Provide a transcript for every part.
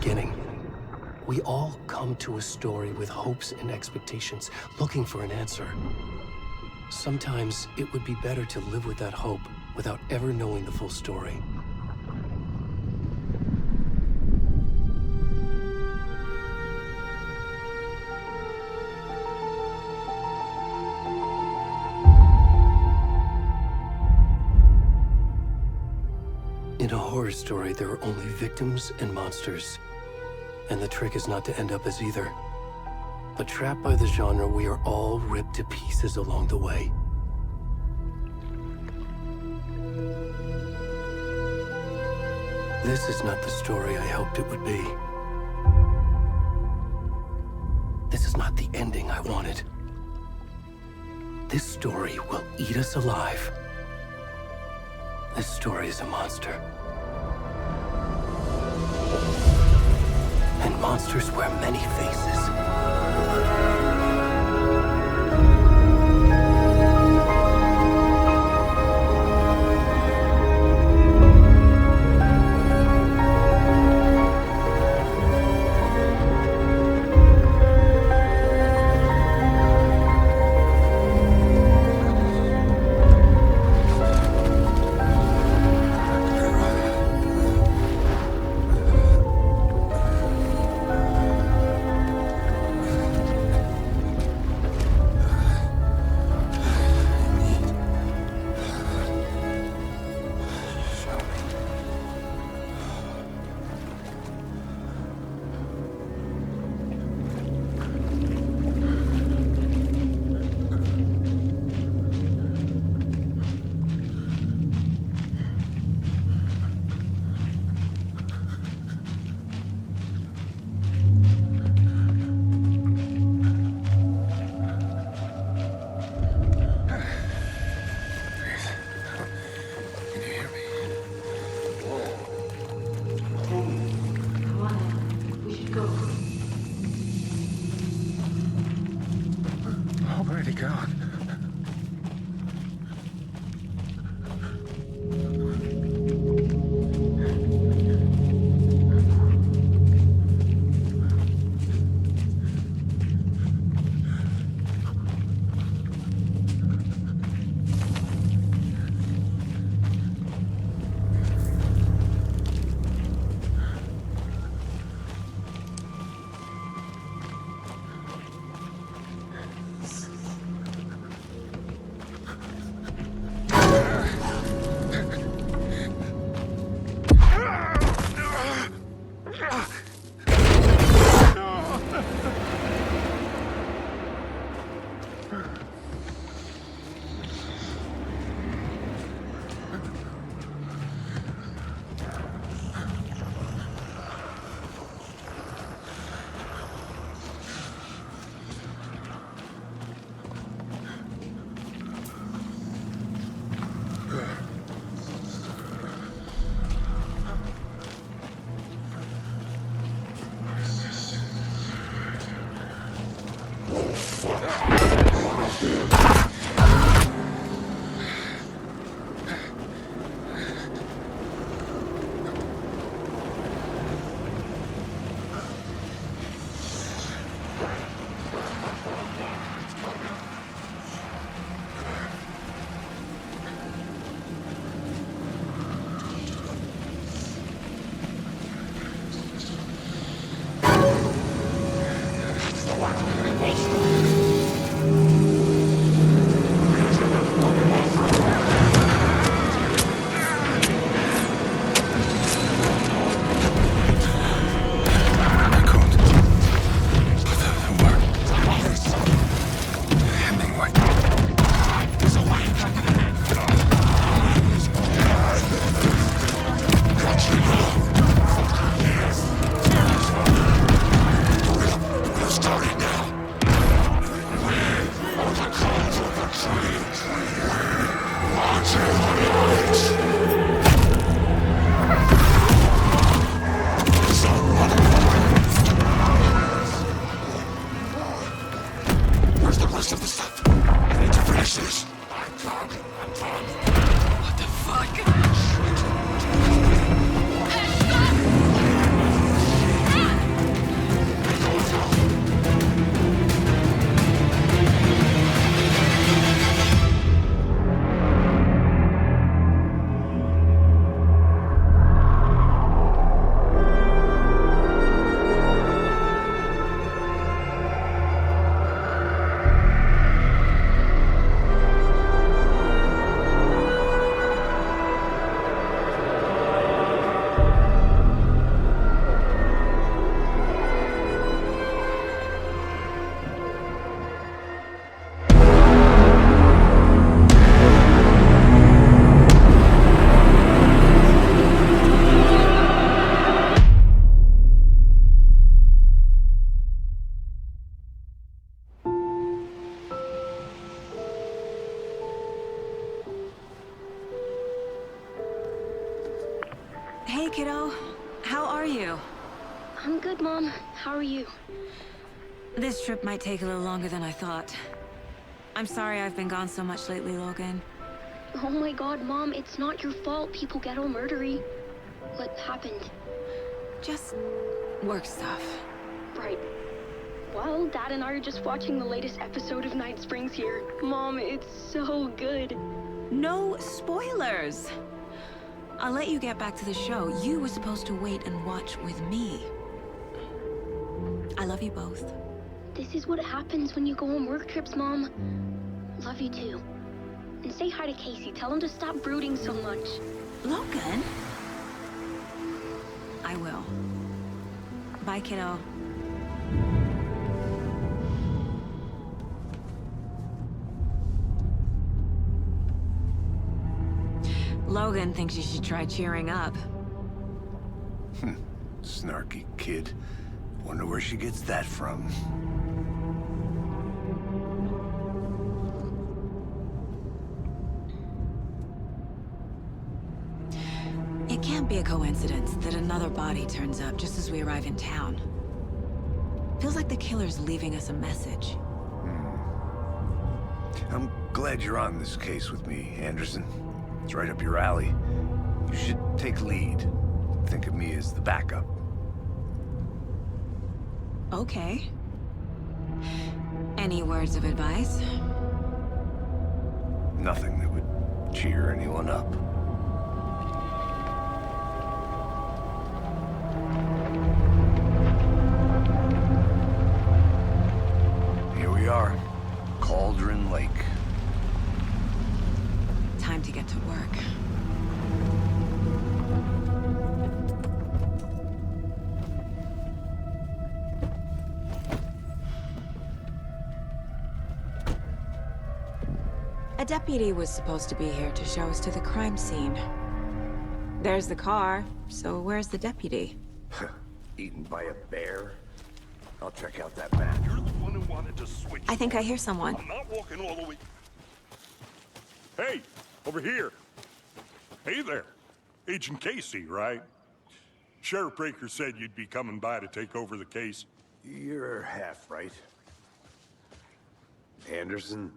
beginning. We all come to a story with hopes and expectations, looking for an answer. Sometimes it would be better to live with that hope without ever knowing the full story. In a horror story, there are only victims and monsters. And the trick is not to end up as either. But trapped by the genre, we are all ripped to pieces along the way. This is not the story I hoped it would be. This is not the ending I wanted. This story will eat us alive. This story is a monster. And monsters wear many faces. How are you? I'm good, Mom. How are you? This trip might take a little longer than I thought. I'm sorry I've been gone so much lately, Logan. Oh my god, Mom, it's not your fault people get all murdery. What happened? Just work stuff. Right. Well, Dad and I are just watching the latest episode of Night Springs here. Mom, it's so good. No spoilers! I'll let you get back to the show. You were supposed to wait and watch with me. I love you both. This is what happens when you go on work trips, Mom. Love you too. And say hi to Casey. Tell him to stop brooding so much. Logan? I will. Bye, kiddo. Logan thinks you should try cheering up. Snarky kid. Wonder where she gets that from. It can't be a coincidence that another body turns up just as we arrive in town. Feels like the killer's leaving us a message. I'm glad you're on this case with me, Anderson. It's right up your alley. You should take lead. Think of me as the backup. Okay. Any words of advice? Nothing that would cheer anyone up. Here we are. Cauldron Lake. Time to get to work. A deputy was supposed to be here to show us to the crime scene. There's the car, so where's the deputy? Eaten by a bear? I'll check out that map. You're the one who wanted to switch. I think I hear someone. I'm not walking all the way. Hey, over here. Hey there. Agent Casey, right? Sheriff Breaker said you'd be coming by to take over the case. You're half right. Anderson?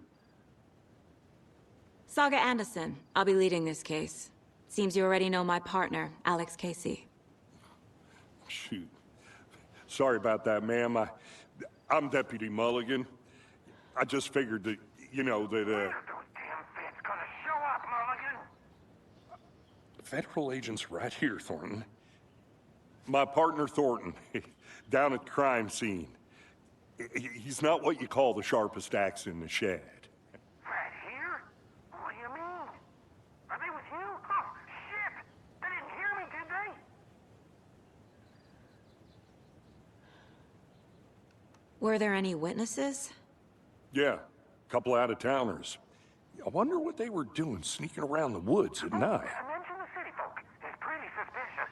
Saga Anderson. I'll be leading this case. Seems you already know my partner, Alex Casey. Shoot. Sorry about that, ma'am. I'm Deputy Mulligan. I just figured that, you know, that, Those damn feds gonna show up, Mulligan. federal agent's right here, Thornton. My partner, Thornton, down at the crime scene. He's not what you call the sharpest axe in the shed. Right here? What do you mean? Are they with you? Oh, shit! They didn't hear me, did they? Were there any witnesses? Yeah, a couple out-of-towners. I wonder what they were doing sneaking around the woods at night. Mention the city folk. It's pretty suspicious.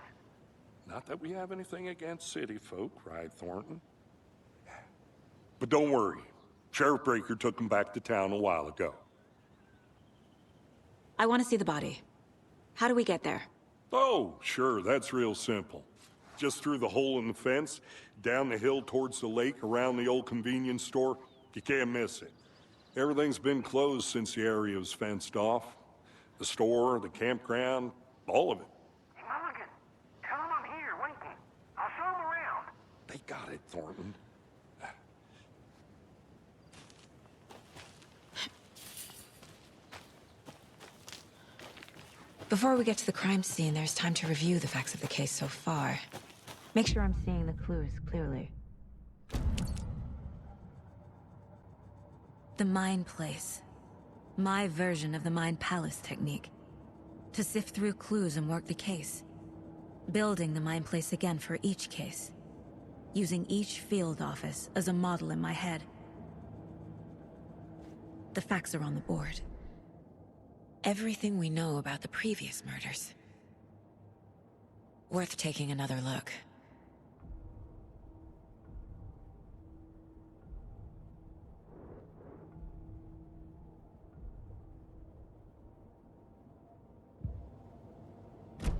Not that we have anything against city folk, right, Thornton? But don't worry. Sheriff Breaker took them back to town a while ago. I want to see the body. How do we get there? Oh, sure, that's real simple. Just through the hole in the fence, down the hill towards the lake, around the old convenience store. You can't miss it. Everything's been closed since the area was fenced off. The store, the campground, all of it. Hey, Mulligan, tell them I'm here, waiting. I'll show them around. They got it, Thornton. Before we get to the crime scene, there's time to review the facts of the case so far. Make sure I'm seeing the clues clearly. The Mind Place. My version of the Mind Palace technique. To sift through clues and work the case. Building the Mind Place again for each case. Using each field office as a model in my head. The facts are on the board. Everything we know about the previous murders. Worth taking another look.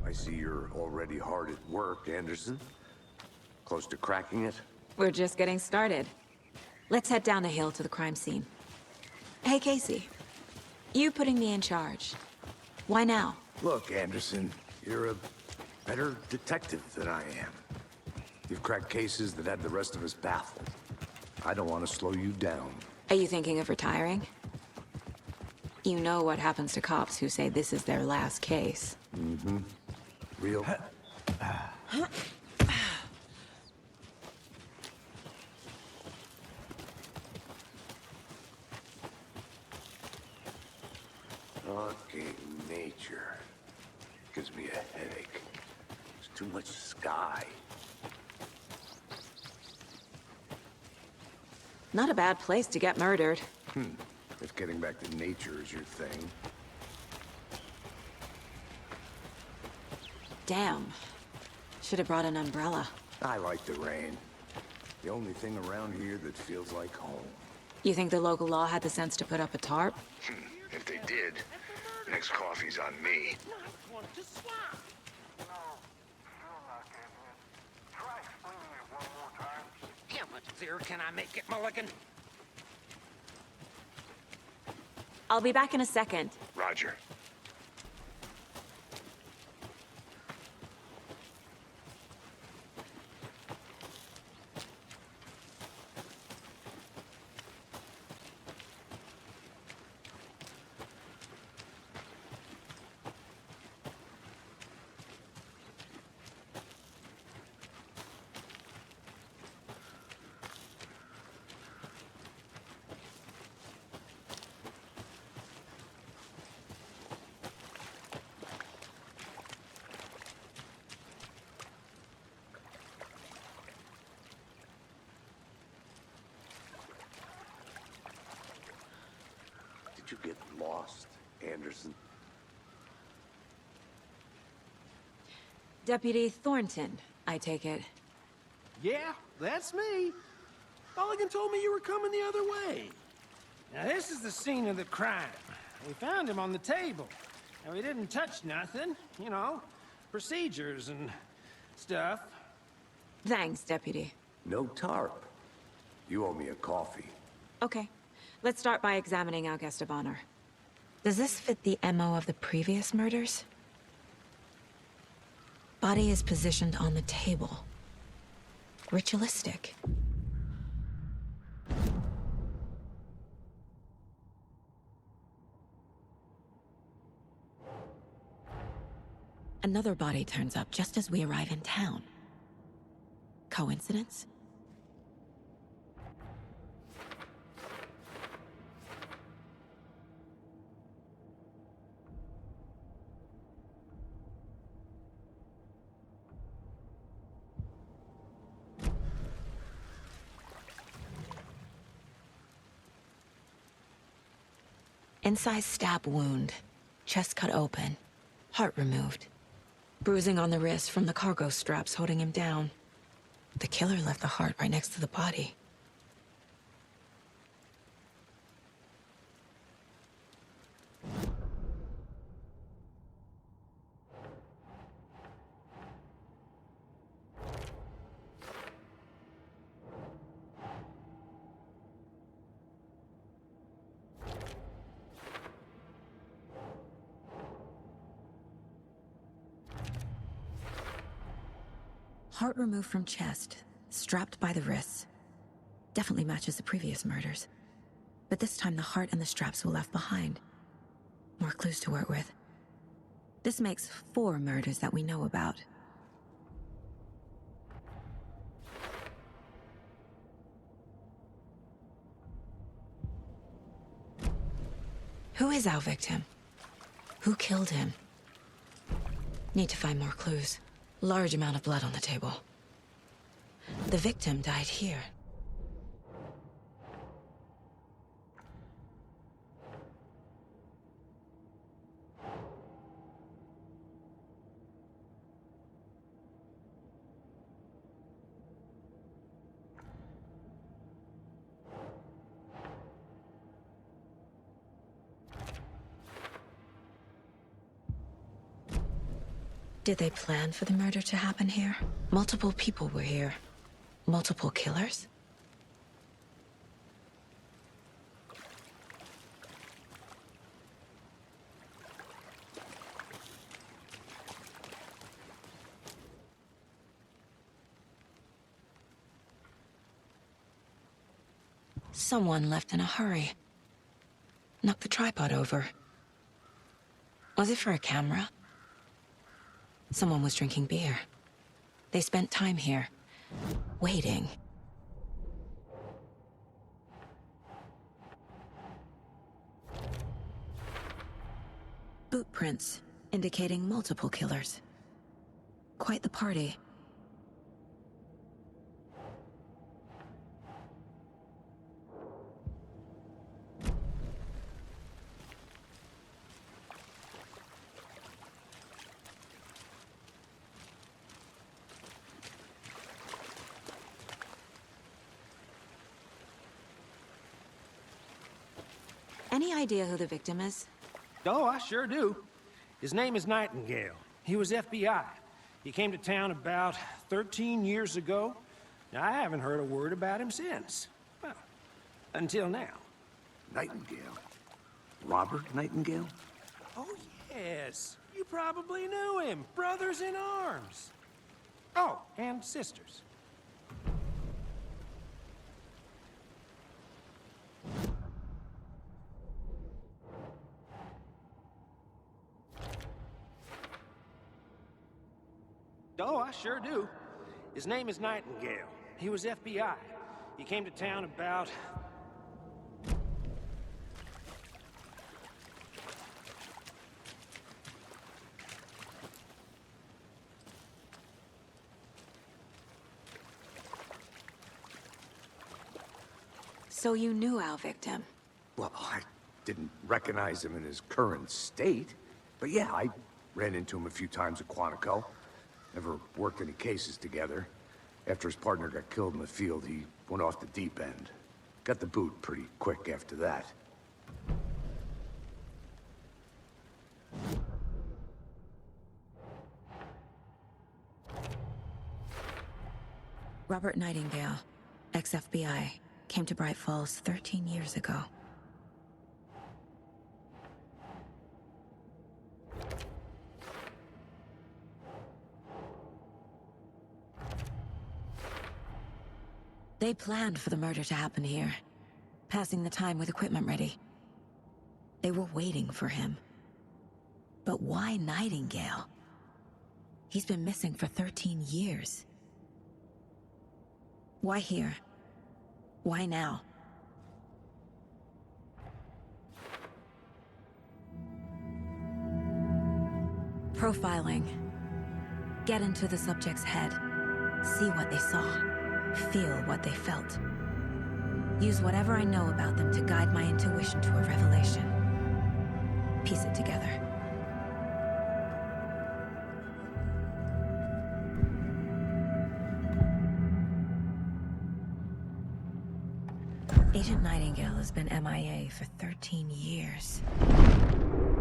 I see see you're already hard at work, Anderson. Close to cracking it? We're just getting started. Let's head down the hill to the crime scene. Hey, Casey. You putting me in charge. Why now? Look, Anderson, you're a better detective than I am. You've cracked cases that had the rest of us baffled. I don't want to slow you down. Are you thinking of retiring? You know what happens to cops who say this is their last case. Mm-hmm. Real? Okay, nature. Gives me a headache. There's too much sky. Not a bad place to get murdered. If getting back to nature is your thing. Damn. Should have brought an umbrella. I like the rain. The only thing around here that feels like home. You think the local law had the sense to put up a tarp? If they did, next coffee's on me. How much clearer can I make it, Mulligan? I'll be back in a second. Roger. Did you get lost, Anderson? Deputy Thornton, I take it. Yeah, that's me. Mulligan told me you were coming the other way. Now this is the scene of the crime. We found him on the table. And we didn't touch nothing, you know, procedures and stuff. Thanks, Deputy. No tarp. You owe me a coffee. Okay. Let's start by examining our guest of honor. Does this fit the MO of the previous murders? Body is positioned on the table. Ritualistic. Another body turns up just as we arrive in town. Coincidence? Incised stab wound, chest cut open, heart removed. Bruising on the wrist from the cargo straps holding him down. The killer left the heart right next to the body. Heart removed from chest, strapped by the wrists. Definitely matches the previous murders. But this time the heart and the straps were left behind. More clues to work with. This makes 4 murders that we know about. Who is our victim? Who killed him? Need to find more clues. Large amount of blood on the table. The victim died here. Did they plan for the murder to happen here? Multiple people were here. Multiple killers? Someone left in a hurry. Knocked the tripod over. Was it for a camera? Someone was drinking beer. They spent time here, waiting. Boot prints, indicating multiple killers. Quite the party. Any idea who the victim is? Oh, I sure do. His name is Nightingale. He was FBI. He came to town about 13 years ago. Now, I haven't heard a word about him since. Well, until now. Nightingale? Robert Nightingale? Oh, yes. You probably knew him. Brothers in arms. Oh, and sisters. Oh, I sure do. His name is Nightingale. He was FBI. He came to town about... So you knew our victim? Well, I didn't recognize him in his current state. But yeah, I ran into him a few times at Quantico. Never worked any cases together. After his partner got killed in the field, he went off the deep end. Got the boot pretty quick after that. Robert Nightingale, ex-FBI, came to Bright Falls 13 years ago. They planned for the murder to happen here, passing the time with equipment ready. They were waiting for him. But why Nightingale? He's been missing for 13 years. Why here? Why now? Profiling. Get into the subject's head. See what they saw. Feel what they felt. Use whatever I know about them to guide my intuition to a revelation. Piece it together. Agent Nightingale has been MIA for 13 years.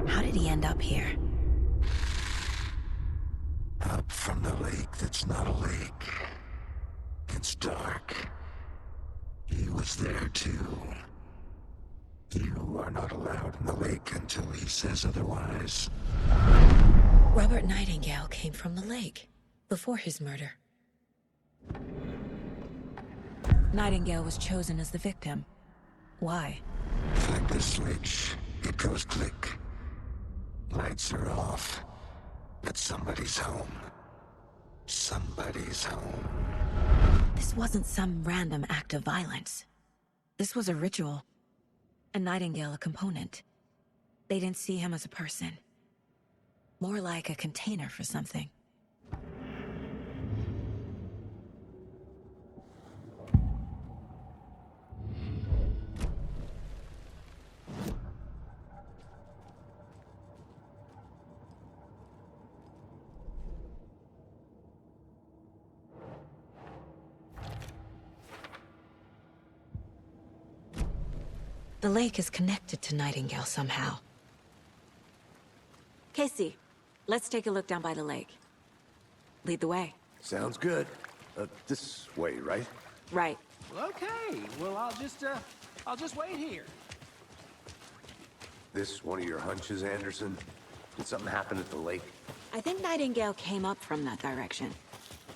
How did he end up here? Up from the lake that's not a lake. It's dark. He was there too. You are not allowed in the lake until he says otherwise. Robert Nightingale came from the lake, before his murder. Nightingale was chosen as the victim. Why? Flick the switch, it goes click. Lights are off, but somebody's home. Somebody's home. This wasn't some random act of violence. This was a ritual. And Nightingale a component. They didn't see him as a person. More like a container for something. The lake is connected to Nightingale somehow. Casey, let's take a look down by the lake. Lead the way. Sounds good. This way, right? Right. Well, okay. Well, I'll just wait here. This one of your hunches, Anderson? Did something happen at the lake? I think Nightingale came up from that direction.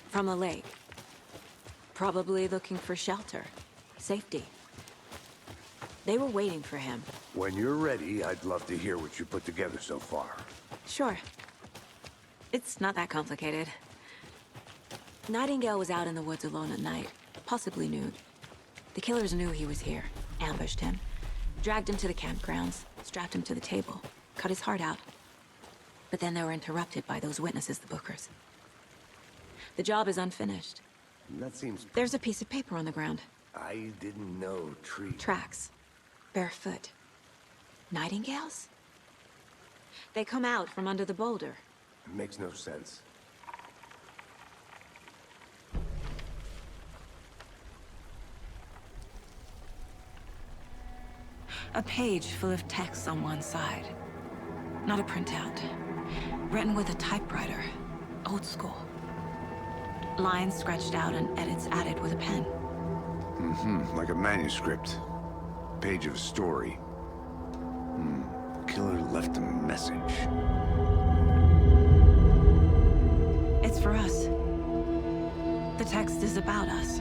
From the lake. Probably looking for shelter. Safety. They were waiting for him. When you're ready, I'd love to hear what you put together so far. Sure. It's not that complicated. Nightingale was out in the woods alone at night, possibly nude. The killers knew he was here, ambushed him, dragged him to the campgrounds, strapped him to the table, cut his heart out. But then they were interrupted by those witnesses, the Bookers. The job is unfinished. That seems... There's a piece of paper on the ground. I didn't know trees. Tracks. Barefoot. Nightingales? They come out from under the boulder. It makes no sense. A page full of text on one side. Not a printout. Written with a typewriter. Old school. Lines scratched out and edits added with a pen. Like a manuscript. Page of a story. Killer left a message. It's for us. The text is about us.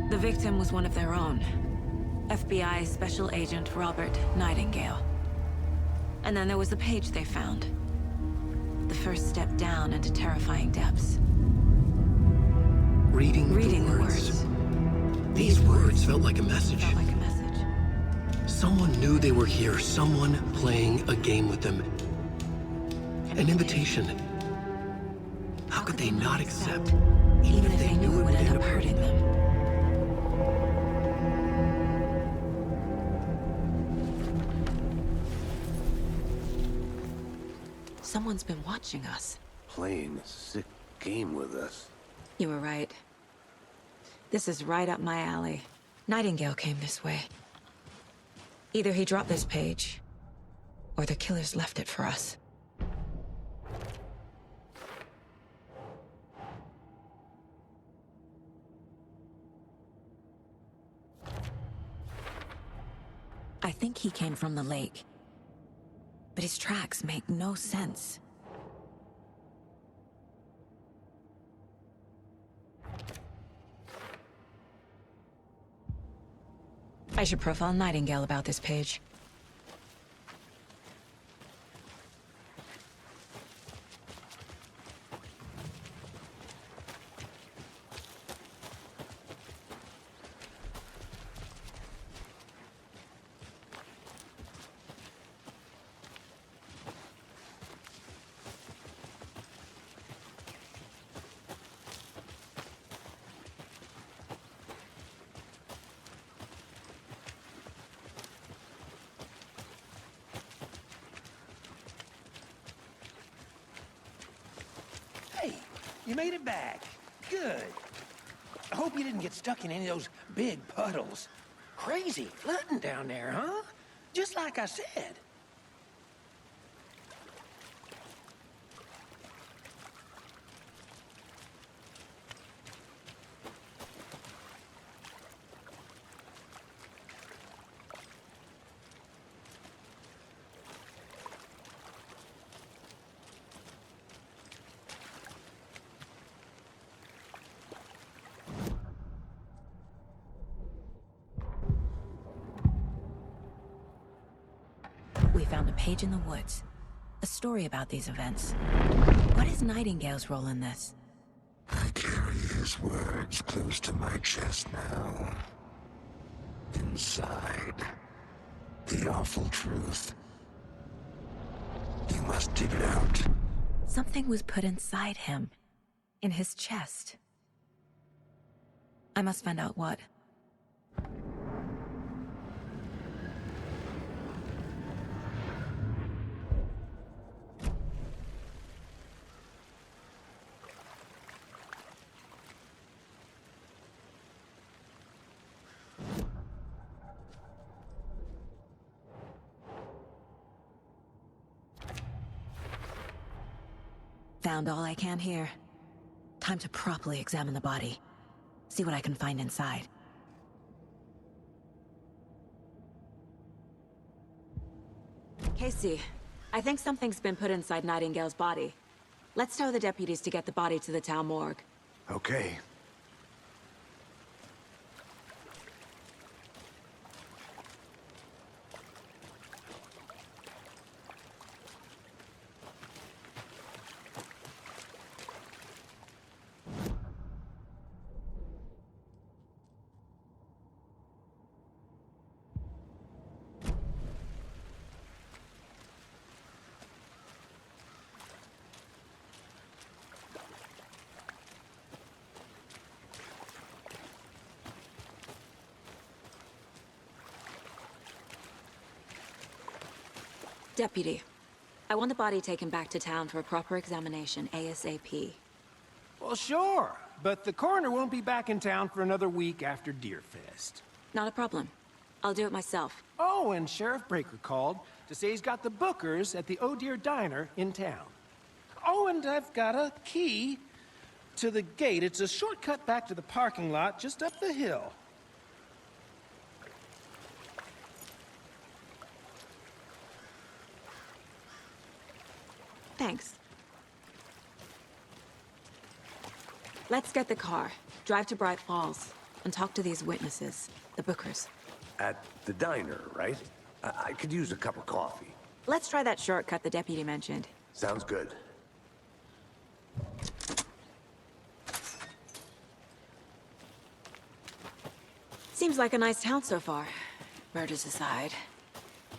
The victim was one of their own. FBI Special Agent Robert Nightingale. And then there was the page they found. The first step down into terrifying depths. Reading the words. These words felt like a message. Felt like a message. Someone knew they were here, someone playing a game with them. An invitation. How could they not accept, even if they knew it would end up hurting them? Someone's been watching us. Playing a sick game with us. You were right. This is right up my alley. Nightingale came this way. Either he dropped this page, or the killers left it for us. I think he came from the lake. But his tracks make no sense. I should profile Nightingale about this page. Hey, you made it back. Good. I hope you didn't get stuck in any of those big puddles. Crazy flooding down there, huh? Just like I said. We found a page in the woods. A story about these events. What is Nightingale's role in this? I carry his words close to my chest now. Inside, the awful truth. You must dig it out. Something was put inside him. In his chest. I must find out what. sound all I can hear. Time to properly examine the body. See what I can find inside. Casey, I think something's been put inside Nightingale's body. Let's tell the deputies to get the body to the town morgue. Okay. Deputy, I want the body taken back to town for a proper examination ASAP. Well, sure, but the coroner won't be back in town for another week after Deerfest. Not a problem. I'll do it myself. Oh, and Sheriff Breaker called to say he's got the bookers at the Oh Dear Diner in town. Oh, and I've got a key to the gate. It's a shortcut back to the parking lot just up the hill. Thanks. Let's get the car, drive to Bright Falls, and talk to these witnesses, the bookers. At the diner, right? I could use a cup of coffee. Let's try that shortcut the deputy mentioned. Sounds good. Seems like a nice town so far. Murders aside.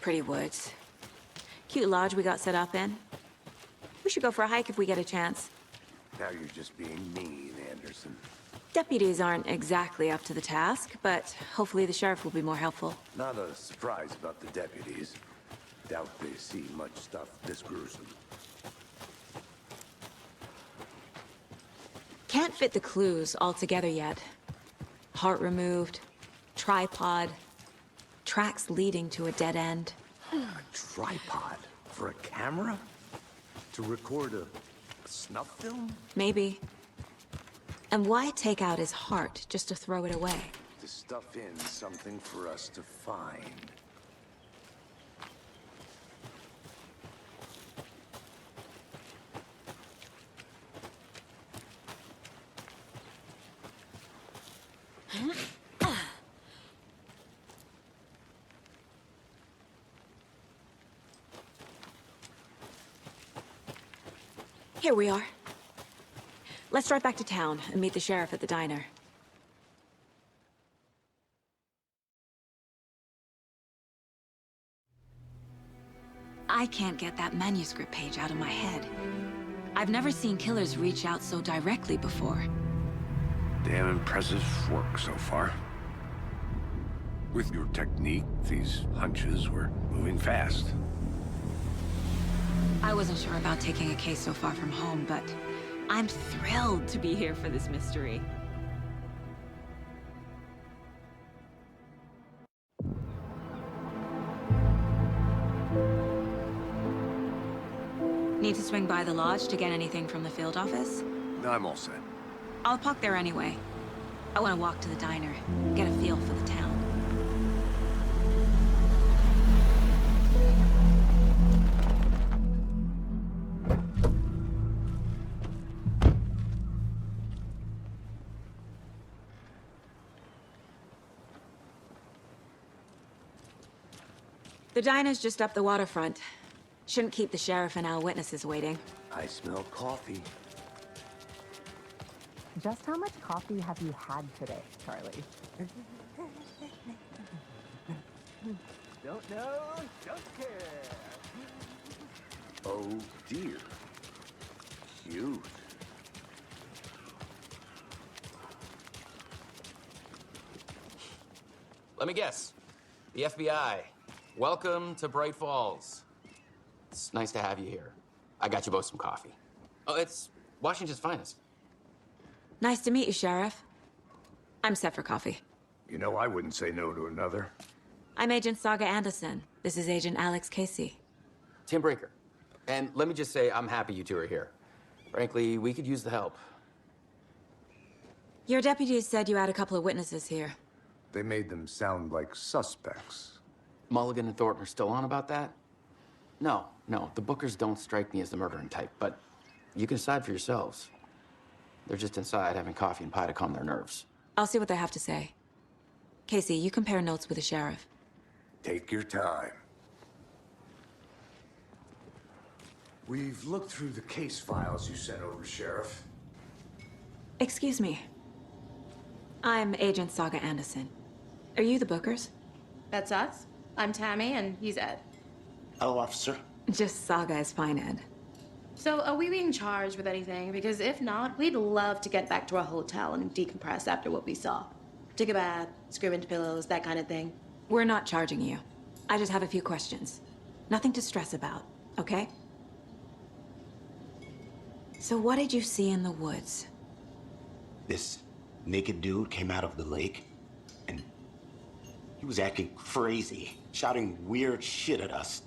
Pretty woods. Cute lodge we got set up in. We should go for a hike if we get a chance. Now you're just being mean, Anderson. Deputies aren't exactly up to the task, but hopefully the sheriff will be more helpful. Not a surprise about the deputies. Doubt they see much stuff this gruesome. Can't fit the clues all together yet. Heart removed, tripod, tracks leading to a dead end. A tripod? For a camera? To record a snuff film? Maybe. And why take out his heart just to throw it away? To stuff in something for us to find. Here we are. Let's drive back to town and meet the sheriff at the diner. I can't get that manuscript page out of my head. I've never seen killers reach out so directly before. Damn impressive work so far. With your technique, these hunches were moving fast. I wasn't sure about taking a case so far from home, but I'm thrilled to be here for this mystery. Need to swing by the lodge to get anything from the field office? I'm all set. I'll park there anyway. I want to walk to the diner, get a feel for the town. The diner's just up the waterfront. Shouldn't keep the sheriff and our witnesses waiting. I smell coffee. Just how much coffee have you had today, Charlie? Don't know, don't care. Oh dear. Cute. Let me guess. The FBI. Welcome to Bright Falls. It's nice to have you here. I got you both some coffee. Oh, it's Washington's finest. Nice to meet you, Sheriff. I'm set for coffee. You know, I wouldn't say no to another. I'm Agent Saga Anderson. This is Agent Alex Casey. Tim Breaker. And let me just say, I'm happy you two are here. Frankly, we could use the help. Your deputies said you had a couple of witnesses here. They made them sound like suspects. Mulligan and Thornton are still on about that? No, the Bookers don't strike me as the murdering type, but you can decide for yourselves. They're just inside having coffee and pie to calm their nerves. I'll see what they have to say. Casey, you compare notes with the sheriff. Take your time. We've looked through the case files you sent over, Sheriff. Excuse me. I'm Agent Saga Anderson. Are you the Bookers? That's us. I'm Tammy, and he's Ed. Hello, officer. Just Saga is fine, Ed. So, are we being charged with anything? Because if not, we'd love to get back to our hotel and decompress after what we saw. Take a bath, scream into pillows, that kind of thing. We're not charging you. I just have a few questions. Nothing to stress about, okay? So what did you see in the woods? This naked dude came out of the lake, and he was acting crazy, shouting weird shit at us.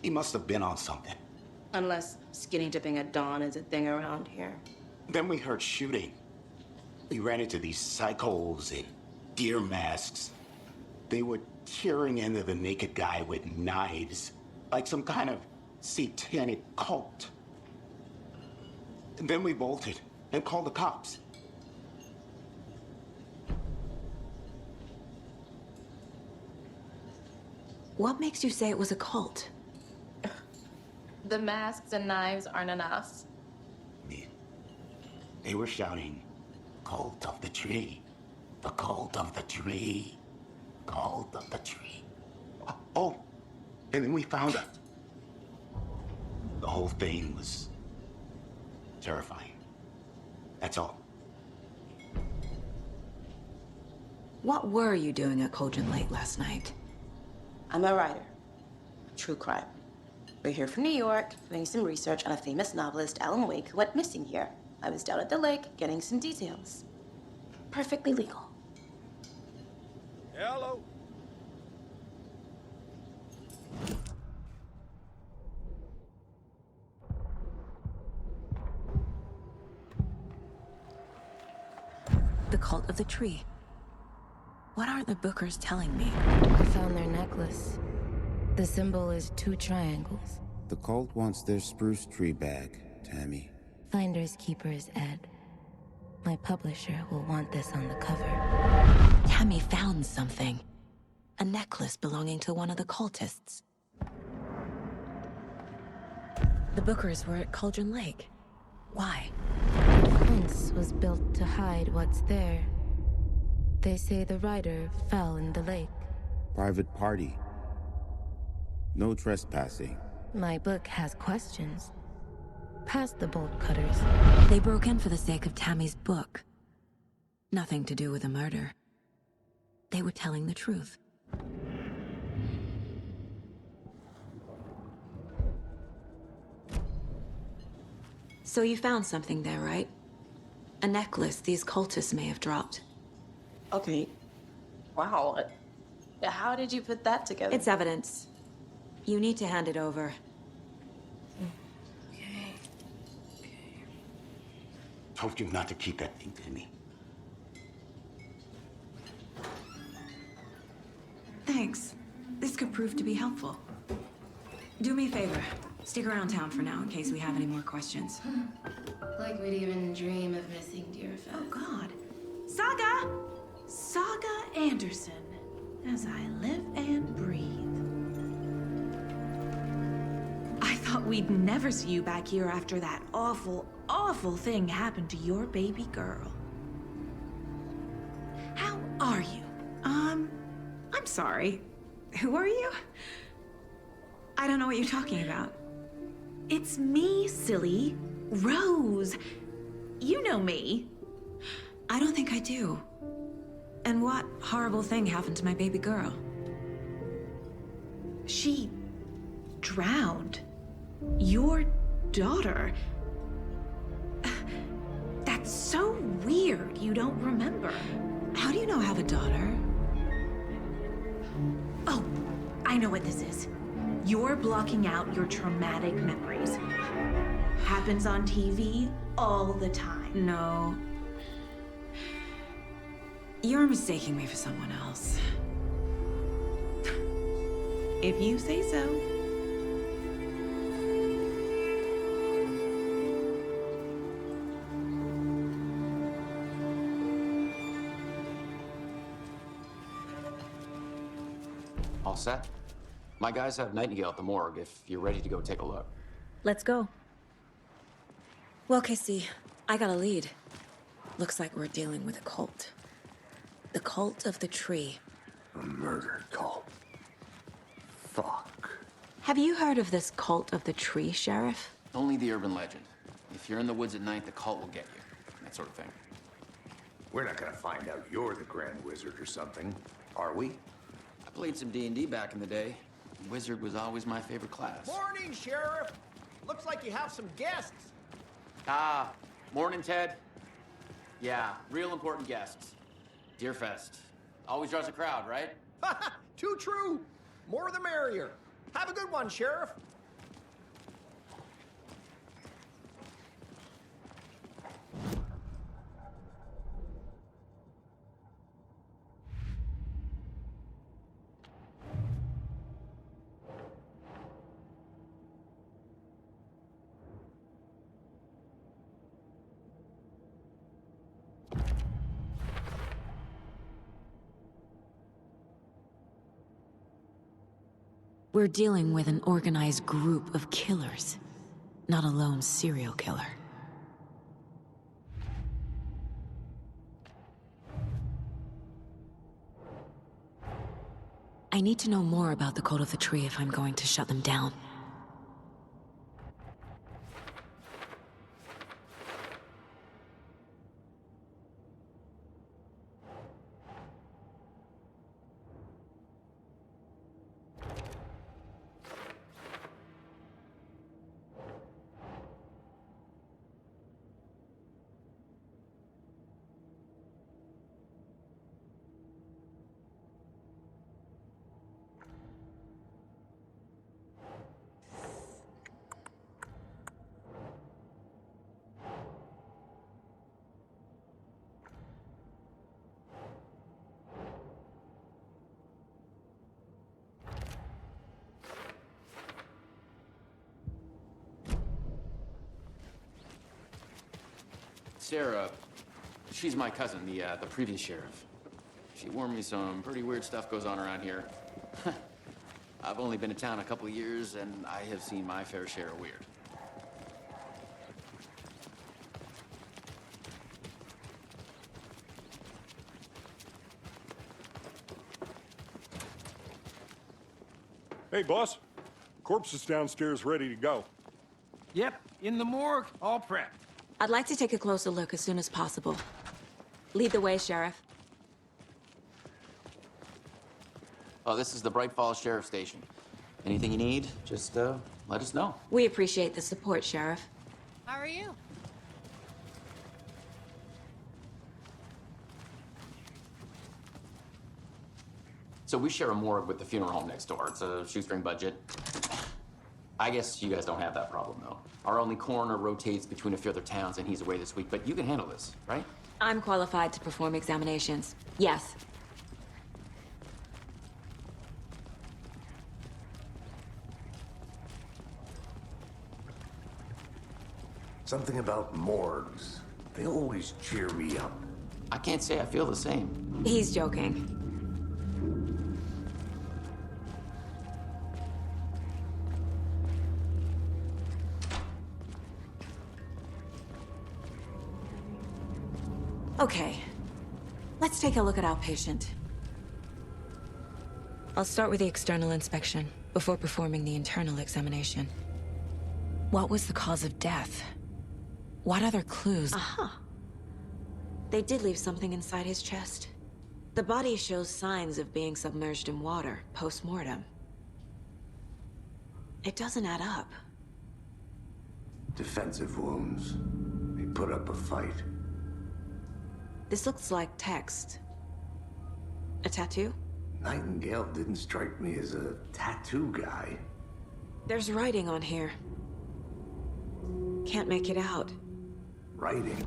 He must have been on something. Unless skinny dipping at dawn is a thing around here. Then we heard shooting. We ran into these psychos in deer masks. They were tearing into the naked guy with knives, like some kind of satanic cult. And then we bolted and called the cops. What makes you say it was a cult? The masks and knives aren't enough. They were shouting, "Cult of the tree, the cult of the tree, cult of the tree." Oh, and then we found it. The whole thing was terrifying. That's all. What were you doing at Cauldron Lake last night? I'm a writer. True crime. We're here from New York, doing some research on a famous novelist, Alan Wake, who went missing here. I was down at the lake, getting some details. Perfectly legal. Hello. The cult of the tree. What are the Bookers telling me? I found their necklace. The symbol is 2 triangles. The cult wants their spruce tree back, Tammy. Finders keepers, Ed. My publisher will want this on the cover. Tammy found something. A necklace belonging to one of the cultists. The Bookers were at Cauldron Lake. Why? The fence was built to hide what's there. They say the writer fell in the lake. Private party. No trespassing. My book has questions. Past the bolt cutters. They broke in for the sake of Tammy's book. Nothing to do with a murder. They were telling the truth. So you found something there, right? A necklace these cultists may have dropped. Okay. Wow. How did you put that together? It's evidence. You need to hand it over. Okay. Told you not to keep that thing to me. Thanks. This could prove to be helpful. Do me a favor. Stick around town for now in case we have any more questions. Like we'd even dream of missing dear friends. Oh, God. Saga! Saga Anderson. As I live and breathe. I thought we'd never see you back here after that awful, awful thing happened to your baby girl. How are you? I'm sorry. Who are you? I don't know what you're talking about. It's me, silly. Rose. You know me. I don't think I do. And what horrible thing happened to my baby girl? She drowned. Your daughter. That's so weird you don't remember. How do you know I have a daughter? Oh, I know what this is. You're blocking out your traumatic memories. Happens on TV all the time. No. You're mistaking me for someone else. If you say so. All set? My guys have Nightingale at the morgue if you're ready to go take a look. Let's go. Well, Casey, I got a lead. Looks like we're dealing with a cult. The cult of the tree. A murder cult. Fuck. Have you heard of this cult of the tree, Sheriff? Only the urban legend. If you're in the woods at night, the cult will get you. That sort of thing. We're not gonna find out you're the Grand Wizard or something, are we? I played some D&D back in the day. Wizard was always my favorite class. Morning, Sheriff. Looks like you have some guests. Ah, morning, Ted. Yeah, real important guests. Deerfest. Always draws a crowd, right? Too true. More the merrier. Have a good one, Sheriff. We're dealing with an organized group of killers, not a lone serial killer. I need to know more about the Cult of the Tree if I'm going to shut them down. Sarah, she's my cousin, the previous sheriff. She warned me some pretty weird stuff goes on around here. I've only been in town a couple of years, and I have seen my fair share of weird. Hey, boss. Corpse is downstairs ready to go. Yep, in the morgue, all prepped. I'd like to take a closer look as soon as possible. Lead the way, Sheriff. Oh, this is the Bright Falls Sheriff Station. Anything you need, just let us know. We appreciate the support, Sheriff. How are you? So we share a morgue with the funeral home next door. It's a shoestring budget. I guess you guys don't have that problem, though. Our only coroner rotates between a few other towns, and he's away this week, but you can handle this, right? I'm qualified to perform examinations. Yes. Something about morgues. They always cheer me up. I can't say I feel the same. He's joking. Okay, let's take a look at our patient. I'll start with the external inspection before performing the internal examination. What was the cause of death? What other clues? Aha. They did leave something inside his chest. The body shows signs of being submerged in water post-mortem. It doesn't add up. Defensive wounds. They put up a fight. This looks like text. A tattoo? Nightingale didn't strike me as a tattoo guy. There's writing on here. Can't make it out. Writing?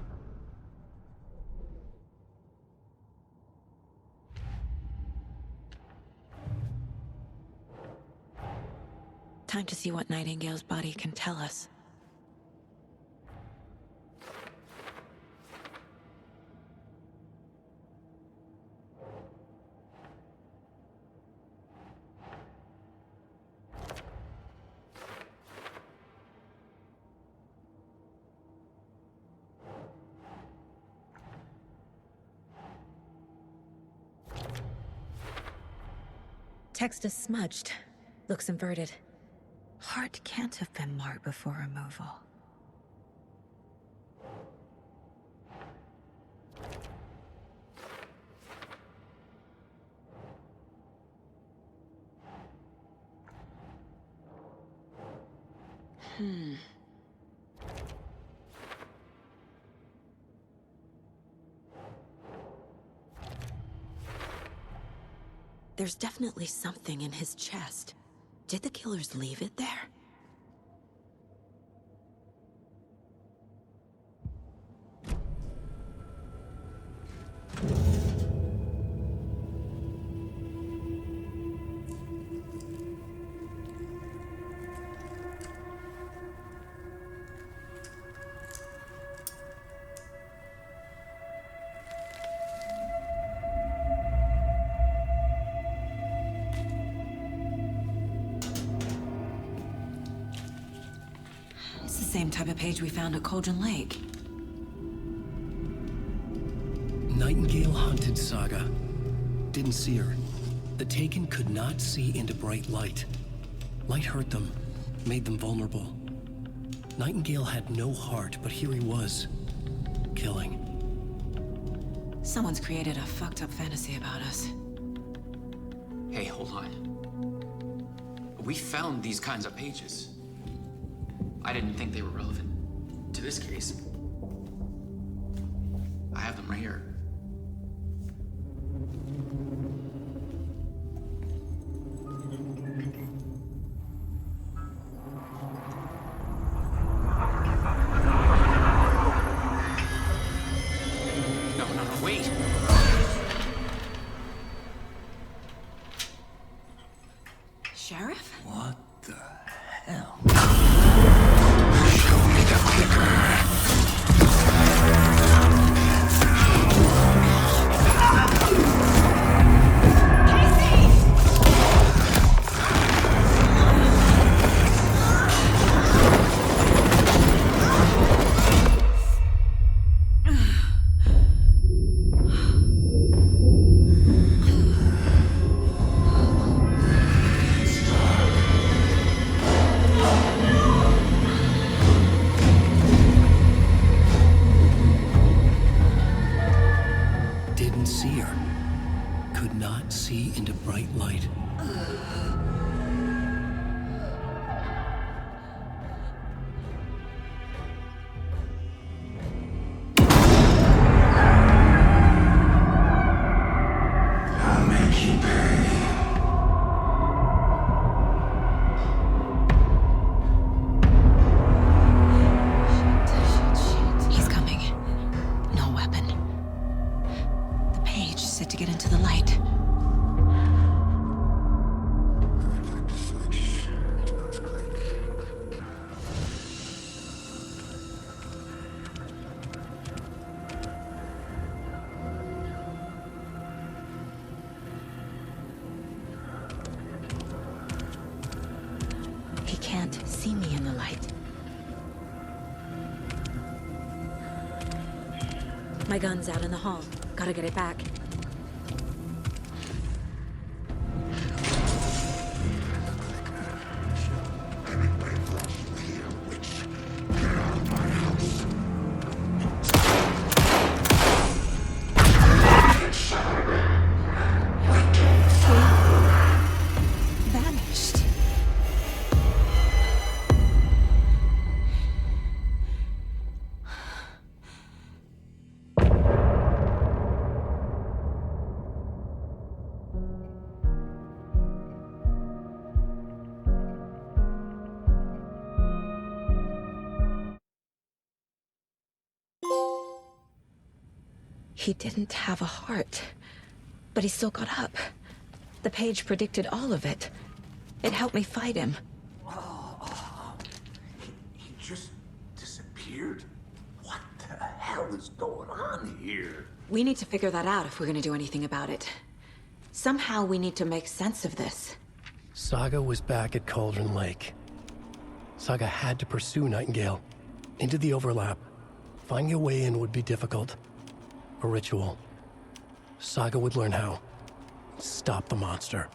Time to see what Nightingale's body can tell us. Text is smudged. Looks inverted. Heart can't have been marked before removal. There's definitely something in his chest. Did the killers leave it there? Same type of page we found at Cauldron Lake. Nightingale hunted Saga. Didn't see her. The Taken could not see into bright light. Light hurt them, made them vulnerable. Nightingale had no heart, but here he was, killing. Someone's created a fucked up fantasy about us. Hey, hold on. We found these kinds of pages. I didn't think they were relevant to this case. I have them right here. No, wait! Sheriff? What the hell? See me in the light. My gun's out in the hall. Gotta get it back. he didn't have a heart. But he still got up. The page predicted all of it. It helped me fight him. He just disappeared? What the hell is going on here? We need to figure that out if we're gonna do anything about it. Somehow we need to make sense of this. Saga was back at Cauldron Lake. Saga had to pursue Nightingale into the overlap. Finding a way in would be difficult. A ritual. Saga would learn how. Stop the monster.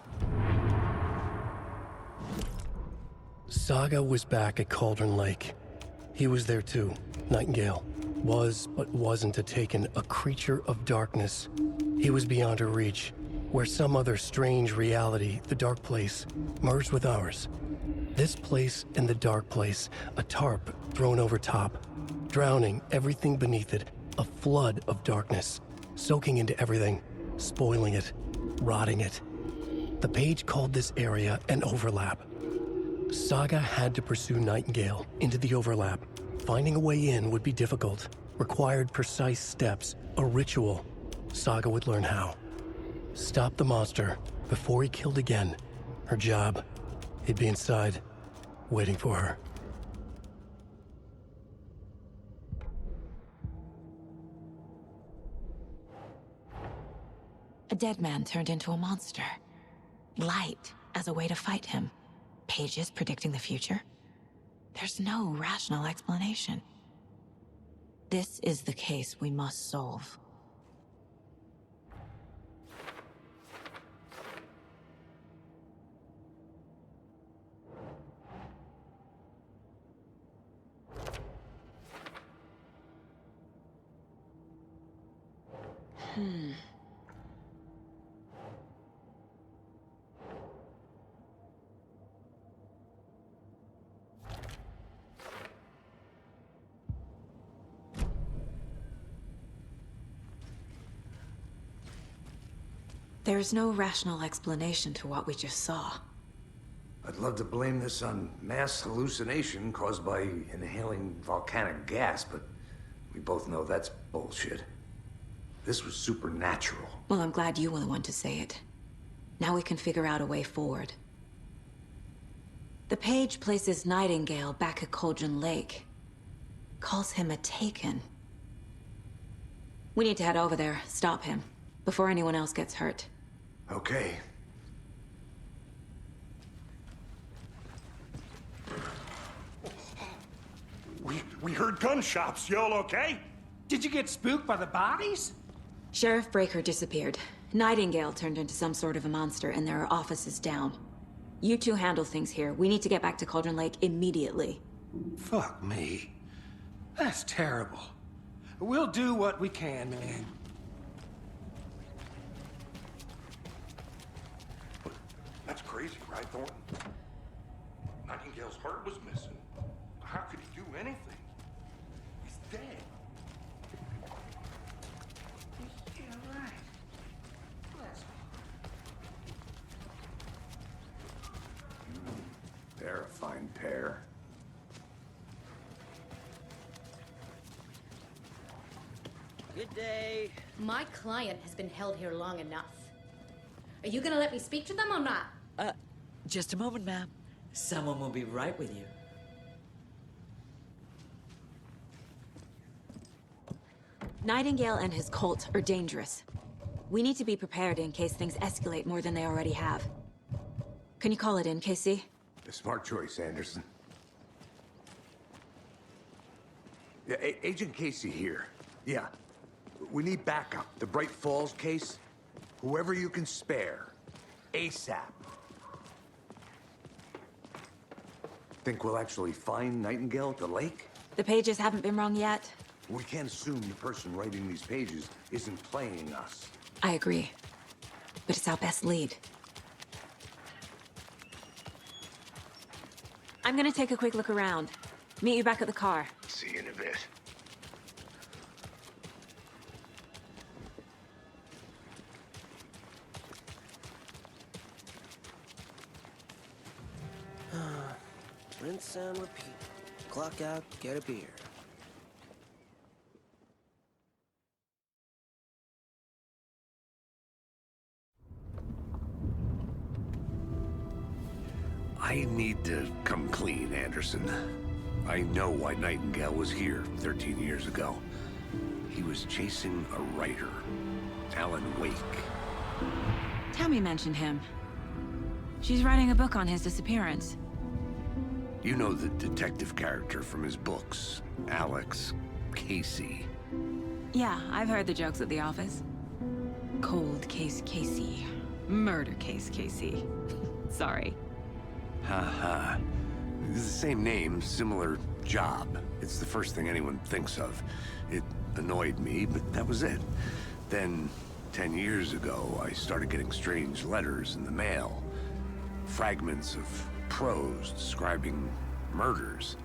Saga was back at Cauldron Lake. He was there too. Nightingale was, but wasn't a taken, a creature of darkness. He was beyond her reach, where some other strange reality, the dark place, merged with ours. This place and the dark place, a tarp thrown over top, drowning everything beneath it, a flood of darkness, soaking into everything, spoiling it, rotting it. The page called this area an overlap. Saga had to pursue Nightingale into the overlap. Finding a way in would be difficult, required precise steps, a ritual. Saga would learn how. Stop the monster before he killed again. Her job, he'd be inside, waiting for her. A dead man turned into a monster. Light as a way to fight him. Pages predicting the future. There's no rational explanation. This is the case we must solve. There's no rational explanation to what we just saw. I'd love to blame this on mass hallucination caused by inhaling volcanic gas, but we both know that's bullshit. This was supernatural. Well, I'm glad you were the one to say it. Now we can figure out a way forward. The page places Nightingale back at Cauldron Lake. Calls him a taken. We need to head over there, stop him, before anyone else gets hurt. Okay. We heard gunshots. Y'all okay? Did you get spooked by the bodies? Sheriff Breaker disappeared. Nightingale turned into some sort of a monster, and there are offices down. You two handle things here. We need to get back to Cauldron Lake immediately. Fuck me. That's terrible. We'll do what we can, man. That's crazy, right, Thornton? Nightingale's heart was missing. How could he do anything? He's dead. Yeah, right. They're a fine pair. Good day. My client has been held here long enough. Are you gonna let me speak to them or not? Just a moment, ma'am. Someone will be right with you. Nightingale and his cult are dangerous. We need to be prepared in case things escalate more than they already have. Can you call it in, Casey? A smart choice, Anderson. Yeah, Agent Casey here. Yeah. We need backup. The Bright Falls case. Whoever you can spare. ASAP. Think we'll actually find Nightingale at the lake? The pages haven't been wrong yet. We can't assume the person writing these pages isn't playing us. I agree. But it's our best lead. I'm gonna take a quick look around. Meet you back at the car. See you in a bit. Rinse and repeat. Clock out, get a beer. I need to come clean, Anderson. I know why Nightingale was here 13 years ago. He was chasing a writer, Alan Wake. Tammy mentioned him. She's writing a book on his disappearance. You know the detective character from his books, Alex, Casey. Yeah, I've heard the jokes at the office. Cold case Casey. Murder case Casey. Sorry. Haha. It's the same name, similar job. It's the first thing anyone thinks of. It annoyed me, but that was it. Then, 10 years ago, I started getting strange letters in the mail. Fragments of prose describing murders.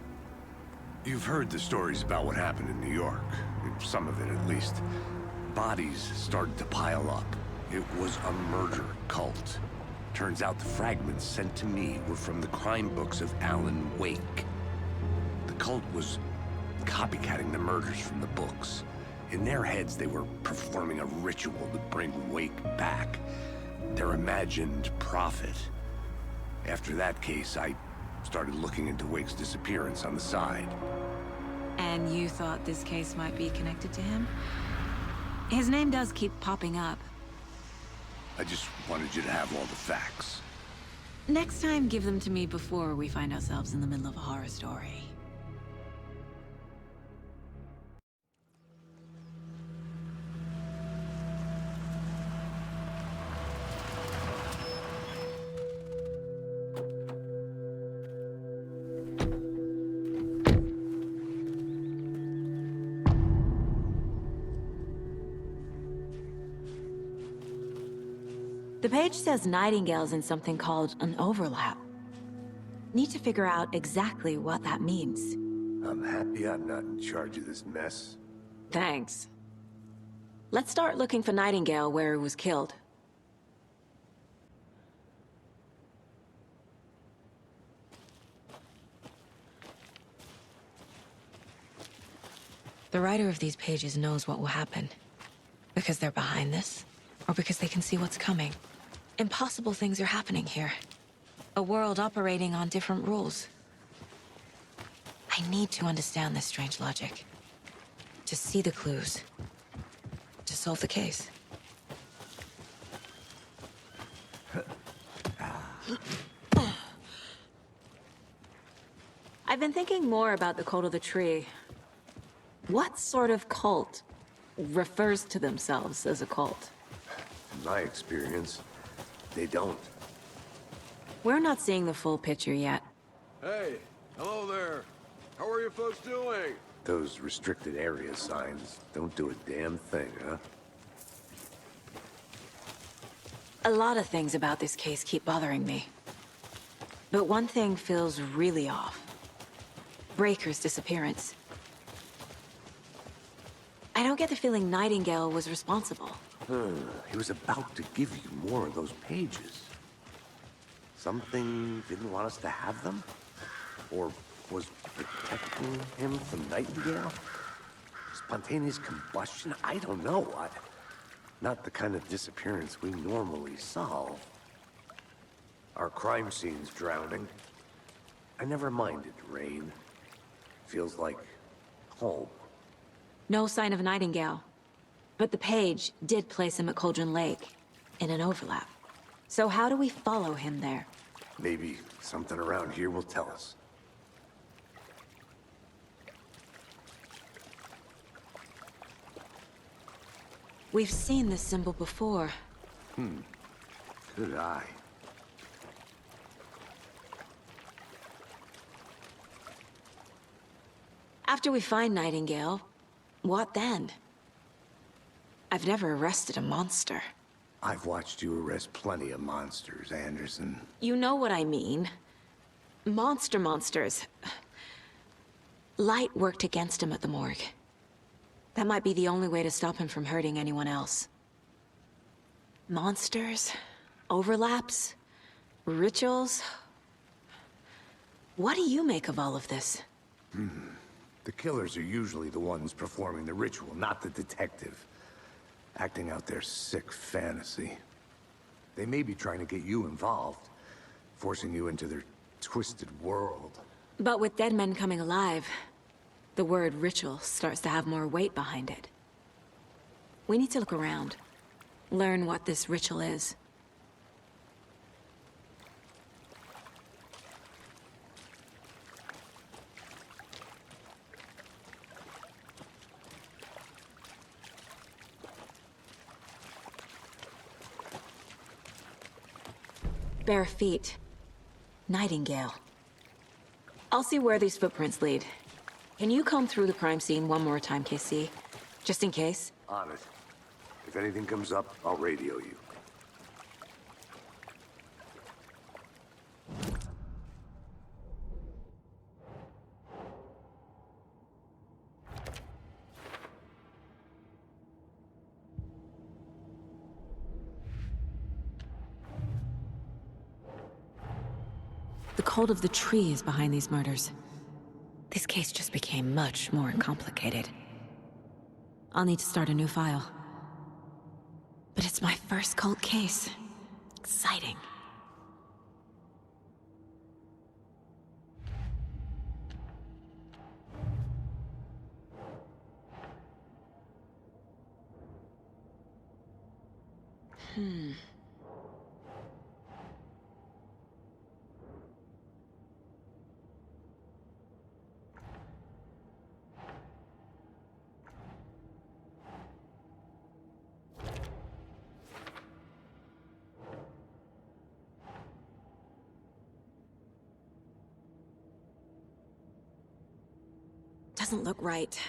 You've heard the stories about what happened in New York. Some of it, at least. Bodies started to pile up. It was a murder cult. Turns out the fragments sent to me were from the crime books of Alan Wake. The cult was copycatting the murders from the books. In their heads, they were performing a ritual to bring Wake back. Their imagined prophet. After that case, I started looking into Wake's disappearance on the side. And you thought this case might be connected to him? His name does keep popping up. I just wanted you to have all the facts. Next time, give them to me before we find ourselves in the middle of a horror story. The page says Nightingale's in something called an overlap. Need to figure out exactly what that means. I'm happy I'm not in charge of this mess. Thanks. Let's start looking for Nightingale where he was killed. The writer of these pages knows what will happen. Because they're behind this, or because they can see what's coming. Impossible things are happening here. A world operating on different rules. I need to understand this strange logic. To see the clues. To solve the case. I've been thinking more about the cult of the tree. What sort of cult refers to themselves as a cult? In my experience, they don't. We're not seeing the full picture yet. Hey, hello there. How are you folks doing? Those restricted area signs don't do a damn thing, huh? A lot of things about this case keep bothering me. But one thing feels really off. Breaker's disappearance. I don't get the feeling Nightingale was responsible. He was about to give you more of those pages. Something didn't want us to have them? Or was protecting him from Nightingale? Spontaneous combustion? I don't know. Not the kind of disappearance we normally solve. Our crime scene's drowning. I never minded rain. Feels like home. No sign of Nightingale. But the page did place him at Cauldron Lake, in an overlap. So how do we follow him there? Maybe something around here will tell us. We've seen this symbol before. Good eye. After we find Nightingale, what then? I've never arrested a monster. I've watched you arrest plenty of monsters, Anderson. You know what I mean. Monsters. Light worked against him at the morgue. That might be the only way to stop him from hurting anyone else. Monsters? Overlaps? Rituals? What do you make of all of this? The killers are usually the ones performing the ritual, not the detective. Acting out their sick fantasy. They may be trying to get you involved, forcing you into their twisted world. But with dead men coming alive, the word ritual starts to have more weight behind it. We need to look around. Learn what this ritual is. Bare feet. Nightingale. I'll see where these footprints lead. Can you comb through the crime scene one more time, KC? Just in case? On it. If anything comes up, I'll radio you. The cult of the tree is behind these murders. This case just became much more complicated. I'll need to start a new file. But it's my first cult case. Exciting. Doesn't look right.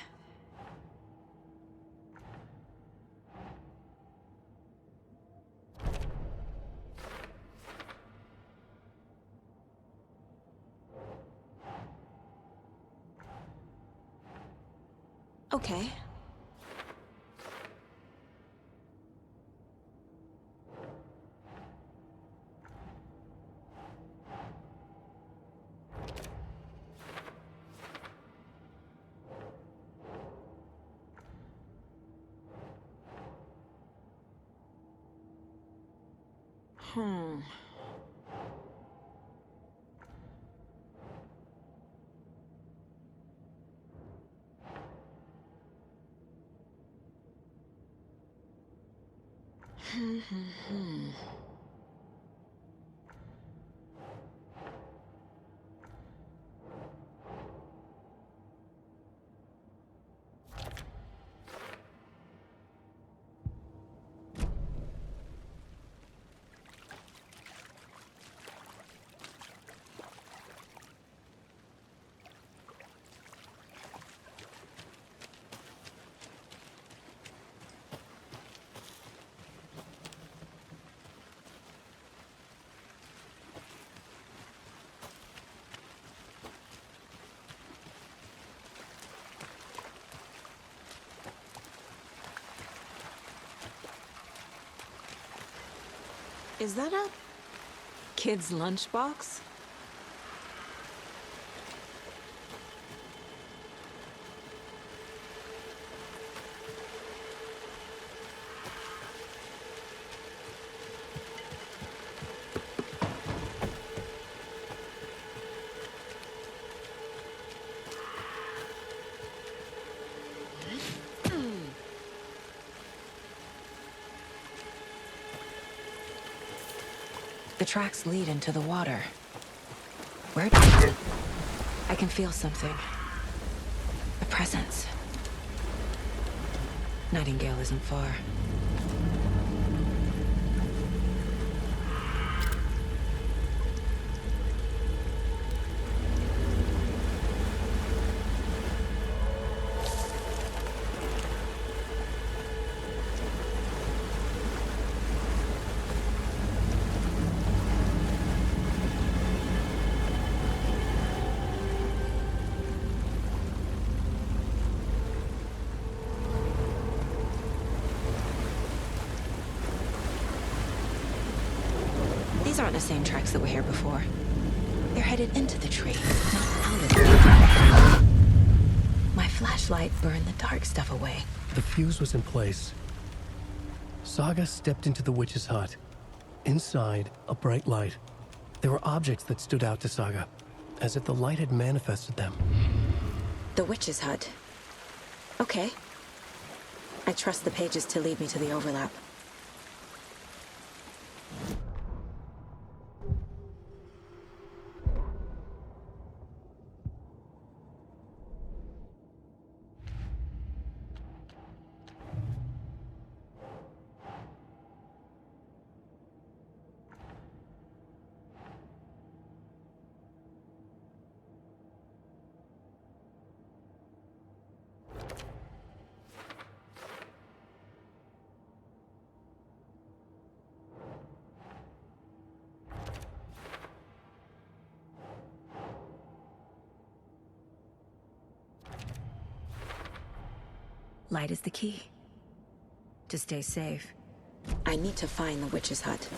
Okay. Is that a kid's lunchbox? The tracks lead into the water. Where did it? I can feel something. A presence. Nightingale isn't far. These aren't the same tracks that were here before. They're headed into the tree, not out of it. My flashlight burned the dark stuff away. The fuse was in place. Saga stepped into the witch's hut. Inside, a bright light. There were objects that stood out to Saga, as if the light had manifested them. The witch's hut. Okay. I trust the pages to lead me to the overlap. Light is the key. To stay safe, I need to find the witch's hut.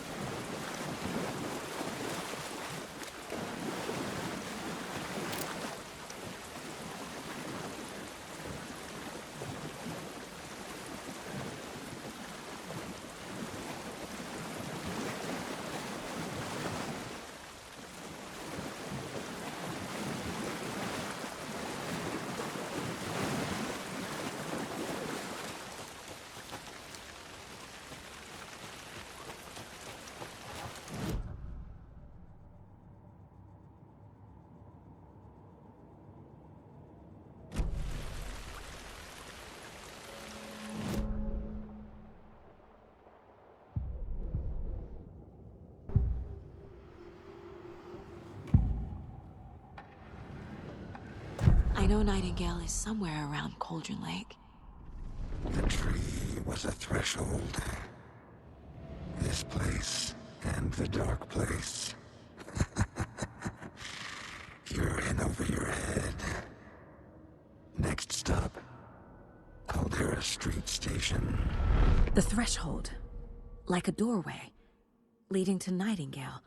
I know Nightingale is somewhere around Cauldron Lake. The tree was a threshold. This place and the dark place. You're in over your head. Next stop, Caldera Street Station. The threshold. Like a doorway. Leading to Nightingale.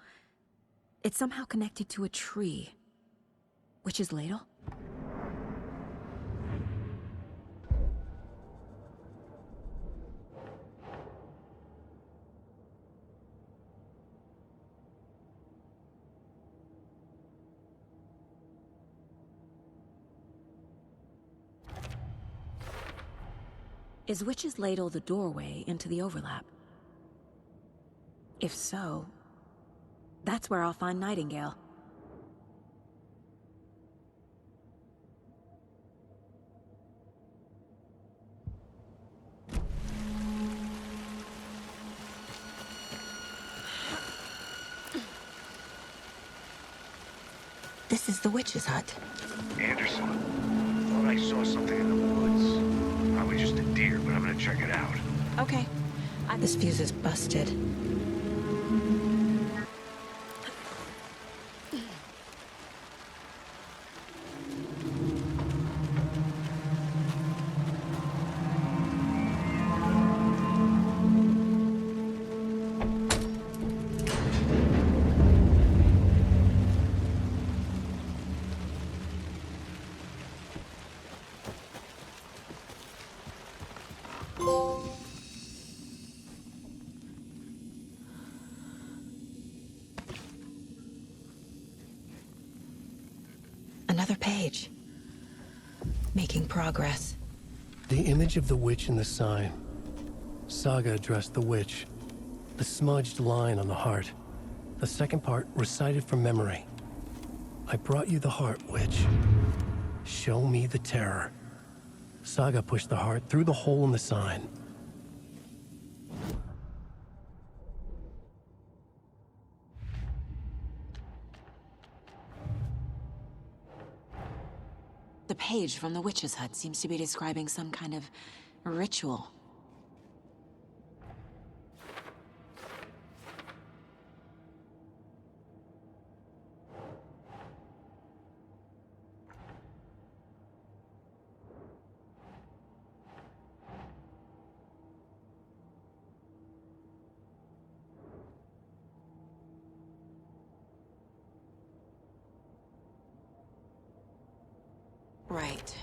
It's somehow connected to a tree. Witch's ladle? Is Witch's Ladle the doorway into the overlap? If so, that's where I'll find Nightingale. This is the witch's hut. Anderson, thought I saw something in the woods. Probably just a deer, but I'm gonna check it out. Okay. This fuse is busted. Another page. Making progress. The image of the witch in the sign. Saga addressed the witch. The smudged line on the heart. The second part recited from memory. I brought you the heart, witch. Show me the terror. Saga pushed the heart through the hole in the sign. The page from the witch's hut seems to be describing some kind of ritual. Right.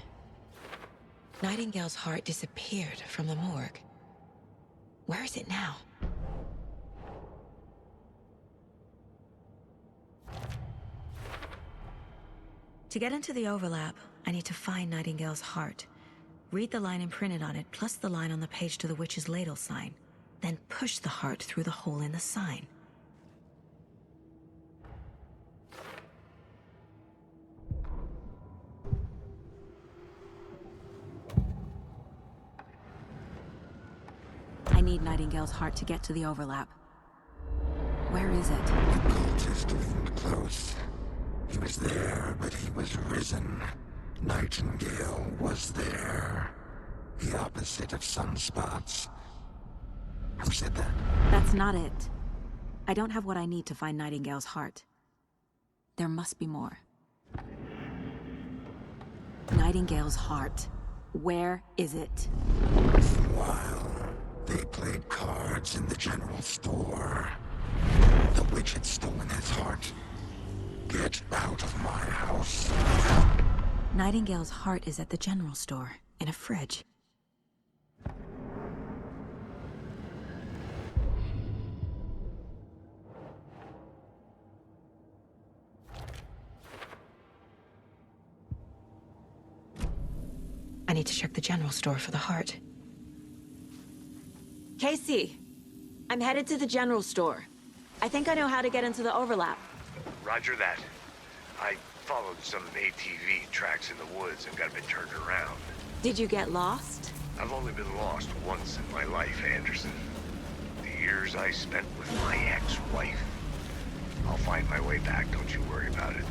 Nightingale's heart disappeared from the morgue. Where is it now? To get into the overlap, I need to find Nightingale's heart. Read the line imprinted on it, plus the line on the page to the witch's ladle sign. Then push the heart through the hole in the sign. I need Nightingale's heart to get to the overlap. Where is it? The cultist leaned close. He was there, but he was risen. Nightingale was there. The opposite of sunspots. Who said that? That's not it. I don't have what I need to find Nightingale's heart. There must be more. Nightingale's heart. Where is it? While they played cards in the general store, the witch had stolen his heart. Get out of my house. Nightingale's heart is at the general store, in a fridge. I need to check the general store for the heart. Casey, I'm headed to the general store. I think I know how to get into the overlap. Roger that. I followed some ATV tracks in the woods and got a bit turned around. Did you get lost? I've only been lost once in my life, Anderson. The years I spent with my ex-wife. I'll find my way back, don't you worry about it.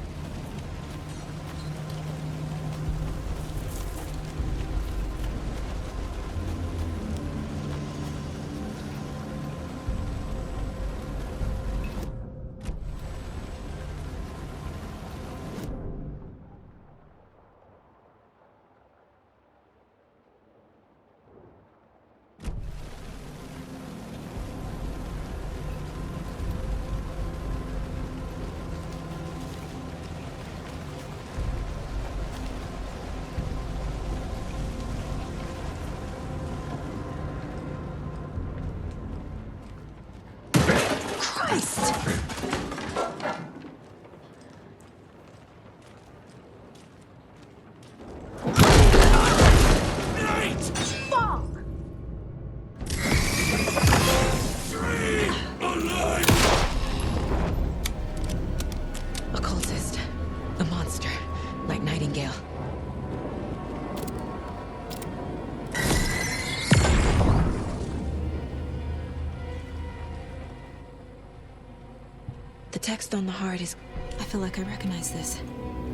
The text on the heart is... I feel like I recognize this.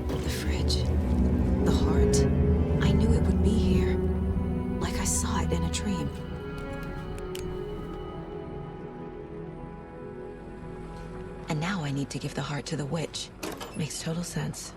The fridge. The heart. I knew it would be here. Like I saw it in a dream. And now I need to give the heart to the witch. Makes total sense.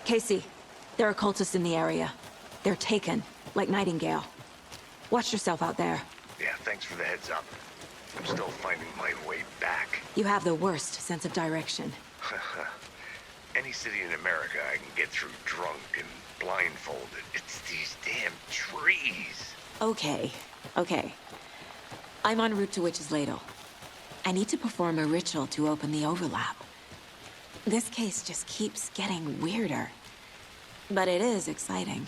Casey, there are cultists in the area. They're taken, like Nightingale. Watch yourself out there. Yeah, thanks for the heads up. I'm still finding my way back. You have the worst sense of direction. Any city in America I can get through drunk and blindfolded. It's these damn trees. Okay. I'm en route to Witch's Ladle. I need to perform a ritual to open the overlap. This case just keeps getting weirder. But it is exciting.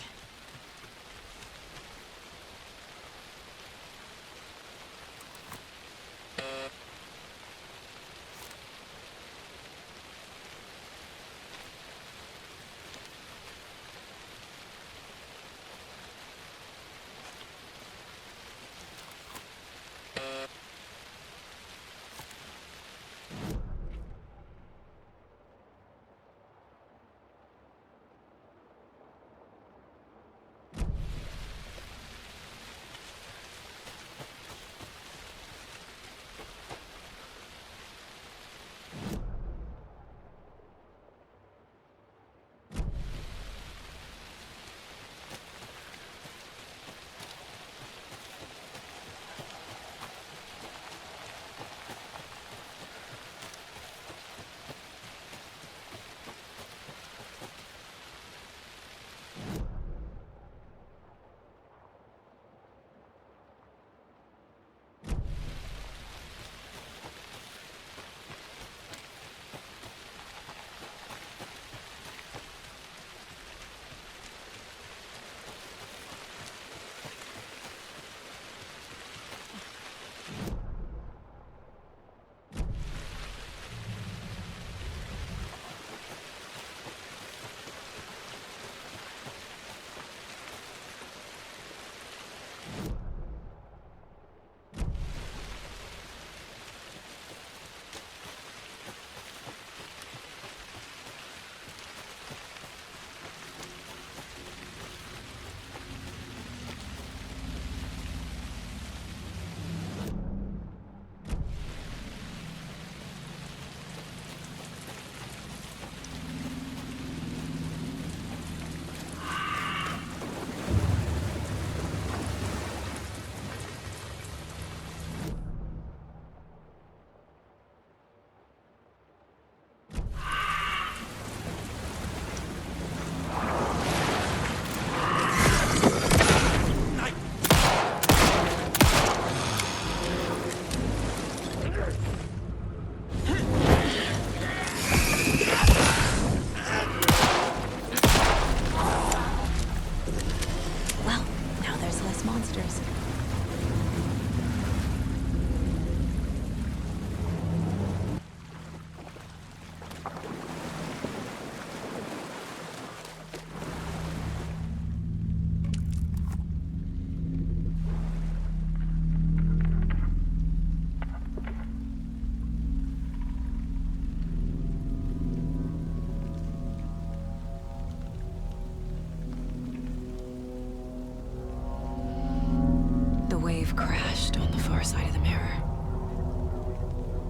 Crashed on the far side of the mirror.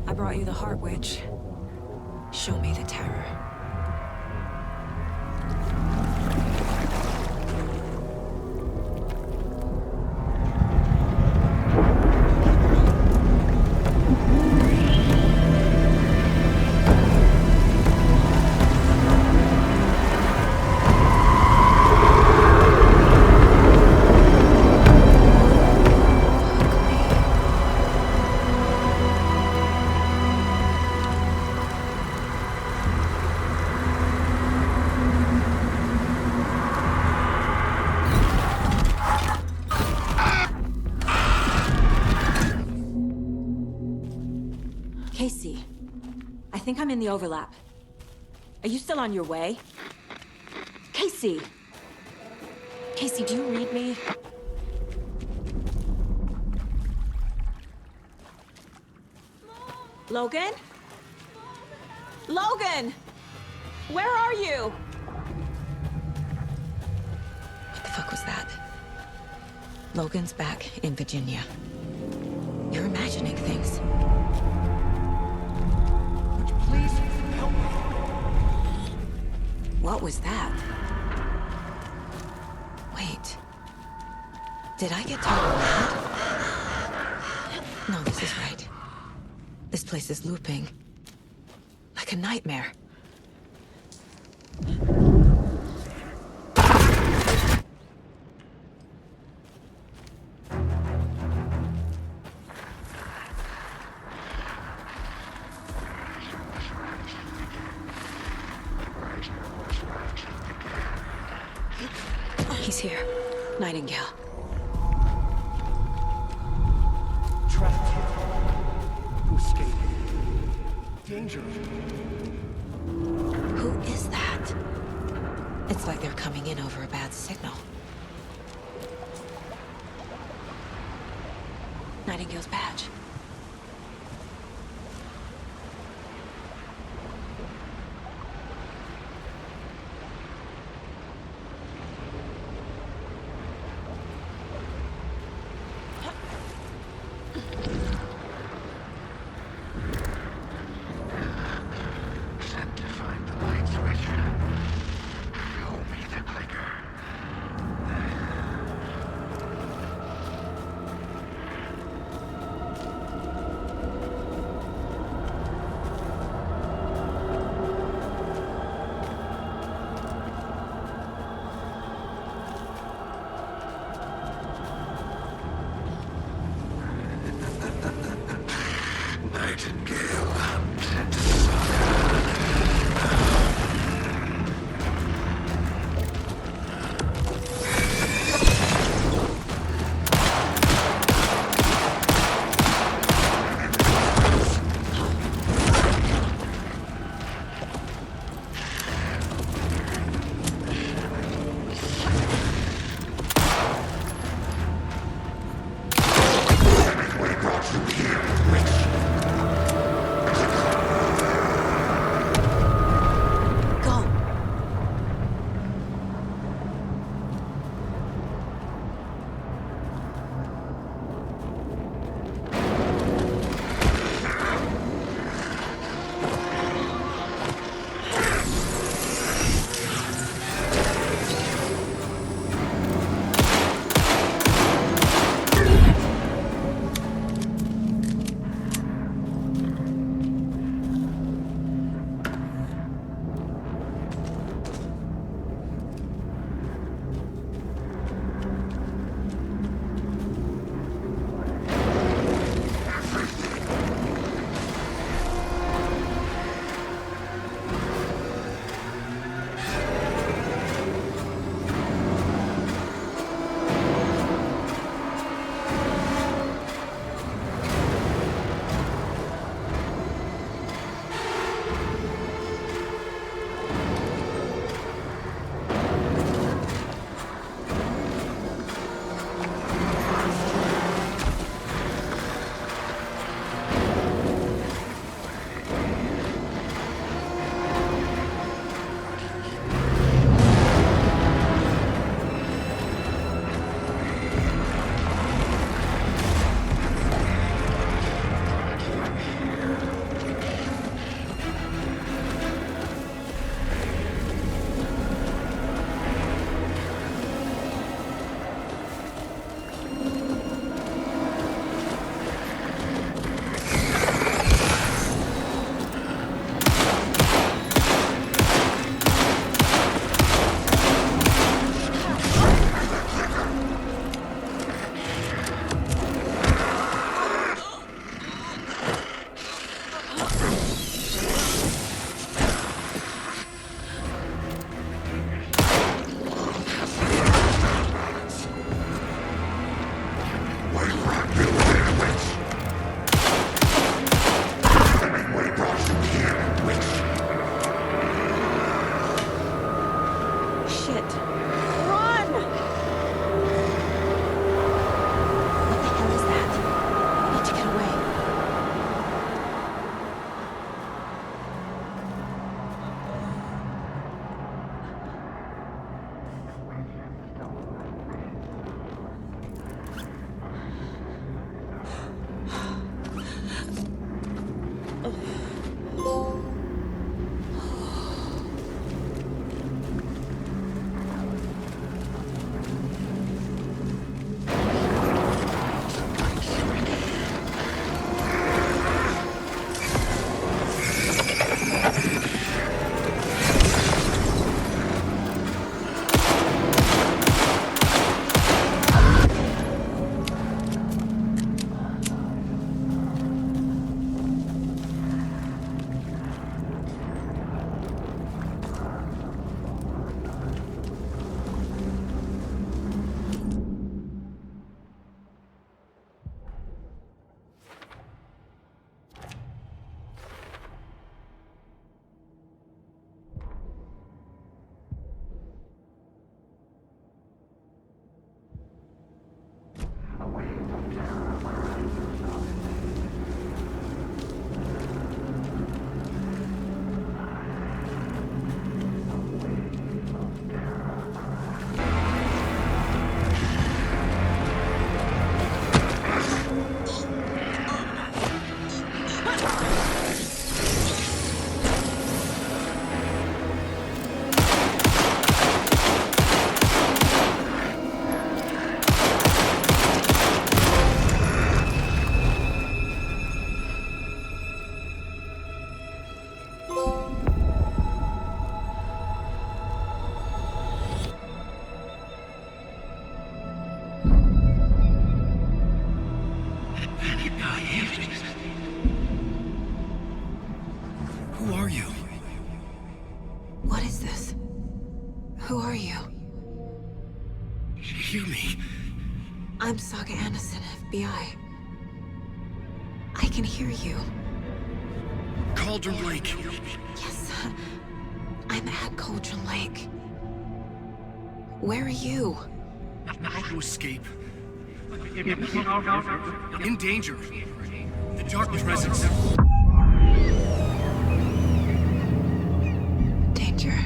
I brought you the Heart Witch. Show me the terror. Casey, I think I'm in the overlap. Are you still on your way? Casey! Casey, do you read me? Logan? Logan! Where are you? What the fuck was that? Logan's back in Virginia. You're imagining things. Please help me. What was that? Wait. Did I get totally mad? No, this is right. This place is looping. Like a nightmare. He's here. Nightingale. Trapped here. To escape. Danger. Who is that? It's like they're coming in over a bad signal. Nightingale's badge. Who are you? What is this? Who are you? Hear me. I'm Saga Anderson, FBI. I can hear you. Cauldron Lake. Yes, I'm at Cauldron Lake. Where are you? How to escape. In danger. The dark presence. Danger.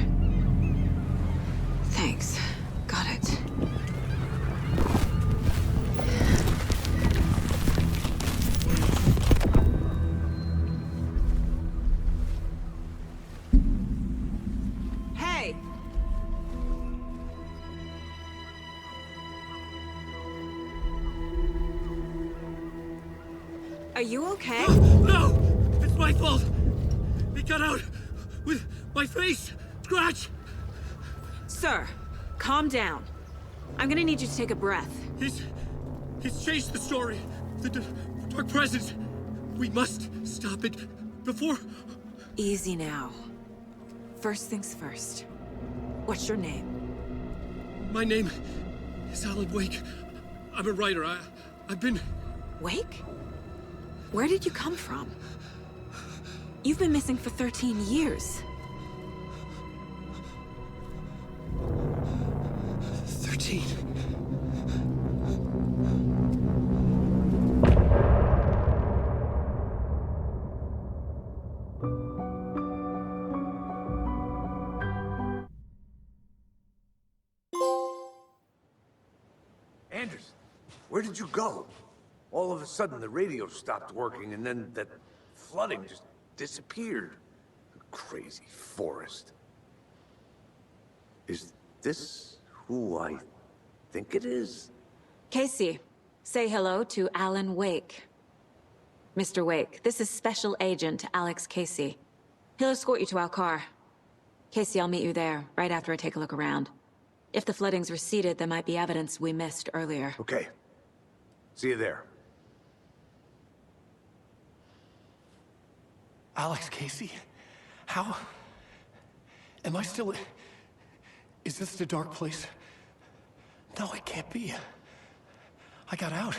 Thanks. Got it. Hey! Are you okay? No! It's my fault! It got out with my face! Scratch! Sir, calm down. I'm gonna need you to take a breath. He's changed the story. The dark presence. We must stop it before... Easy now. First things first. What's your name? My name is Alan Wake. I'm a writer. I've been... Wake? Where did you come from? You've been missing for 13 years. 13. Anderson, where did you go? All of a sudden, the radio stopped working, and then that flooding just disappeared. Crazy forest. Is this who I think it is? Casey, say hello to Alan Wake. Mr. Wake, this is Special Agent Alex Casey. He'll escort you to our car. Casey, I'll meet you there, right after I take a look around. If the flooding's receded, there might be evidence we missed earlier. Okay. See you there. Alex Casey? How? Am I still... Is this the dark place? No, it can't be. I got out.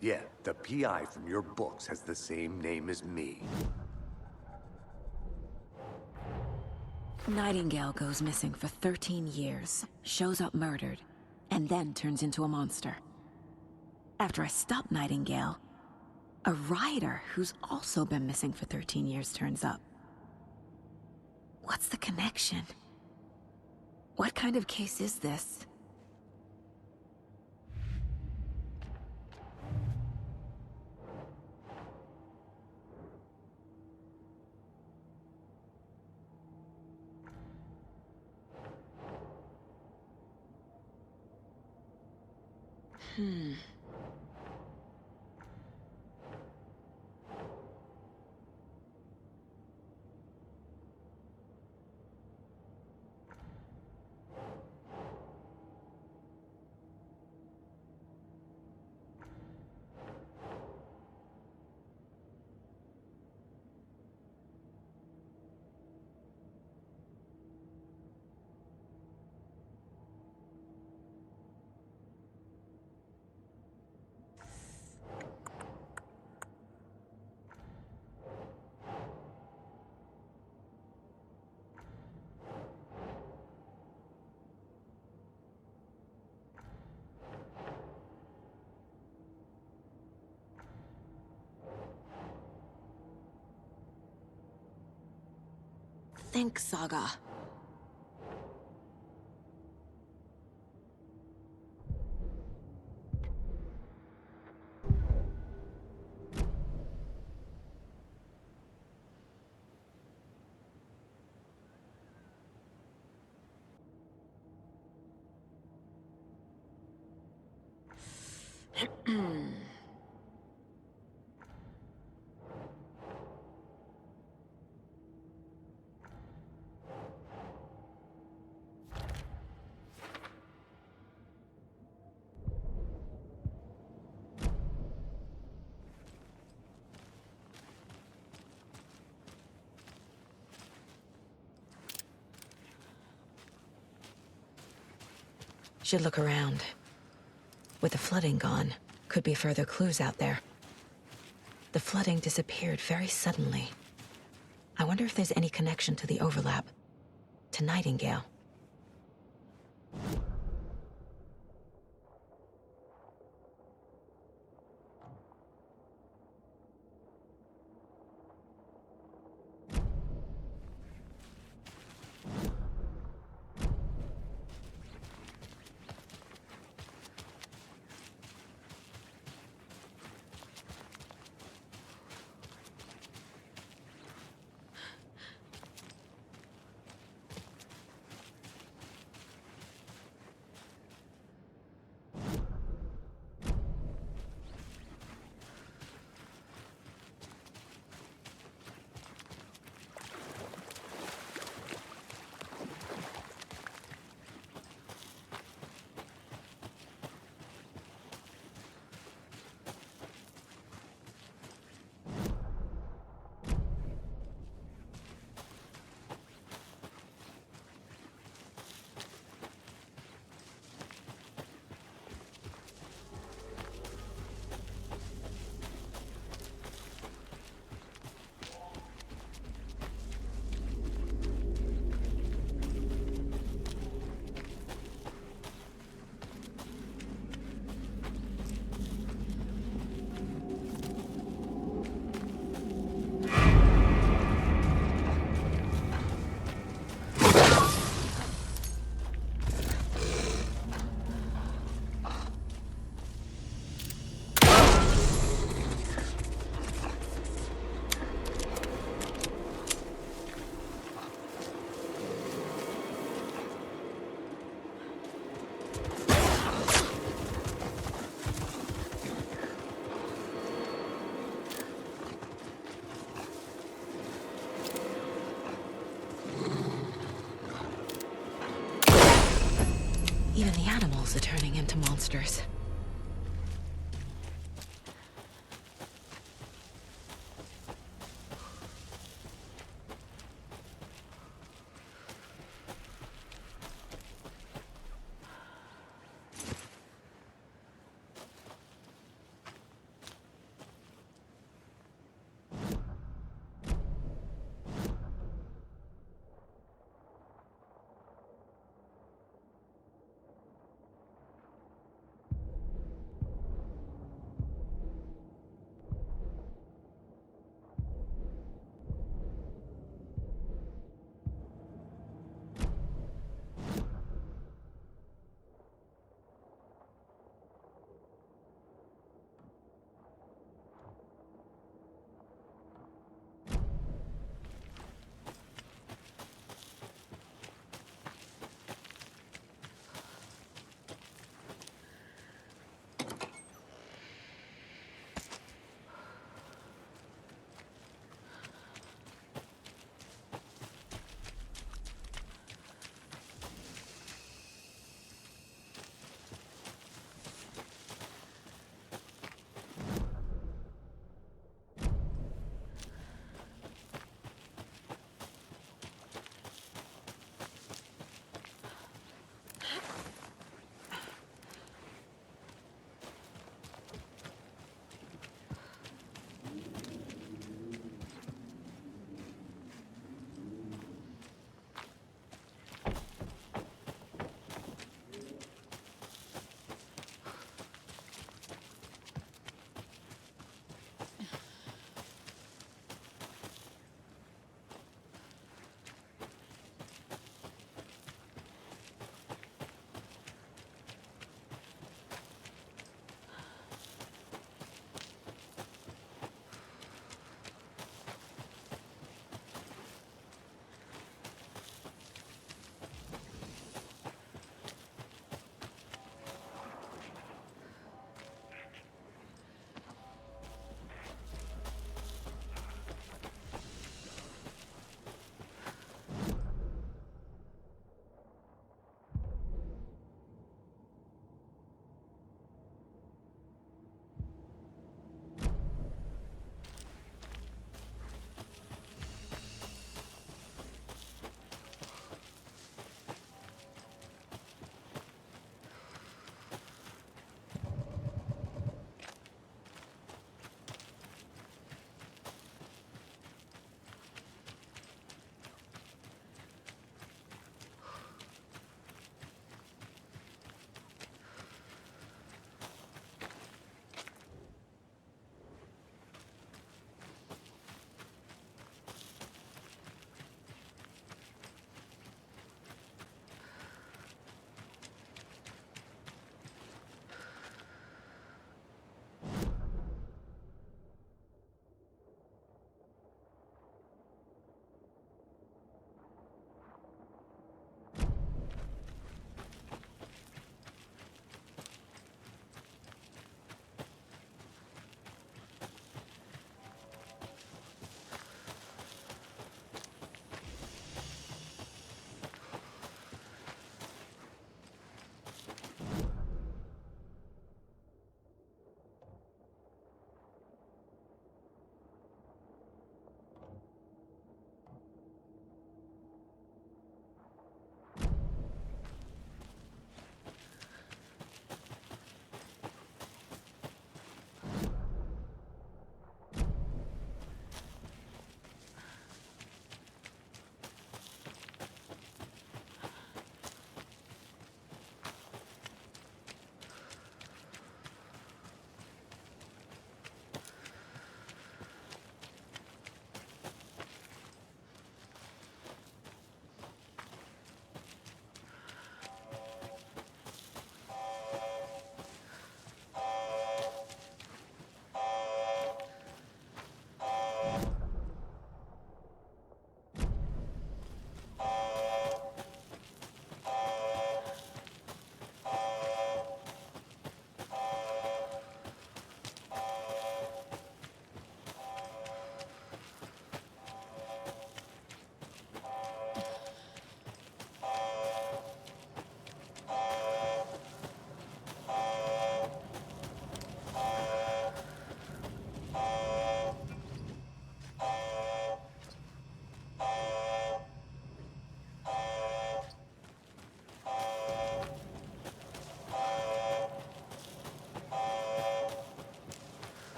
Yeah, the PI from your books has the same name as me. Nightingale goes missing for 13 years, shows up murdered, and then turns into a monster. After I stop Nightingale, a writer who's also been missing for 13 years turns up. What's the connection? What kind of case is this? think, Saga. Should look around. With the flooding gone, could be further clues out there. The flooding disappeared very suddenly. I wonder if there's any connection to the overlap. To Nightingale. Even the animals are turning into monsters.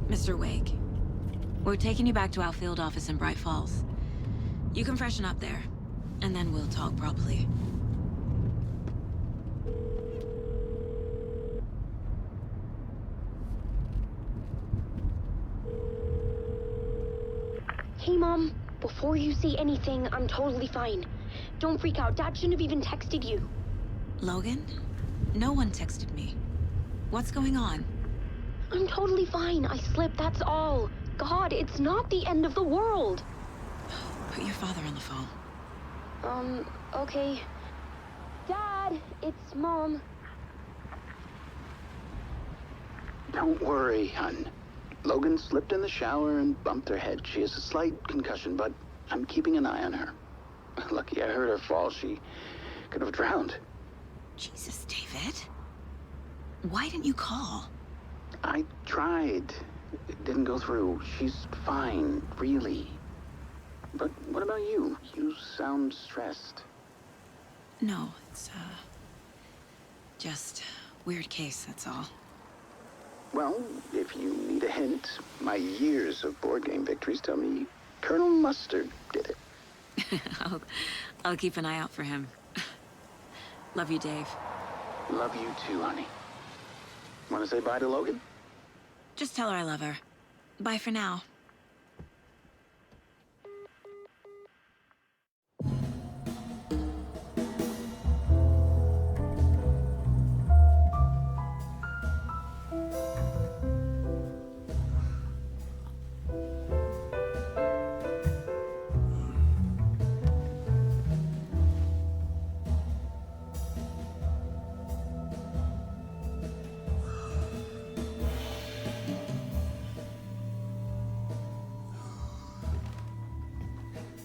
Mr. Wake, we're taking you back to our field office in Bright Falls. You can freshen up there, and then we'll talk properly. Hey, Mom. Before you say anything, I'm totally fine. Don't freak out. Dad shouldn't have even texted you. Logan? No one texted me. What's going on? I'm totally fine. I slipped, that's all. God, it's not the end of the world. Put your father on the phone. Okay. Dad, it's Mom. Don't worry, hon. Logan slipped in the shower and bumped her head. She has a slight concussion, but I'm keeping an eye on her. Lucky I heard her fall. She could have drowned. Jesus, David. Why didn't you call? I tried. It didn't go through. She's fine, really. But what about you? You sound stressed. No, it's, just weird case, that's all. Well, if you need a hint, my years of board game victories tell me Colonel Mustard did it. I'll keep an eye out for him. Love you, Dave. Love you too, honey. Want to say bye to Logan? Just tell her I love her. Bye for now.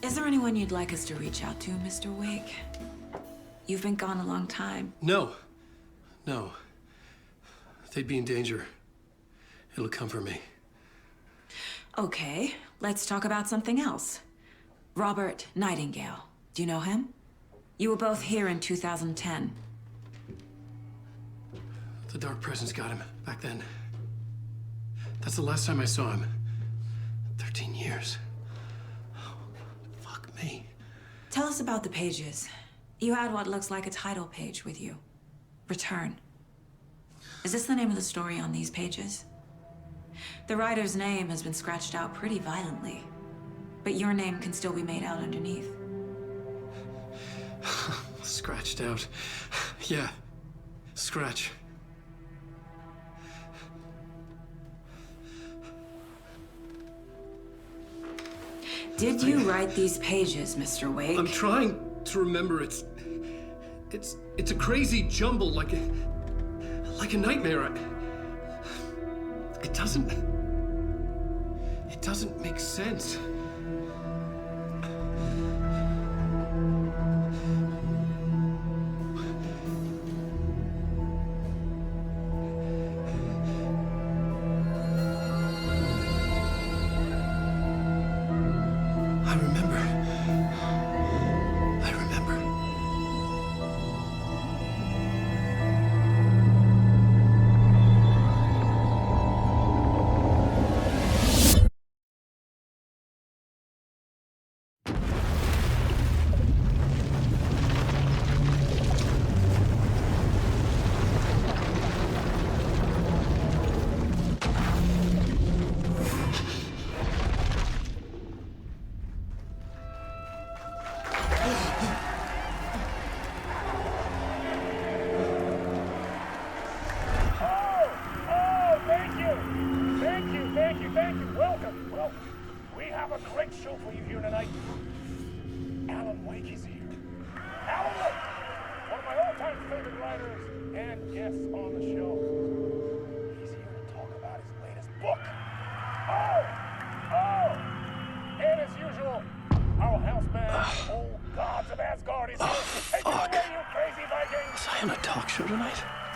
Is there anyone you'd like us to reach out to, Mr. Wake? You've been gone a long time. No. No. They'd be in danger. It'll come for me. Okay, let's talk about something else. Robert Nightingale. Do you know him? You were both here in 2010. The Dark Presence got him back then. That's the last time I saw him. 13 years. Me. Tell us about the pages. You had what looks like a title page with you. Return. Is this the name of the story on these pages? The writer's name has been scratched out pretty violently, but your name can still be made out underneath. Scratched out. Yeah. Scratch. Did you write these pages, Mr. Wake? I'm trying to remember. It's a crazy jumble, like a nightmare. It doesn't make sense.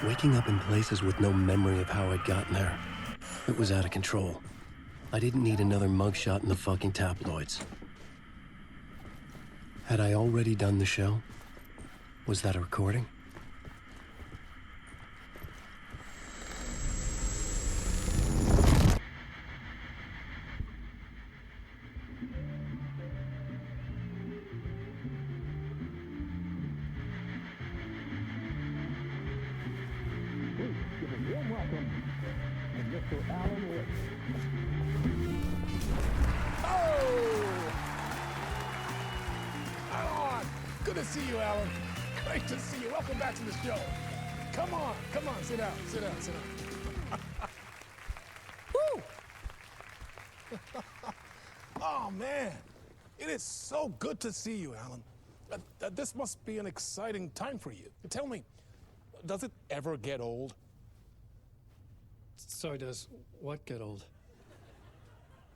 Waking up in places with no memory of how I'd gotten there. It was out of control. I didn't need another mugshot in the fucking tabloids. Had I already done the show? Was that a recording? welcome to Mr. Alan Wake. Alan! Good to see you, Alan. Great to see you. Welcome back to the show. Come on, sit down. Woo! Oh, man. It is so good to see you, Alan. This must be an exciting time for you. Tell me, does it ever get old? Sorry, does what get old?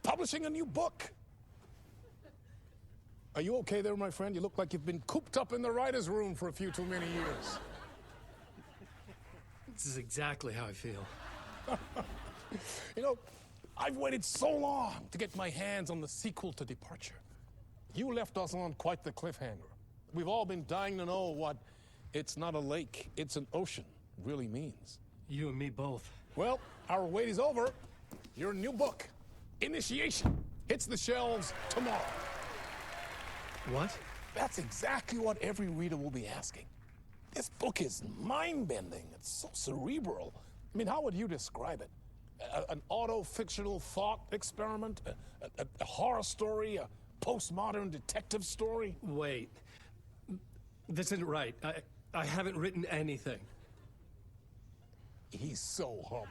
Publishing a new book. Are you okay there, my friend? You look like you've been cooped up in the writer's room for a few too many years. This is exactly how I feel. You know, I've waited so long to get my hands on the sequel to Departure. You left us on quite the cliffhanger. We've all been dying to know what "it's not a lake, it's an ocean" really means. You and me both. Well, our wait is over. Your new book, Initiation, hits the shelves tomorrow. What? That's exactly what every reader will be asking. This book is mind-bending. It's so cerebral. I mean, how would you describe it? An auto-fictional thought experiment? A horror story? A postmodern detective story? Wait. This isn't right. I haven't written anything. He's so humble.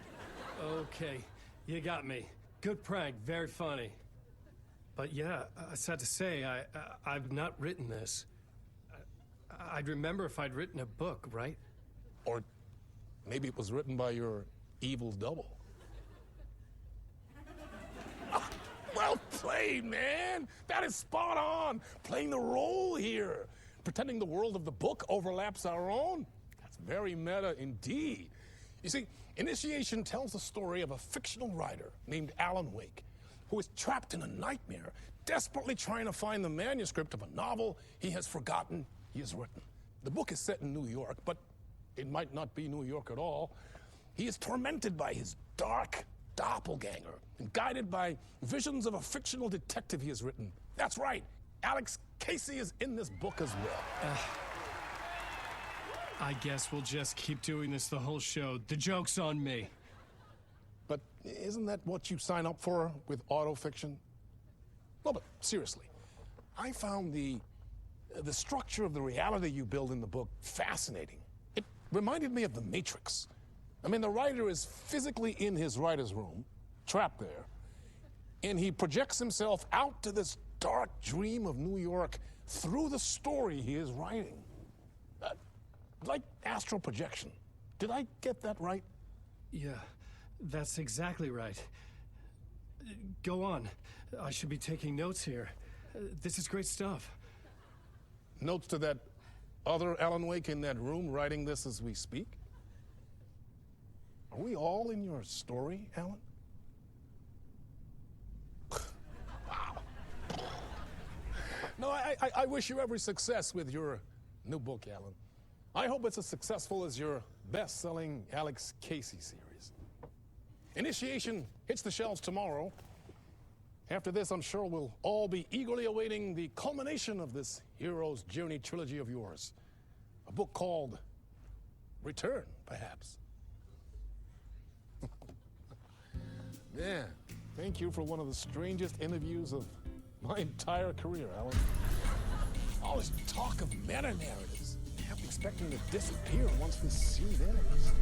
Okay, you got me. Good prank, very funny. But yeah, sad to say, I've not written this. I'd remember if I'd written a book, right? Or maybe it was written by your evil double. Well played, man! That is spot on! Playing the role here. Pretending the world of the book overlaps our own. That's very meta indeed. You see, Initiation tells the story of a fictional writer named Alan Wake, who is trapped in a nightmare, desperately trying to find the manuscript of a novel he has forgotten he has written. The book is set in New York, but it might not be New York at all. He is tormented by his dark doppelganger and guided by visions of a fictional detective he has written. That's right, Alex Casey is in this book as well. I guess we'll just keep doing this the whole show. The joke's on me. But isn't that what you sign up for with autofiction? No, but seriously, I found the structure of the reality you build in the book fascinating. It reminded me of The Matrix. I mean, the writer is physically in his writer's room, trapped there, and he projects himself out to this dark dream of New York through the story he is writing. Like astral projection. Did I get that right? Yeah, that's exactly right. Go on. I should be taking notes here. This is great stuff. Notes to that other Alan Wake in that room writing this as we speak? Are we all in your story, Alan? Wow. No, I wish you every success with your new book, Alan. I hope it's as successful as your best-selling Alex Casey series. Initiation hits the shelves tomorrow. After this, I'm sure we'll all be eagerly awaiting the culmination of this hero's journey trilogy of yours. A book called Return, perhaps. Yeah, thank you for one of the strangest interviews of my entire career, Alan. All this talk of meta-narratives. I kept expecting to disappear once this scene ends.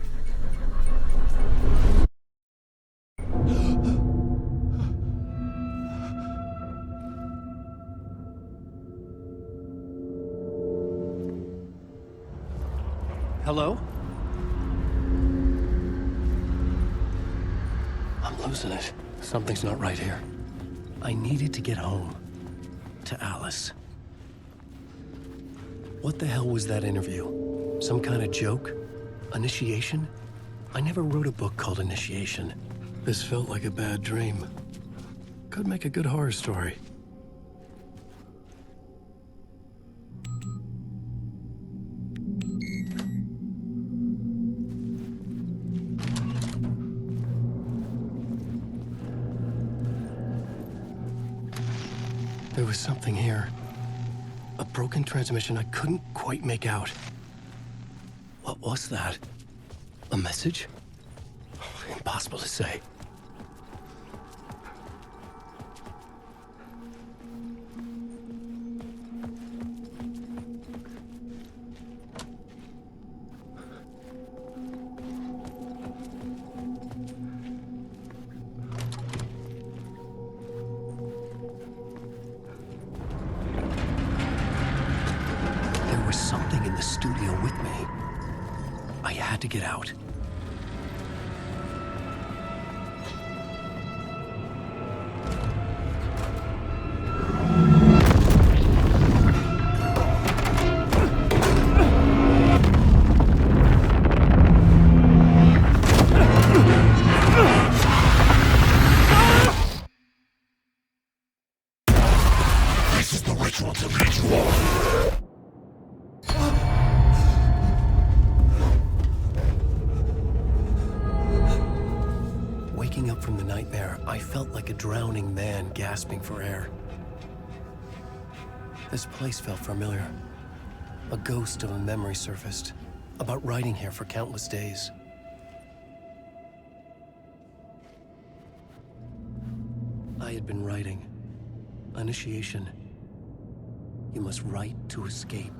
Hello? I'm losing it. Something's not right here. I needed to get home. To Alice. What the hell was that interview? Some kind of joke? Initiation? I never wrote a book called Initiation. This felt like a bad dream. Could make a good horror story. There was something here. A broken transmission I couldn't quite make out. What was that? A message? impossible to say. There was something in the studio with me. I had to get out. This is the ritual to ritual. Waking up from the nightmare, I felt like a drowning man gasping for air. This place felt familiar. A ghost of a memory surfaced, about writing here for countless days. I had been writing. Initiation. You must write to escape.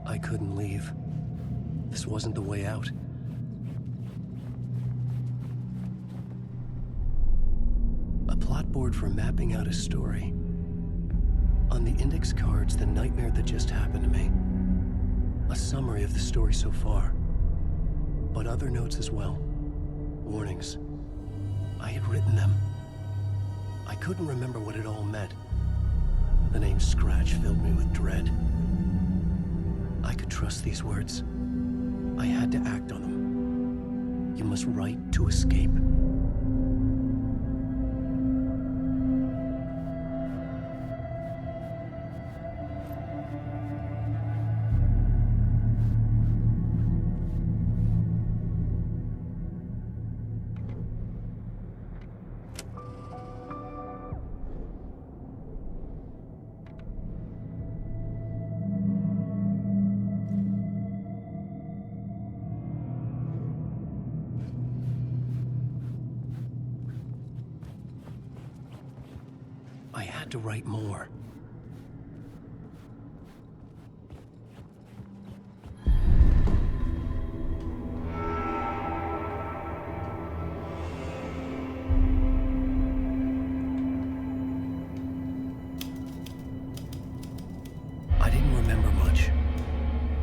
I couldn't leave. This wasn't the way out. A plot board for mapping out a story. On the index cards, the nightmare that just happened to me. A summary of the story so far. But other notes as well. Warnings. I had written them. I couldn't remember what it all meant. The name Scratch filled me with dread. I could trust these words. I had to act on them. You must write to escape. I had to write more. I didn't remember much,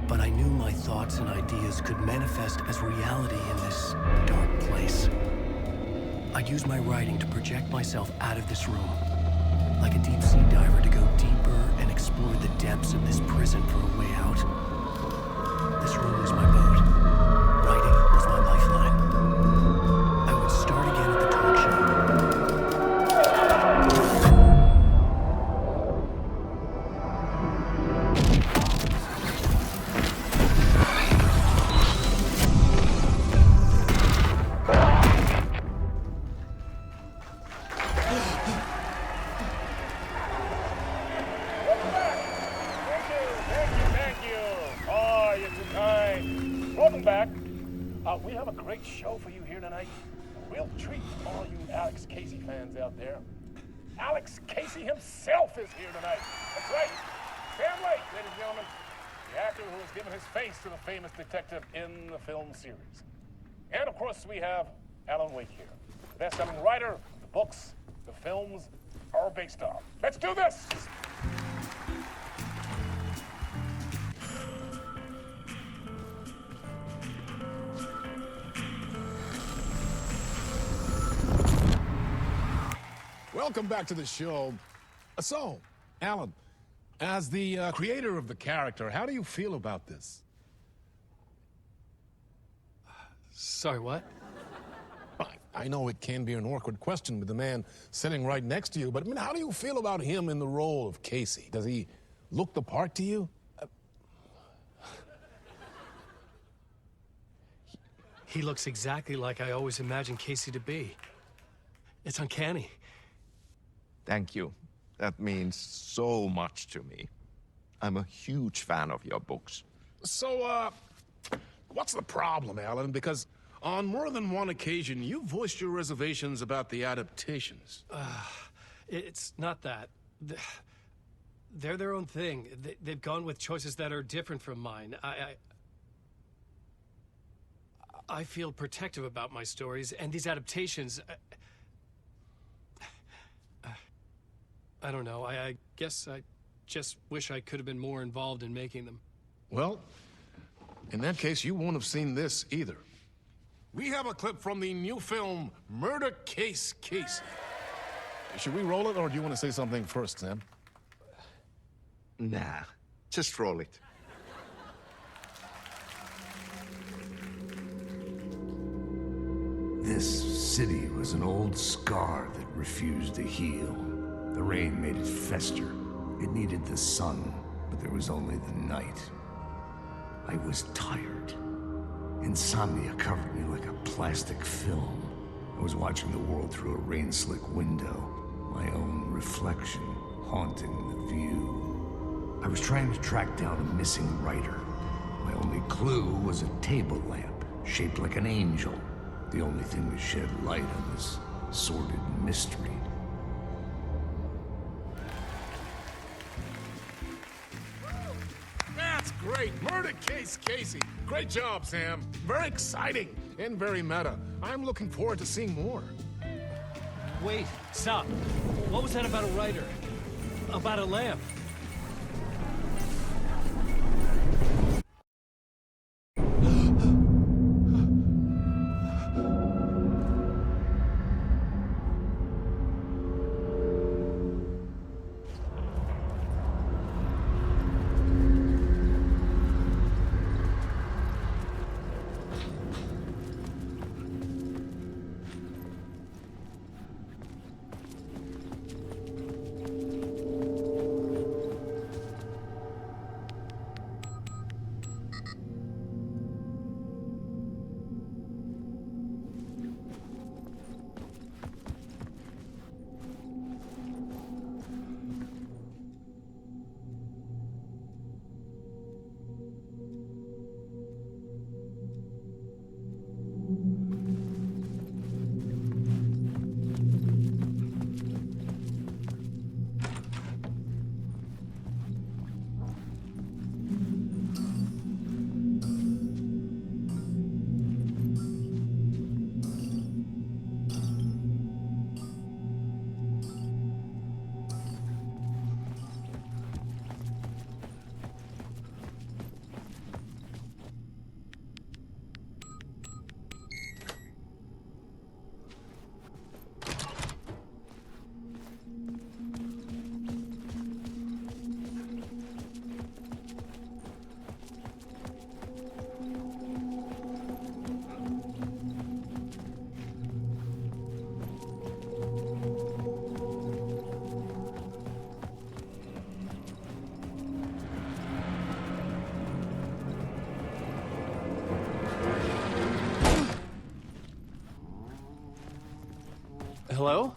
but I knew my thoughts and ideas could manifest as reality in this dark place. I'd use my writing to project myself out of this room. Like a deep-sea diver to go deeper and explore the depths of this prison for a way out. This room was my boat. Writing was my lifeline. I would start again at the talk show. We have a great show for you here tonight. A real treat for all you Alex Casey fans out there. Alex Casey himself is here tonight. That's right. Sam Lake, ladies and gentlemen. The actor who has given his face to the famous detective in the film series. And of course, we have Alan Wake here. The best-selling writer, the books, the films are based on. Let's do this! Welcome back to the show. So, Alan, as the creator of the character, how do you feel about this? Sorry, what? I know it can be an awkward question with the man sitting right next to you, but I mean, how do you feel about him in the role of Casey? Does he look the part to you? He looks exactly like I always imagined Casey to be. It's uncanny. Thank you. That means so much to me. I'm a huge fan of your books. So, what's the problem, Alan? Because on more than one occasion, you voiced your reservations about the adaptations. It's not that. They're their own thing. They've gone with choices that are different from mine. I feel protective about my stories, and these adaptations... I don't know. I guess I just wish I could have been more involved in making them. Well, in that case, you won't have seen this either. We have a clip from the new film, Murder Case Casey. Should we roll it, or do you want to say something first, Sam? Nah, just roll it. This city was an old scar that refused to heal. The rain made it fester. It needed the sun, but there was only the night. I was tired. Insomnia covered me like a plastic film. I was watching the world through a rain-slick window, my own reflection haunting the view. I was trying to track down a missing writer. My only clue was a table lamp shaped like an angel, the only thing to shed light on this sordid mystery. That's great! Murder Case Casey! Great job, Sam. Very exciting and very meta. I'm looking forward to seeing more. Wait, stop. What was that about a writer? About a lamp? Hello?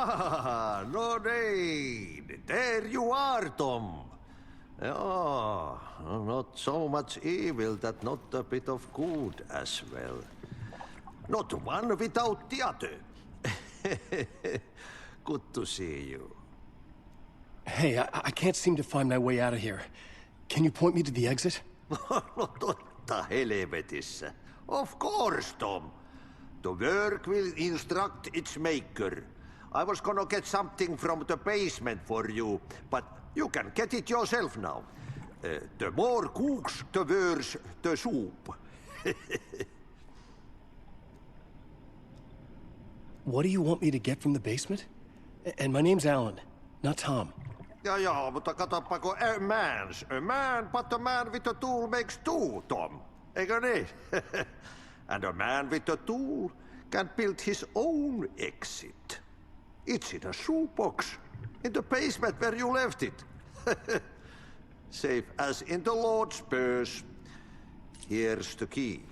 Ah, no need. There you are, Tom. Oh, not so much evil that not a bit of good as well. Not one without the other. Good to see you. Hey, I can't seem to find my way out of here. Can you point me to the exit? No totta helvetissä. Of course, Tom. The work will instruct its maker. I was gonna get something from the basement for you, but you can get it yourself now. The more cooks, the worse the soup. What do you want me to get from the basement? And my name's Alan, not Tom. Ja, mutta katoppa, kun a man, but a man with a tool makes two, Tom. Eikö niin? And a man with a tool can build his own exit. It's in a shoebox, in the basement where you left it. Safe as in the Lord's purse. Here's the key.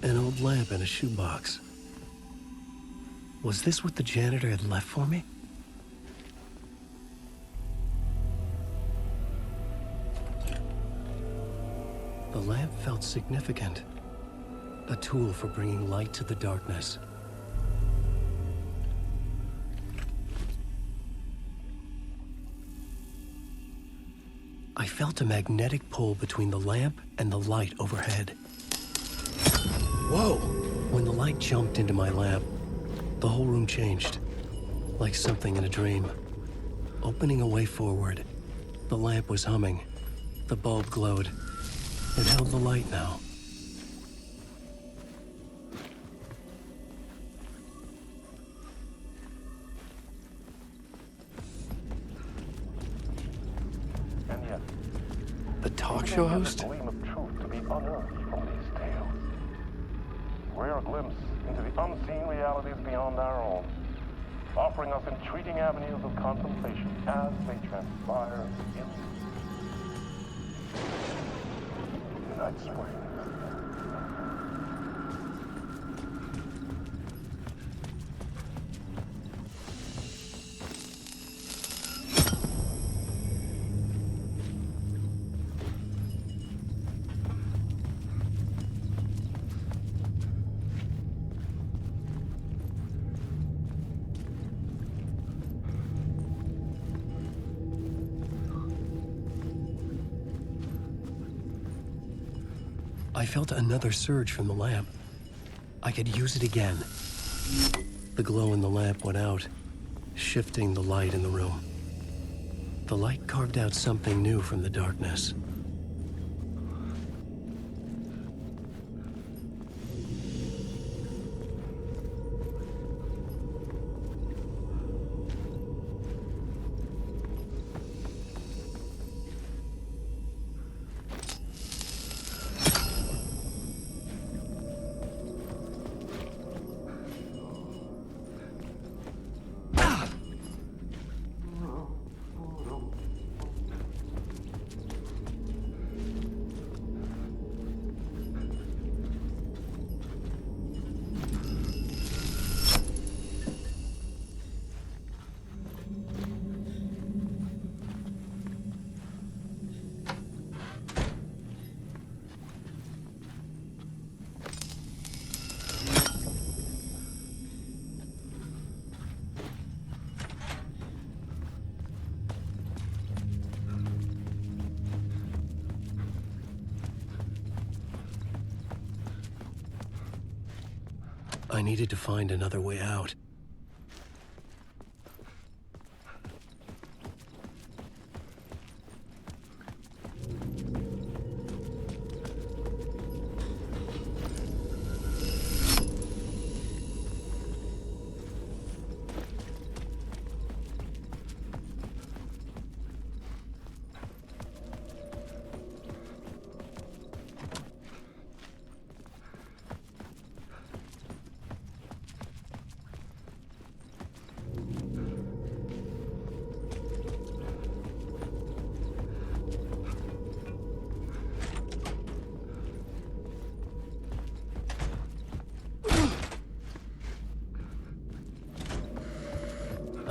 An old lamp in a shoebox. Was this what the janitor had left for me? The lamp felt significant. A tool for bringing light to the darkness. I felt a magnetic pull between the lamp and the light overhead. Whoa! When the light jumped into my lamp, the whole room changed. Like something in a dream. Opening a way forward. The lamp was humming. The bulb glowed. It held the light now. And yet, The talk show host? a gleam of truth to be unearthed from these tales. Rare glimpse into the unseen realities beyond our own, offering us intriguing avenues of contemplation as they transpire in the night spring. I felt another surge from the lamp. I could use it again. The glow in the lamp went out, shifting the light in the room. The light carved out something new from the darkness. I needed to find another way out.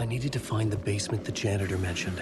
I needed to find the basement the janitor mentioned.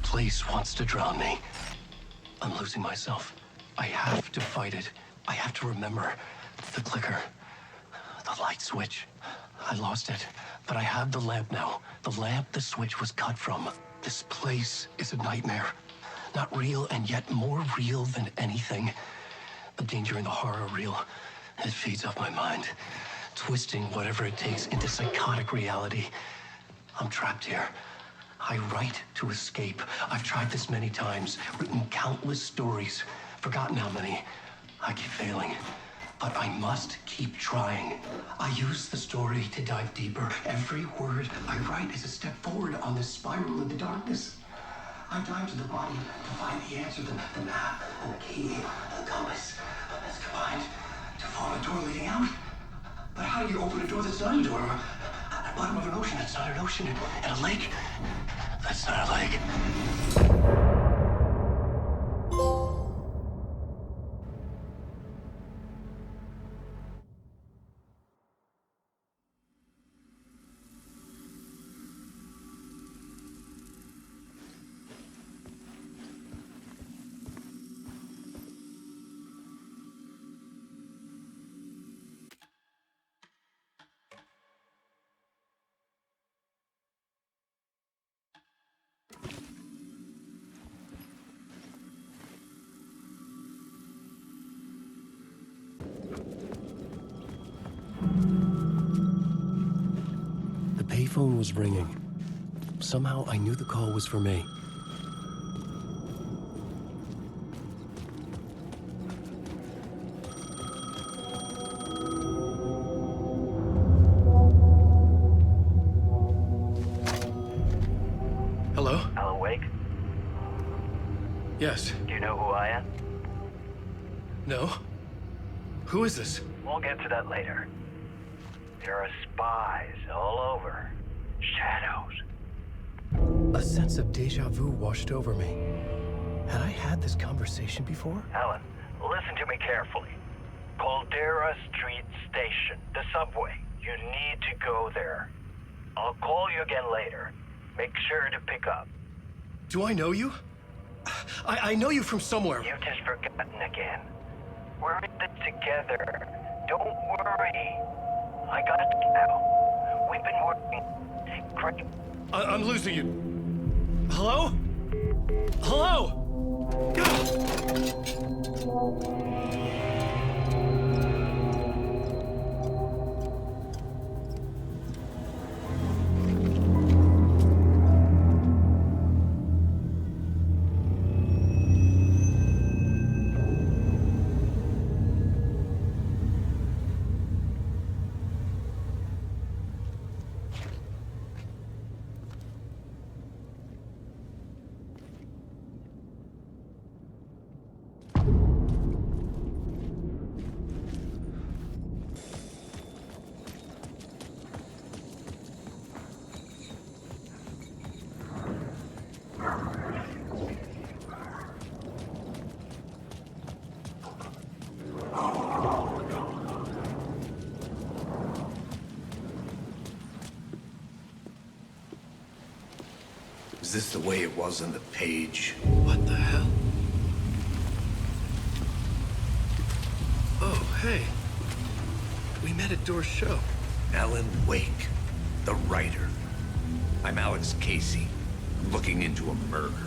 Place wants to drown me. I'm losing myself. I have to fight it. I have to remember. The clicker. The light switch. I lost it. But I have the lamp now. The lamp the switch was cut from. This place is a nightmare. Not real, and yet more real than anything. The danger in the horror reel. It feeds off my mind. Twisting whatever it takes into psychotic reality. I'm trapped here. I write to escape. I've tried this many times, written countless stories, forgotten how many. I keep failing, but I must keep trying. I use the story to dive deeper. Every word I write is a step forward on this spiral into darkness. I dive to the body to find the answer, the map, and the key, and the compass. It's combined to form a door leading out. But how do you open a door that's not a door? At the bottom of an ocean that's not an ocean, and a lake that's not a lake. The payphone was ringing. Somehow I knew the call was for me. Hello? Alan Wake? Yes. Do you know who I am? No? Who is this? We'll get to that later. There are spies all over. Shadows. A sense of deja vu washed over me. Had I had this conversation before? Alan, listen to me carefully. Caldera Street Station, the subway. You need to go there. I'll call you again later. Make sure to pick up. Do I know you? I know you from somewhere. You've just forgotten again. We're in this together. Don't worry. I got you now. We've been working great. I'm losing you. Hello? Hello? Is this the way it was on the page? What the hell? Oh, hey. We met at Door's show. Alan Wake, the writer. I'm Alex Casey. I'm looking into a murder.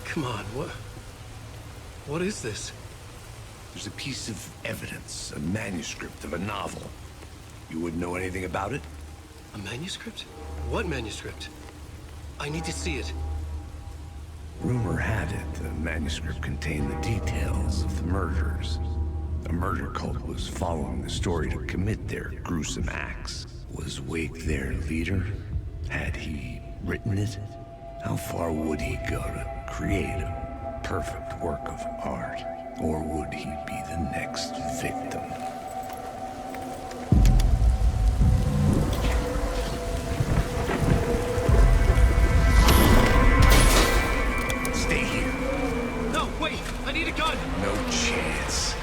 Come on, what is this? There's a piece of evidence, a manuscript of a novel. You wouldn't know anything about it? A manuscript? What manuscript? I need to see it. Rumor had it the manuscript contained the details of the murders. A murder cult was following the story to commit their gruesome acts. Was Wake their leader? Had he written it? How far would he go to create a perfect work of art? Or would he be the next victim? Stay here. No, wait! I need a gun! No chance.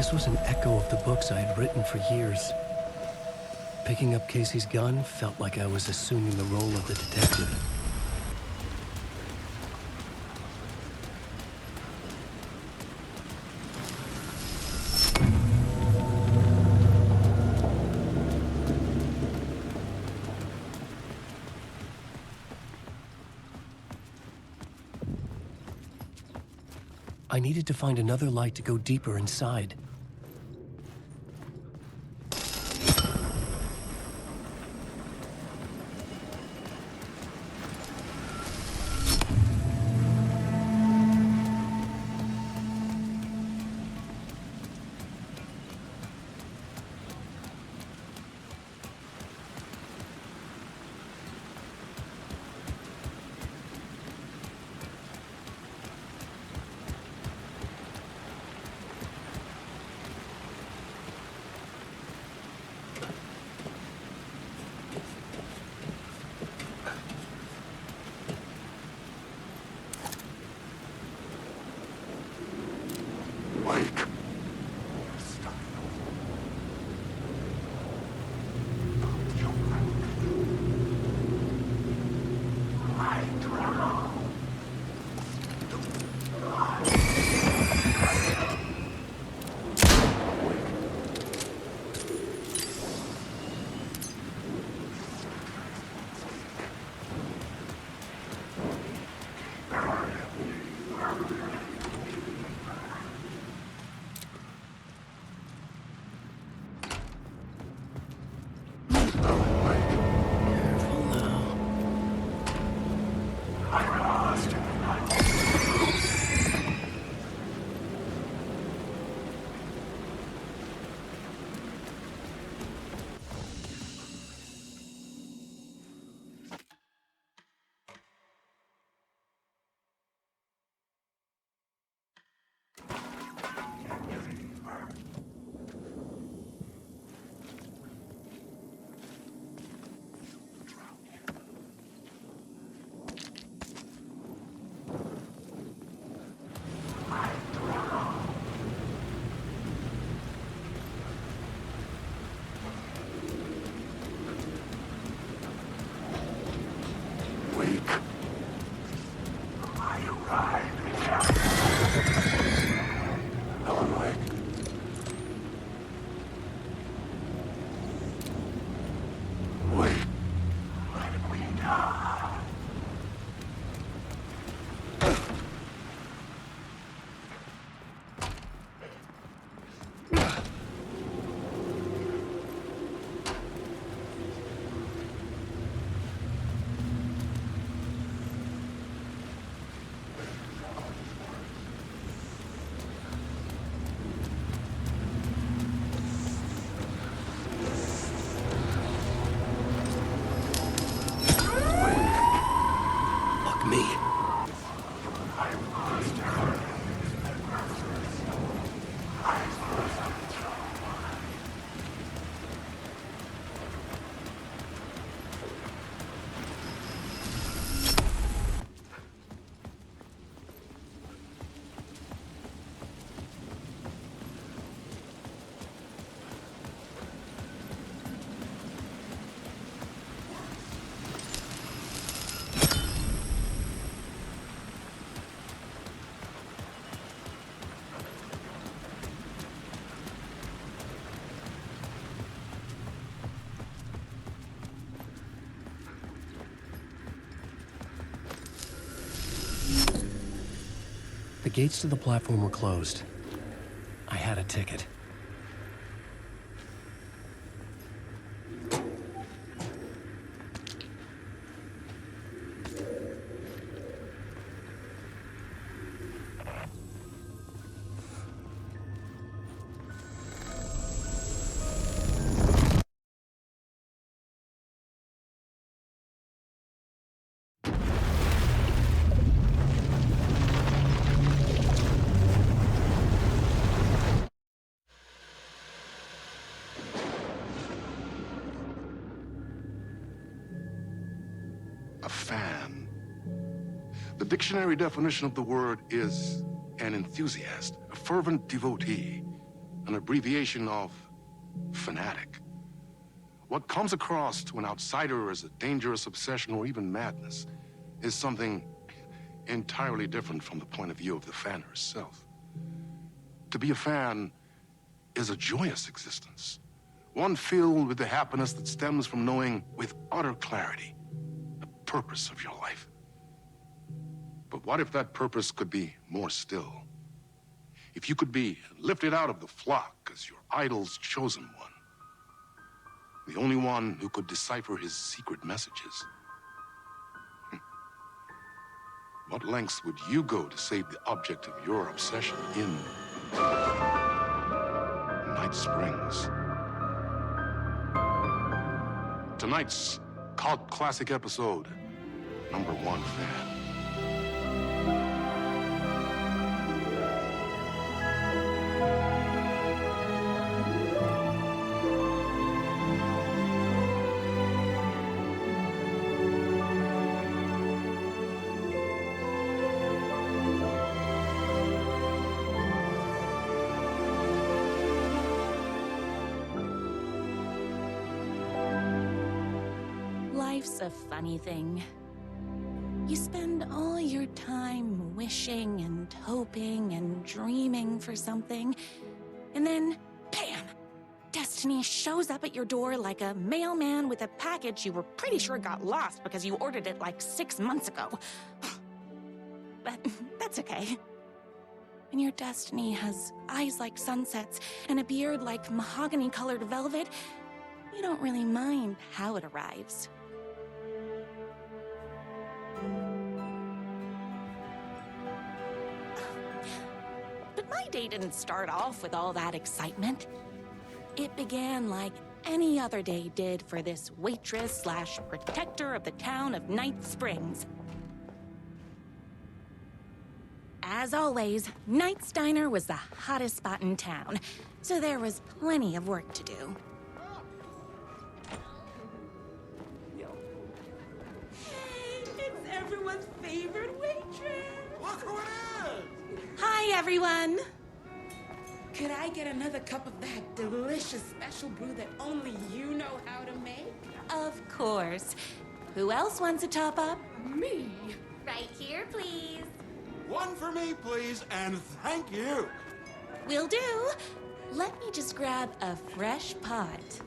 This was an echo of the books I had written for years. Picking up Casey's gun felt like I was assuming the role of the detective. I needed to find another light to go deeper inside. The gates to the platform were closed. I had a ticket. A fan. The dictionary definition of the word is an enthusiast, a fervent devotee, an abbreviation of fanatic. What comes across to an outsider as a dangerous obsession or even madness is something entirely different from the point of view of the fan herself. To be a fan is a joyous existence, one filled with the happiness that stems from knowing with utter clarity the purpose of your life. But what if that purpose could be more still? If you could be lifted out of the flock as your idol's chosen one, the only one who could decipher his secret messages. What lengths would you go to save the object of your obsession in Night Springs? Tonight's cult classic episode, #1 fan. Life's a funny thing. You spend all your time wishing and hoping and dreaming for something, and then, bam! Destiny shows up at your door like a mailman with a package you were pretty sure got lost because you ordered it like 6 months ago. But that's okay. When your destiny has eyes like sunsets and a beard like mahogany-colored velvet, you don't really mind how it arrives. But my day didn't start off with all that excitement. It began like any other day did for this waitress/protector of the town of Night Springs. As always, Knight's Diner was the hottest spot in town, so there was plenty of work to do. It's everyone's favorite waitress. Look who it is! Hi, everyone. Could I get another cup of that delicious special brew that only you know how to make? Of course. Who else wants a top up? Me. Right here, please. One for me, please, and thank you. Will do. Let me just grab a fresh pot.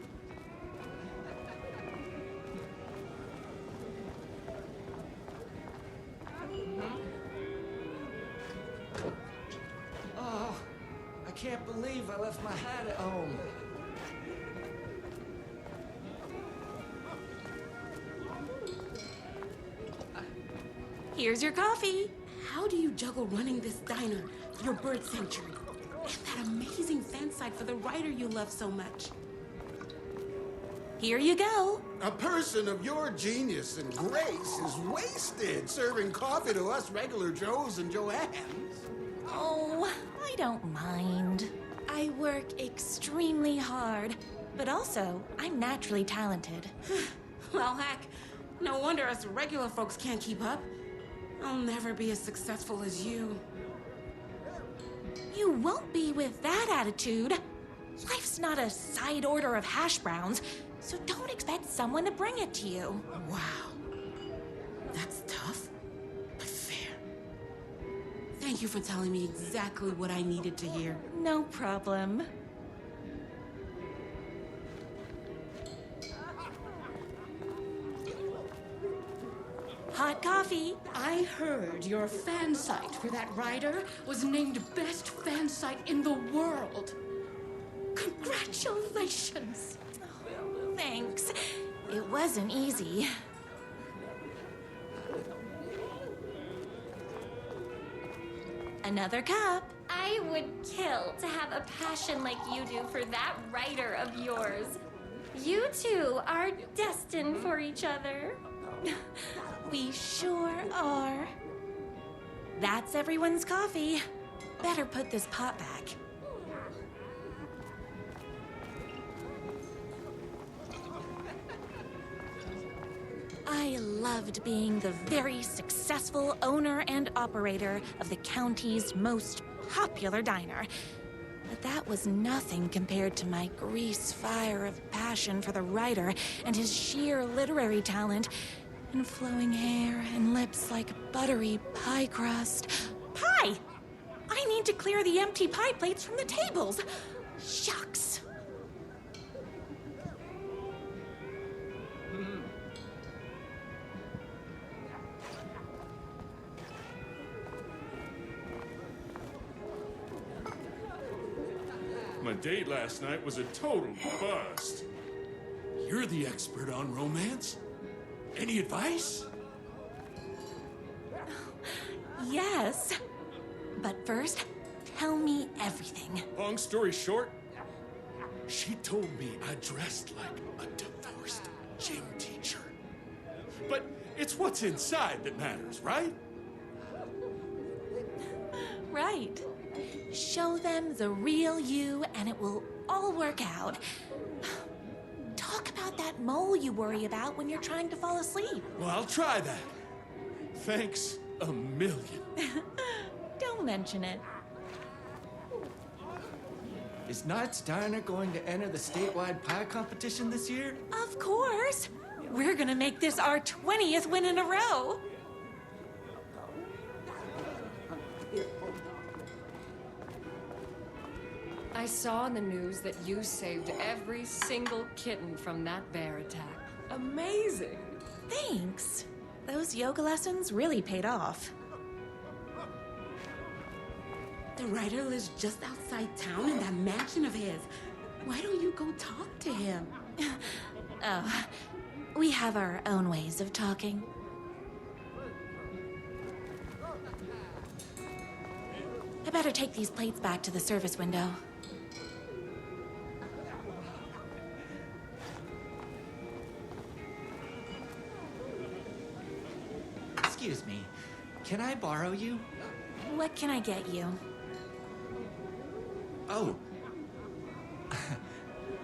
Oh, I can't believe I left my hat at home. Here's your coffee. How do you juggle running this diner, your bird sanctuary, and that amazing fan site for the writer you love so much? Here you go. A person of your genius and grace is wasted serving coffee to us regular Joes and Joannes. Oh, I don't mind. I work extremely hard, but also I'm naturally talented. Well, heck, no wonder us regular folks can't keep up. I'll never be as successful as you. You won't be with that attitude. Life's not a side order of hash browns, so don't expect someone to bring it to you. Wow. That's tough, but fair. Thank you for telling me exactly what I needed to hear. No problem. Hot coffee. I heard your fan site for that writer was named best fan site in the world. Congratulations. Thanks. It wasn't easy. Another cup. I would kill to have a passion like you do for that writer of yours. You two are destined for each other. We sure are. That's everyone's coffee. Better put this pot back. I loved being the very successful owner and operator of the county's most popular diner. But that was nothing compared to my grease fire of passion for the writer and his sheer literary talent, and flowing hair and lips like buttery pie crust. Pie! I need to clear the empty pie plates from the tables. Shucks. My date last night was a total bust. You're the expert on romance. Any advice? Yes. But first, tell me everything. Long story short, she told me I dressed like a divorced gym teacher. But it's what's inside that matters, right? Right. Show them the real you and it will all work out. Talk about that mole you worry about when you're trying to fall asleep. Well, I'll try that. Thanks a million. Don't mention it. Is Knight's Diner going to enter the statewide pie competition this year? Of course. We're gonna make this our 20th win in a row. I saw in the news that you saved every single kitten from that bear attack. Amazing. Thanks. Those yoga lessons really paid off. The writer lives just outside town in that mansion of his. Why don't you go talk to him? Oh, we have our own ways of talking. I better take these plates back to the service window. Excuse me, can I borrow you? What can I get you? Oh.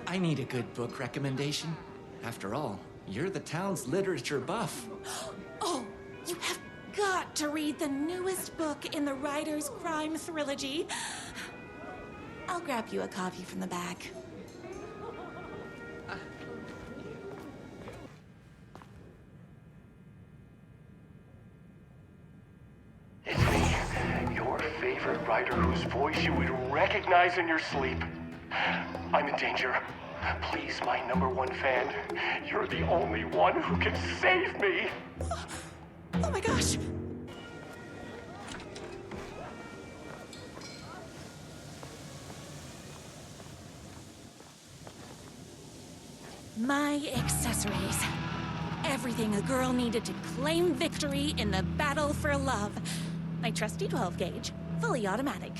I need a good book recommendation. After all, you're the town's literature buff. Oh, you have got to read the newest book in the Writer's Crime Trilogy. I'll grab you a copy from the back. It's me, your favorite writer whose voice you would recognize in your sleep. I'm in danger. Please, my #1 fan, you're the only one who can save me. Oh my gosh! My accessories. Everything a girl needed to claim victory in the battle for love. My trusty 12 gauge, fully automatic.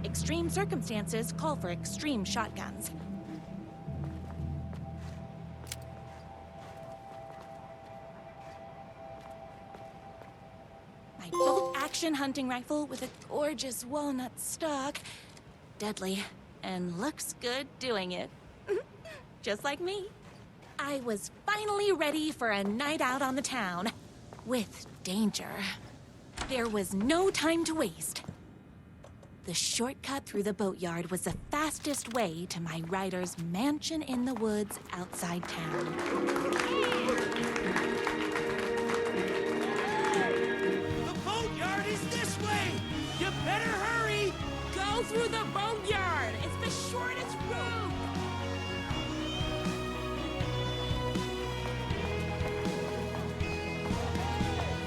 Extreme circumstances call for extreme shotguns. My bolt-action hunting rifle with a gorgeous walnut stock. Deadly, and looks good doing it. Just like me. I was finally ready for a night out on the town. With danger. There was no time to waste. The shortcut through the boatyard was the fastest way to my writer's mansion in the woods outside town. The boatyard is this way! You better hurry! Go through the boatyard! It's the shortest route!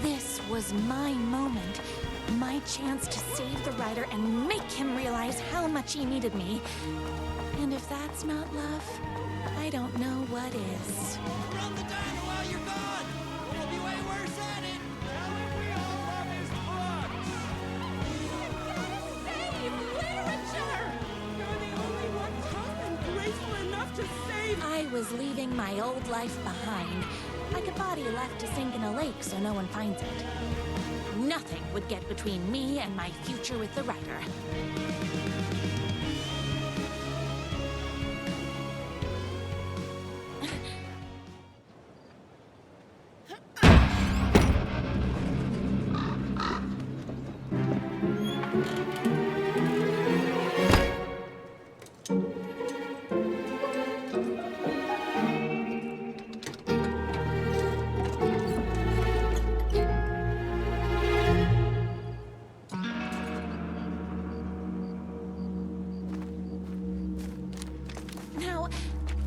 This was my moment. My chance to save the writer and make him realize how much he needed me. And if that's not love, I don't know what is. Run the diner while you're gone! We'll be way worse at it! We all love his books! Save literature! You're the only one tough and graceful enough to save... I was leaving my old life behind. Like a body left to sink in a lake so no one finds it. Nothing would get between me and my future with the writer.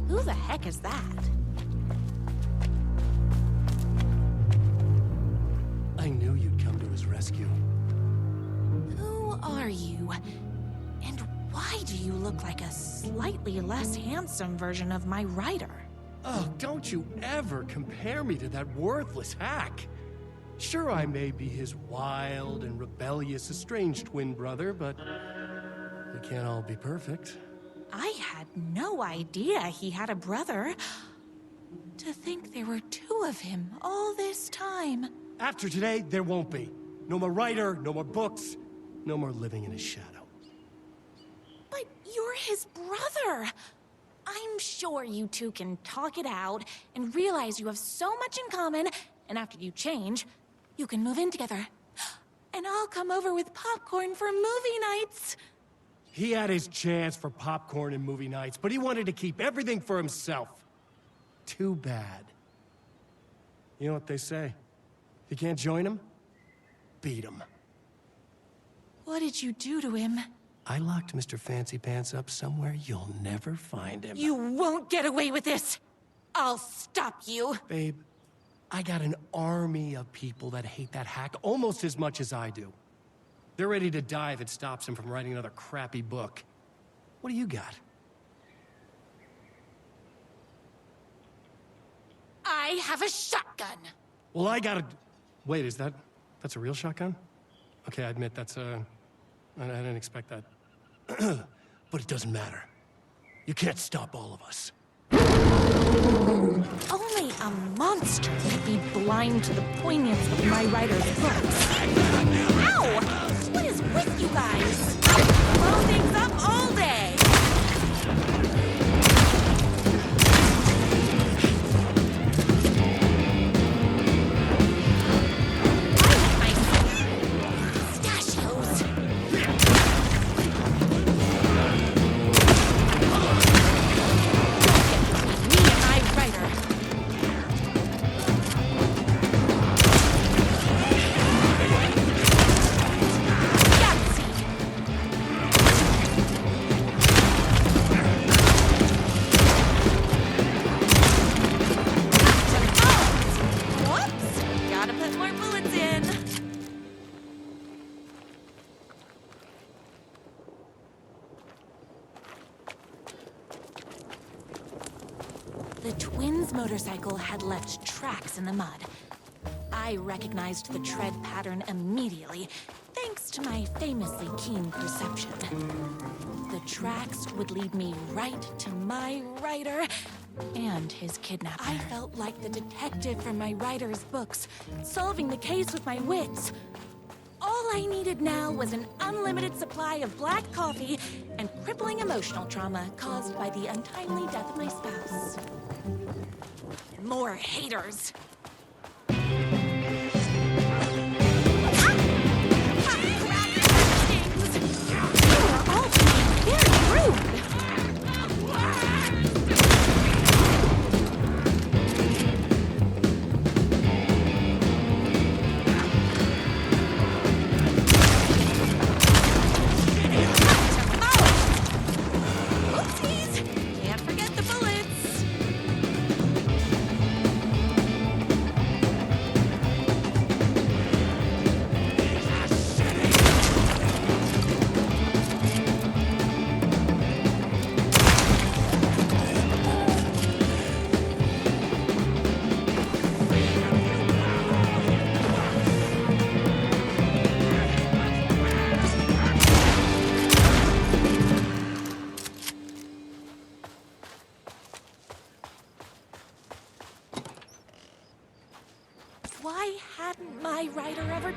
Who the heck is that? I knew you'd come to his rescue. Who are you? And why do you look like a slightly less handsome version of my writer? Oh, don't you ever compare me to that worthless hack. Sure, I may be his wild and rebellious estranged twin brother, but we can't all be perfect. I had no idea he had a brother. To think there were two of him all this time. After today, there won't be. No more writer, no more books, no more living in his shadow. But you're his brother. I'm sure you two can talk it out and realize you have so much in common, and after you change, you can move in together. And I'll come over with popcorn for movie nights. He had his chance for popcorn and movie nights, but he wanted to keep everything for himself. Too bad. You know what they say? If you can't join him, beat him. What did you do to him? I locked Mr. Fancy Pants up somewhere you'll never find him. You won't get away with this! I'll stop you! Babe, I got an army of people that hate that hack almost as much as I do. They're ready to die if it stops him from writing another crappy book. What do you got? I have a shotgun! Well, I got a... Wait, that's a real shotgun? Okay, I admit I didn't expect that. But it doesn't matter. You can't stop all of us. Only a monster could be blind to the poignance of my writer's books. Ow! What is with you guys? Blow things up all day! The twins' motorcycle had left tracks in the mud. I recognized the tread pattern immediately, thanks to my famously keen perception. The tracks would lead me right to my writer and his kidnapper. I felt like the detective from my writer's books, solving the case with my wits. All I needed now was an unlimited supply of black coffee and crippling emotional trauma caused by the untimely death of my spouse. More haters.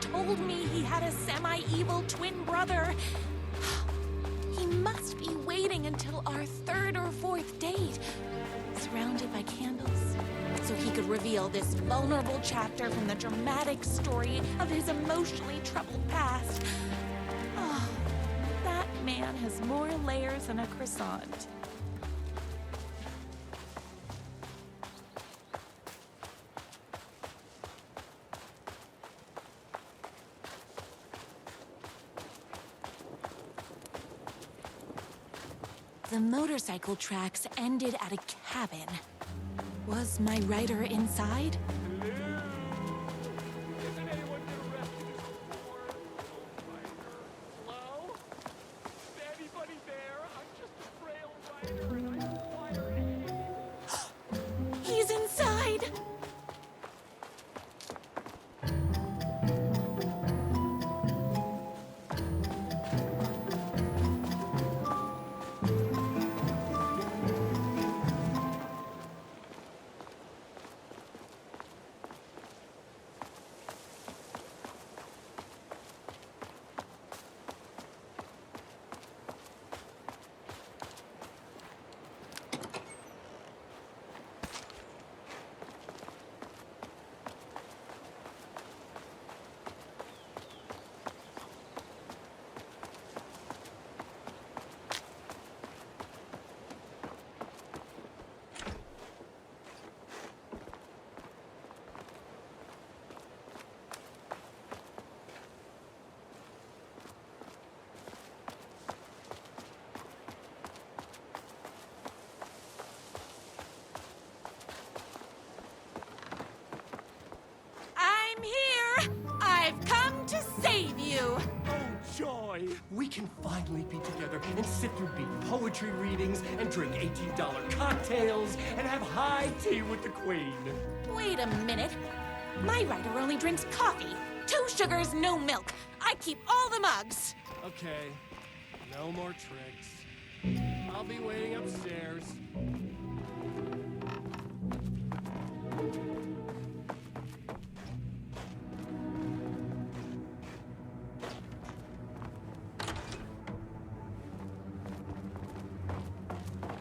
told me he had a semi-evil twin brother. He must be waiting until our third or fourth date, surrounded by candles, so he could reveal this vulnerable chapter from the dramatic story of his emotionally troubled past. Oh, that man has more layers than a croissant. The motorcycle tracks ended at a cabin. Was my writer inside? Hello? Is anybody there? I'm just a frail writer and I require aid. He's inside! I'm here! I've come to save you! Oh, joy! We can finally be together and sit through beat poetry readings and drink $18 cocktails and have high tea with the Queen. Wait a minute. My writer only drinks coffee. 2 sugars, no milk. I keep all the mugs. Okay, no more tricks. I'll be waiting upstairs.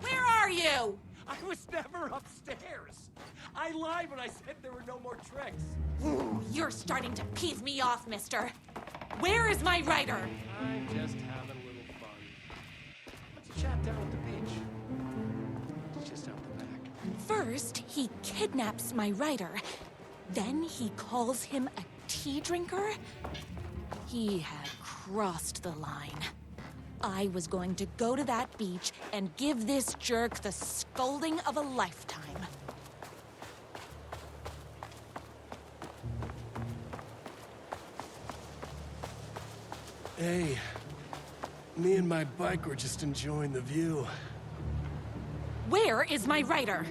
Where are you? I was never upstairs. I lied when I said there were no more tricks. Ooh, you're starting to peeve me off, mister. Where is my writer? I'm just having a little fun. Let's chat down at the beach. It's just out the back. First, he kidnaps my writer. Then he calls him a tea drinker. He had crossed the line. I was going to go to that beach and give this jerk the scolding of a lifetime. Hey, me and my bike were just enjoying the view. Where is my writer?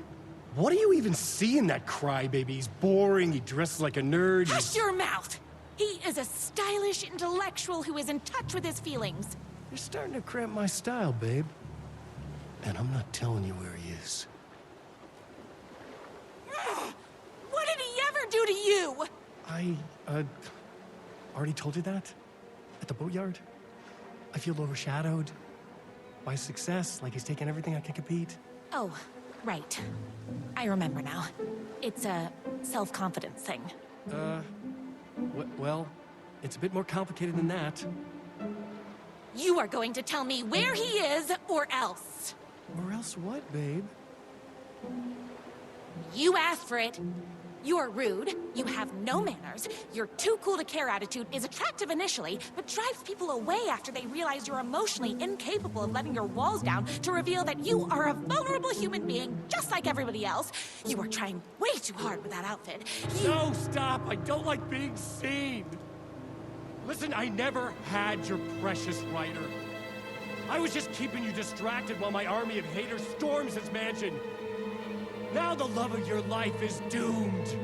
What do you even see in that crybaby? He's boring, he dresses like a nerd. Hush your mouth! He is a stylish intellectual who is in touch with his feelings. You're starting to cramp my style, babe. And I'm not telling you where he is. What did he ever do to you? I, already told you that? At the boatyard? I feel overshadowed by success, like he's taken everything I can compete. Oh, right. I remember now. It's a self-confidence thing. Well, it's a bit more complicated than that. You are going to tell me where he is, or else. Or else what, babe? You asked for it. You're rude, you have no manners, your too cool to care attitude is attractive initially, but drives people away after they realize you're emotionally incapable of letting your walls down to reveal that you are a vulnerable human being just like everybody else. You are trying way too hard with that outfit. No, stop! I don't like being seen! Listen, I never had your precious writer. I was just keeping you distracted while my army of haters storms his mansion. Now the love of your life is doomed.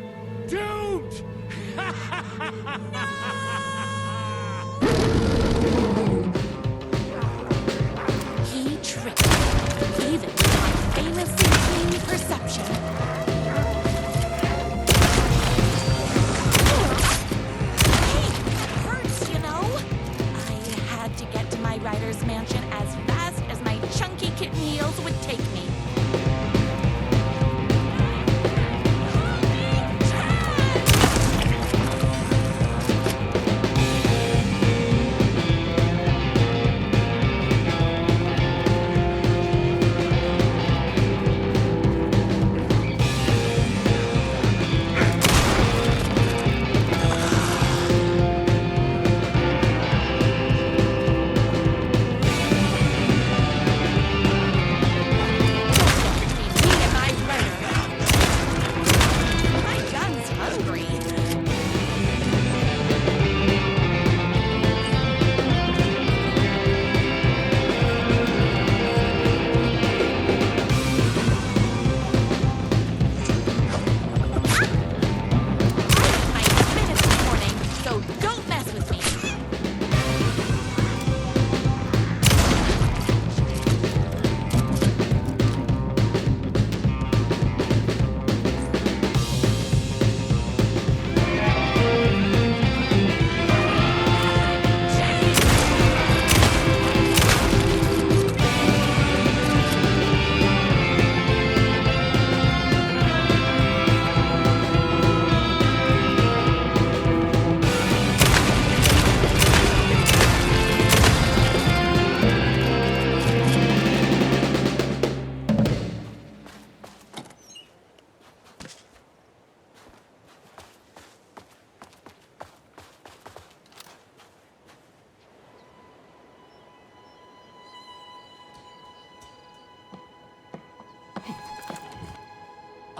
Doomed! He tricked me, even with my famously keen perception. Hey,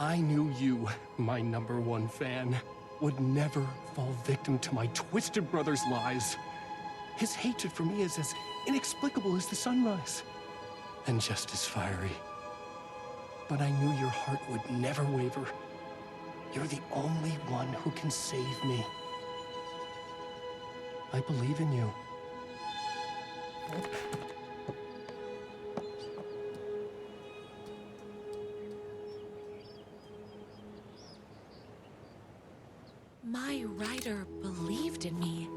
I knew you, my #1 fan, would never fall victim to my twisted brother's lies. His hatred for me is as inexplicable as the sunrise, and just as fiery. But I knew your heart would never waver. You're the only one who can save me. I believe in you. My writer believed in me.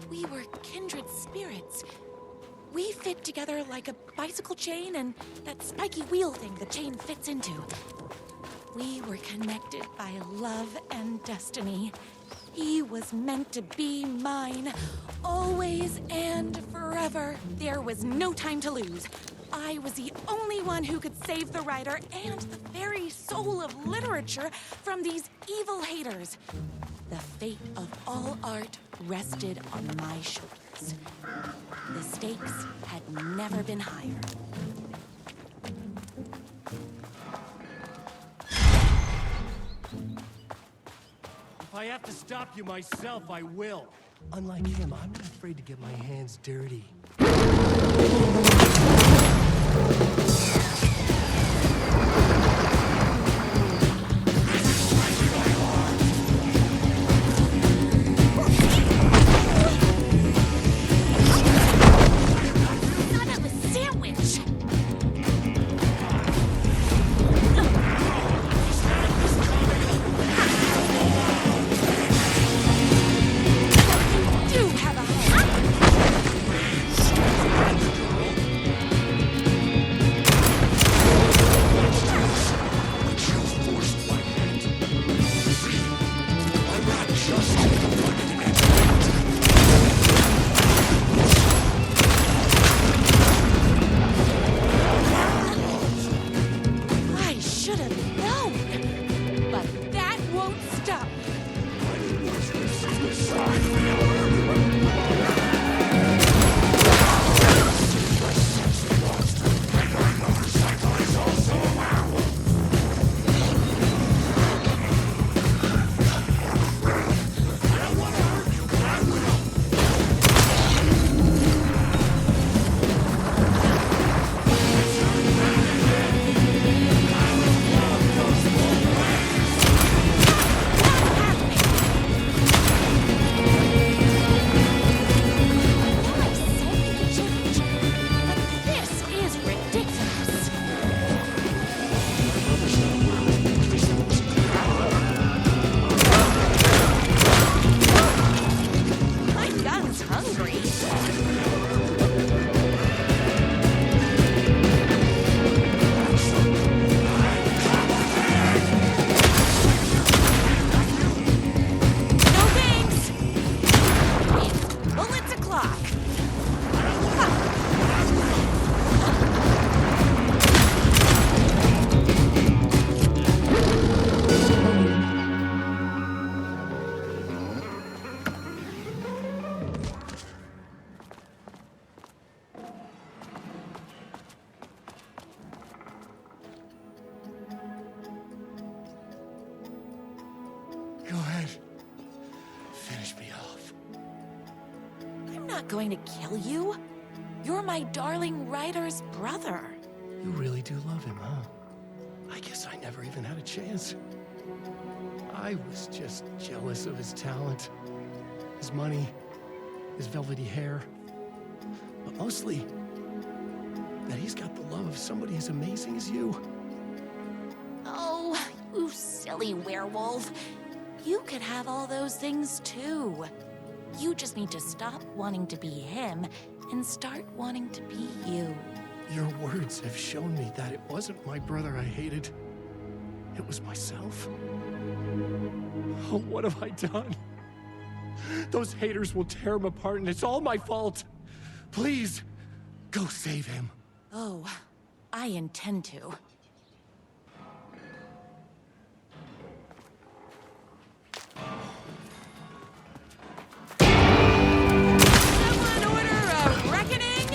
We were kindred spirits. We fit together like a bicycle chain and that spiky wheel thing the chain fits into. We were connected by love and destiny. He was meant to be mine, always and forever. There was no time to lose. I was the only one who could save the writer and the very soul of literature from these evil haters. The fate of all art rested on my shoulders. The stakes had never been higher. If I have to stop you myself, I will. Unlike him, I'm not afraid to get my hands dirty. Go ahead. Finish me off. I'm not going to kill you. You're my darling writer's brother. You really do love him, huh? I guess I never even had a chance. I was just jealous of his talent, his money, his velvety hair. But mostly, that he's got the love of somebody as amazing as you. Oh, you silly werewolf. You could have all those things too. You just need to stop wanting to be him and start wanting to be you. Your words have shown me that it wasn't my brother I hated. It was myself. Oh, what have I done? Those haters will tear him apart, and it's all my fault. Please, go save him. Oh, I intend to. Someone order a reckoning?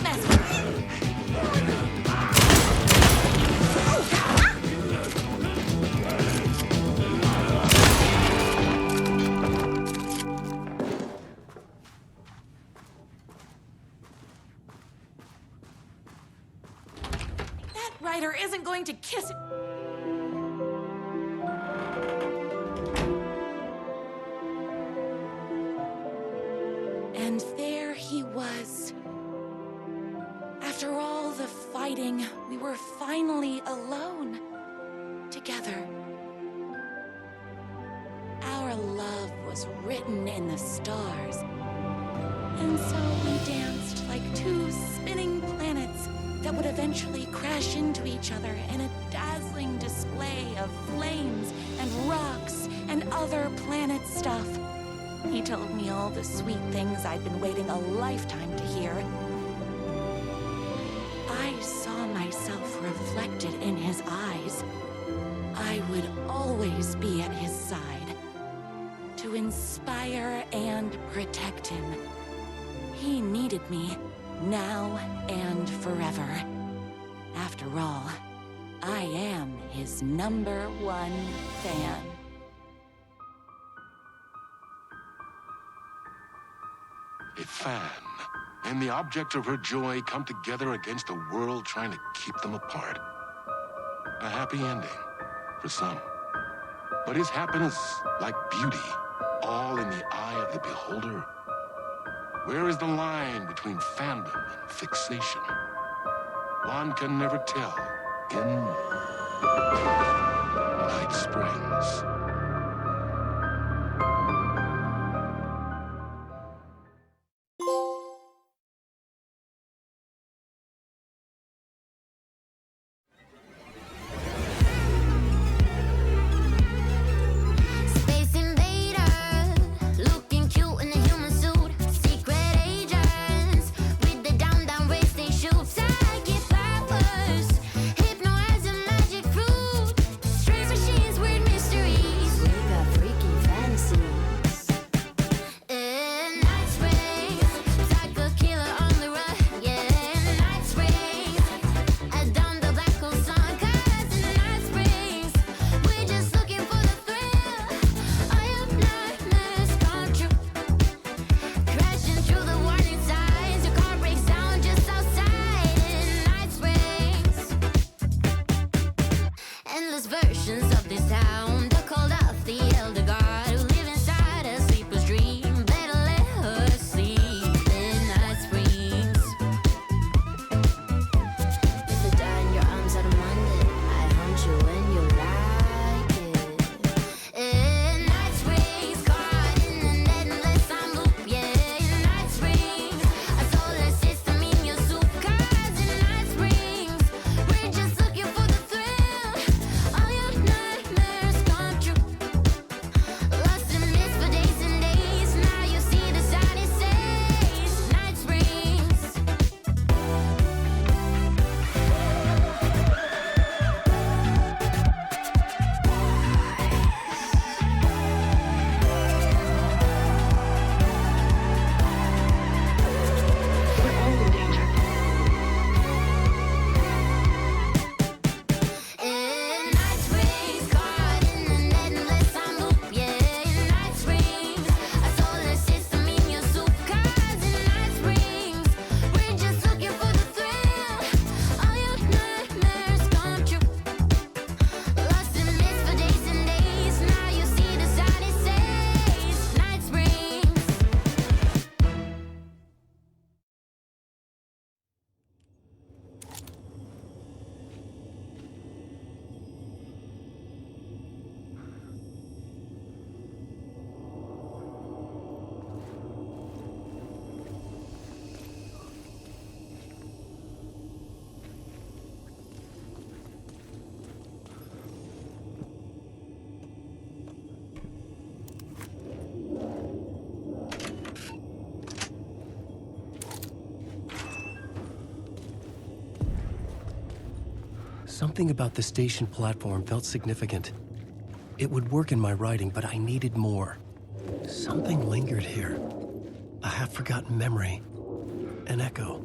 Don't mess with me. That writer isn't going to kiss it. And there he was. After all the fighting, we were finally alone. Together. Our love was written in the stars. And so we danced like two spinning planets that would eventually crash into each other in a dazzling display of flames and rocks and other planet stuff. He told me all the sweet things I'd been waiting a lifetime to hear. I saw myself reflected in his eyes. I would always be at his side, to inspire and protect him. He needed me, now and forever. After all, I am his #1 fan. A fan and the object of her joy come together against a world trying to keep them apart. A happy ending for some. But is happiness, like beauty, all in the eye of the beholder? Where is the line between fandom and fixation? One can never tell in Night Springs. Something about the station platform felt significant. It would work in my writing, but I needed more. Something lingered here. A half-forgotten memory. An echo.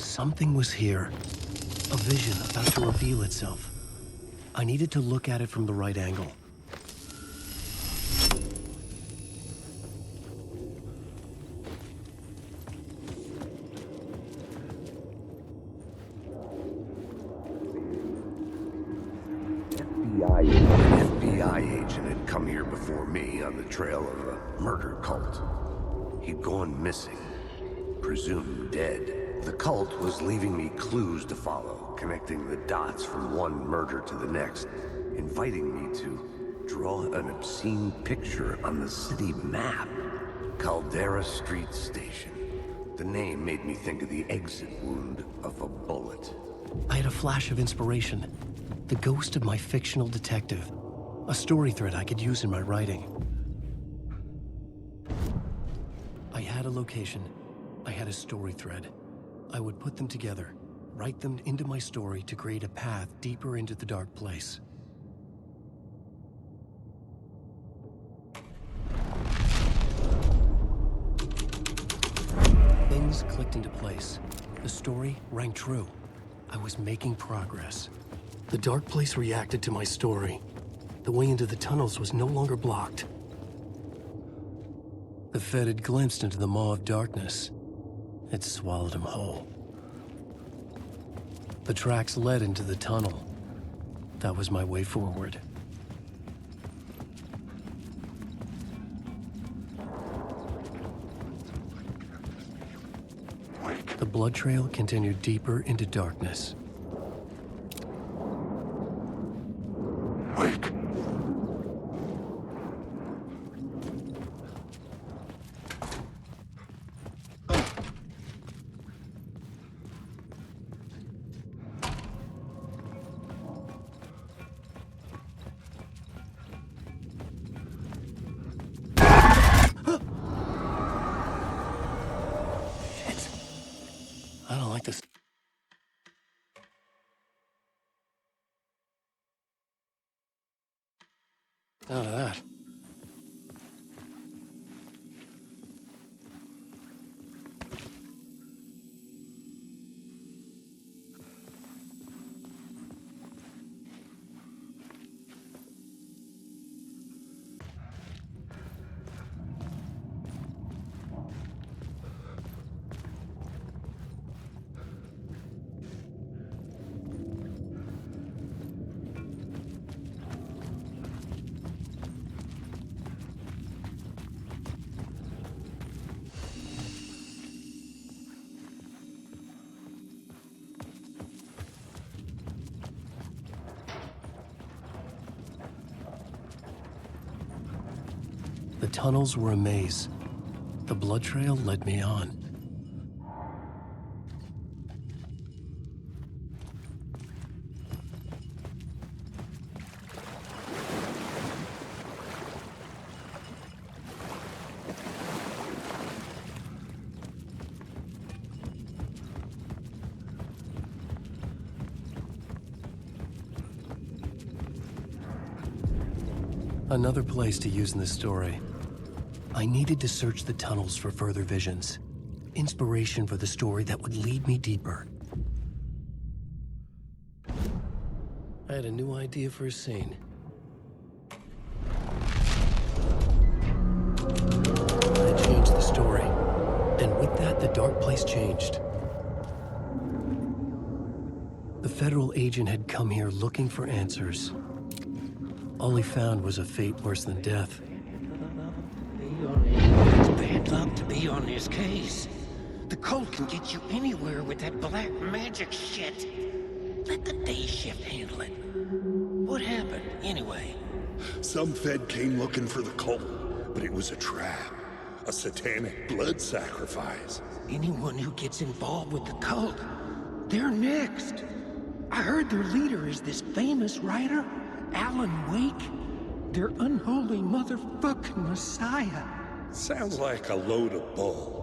Something was here. A vision about to reveal itself. I needed to look at it from the right angle. An FBI agent had come here before me on the trail of a murder cult. He'd gone missing, presumed dead. The cult was leaving me clues to follow, connecting the dots from one murder to the next, inviting me to draw an obscene picture on the city map. Caldera Street Station. The name made me think of the exit wound of a bullet. I had a flash of inspiration. The ghost of my fictional detective. A story thread I could use in my writing. I had a location. I had a story thread. I would put them together, write them into my story to create a path deeper into the dark place. Things clicked into place. The story rang true. I was making progress. The dark place reacted to my story. The way into the tunnels was no longer blocked. The Fed had glimpsed into the maw of darkness. It swallowed him whole. The tracks led into the tunnel. That was my way forward. The blood trail continued deeper into darkness. I don't like this. None of that. The tunnels were a maze. The blood trail led me on. Another place to use in the story. I needed to search the tunnels for further visions. Inspiration for the story that would lead me deeper. I had a new idea for a scene. I changed the story. And with that, the dark place changed. The federal agent had come here looking for answers. All he found was a fate worse than death. It's bad luck to be on this case. The cult can get you anywhere with that black magic shit. Let the day shift handle it. What happened, anyway? Some Fed came looking for the cult, but it was a trap. A satanic blood sacrifice. Anyone who gets involved with the cult, they're next. I heard their leader is this famous writer, Alan Wake. Their unholy motherfucking messiah. Sounds like a load of bull.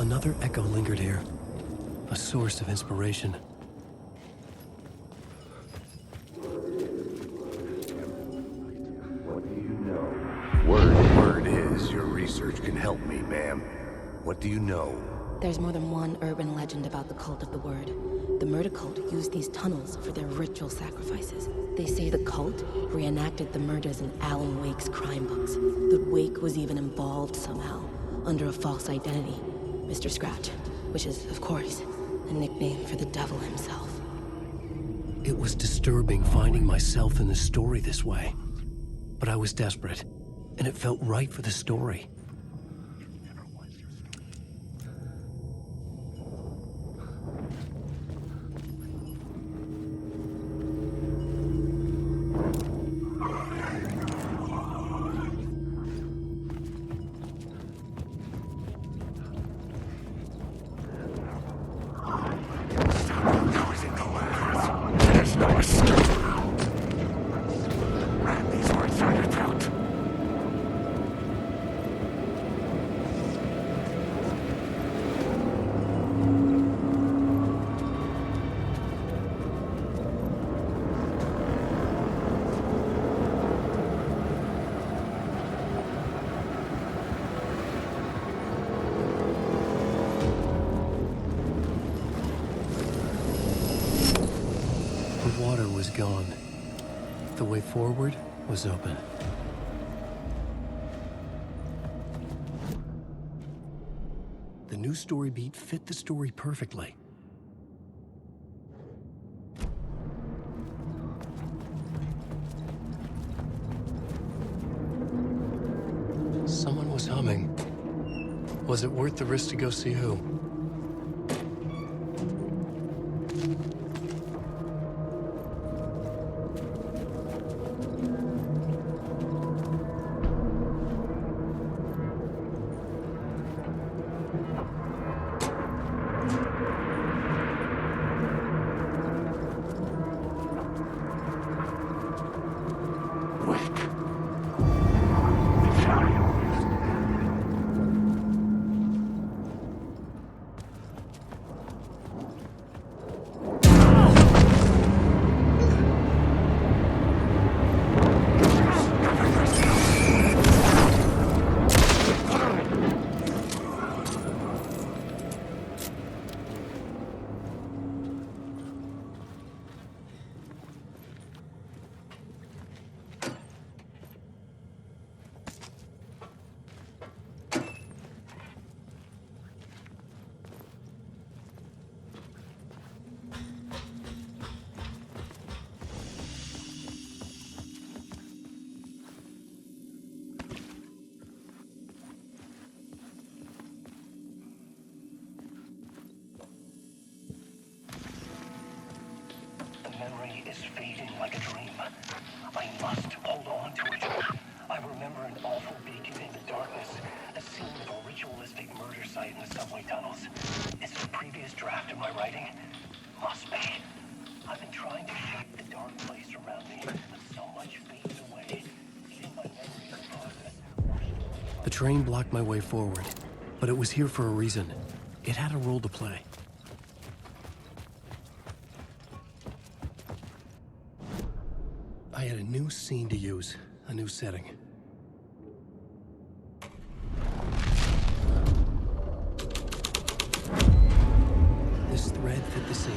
Another echo lingered here, a source of inspiration. What do you know? Word is your research can help me, ma'am. What do you know? There's more than one urban legend about the cult of the Word. The murder cult used these tunnels for their ritual sacrifices. They say the cult reenacted the murders in Alan Wake's crime books. That Wake was even involved somehow, under a false identity, Mr. Scratch, which is, of course, a nickname for the devil himself. It was disturbing finding myself in the story this way. But I was desperate, and it felt right for the story. Gone. The way forward was open. The new story beat fit the story perfectly. Someone was humming. Was it worth the risk to go see who? Memory is fading like a dream. I must hold on to it. I remember an awful beacon in the darkness, a scene of a ritualistic murder site in the subway tunnels. Is it a previous draft of my writing? Must be. I've been trying to shape the dark place around me, but so much fades away. Leaving my memory in process. The train blocked my way forward, but it was here for a reason. It had a role to play. I had a new scene to use, a new setting. This thread fit the scene.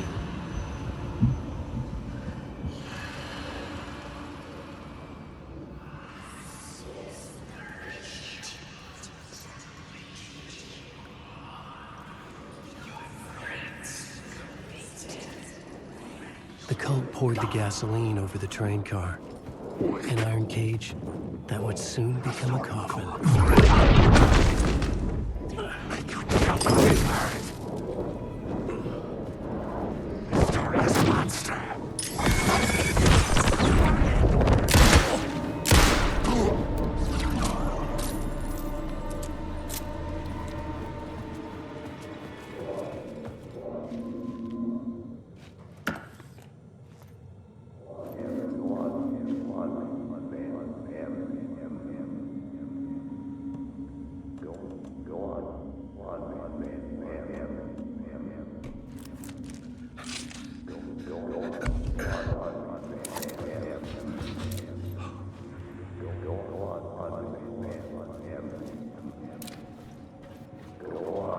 The cult poured the gasoline over the train car. An iron cage that would soon become a coffin. Mysterious monster.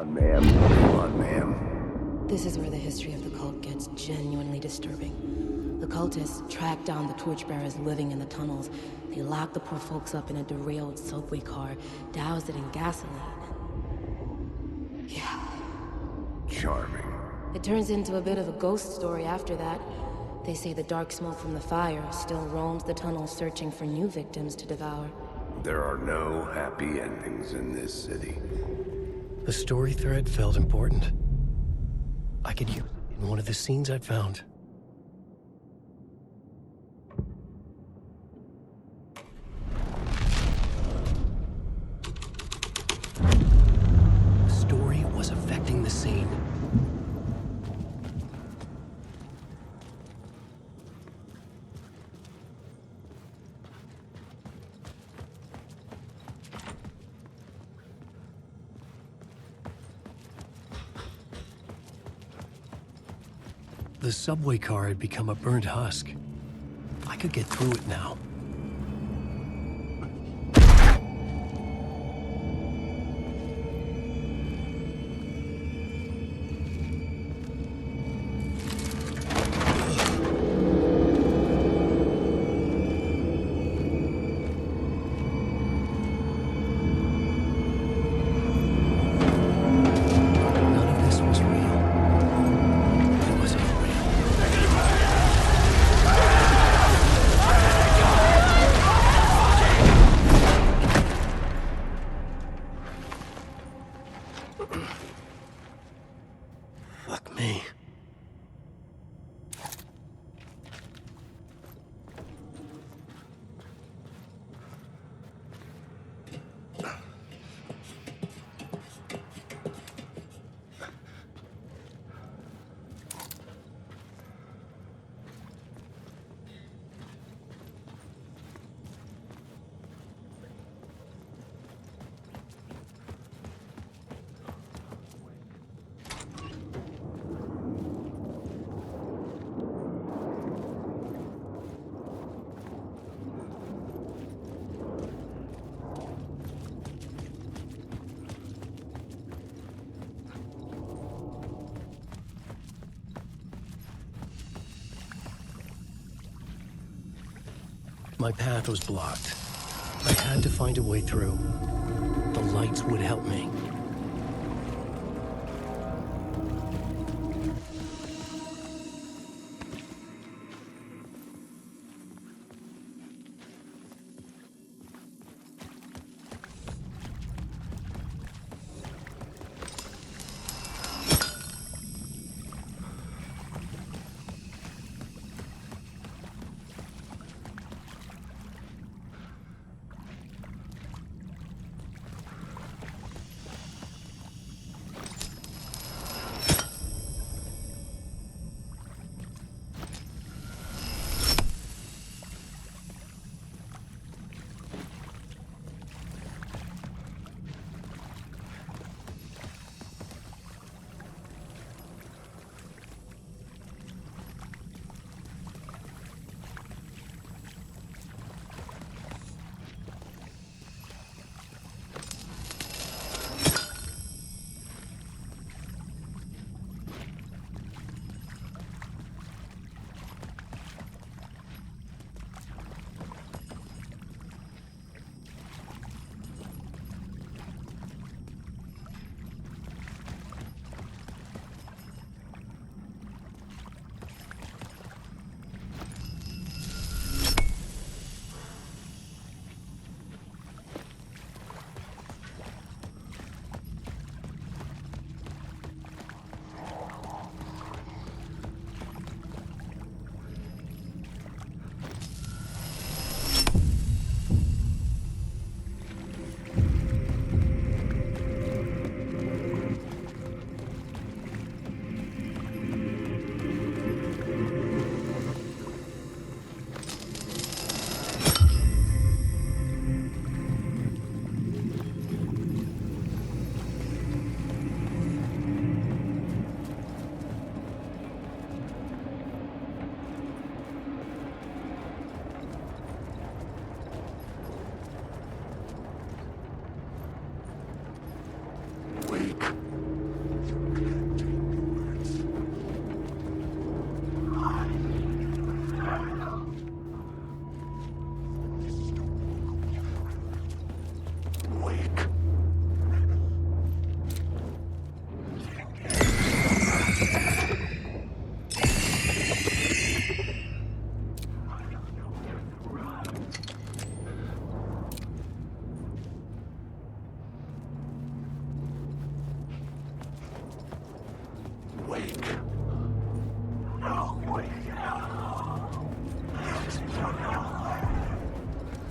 on, ma'am. Come on, ma'am. This is where the history of the cult gets genuinely disturbing. The cultists tracked down the torchbearers living in the tunnels. They locked the poor folks up in a derailed subway car, doused it in gasoline. Yeah. Charming. It turns into a bit of a ghost story after that. They say the dark smoke from the fire still roams the tunnels searching for new victims to devour. There are no happy endings in this city. The story thread felt important. I could use it in one of the scenes I'd found. The story was affecting the scene. The subway car had become a burnt husk. I could get through it now. Fuck me. My path was blocked. I had to find a way through. The lights would help me.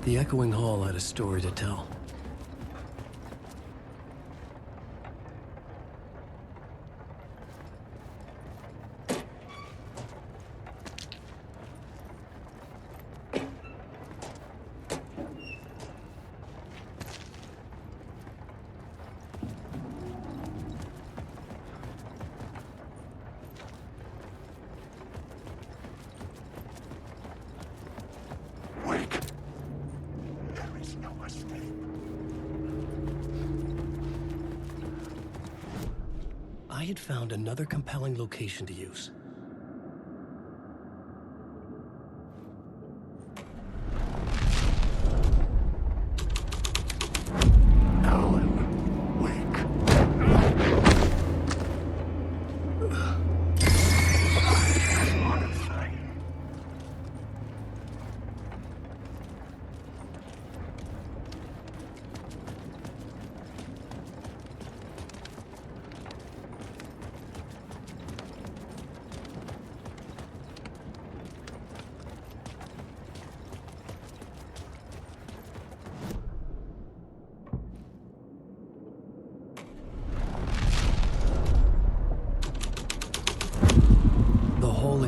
The echoing hall had a story to tell. I had found another compelling location to use.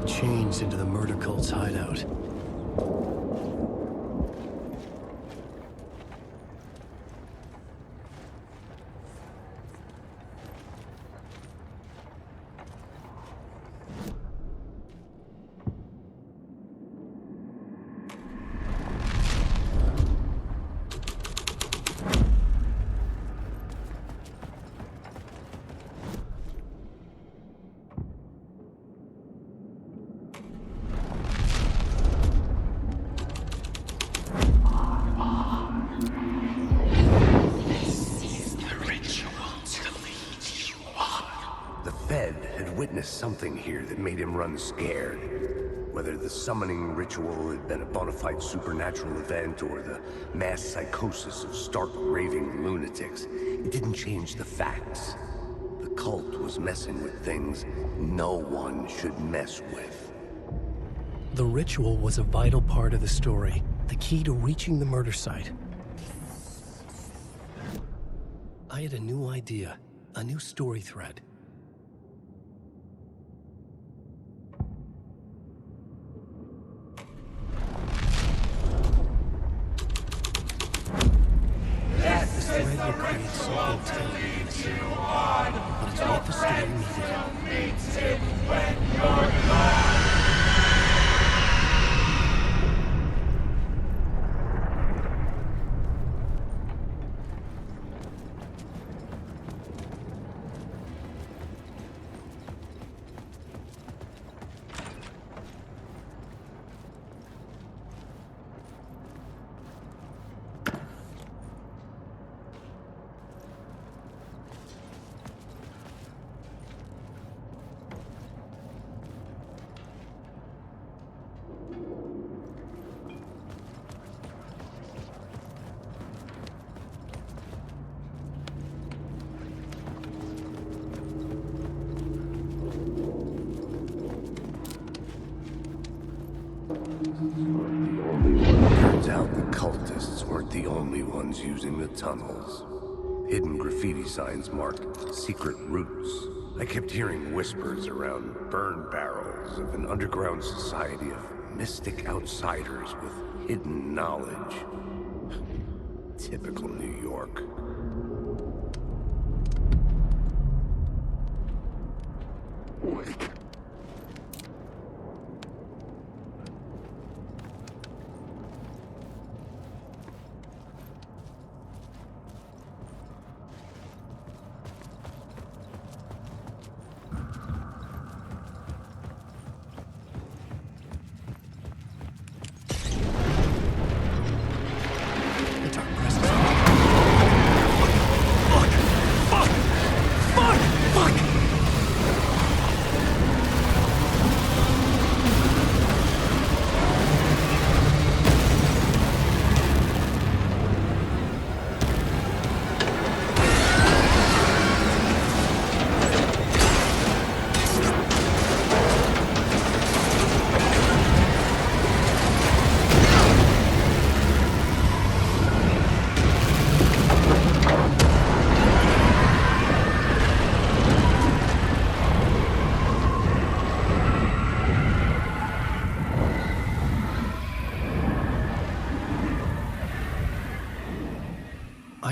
Changed into the murder cult's hideout. Something here that made him run scared. Whether the summoning ritual had been a bona fide supernatural event or the mass psychosis of stark raving lunatics, it didn't change the facts. The cult was messing with things no one should mess with. The ritual was a vital part of the story, the key to reaching the murder site. I had a new idea, a new story thread. Turns out the cultists weren't the only ones using the tunnels. Hidden graffiti signs marked secret routes. I kept hearing whispers around burn barrels of an underground society of mystic outsiders with hidden knowledge. Typical New York. Wake. The dark presence.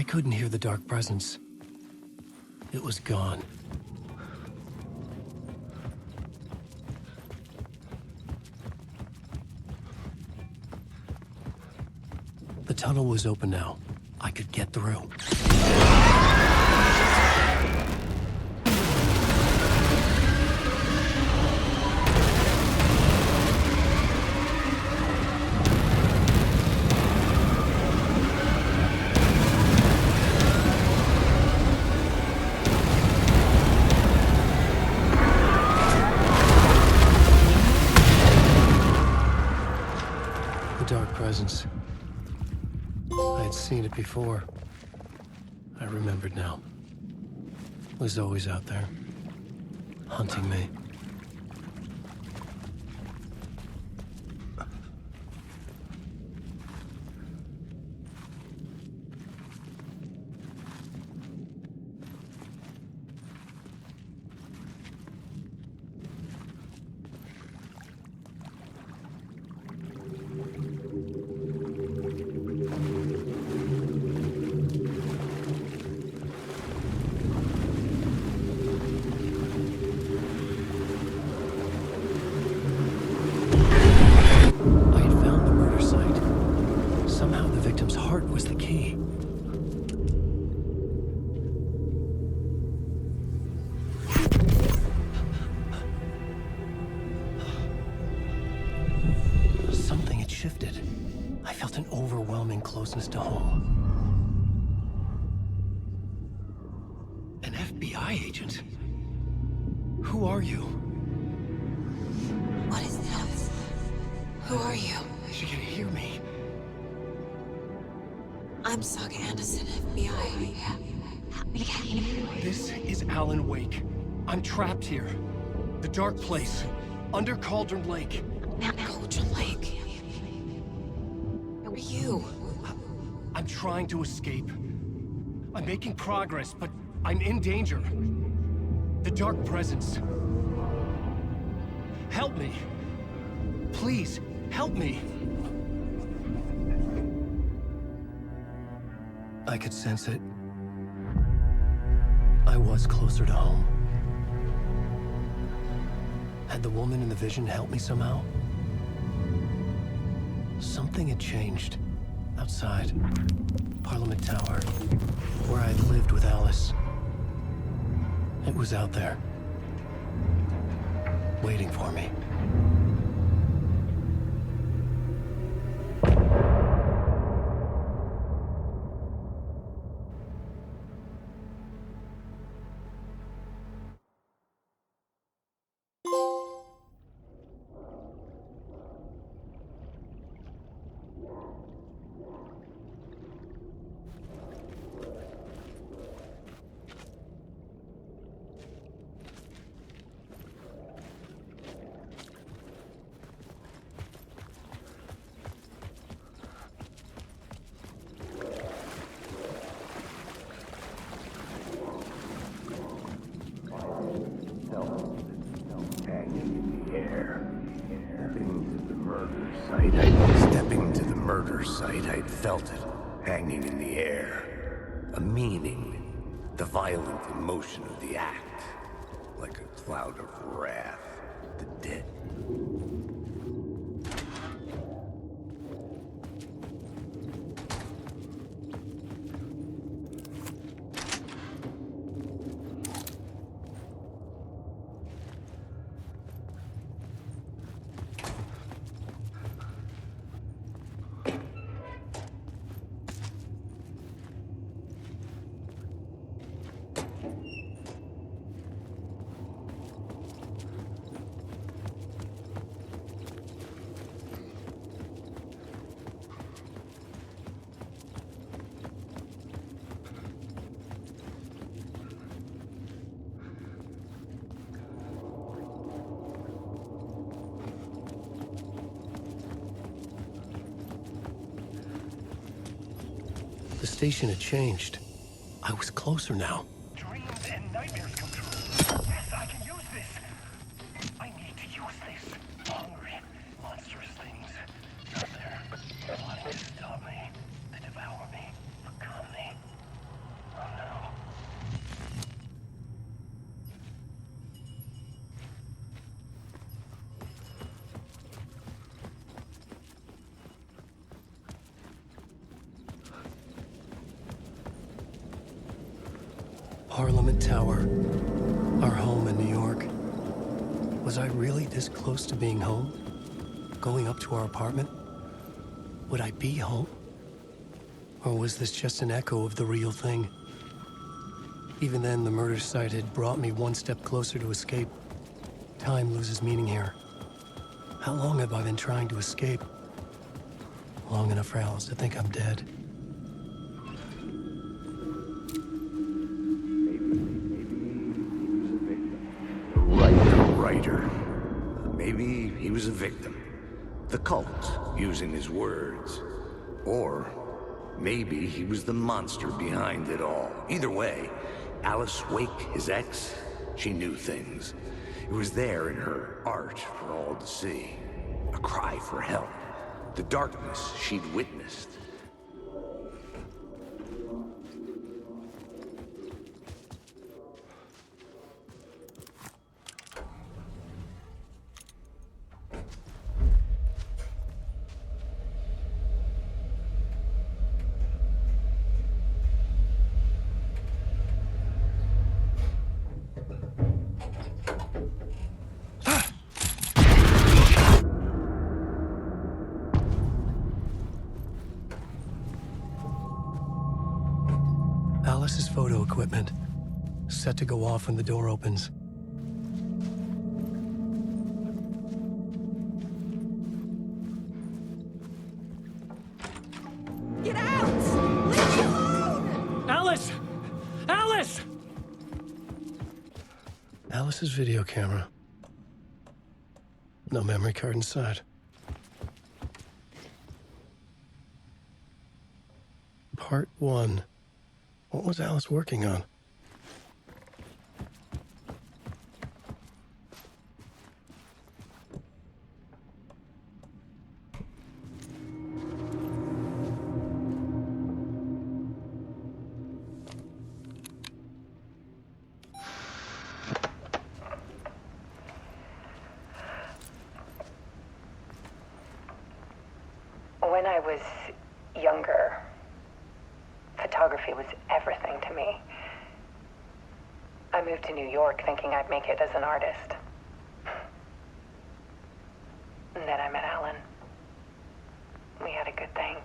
couldn't hear the dark presence. It was gone. The tunnel was open now. I could get through. Presence. I had seen it before. I remembered now. It was always out there, hunting me. Closeness to home. An FBI agent? Who are you? What is this? Who are you? She can hear me. I'm Saga Anderson, FBI. This is Alan Wake. I'm trapped here. The dark place. Under Cauldron Lake. Cauldron Lake? Who are you? I'm trying to escape. I'm making progress, but I'm in danger. The dark presence. Help me. Please, help me. I could sense it. I was closer to home. Had the woman in the vision helped me somehow? Something had changed. Outside. Parliament Tower. Where I'd lived with Alice. It was out there. Waiting for me. Stepping to the murder site, I'd felt it, hanging in the air. A meaning, the violent emotion of the act, like a cloud of wrath, the dead. The station had changed. I was closer now. Dreams and nightmares come true. Yes, I can use this. I need to use this. Hungry, monstrous things out there, wanting to stop me, to devour me, become me. Parliament Tower, our home in New York. Was I really this close to being home? Going up to our apartment? Would I be home? Or was this just an echo of the real thing? Even then, the murder site had brought me one step closer to escape. Time loses meaning here. How long have I been trying to escape? Long enough for Alice to think I'm dead. Writer. Maybe he was a victim. The cult, using his words. Or maybe he was the monster behind it all. Either way, Alice Wake, his ex, she knew things. It was there in her art for all to see. A cry for help. The darkness she'd witnessed. Alice's photo equipment, set to go off when the door opens. Get out! Leave me alone! Alice! Alice! Alice's video camera. No memory card inside. Part 1. What was Alice working on? When I was younger, photography was everything to me. I moved to New York thinking I'd make it as an artist. And then I met Alan. We had a good thing.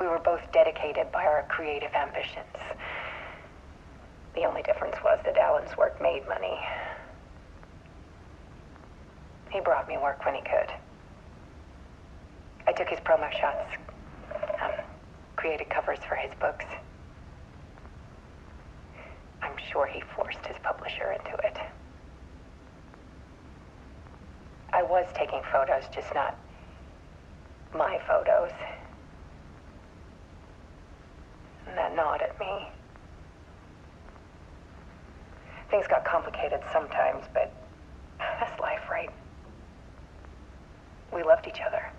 We were both dedicated by our creative ambitions. The only difference was that Alan's work made money. He brought me work when he could. I took his promo shots, created covers for his books. I'm sure he forced his publisher into it. I was taking photos, just not my photos. And that gnawed at me. Things got complicated sometimes, but that's life, right? We loved each other.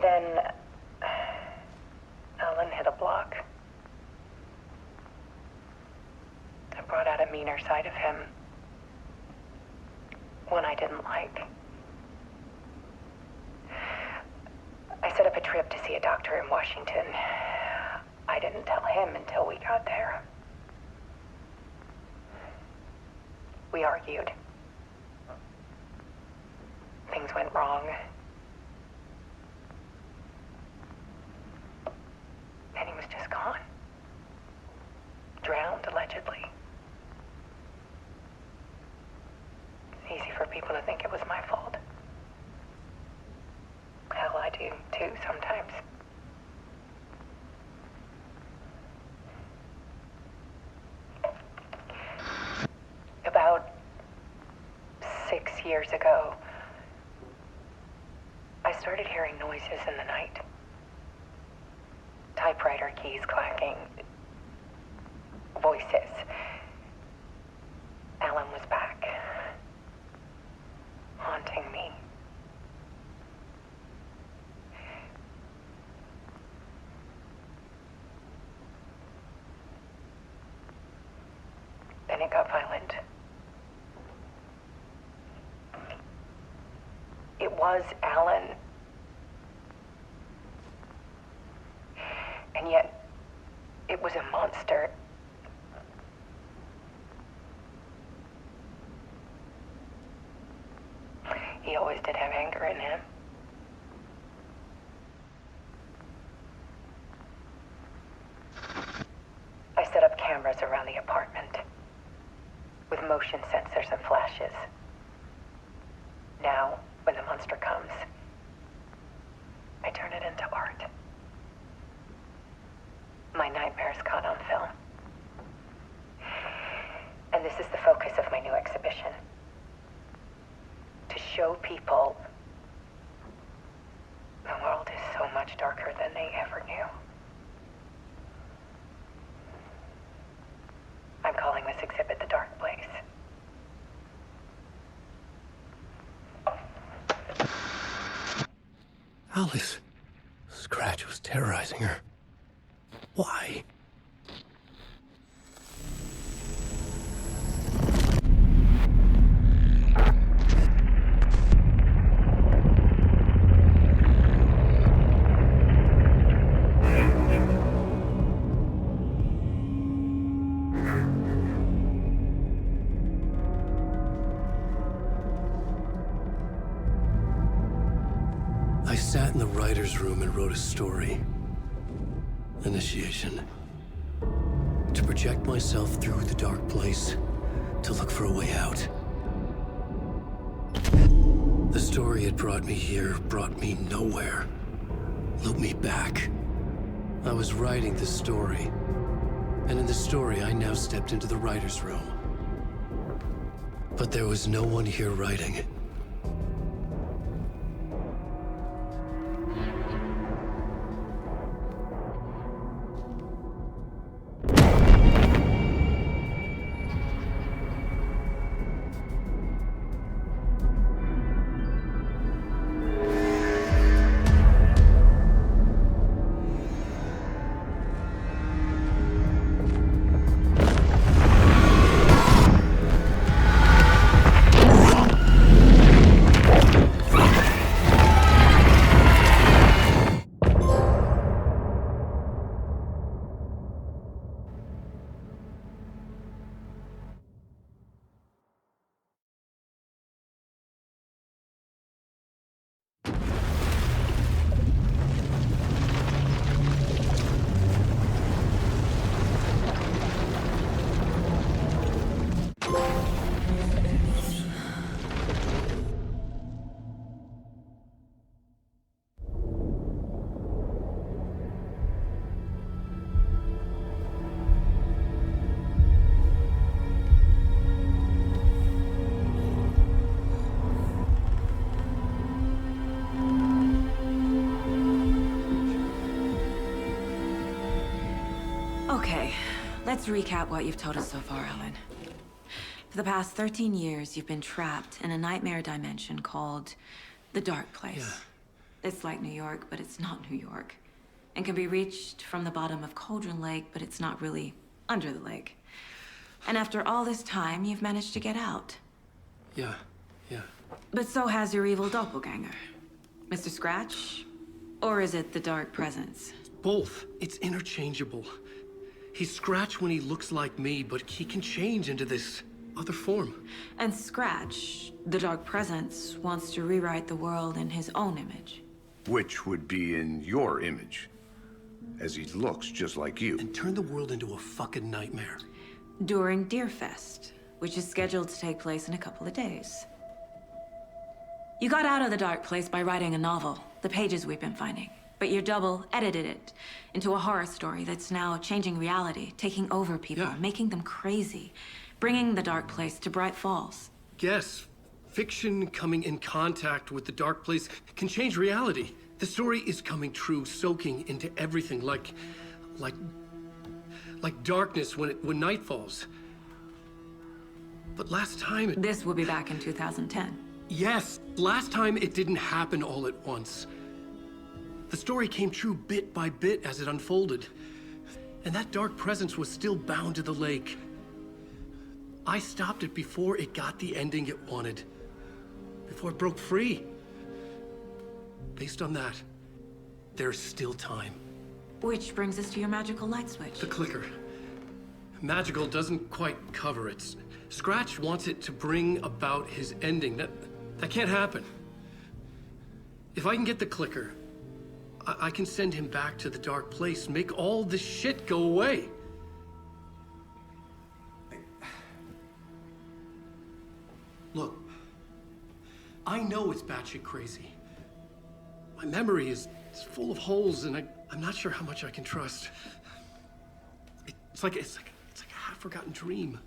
Then Alan hit a block. I brought out a meaner side of him. One I didn't like. I set up a trip to see a doctor in Washington. I didn't tell him until we got there. We argued. Things went wrong. And he was just gone. Drowned, allegedly. It's easy for people to think it was my fault. Hell, I do, too, sometimes. About 6 years ago, I started hearing noises in the night. Typewriter keys clacking. Voices. Alan was back. Haunting me. Then it got violent. It was Alan. And yet, it was a monster. He always did have anger in him. I set up cameras around the apartment with motion sensors and flashes. Now, when the monster comes, I turn it into art. My nightmares caught on film. And this is the focus of my new exhibition. To show people the world is so much darker than they ever knew. I'm calling this exhibit The Dark Place. Alice. Scratch was terrorizing her. Why? I sat in the writer's room and wrote a story. Initiation. To project myself through the dark place, to look for a way out. The story had brought me here, brought me nowhere. Looped me back. I was writing the story. And in the story, I now stepped into the writer's room. But there was no one here writing it. Okay, let's recap what you've told us so far, Alan. For the past 13 years, you've been trapped in a nightmare dimension called the Dark Place. Yeah. It's like New York, but it's not New York. And can be reached from the bottom of Cauldron Lake, but it's not really under the lake. And after all this time, you've managed to get out. Yeah. But so has your evil doppelganger. Mr. Scratch? Or is it the Dark Presence? Both. It's interchangeable. He's Scratch when he looks like me, but he can change into this other form. And Scratch, the Dark Presence, wants to rewrite the world in his own image. Which would be in your image, as he looks just like you. And turn the world into a fucking nightmare. During Deerfest, which is scheduled to take place in a couple of days. You got out of the Dark Place by writing a novel, the pages we've been finding. But your double edited it into a horror story that's now changing reality, taking over people, making them crazy, bringing the Dark Place to Bright Falls. Yes, fiction coming in contact with the Dark Place can change reality. The story is coming true, soaking into everything, like darkness when night falls. But last time This will be back in 2010. Yes, last time it didn't happen all at once. The story came true bit by bit as it unfolded. And that dark presence was still bound to the lake. I stopped it before it got the ending it wanted. Before it broke free. Based on that, there's still time. Which brings us to your magical light switch. The clicker. Magical doesn't quite cover it. Scratch wants it to bring about his ending. That can't happen. If I can get the clicker, I can send him back to the dark place, make all this shit go away. Look, I know it's batshit crazy. My memory is full of holes, and I'm not sure how much I can trust. It's like a half-forgotten dream.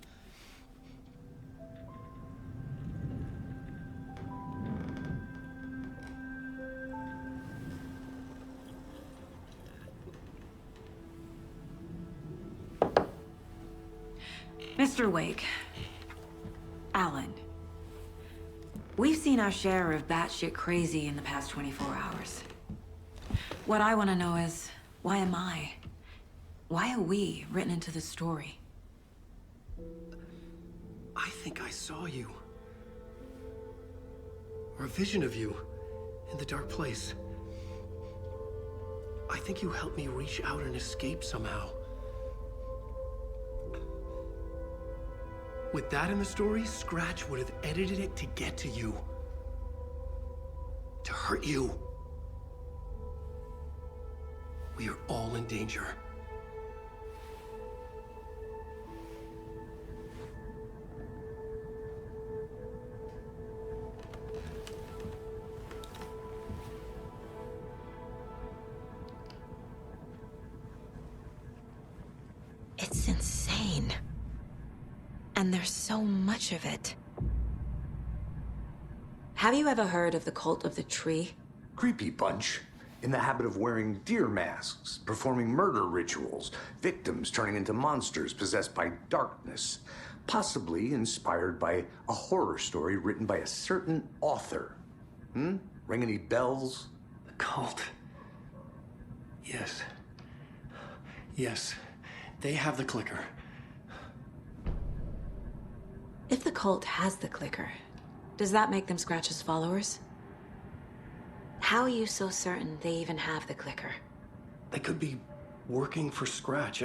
Mr. Wake, Alan, we've seen our share of batshit crazy in the past 24 hours. What I want to know is, why am I? Why are we written into the story? I think I saw you. Or a vision of you in the dark place. I think you helped me reach out and escape somehow. With that in the story, Scratch would have edited it to get to you. To hurt you. We are all in danger. It's insane. And there's so much of it. Have you ever heard of the cult of the tree? Creepy bunch. In the habit of wearing deer masks, performing murder rituals, victims turning into monsters possessed by darkness, possibly inspired by a horror story written by a certain author. Ring any bells? The cult. Yes. Yes. They have the clicker. If the cult has the clicker, does that make them Scratch's followers? How are you so certain they even have the clicker? They could be working for Scratch.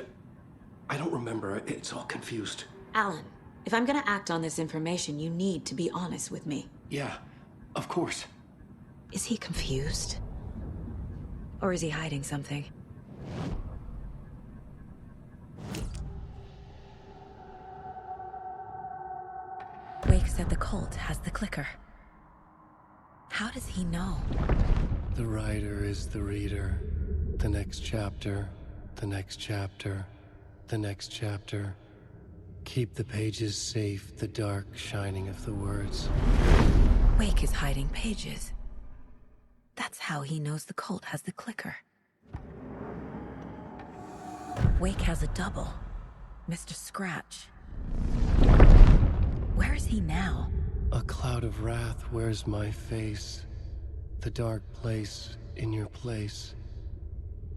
I don't remember. It's all confused. Alan, if I'm gonna act on this information, you need to be honest with me. Yeah, of course. Is he confused? Or is he hiding something? Wake said the cult has the clicker. How does he know? The writer is the reader. The next chapter, the next chapter, the next chapter. Keep the pages safe, the dark shining of the words. Wake is hiding pages. That's how he knows the cult has the clicker. Wake has a double. Mr. Scratch. Where is he now? A cloud of wrath wears my face. The dark place in your place.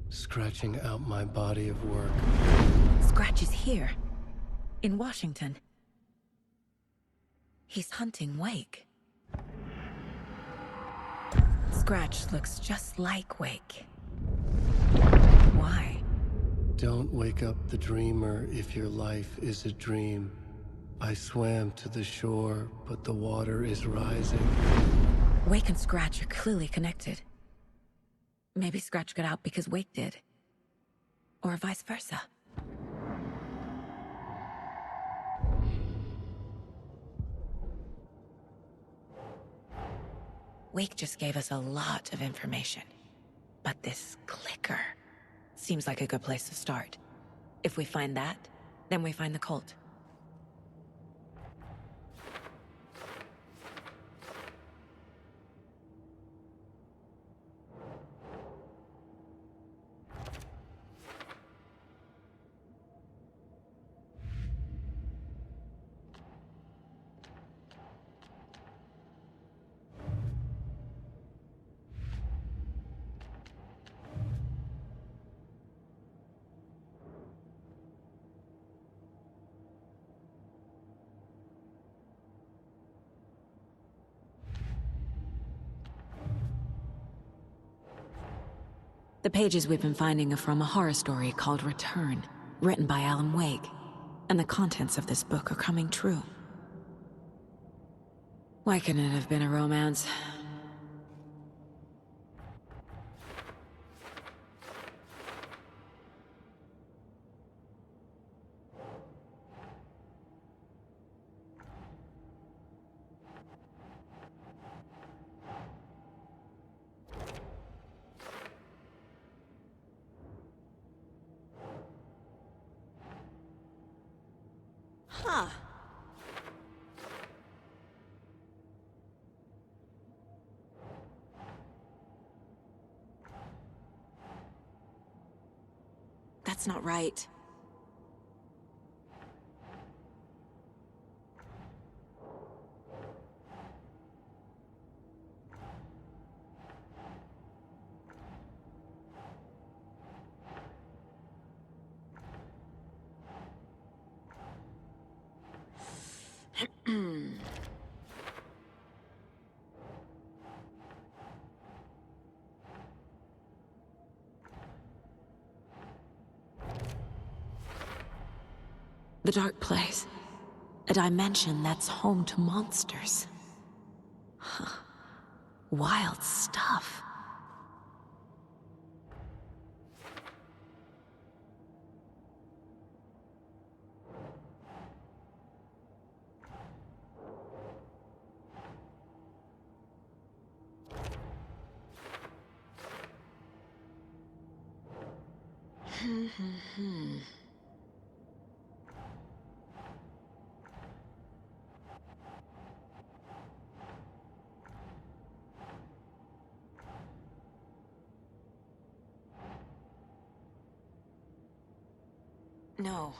Scratching out my body of work. Scratch is here. In Washington. He's hunting Wake. Scratch looks just like Wake. Why? Don't wake up the dreamer if your life is a dream. I swam to the shore, but the water is rising. Wake and Scratch are clearly connected. Maybe Scratch got out because Wake did. Or vice versa. Wake just gave us a lot of information. But this clicker seems like a good place to start. If we find that, then we find the cult. The pages we've been finding are from a horror story called Return, written by Alan Wake. And the contents of this book are coming true. Why couldn't it have been a romance? Huh. That's not right. The dark place. A dimension that's home to monsters. Huh. Wild stuff. No.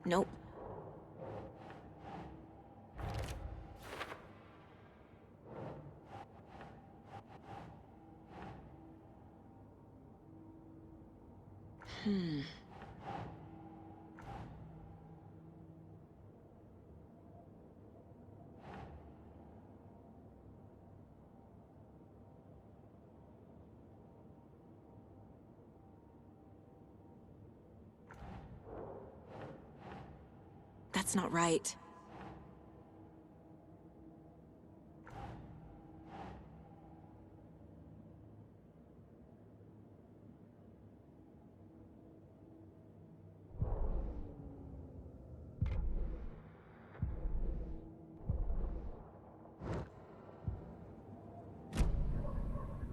Nope. That's not right.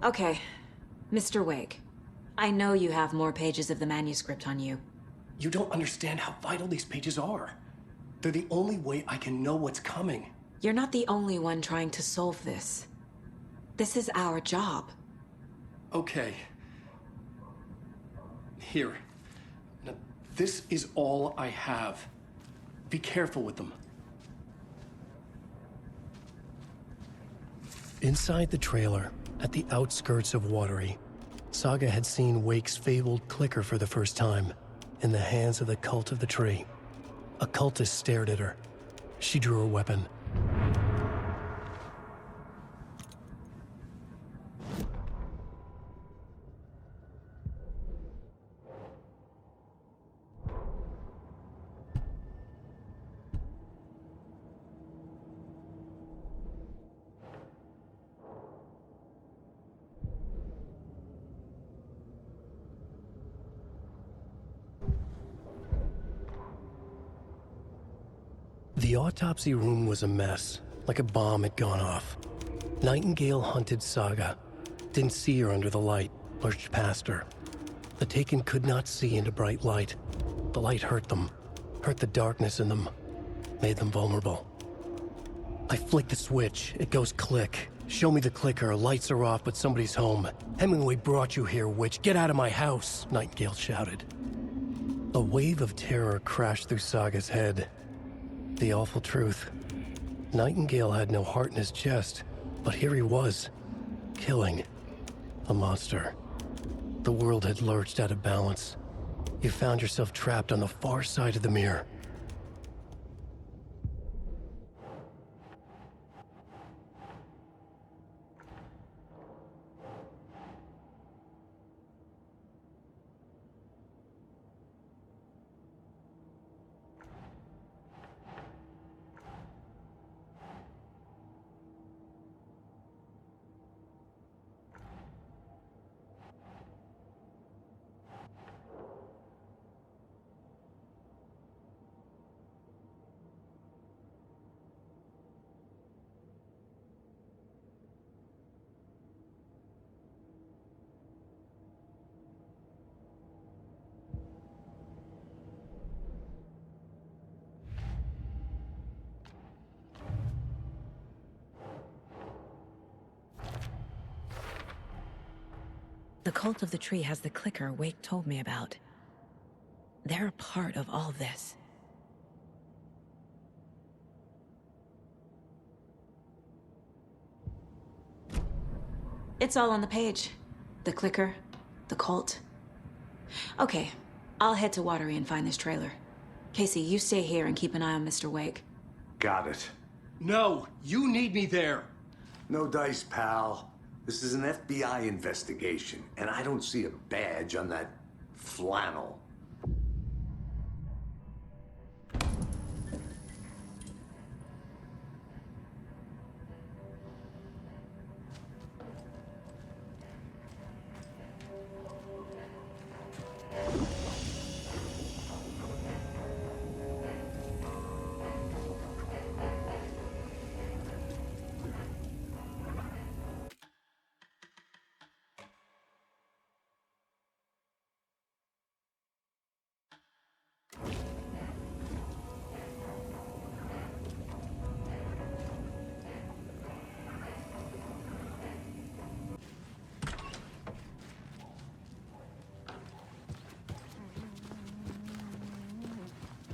Okay, Mr. Wake. I know you have more pages of the manuscript on you. You don't understand how vital these pages are. They're the only way I can know what's coming. You're not the only one trying to solve this. This is our job. Okay. Here. Now, this is all I have. Be careful with them. Inside the trailer, at the outskirts of Watery, Saga had seen Wake's fabled clicker for the first time, in the hands of the Cult of the Tree. A cultist stared at her. She drew her weapon. The autopsy room was a mess, like a bomb had gone off. Nightingale hunted Saga. Didn't see her under the light, lurched past her. The Taken could not see into bright light. The light hurt them, hurt the darkness in them, made them vulnerable. I flick the switch, it goes click. Show me the clicker, lights are off, but somebody's home. Hemingway brought you here, witch. Get out of my house, Nightingale shouted. A wave of terror crashed through Saga's head. The awful truth. Nightingale had no heart in his chest, but here he was, killing a monster. The world had lurched out of balance. You found yourself trapped on the far side of the mirror. The cult of the tree has the clicker Wake told me about. They're a part of all this. It's all on the page. The clicker, the cult. Okay, I'll head to Watery and find this trailer. Casey, you stay here and keep an eye on Mr. Wake. Got it. No, you need me there. No dice, pal. This is an FBI investigation, and I don't see a badge on that flannel.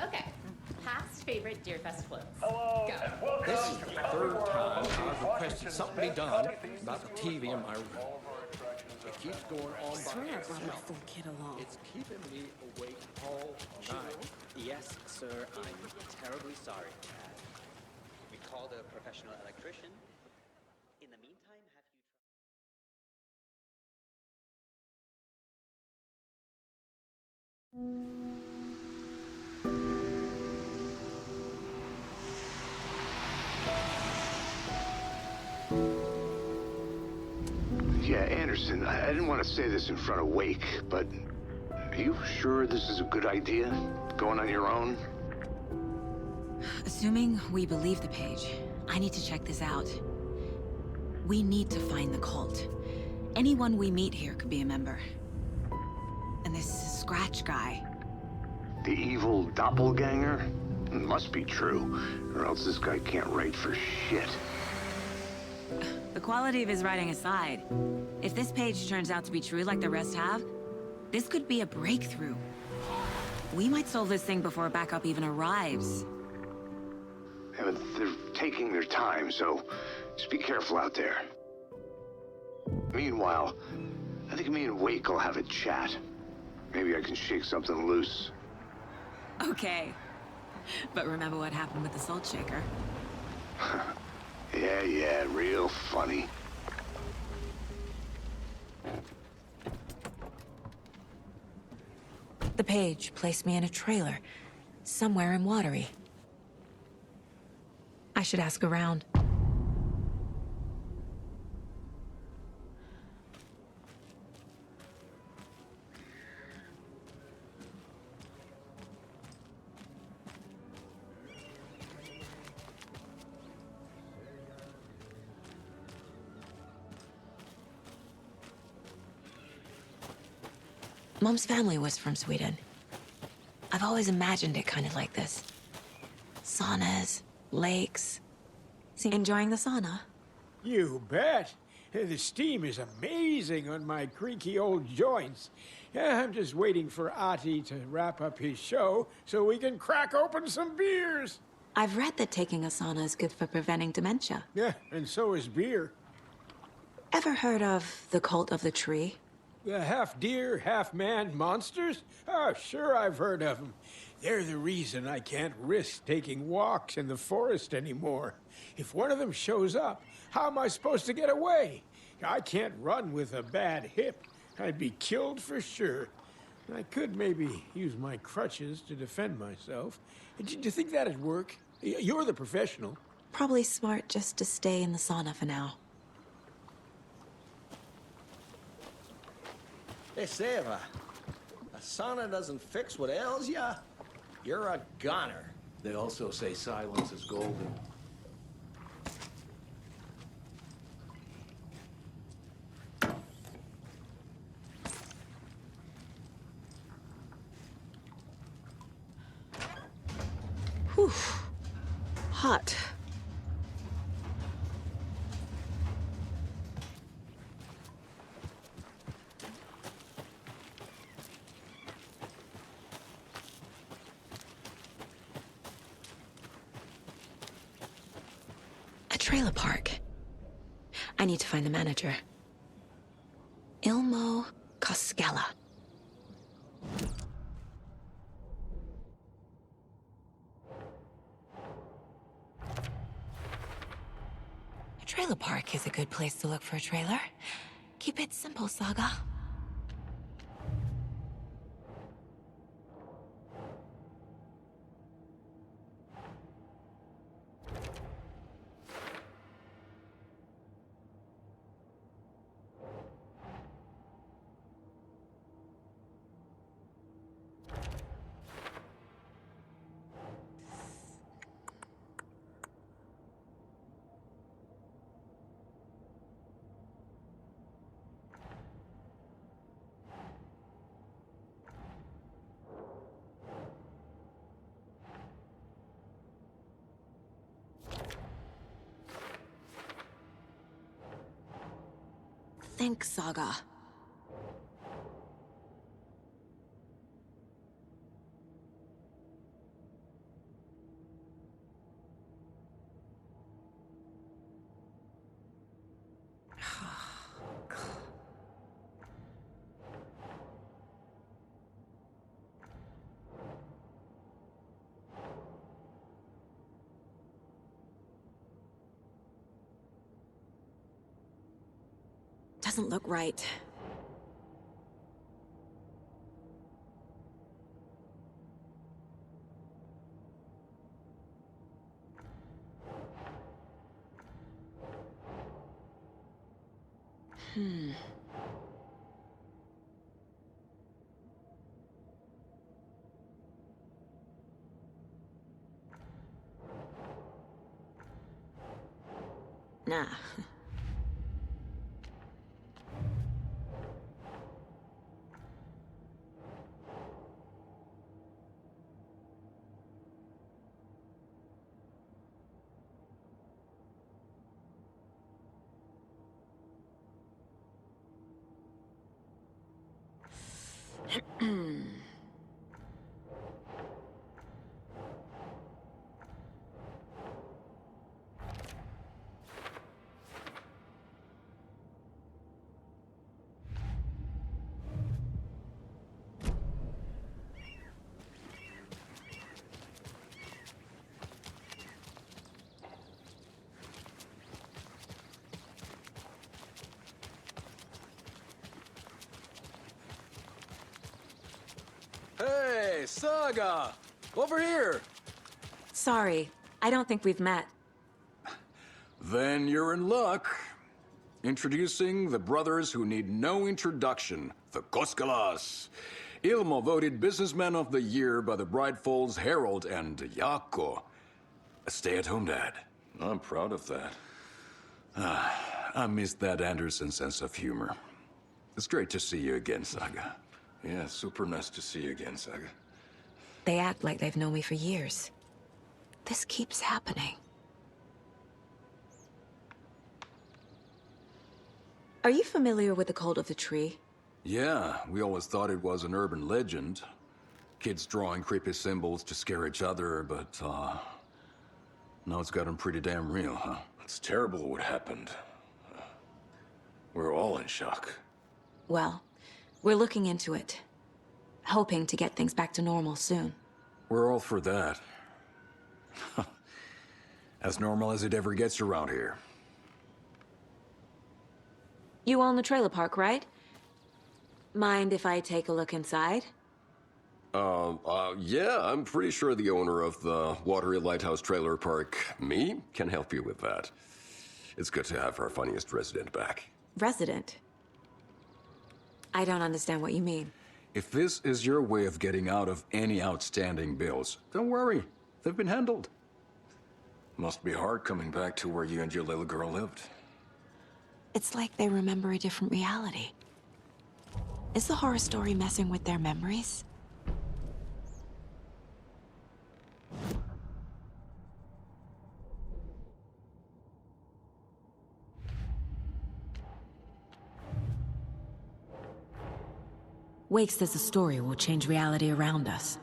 Okay, past favorite Deerfest floats. Hello. Go. This is the third time I've requested something be done about the TV in my room. It keeps going on by Swear I brought my itself. full kit along. It's keeping me awake all night. Yes, sir, I'm terribly sorry. We called a professional electrician. In the meantime, have you... Yeah, Anderson, I didn't want to say this in front of Wake, but are you sure this is a good idea? Going on your own? Assuming we believe the page, I need to check this out. We need to find the cult. Anyone we meet here could be a member. And this Scratch guy. The evil doppelganger? It must be true, or else this guy can't write for shit. The quality of his writing aside, if this page turns out to be true like the rest have, this could be a breakthrough. We might solve this thing before backup even arrives. Yeah, but they're taking their time, so just be careful out there. Meanwhile, I think me and Wake will have a chat. Maybe I can shake something loose. Okay. But remember what happened with the Salt Shaker? Yeah, real funny. The page placed me in a trailer, somewhere in Watery. I should ask around. Mom's family was from Sweden. I've always imagined it kind of like this. Saunas, lakes. See, enjoying the sauna? You bet. The steam is amazing on my creaky old joints. I'm just waiting for Ati to wrap up his show so we can crack open some beers. I've read that taking a sauna is good for preventing dementia. Yeah, and so is beer. Ever heard of the cult of the tree? The half-deer, half-man monsters? Oh, sure I've heard of them. They're the reason I can't risk taking walks in the forest anymore. If one of them shows up, how am I supposed to get away? I can't run with a bad hip. I'd be killed for sure. I could maybe use my crutches to defend myself. Do you think that'd work? You're the professional. Probably smart just to stay in the sauna for now. They say if a sauna doesn't fix what ails ya, you're a goner. They also say silence is golden. Whew. Hot. A trailer park. I need to find the manager. Ilmo Koskela. A trailer park is a good place to look for a trailer. Keep it simple, Saga. Think, Saga. Doesn't look right. Nah. Hey, Saga! Over here! Sorry, I don't think we've met. Then you're in luck. Introducing the brothers who need no introduction, the Koskelas. Ilmo voted Businessman of the Year by the Bright Falls Herald, and Jaakko, a stay-at-home dad. I'm proud of that. I missed that Anderson sense of humor. It's great to see you again, Saga. Yeah, super nice to see you again, Saga. They act like they've known me for years. This keeps happening. Are you familiar with the cult of the tree? Yeah, we always thought it was an urban legend. Kids drawing creepy symbols to scare each other, but, now it's gotten pretty damn real, huh? It's terrible what happened. We're all in shock. Well, we're looking into it. Hoping to get things back to normal soon. We're all for that. As normal as it ever gets around here. You own the trailer park, right? Mind if I take a look inside? Yeah, I'm pretty sure the owner of the Watery Lighthouse Trailer Park, me, can help you with that. It's good to have our funniest resident back. Resident? I don't understand what you mean. If this is your way of getting out of any outstanding bills, don't worry. They've been handled. Must be hard coming back to where you and your little girl lived. It's like they remember a different reality. Is the horror story messing with their memories? Wake says the story will change reality around us.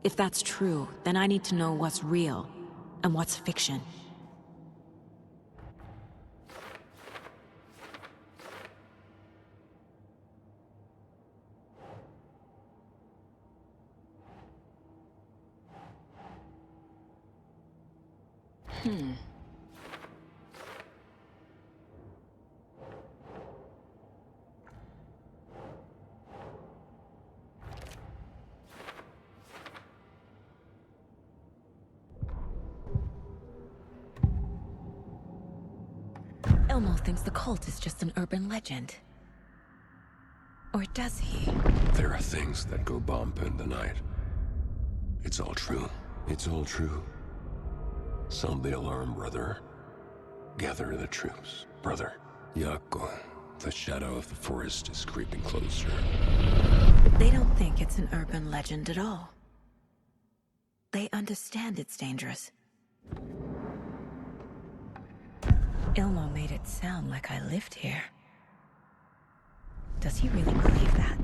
If that's true, then I need to know what's real and what's fiction. Elmo thinks the cult is just an urban legend. Or does he? There are things that go bump in the night. It's all true. It's all true. Sound the alarm, brother. Gather the troops, brother. Yako, the shadow of the forest is creeping closer. They don't think it's an urban legend at all. They understand it's dangerous. Ilmo made it sound like I lived here. Does he really believe that?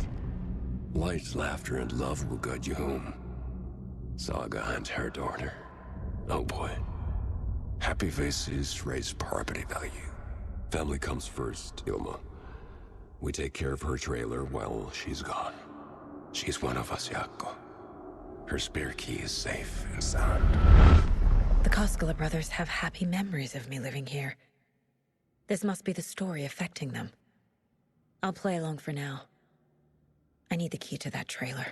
Light, laughter, and love will guide you home. Saga and her daughter. Oh boy. Happy faces raise property value. Family comes first, Ilma. We take care of her trailer while she's gone. She's one of us, Yako. Her spare key is safe and sound. The Koskela brothers have happy memories of me living here. This must be the story affecting them. I'll play along for now. I need the key to that trailer.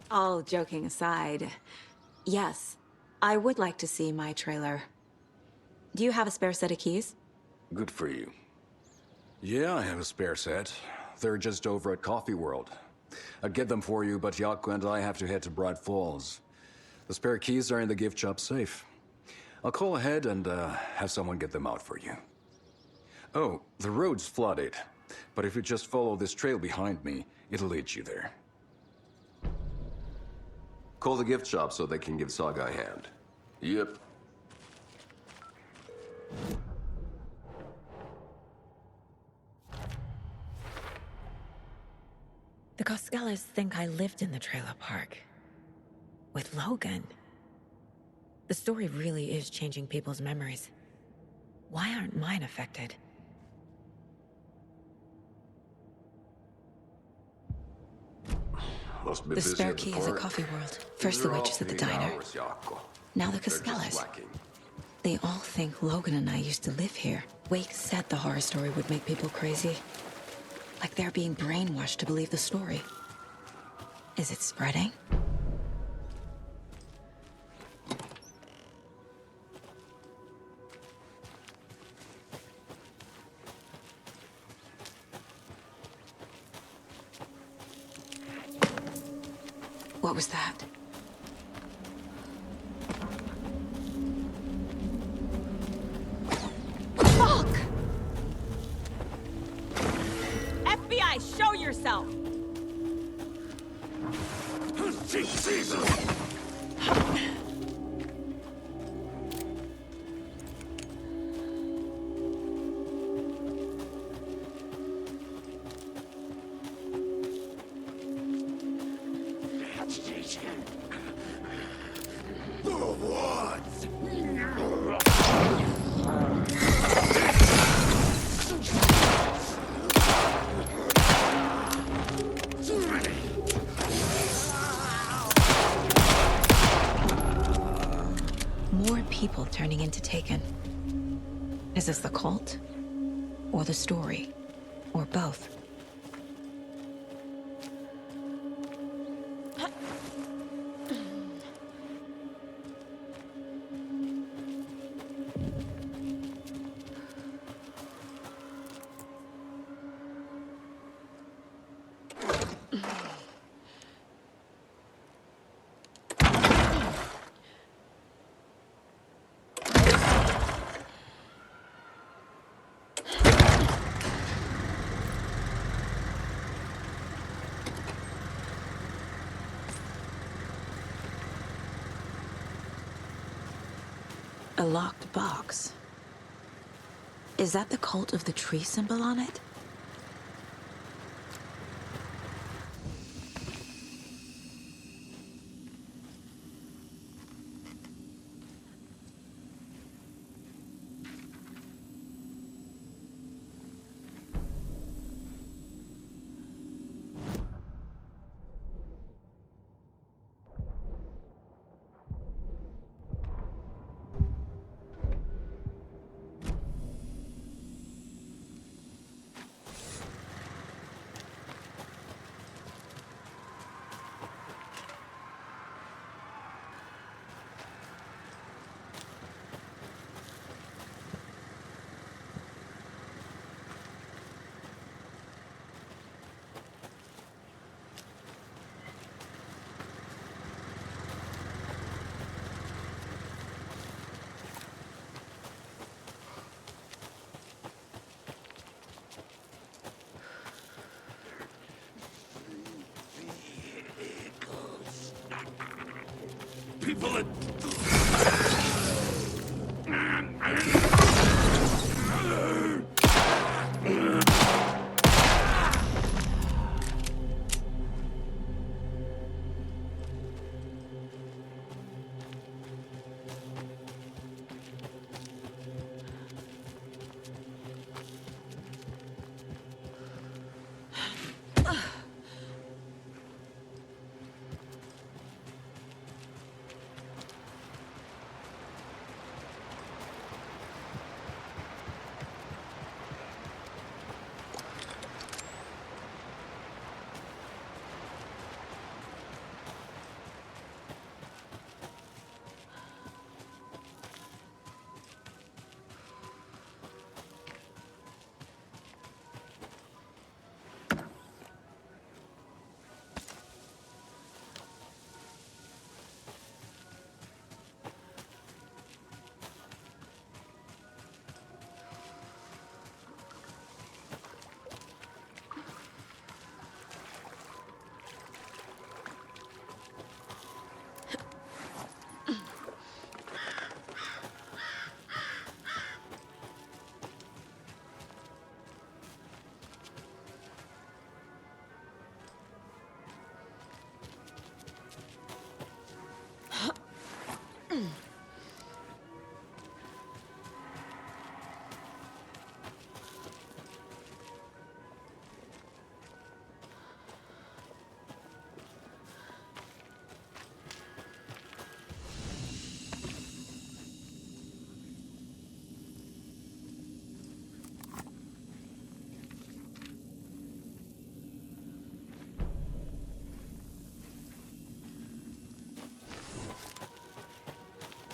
All joking aside, yes, I would like to see my trailer. Do you have a spare set of keys? Good for you. Yeah, I have a spare set. They're just over at Coffee World. I'd get them for you, but Yako and I have to head to Bright Falls. The spare keys are in the gift shop safe. I'll call ahead and have someone get them out for you. Oh, the road's flooded, but if you just follow this trail behind me, it'll lead you there. Call the gift shop so they can give Saga a hand. Yep. The Koskelas think I lived in the trailer park. With Logan. The story really is changing people's memories. Why aren't mine affected? Must be The busy spare at the key is at park. Coffee World. First the They're waitress at the off being diner. hours, Yako. Now the They're just Koskelas. slacking. They all think Logan and I used to live here. Wake said the horror story would make people crazy. Like they're being brainwashed to believe the story. Is it spreading? was that? Fuck! FBI, show yourself! Jesus! More people turning into Taken. Is this the cult? Or the story? Or both? A locked box. Is that the cult of the tree symbol on it? People that...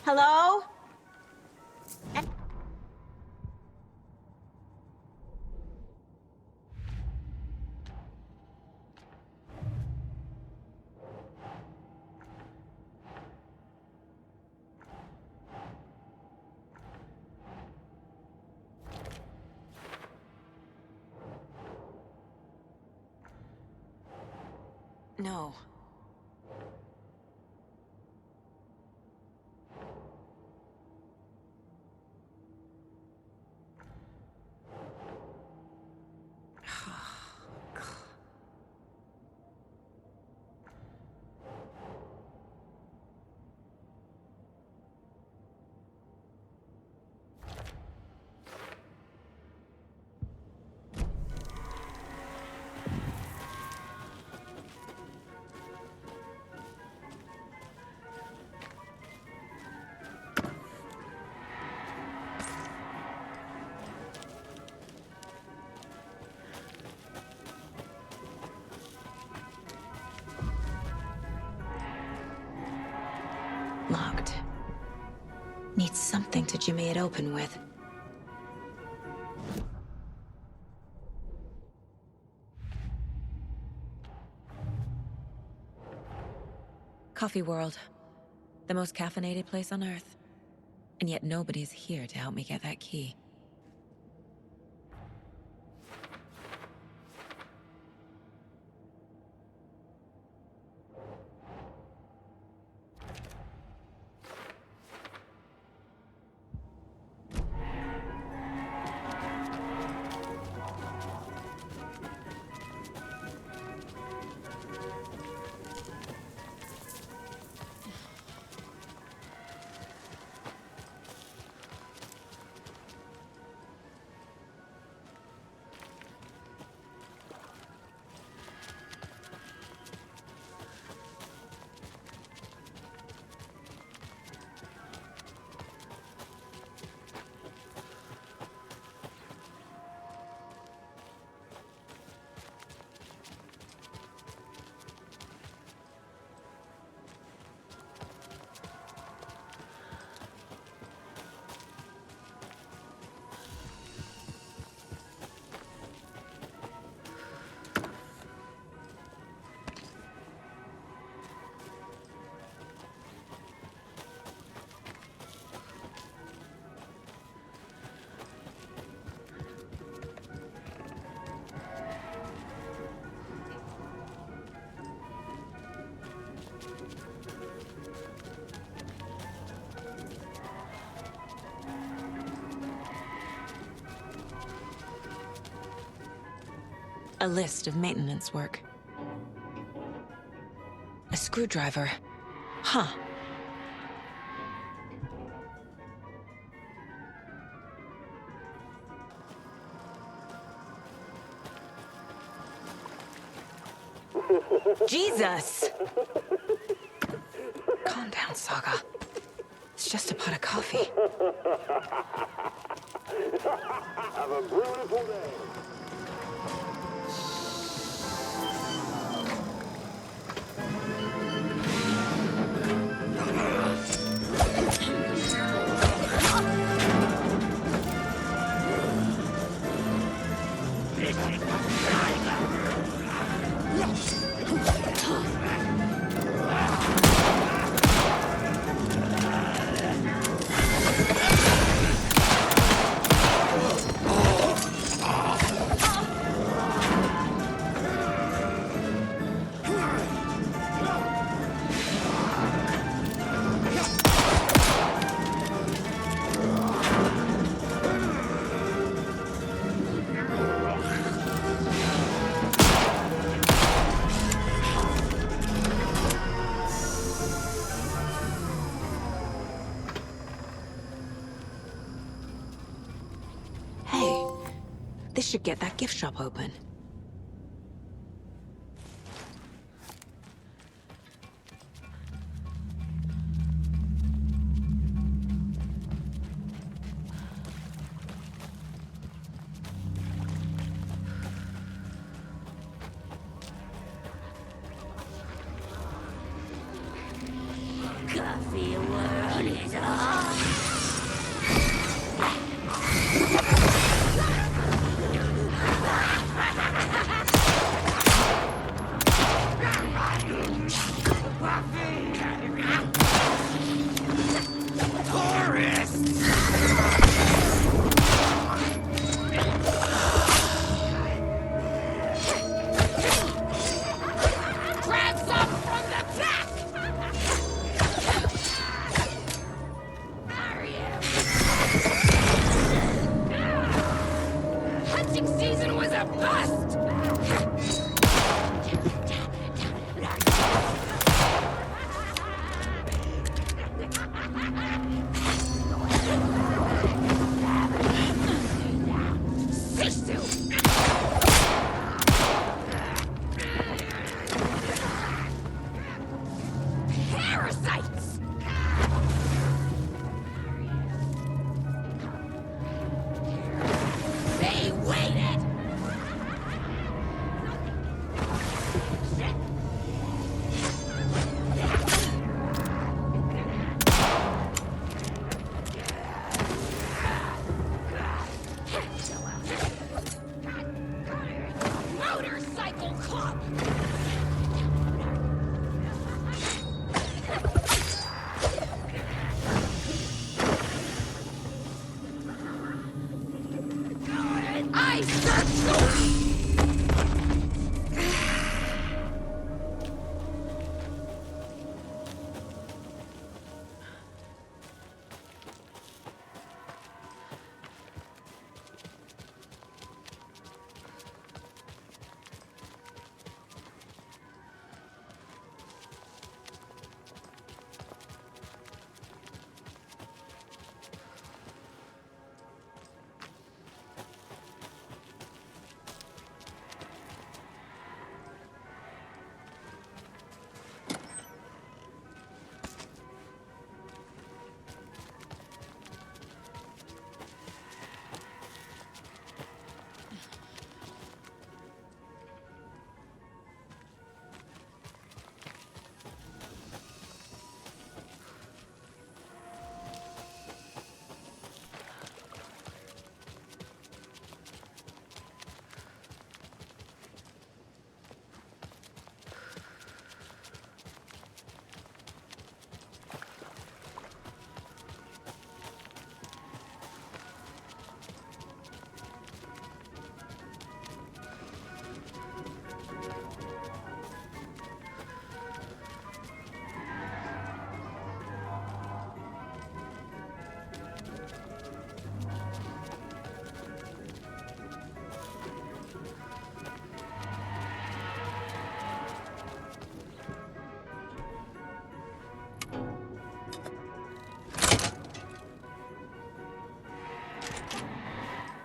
Hello? No. Locked. Needs something to jimmy it open with. Coffee World. The most caffeinated place on Earth. And yet nobody's here to help me get that key. A list of maintenance work. A screwdriver. Huh. Jesus! Calm down, Saga. It's just a pot of coffee. Have a beautiful day. This should get that gift shop open. Coffee world is on. Transfer! parasites! They waited! Motorcycle club! I searched the...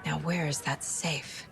Now where is that safe?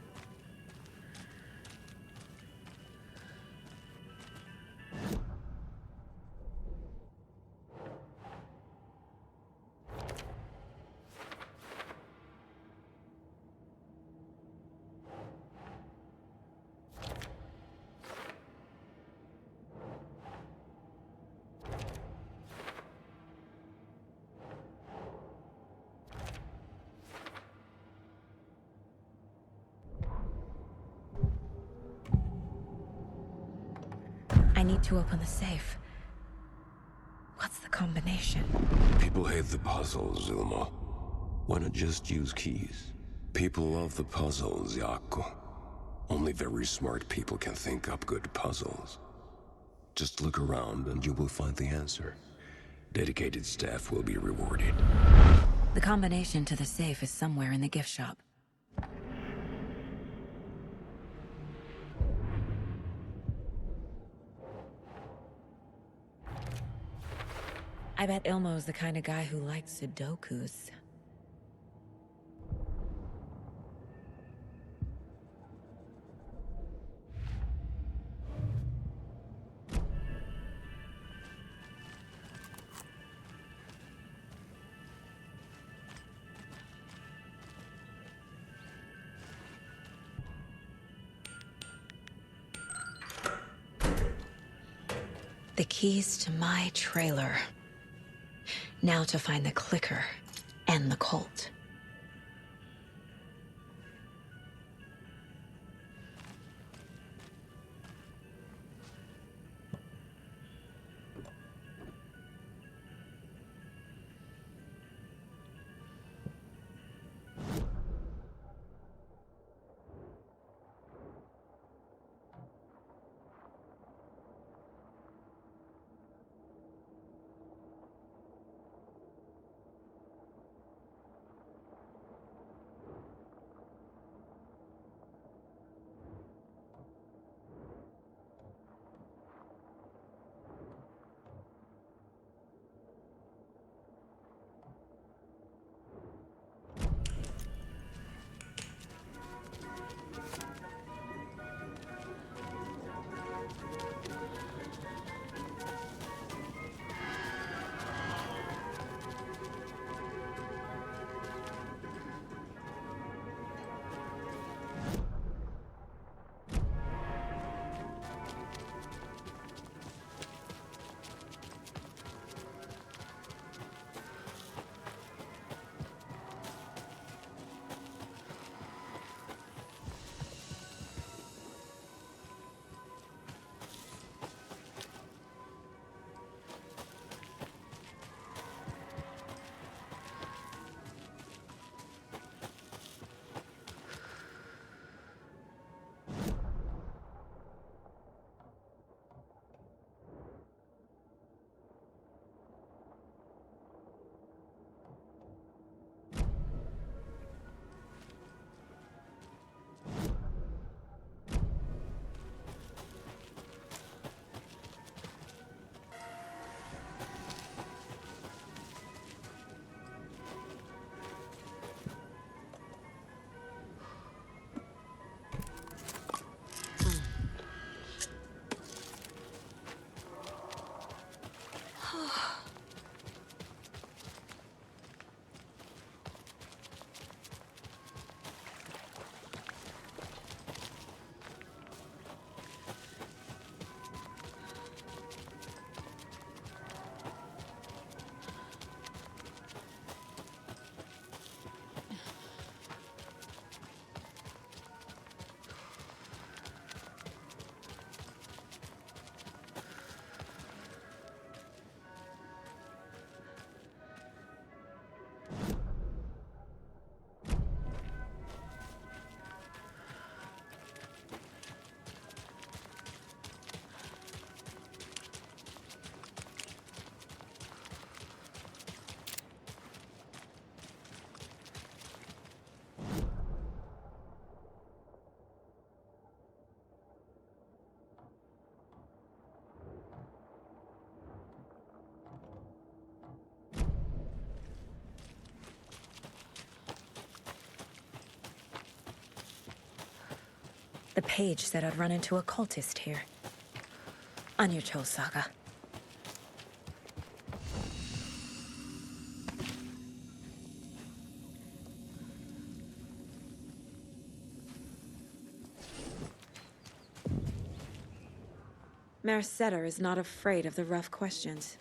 I need to open the safe. What's the combination? People hate the puzzles, Ilmo. Why not just use keys? People love the puzzles, Jaakko. Only very smart people can think up good puzzles. Just look around and you will find the answer. Dedicated staff will be rewarded. The combination to the safe is somewhere in the gift shop. I bet Ilmo's the kind of guy who likes Sudokus. The keys to my trailer. Now to find the clicker and the cult. The page said I'd run into a cultist here. On your toes, Saga. Merceder is not afraid of the rough questions.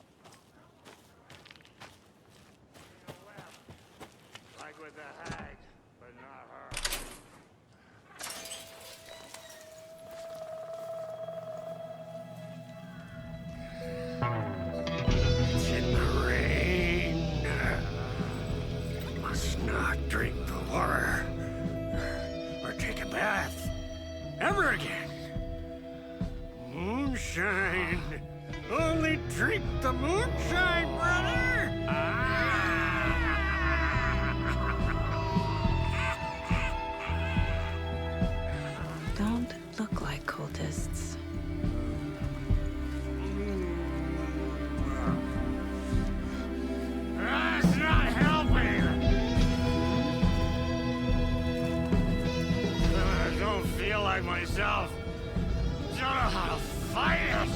Like with the hag, but not her. It's in the rain. Must not drink the water or take a bath ever again. Moonshine. Only drink the moonshine, brother! Don't look like cultists. That's not helping! I don't feel like myself. Don't know how to fight it!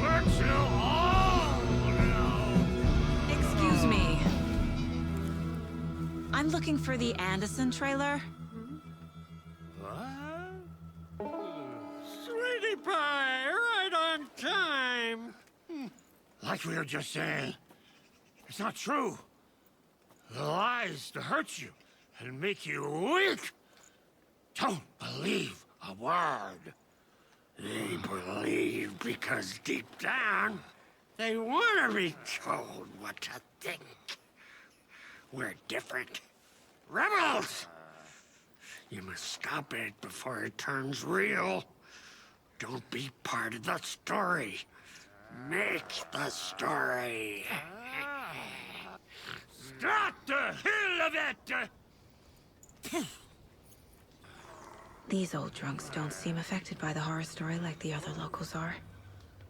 We're too old now! Excuse me. I'm looking for the Anderson trailer. What? Sweetie pie, right on time! Like we were just saying, it's not true. The lies to hurt you and make you weak. Don't believe a word. They believe because deep down, they want to be told what to think. We're different. Rebels! You must stop it before it turns real. Don't be part of the story. Make the story. Stop the hell of it! These old drunks don't seem affected by the horror story like the other locals are.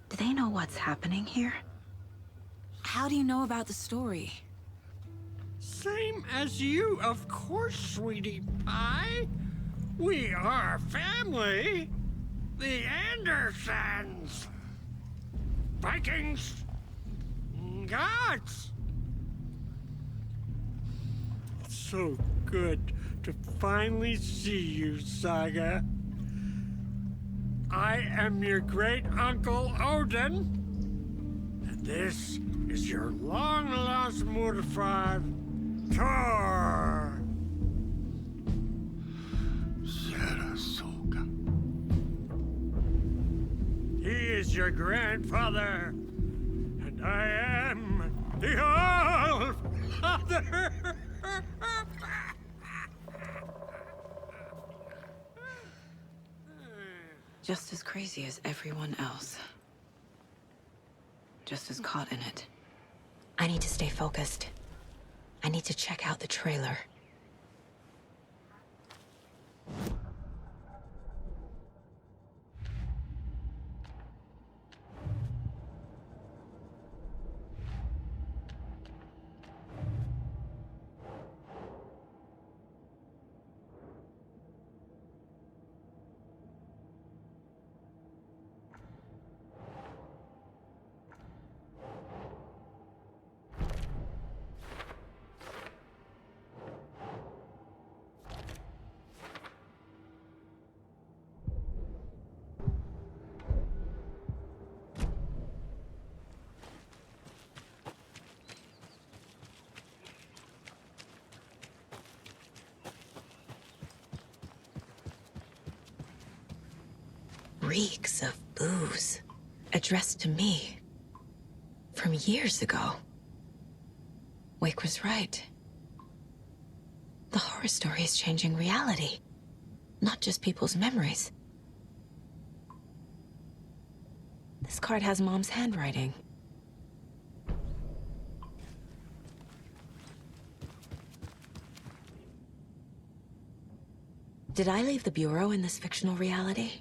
Do they know what's happening here? How do you know about the story? Same as you, of course, sweetie pie. We are family. The Andersons. Vikings. Gods. It's so good to finally see you, Saga. I am your great-uncle Odin, and this is your long-lost mortified Thor. Sarasota. He is your grandfather, and I am the All-Father. Just as crazy as everyone else. Just as caught in it. I need to stay focused. I need to check out the trailer. reeks of booze, addressed to me from years ago. Wake was right. The horror story is changing reality, not just people's memories. This card has Mom's handwriting. Did I leave the Bureau in this fictional reality?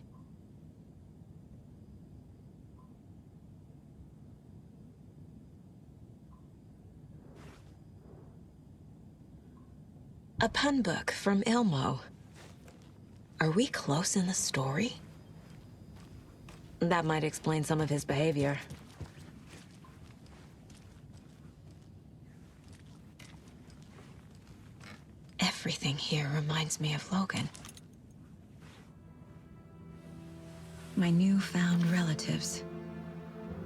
A pun book from Ilmo. Are we close in the story? That might explain some of his behavior. Everything here reminds me of Logan. My newfound relatives.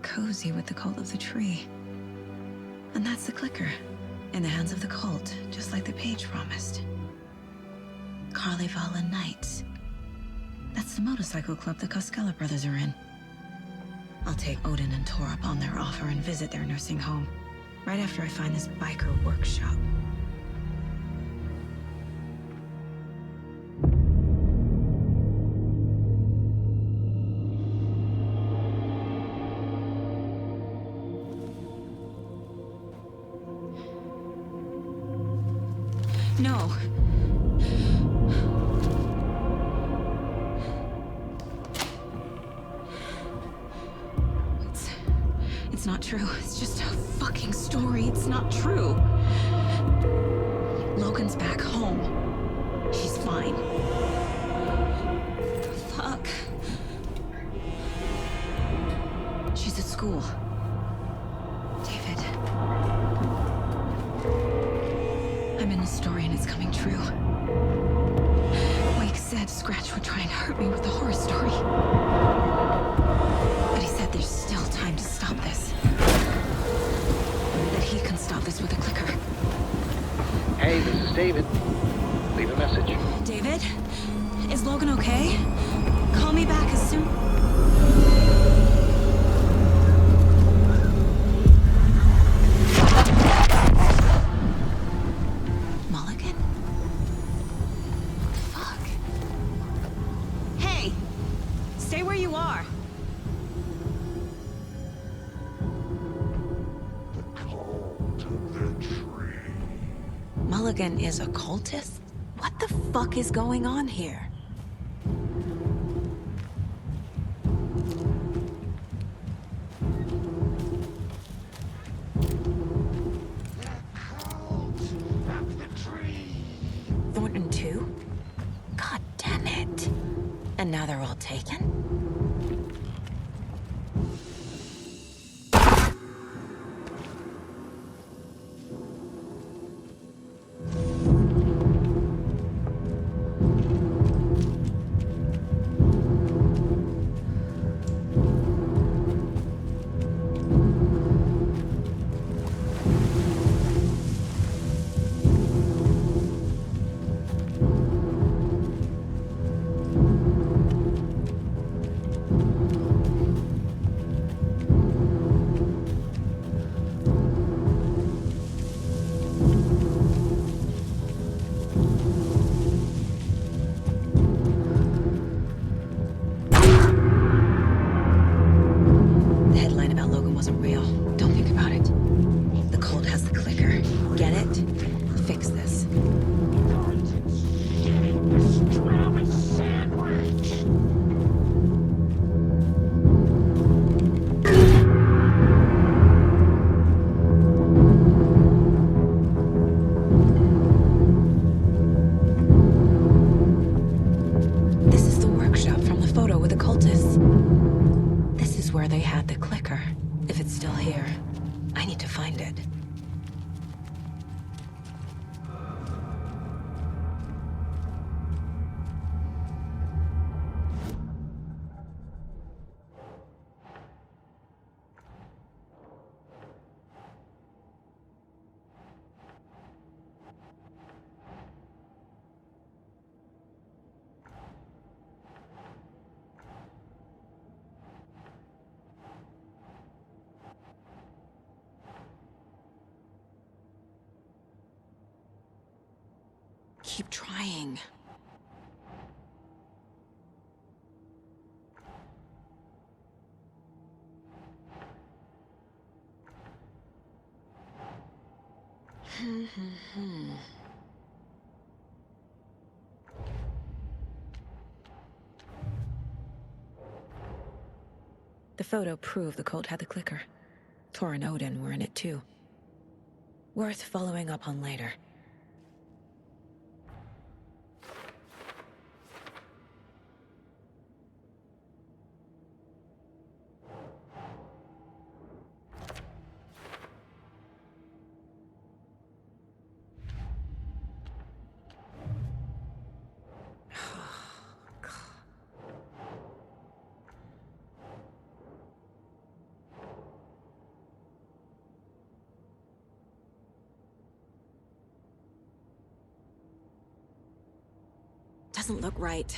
Cozy with the cult of the tree. And that's the clicker. In the hands of the cult, just like the page promised. Carnival Nights. That's the motorcycle club the Koskela brothers are in. I'll take Odin and Tor up on their offer and visit their nursing home, right after I find this biker workshop. No. It's not true. It's just a fucking story. It's not true. Logan's back home. She's fine. Fuck. She's at school. David. I'm in the story and it's coming true. Wake said Scratch would try and hurt me with the horror story. But he said there's still time to stop this. That he can stop this with a clicker. Hey, this is David. Leave a message. David? Is Logan okay? Call me back as soon... Mulligan? Fuck. Hey! Stay where you are. Mulligan is a cultist? What the fuck is going on here? Thornton too? God damn it. And now they're all taken? keep trying. The photo proved the cult had the clicker. Tor and Odin were in it too. Worth following up on later. Doesn't look right.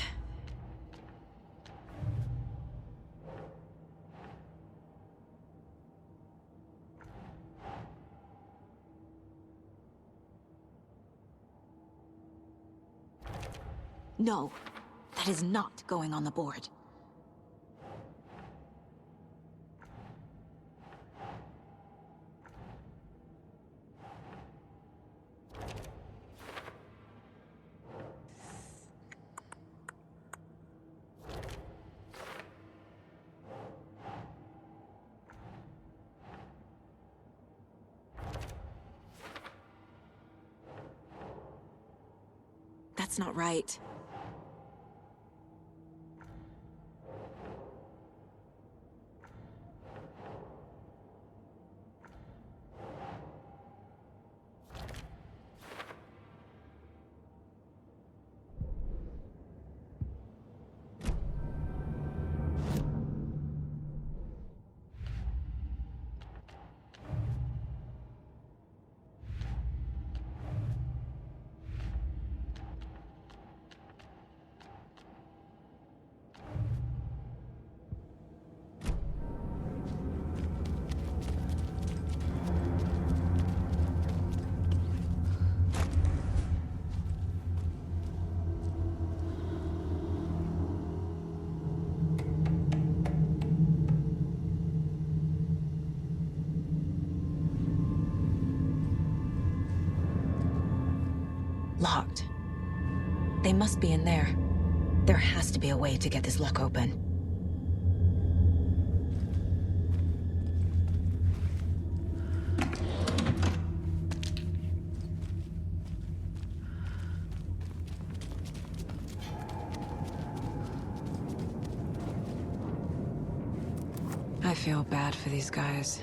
No, that is not going on the board. That's not right. Locked. They must be in there. There has to be a way to get this lock open. I feel bad for these guys.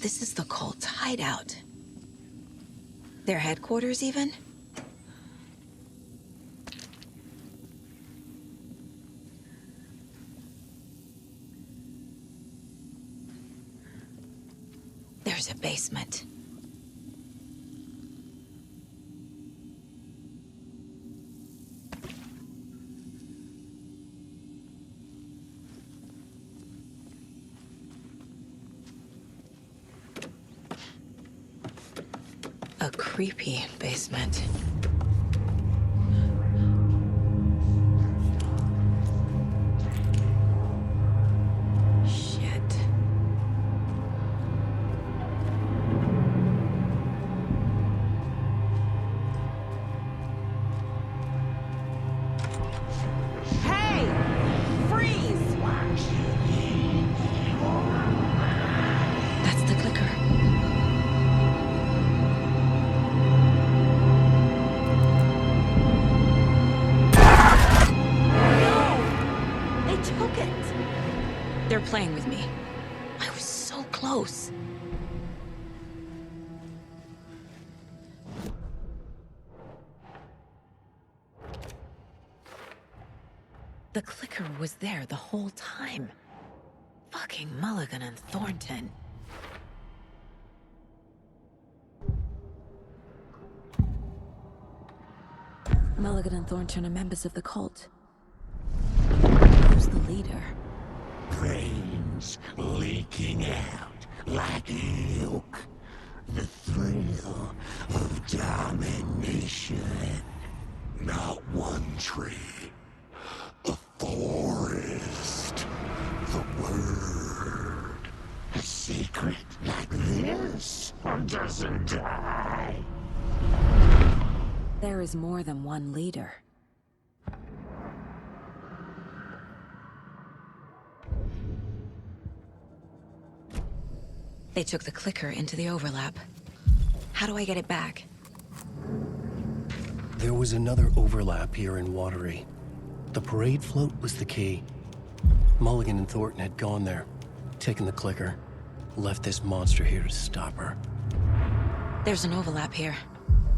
this is the cult's hideout. Their headquarters, even? There's a basement. A creepy basement. Shit. Hey! Freeze! That's the clicker. They're playing with me. I was so close. The clicker was there the whole time. Fucking Mulligan and Thornton. Mulligan and Thornton are members of the cult. Who's the leader? Brains leaking out like milk. The thrill of domination. Not one tree. A forest. The word. A secret like this doesn't die. There is more than one leader. They took the clicker into the overlap. How do I get it back? There was another overlap here in Watery. The parade float was the key. Mulligan and Thornton had gone there, taken the clicker, left this monster here to stop her. There's an overlap here,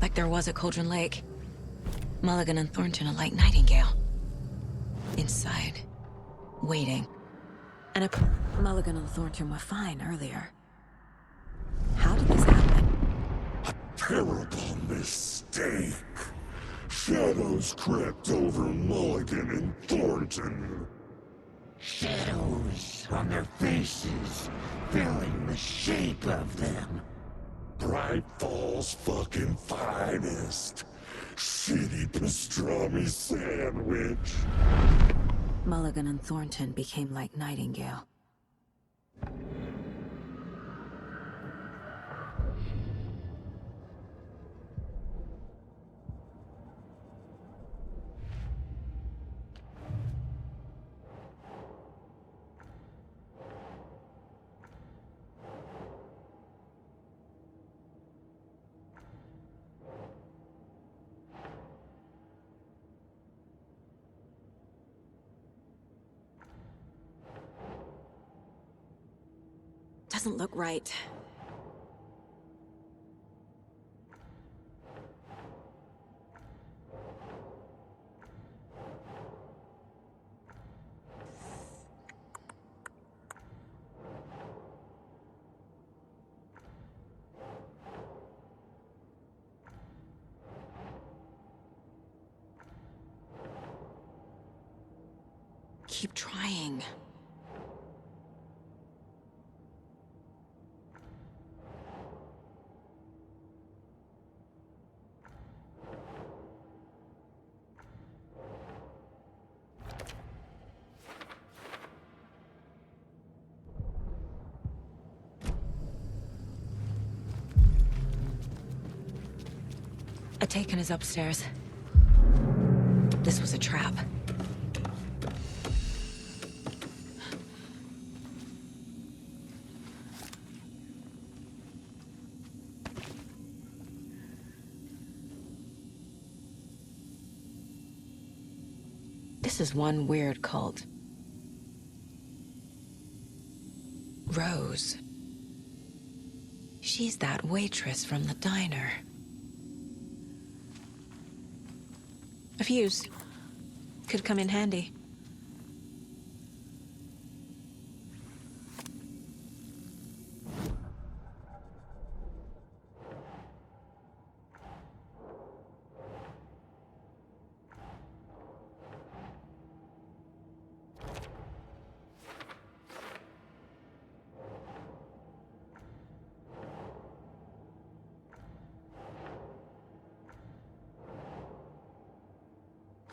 like there was at Cauldron Lake. Mulligan and Thornton are like Nightingale. Inside, waiting. And Mulligan and Thornton were fine earlier. How did this happen? A terrible mistake. Shadows crept over Mulligan and Thornton. Shadows on their faces, filling the shape of them. Bright Falls fucking finest. Shitty pastrami sandwich. Mulligan and Thornton became like Nightingale. Doesn't look right. Keep trying. Taken is upstairs. This was a trap. This is one weird cult. Rose. She's that waitress from the diner. A fuse. Could come in handy.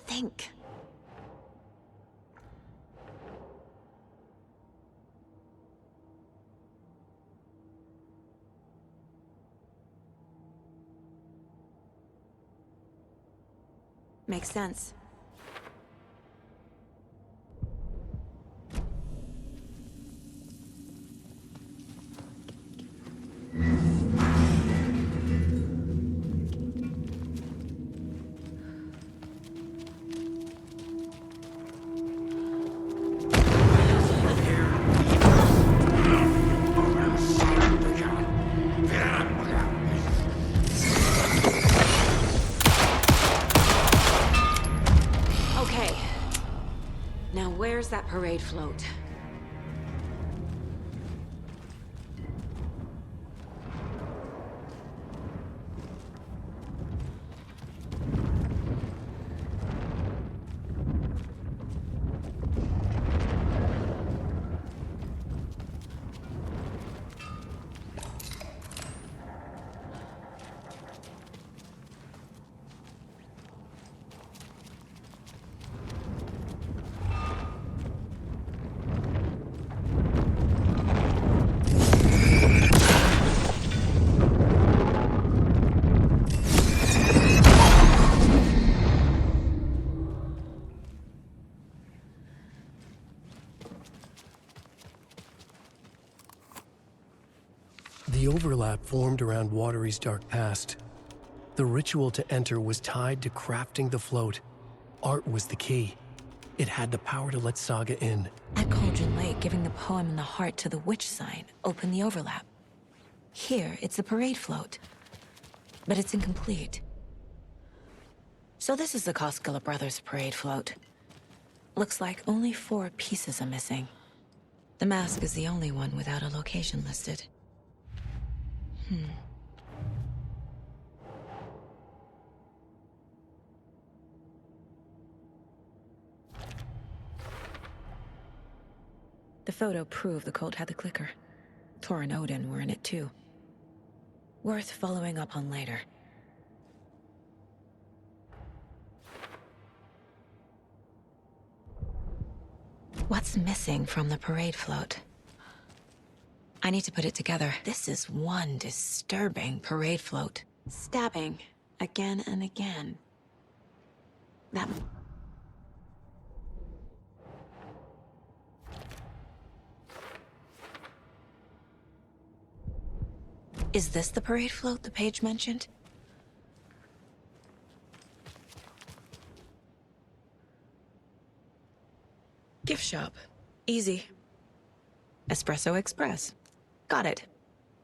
Think. Makes sense. Where's that parade float? The overlap formed around Watery's dark past. The ritual to enter was tied to crafting the float. Art was the key. It had the power to let Saga in. At Cauldron Lake, giving the poem and the heart to the witch sign opened the overlap. Here, it's the parade float. But it's incomplete. So this is the Koskela Brothers parade float. Looks like only 4 pieces are missing. The mask is the only one without a location listed. The photo proved the cult had the clicker. Tor and Odin were in it too. Worth following up on later. What's missing from the parade float? I need to put it together. This is one disturbing parade float. Stabbing again and again. That... Is this the parade float the page mentioned? Gift shop. Easy. Espresso Express. Got it.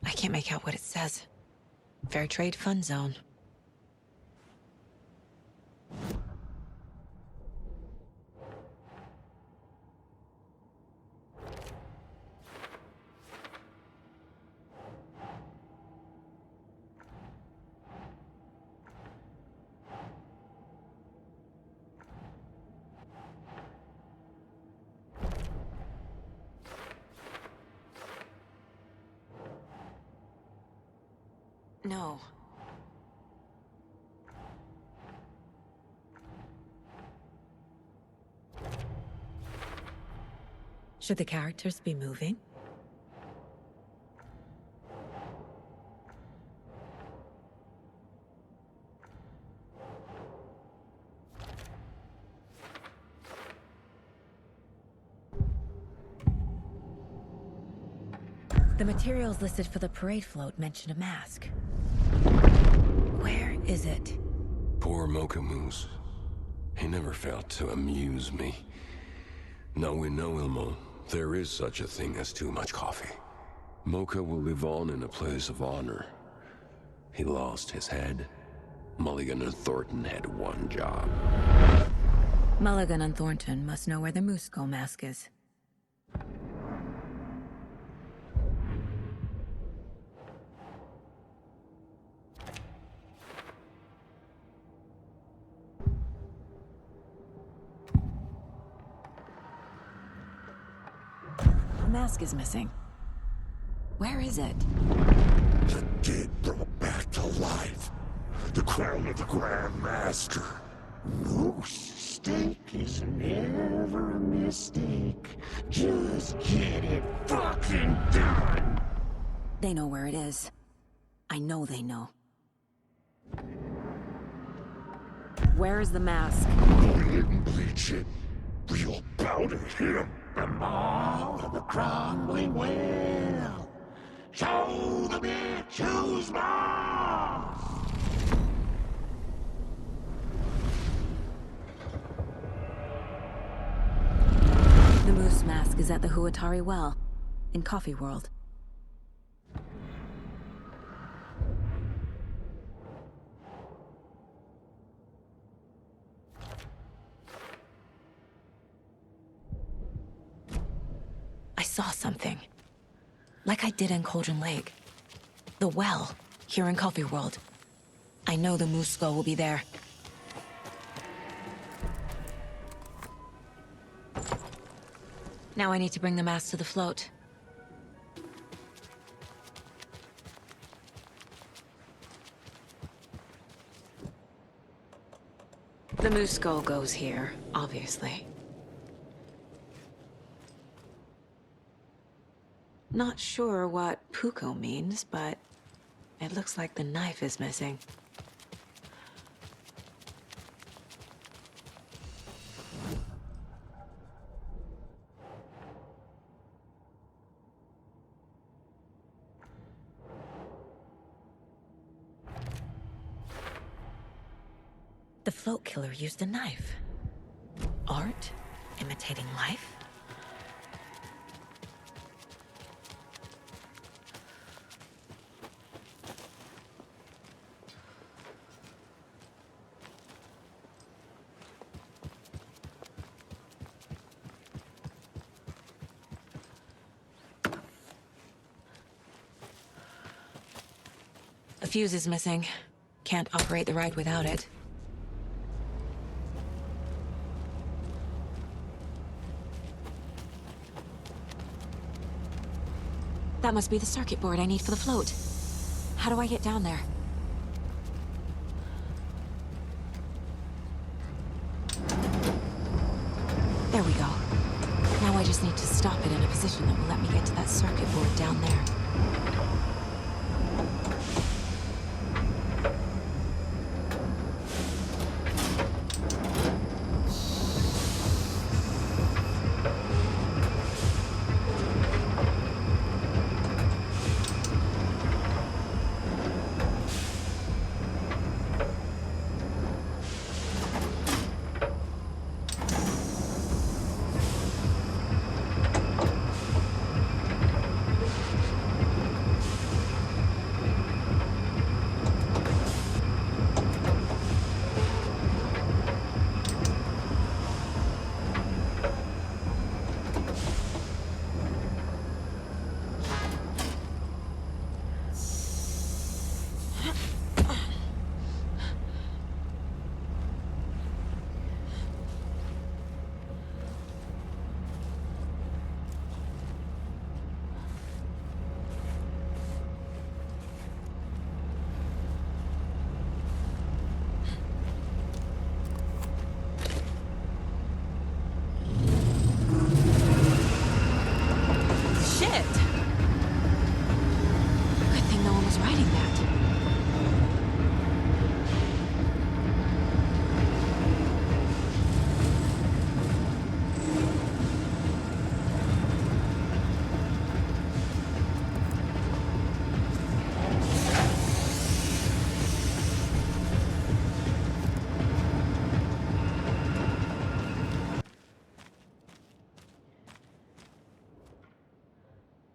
I can't make out what it says. Fair trade fun zone. No. Should the characters be moving? The materials listed for the parade float mention a mask. Where is it? Poor Mokamoose. He never failed to amuse me. Now we know, Ilmo, there is such a thing as too much coffee. Mocha will live on in a place of honor. He lost his head. Mulligan and Thornton had one job. Mulligan and Thornton must know where the Moose Skull mask is. The mask is missing. Where is it? The dead brought back to life. The crown of the Grand Master. No mistake is never a mistake. Just get it fucking done. They know where it is. I know they know. Where is the mask? Go ahead and bleach it. Real bout at him. The maw of the crumbling well. Show the bitch who's boss! The moose mask is at the Huatari Well, in Coffee World. I saw something. Like I did in Cauldron Lake. The well, here in Coffee World. I know the Moose Skull will be there. Now I need to bring the mask to the float. The Moose Skull goes here, obviously. Not sure what Puko means, but it looks like the knife is missing. The float killer used a knife. Art imitating life? A fuse is missing. Can't operate the ride without it. That must be the circuit board I need for the float. How do I get down there? There we go. Now I just need to stop it in a position that will let me get to that circuit board down there.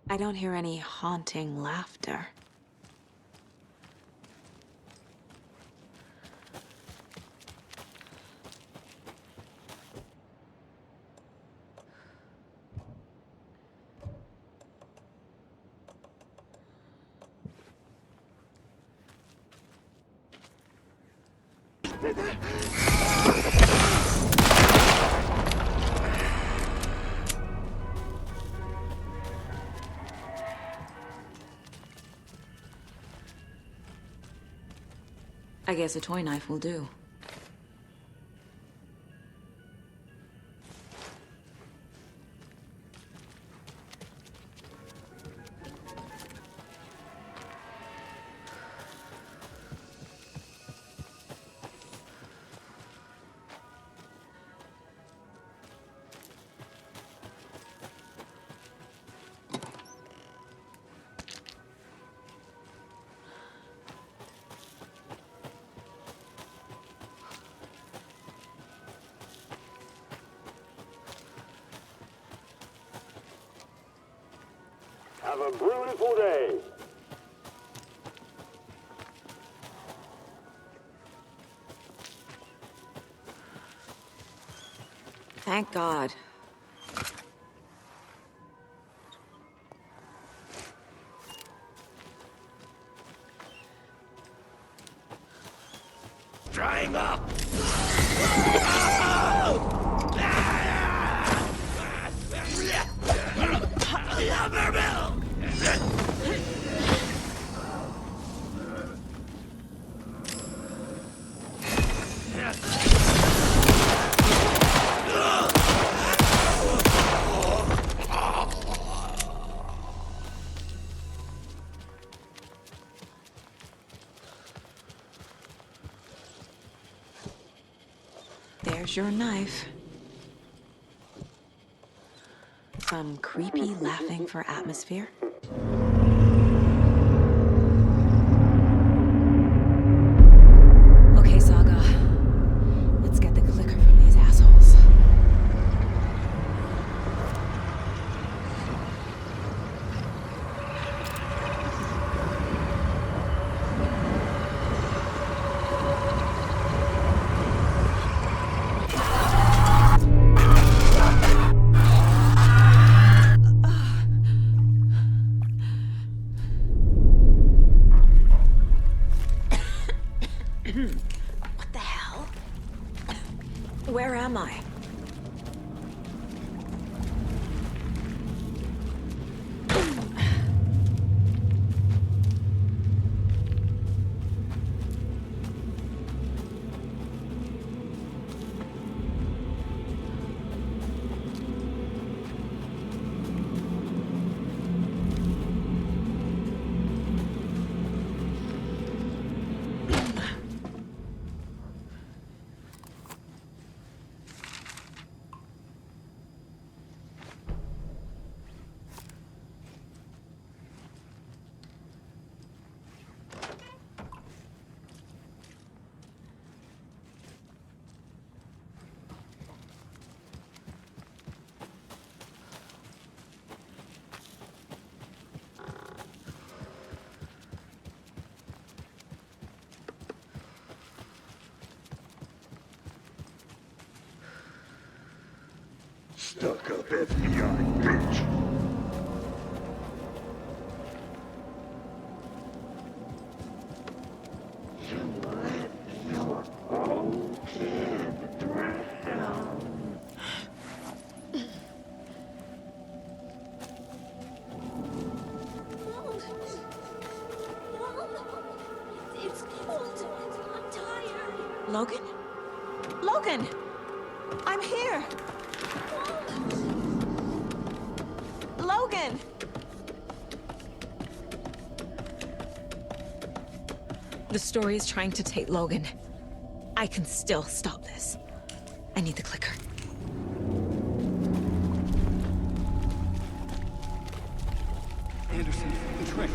I don't hear any haunting laughter. I guess a toy knife will do. Have a beautiful day. Thank God. Drying up. There's your knife. Some creepy laughing for atmosphere. Okay, Saga. Let's get the clicker from these assholes. What the hell? Where am I? Stuck up FBI, bitch. You let your own kid drown. It's cold. I'm tired. Logan? Logan! I'm here! Logan! The story is trying to take Logan. I can still stop this. I need the clicker. Anderson, the trick.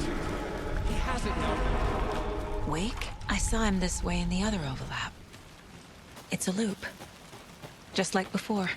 He has it now. Wake? I saw him this way in the other overlap. It's a loop. Just like before.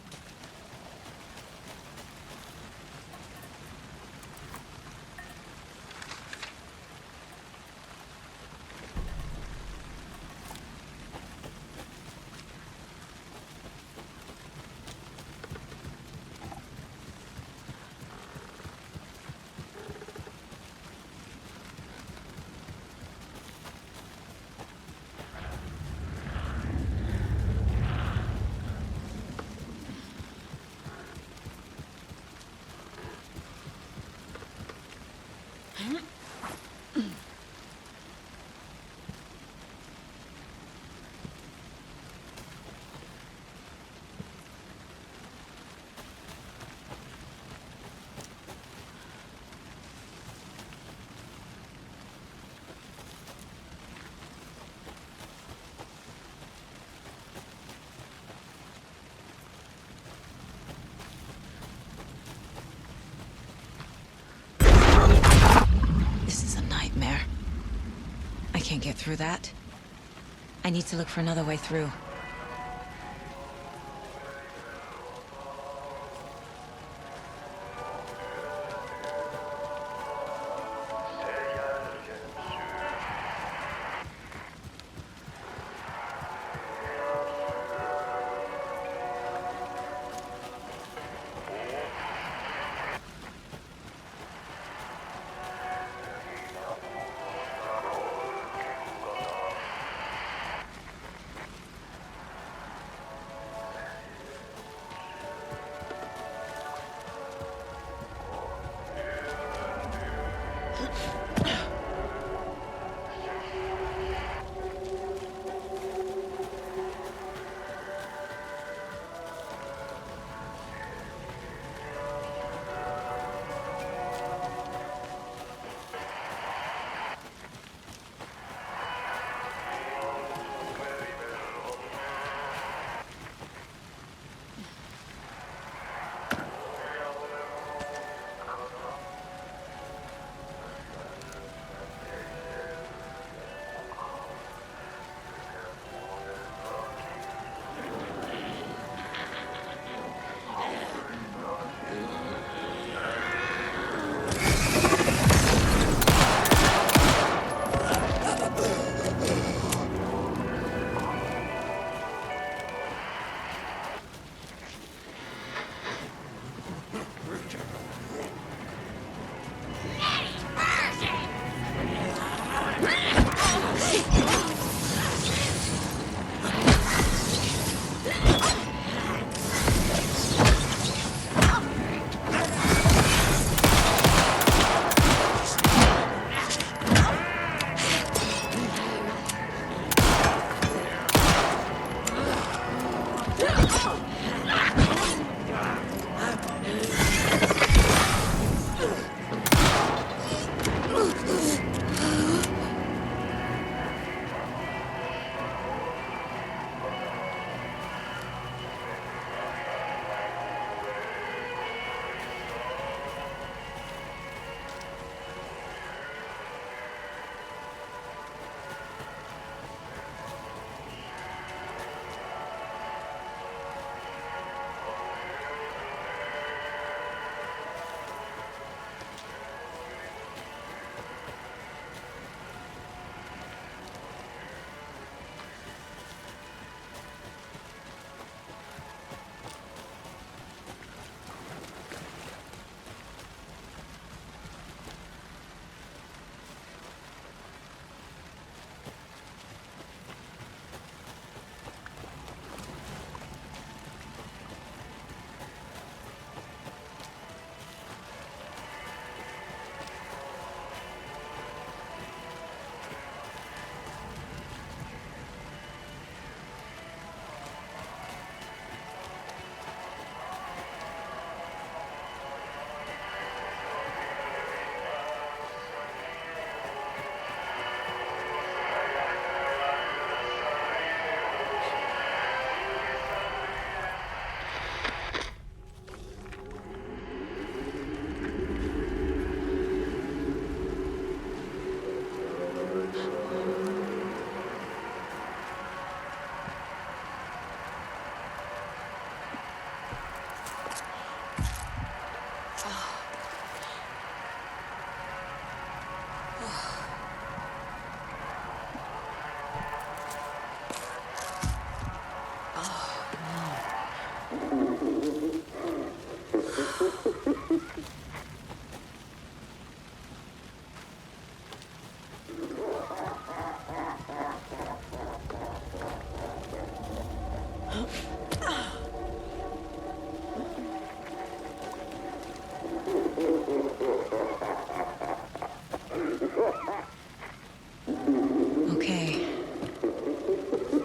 can't get through that. I need to look for another way through.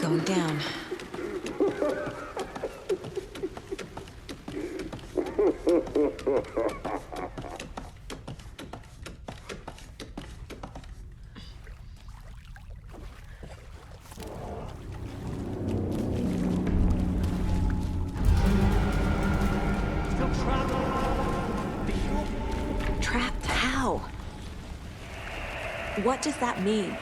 Going down. Trapped how? What does that mean?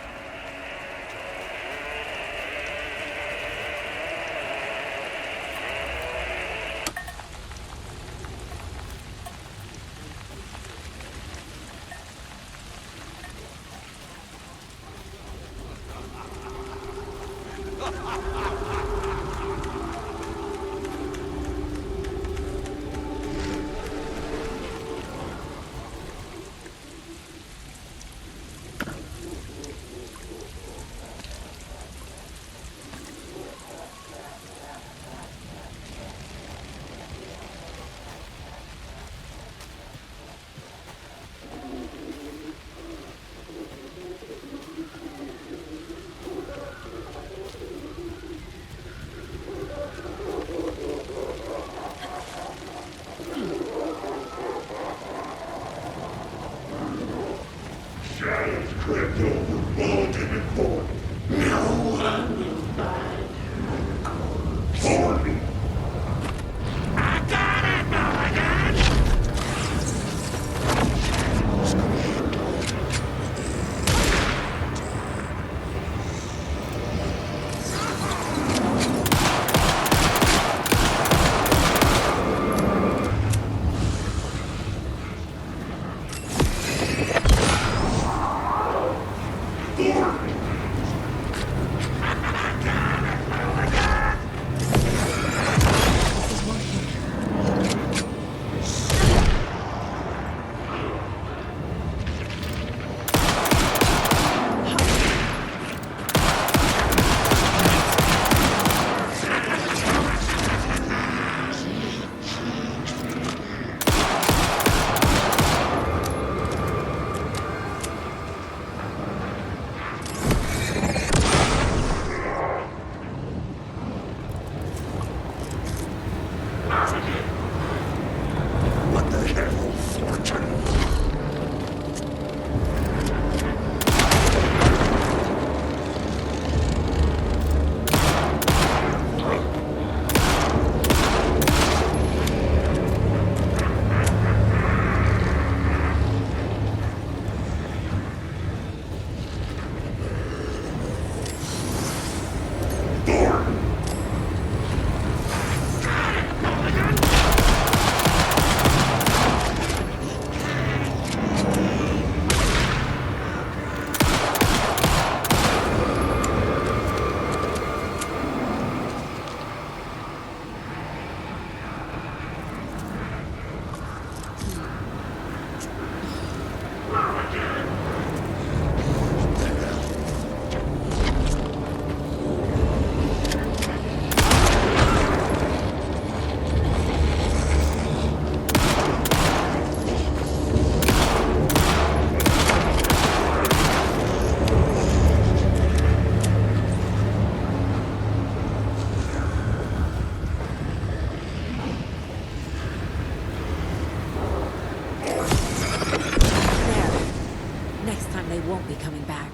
won't be coming back.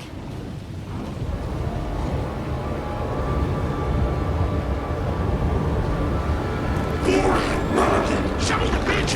Son of a bitch!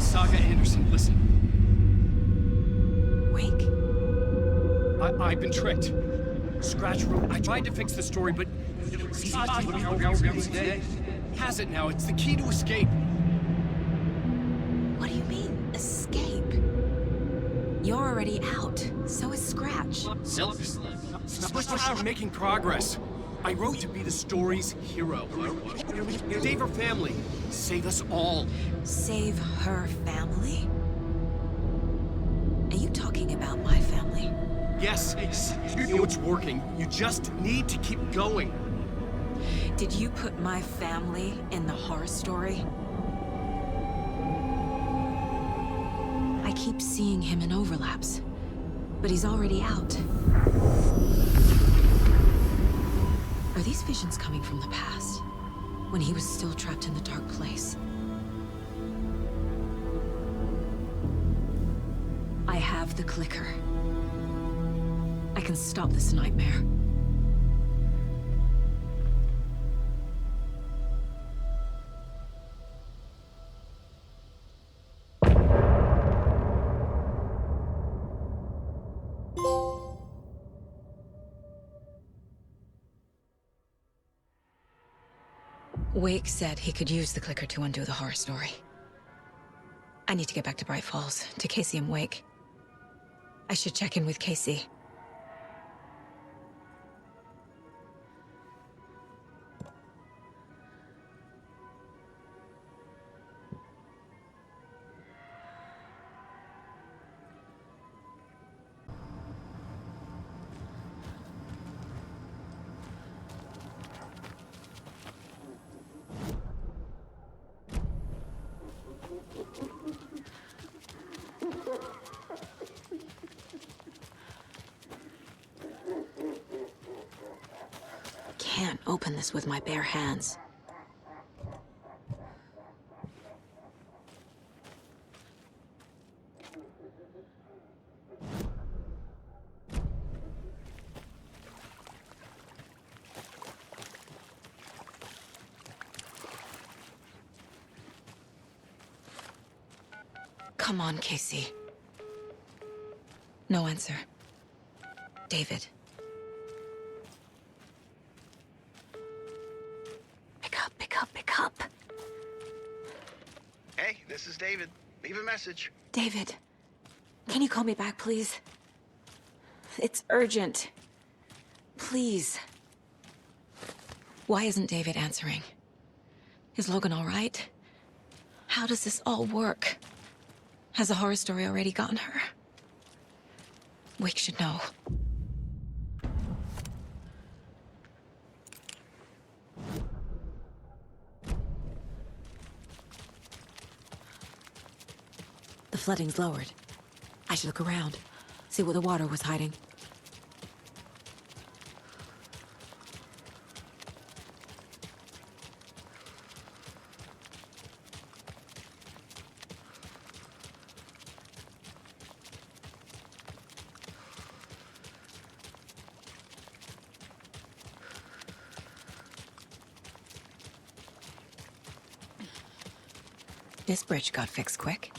Saga Anderson, listen. Wake? I've been tricked. Scratch Road. I tried to fix the story, but has it now. It's the key to escape. What do you mean, escape? You're already out. So is Scratch. We're making progress. I wrote to be the story's hero. Save her family. Save us all. Save her family? Are you talking about my family? Yes, you know it's working. You just need to keep going. Did you put my family in the horror story? I keep seeing him in overlaps, but he's already out. Are these visions coming from the past, when he was still trapped in the dark place? I have the clicker. I can stop this nightmare. Wake said he could use the clicker to undo the horror story. I need to get back to Bright Falls, to Casey and Wake. I should check in with Casey. Can't open this with my bare hands. Come on, Casey. No answer. David. Pick up. Hey, this is David. Leave a message. David, can you call me back, please? It's urgent. Please. Why isn't David answering? Is Logan all right? How does this all work? Has the horror story already gotten her? Wake should know. The flooding's lowered. I should look around, see where the water was hiding. This bridge got fixed quick.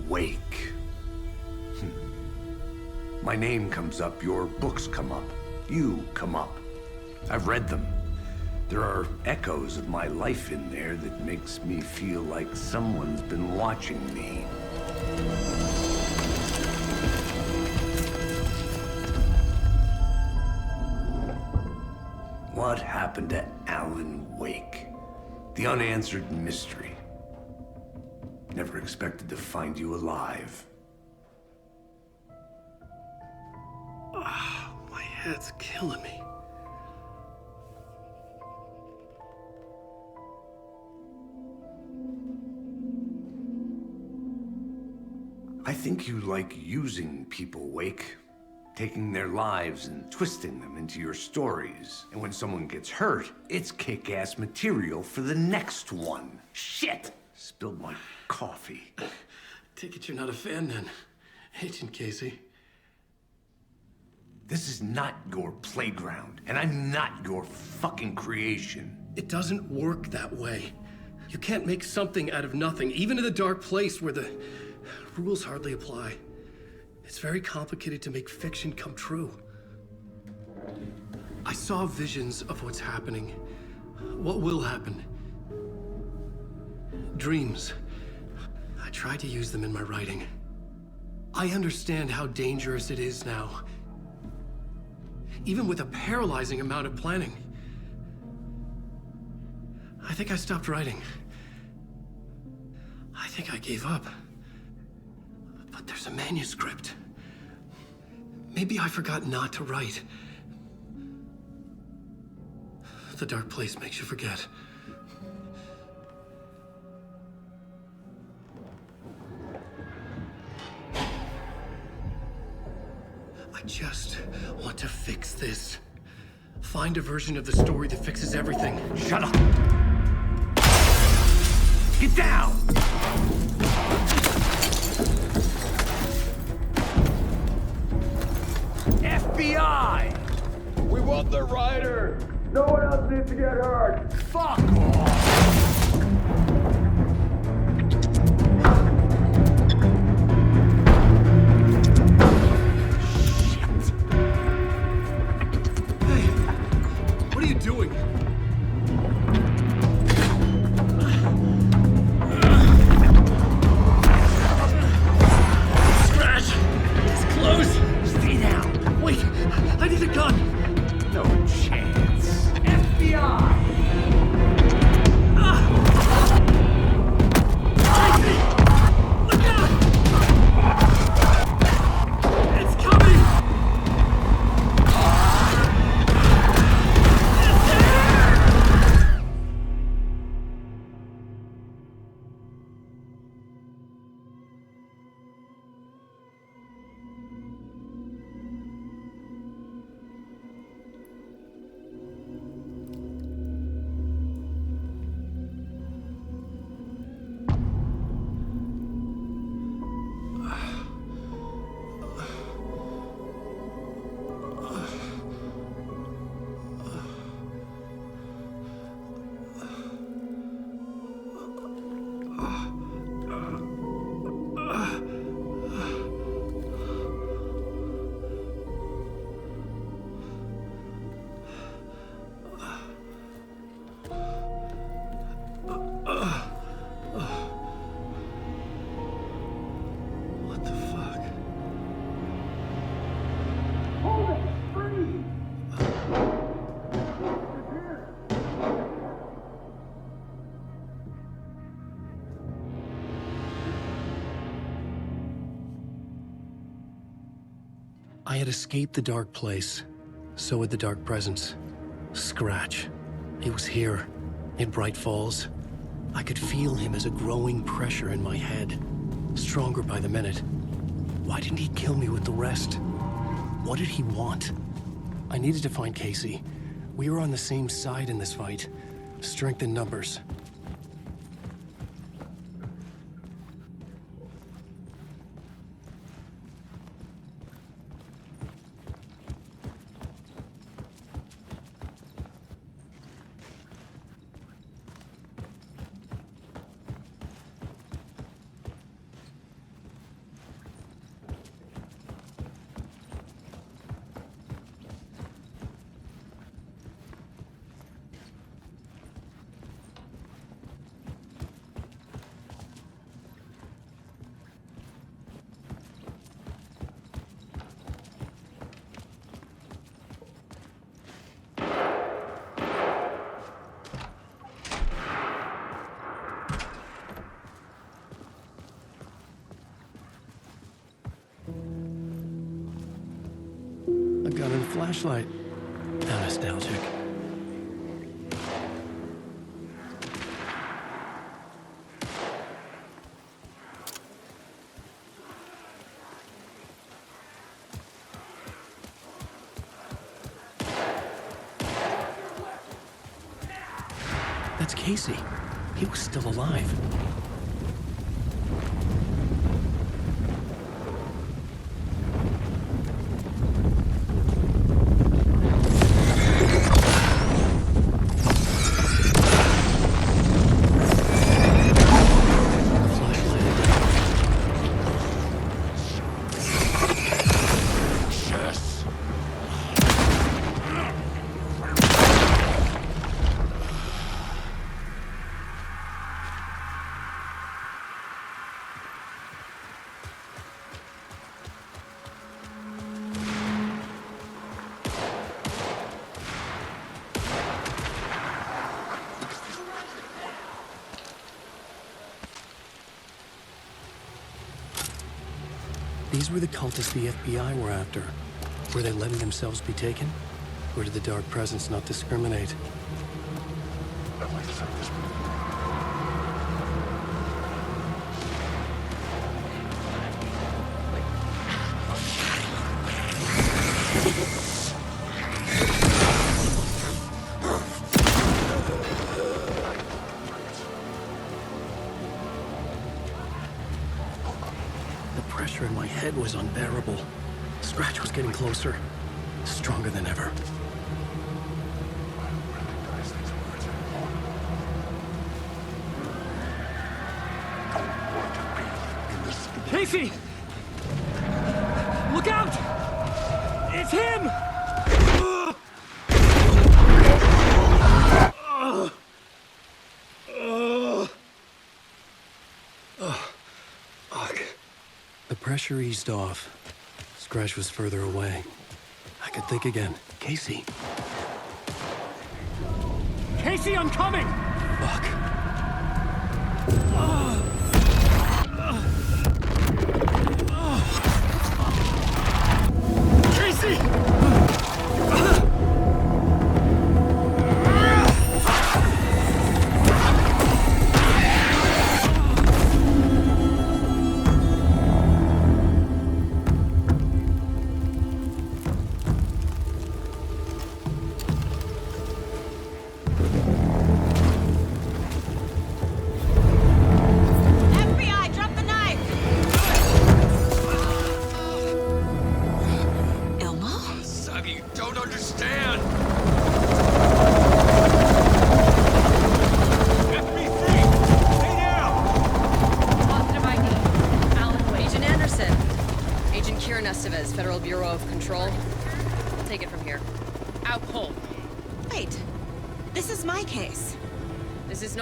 Wake. My name comes up, your books come up, you come up. I've read them. There are echoes of my life in there that makes me feel like someone's been watching me. What happened to Alan Wake? The unanswered mystery. Never expected to find you alive. Oh, my head's killing me. I think you like using people, Wake. Taking their lives and twisting them into your stories. And when someone gets hurt, it's kick-ass material for the next one. Shit! Spilled my coffee. Take it you're not a fan then, Agent Casey. This is not your playground, and I'm not your fucking creation. It doesn't work that way. You can't make something out of nothing, even in the dark place where the rules hardly apply. It's very complicated to make fiction come true. I saw visions of what's happening, what will happen. Dreams. I tried to use them in my writing. I understand how dangerous it is now. Even with a paralyzing amount of planning. I think I stopped writing. I think I gave up. But there's a manuscript. Maybe I forgot not to write. The dark place makes you forget. I just want to fix this. Find a version of the story that fixes everything. Shut up! Get down! FBI! We want the rider! No one else needs to get hurt! Fuck off! What are you doing? Scratch! It's close! Stay down! Wait! I need a gun! No chance. FBI! Crazy! Look out! It's coming! What the fuck? I had escaped the dark place. So had the dark presence. Scratch. It was here, in Bright Falls. I could feel him as a growing pressure in my head. Stronger by the minute. Why didn't he kill me with the rest? What did he want? I needed to find Casey. We were on the same side in this fight. Strength in numbers. gun and a flashlight. How nostalgic. That's Casey. He was still alive. These were the cultists the FBI were after. Were they letting themselves be taken? Or did the dark presence not discriminate? In my head was unbearable. Scratch was getting closer, stronger than ever. Casey! Look out! It's him! The pressure eased off. Scratch was further away. I could think again. Casey. Casey, I'm coming! Fuck. Casey!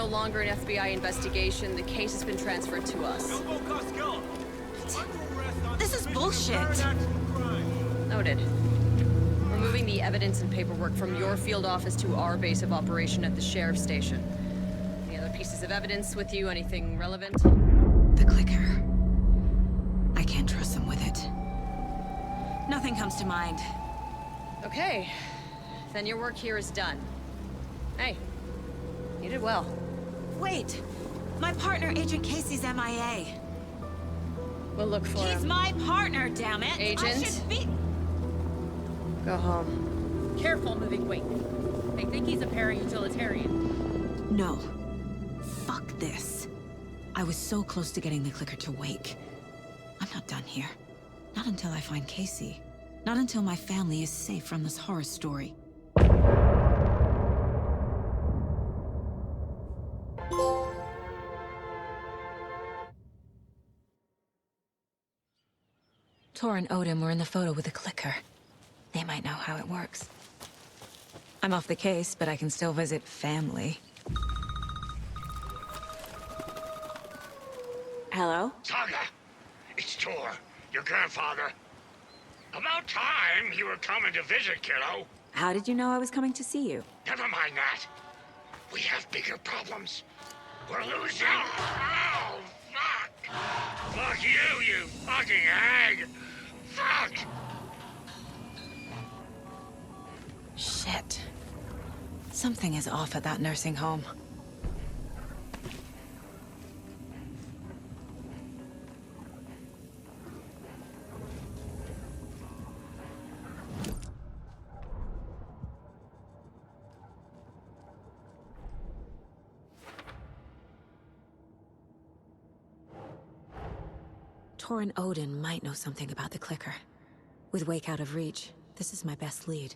Longer an FBI investigation. The case has been transferred to us. This is bullshit. Noted. We're moving the evidence and paperwork from your field office to our base of operation at the sheriff's station. Any other pieces of evidence with you? Anything relevant? The clicker. I can't trust them with it. Nothing comes to mind. Okay. Then your work here is done. Hey, you did well. Wait! My partner, Agent Casey's MIA. We'll look for him. He's my partner, damn it! Agent? I should be... Go home. Careful moving weight. They think he's a para-utilitarian. No. Fuck this. I was so close to getting the clicker to wake. I'm not done here. Not until I find Casey. Not until my family is safe from this horror story. Tor and Odin were in the photo with the clicker. They might know how it works. I'm off the case, but I can still visit family. Hello? Saga! It's Tor, your grandfather. About time you were coming to visit, kiddo. How did you know I was coming to see you? Never mind that. We have bigger problems. We're losing. Oh, fuck! Fuck you, you fucking hag! Fuck! Shit. Something is off at that nursing home. Torin Odin might know something about the clicker. With Wake out of reach, this is my best lead.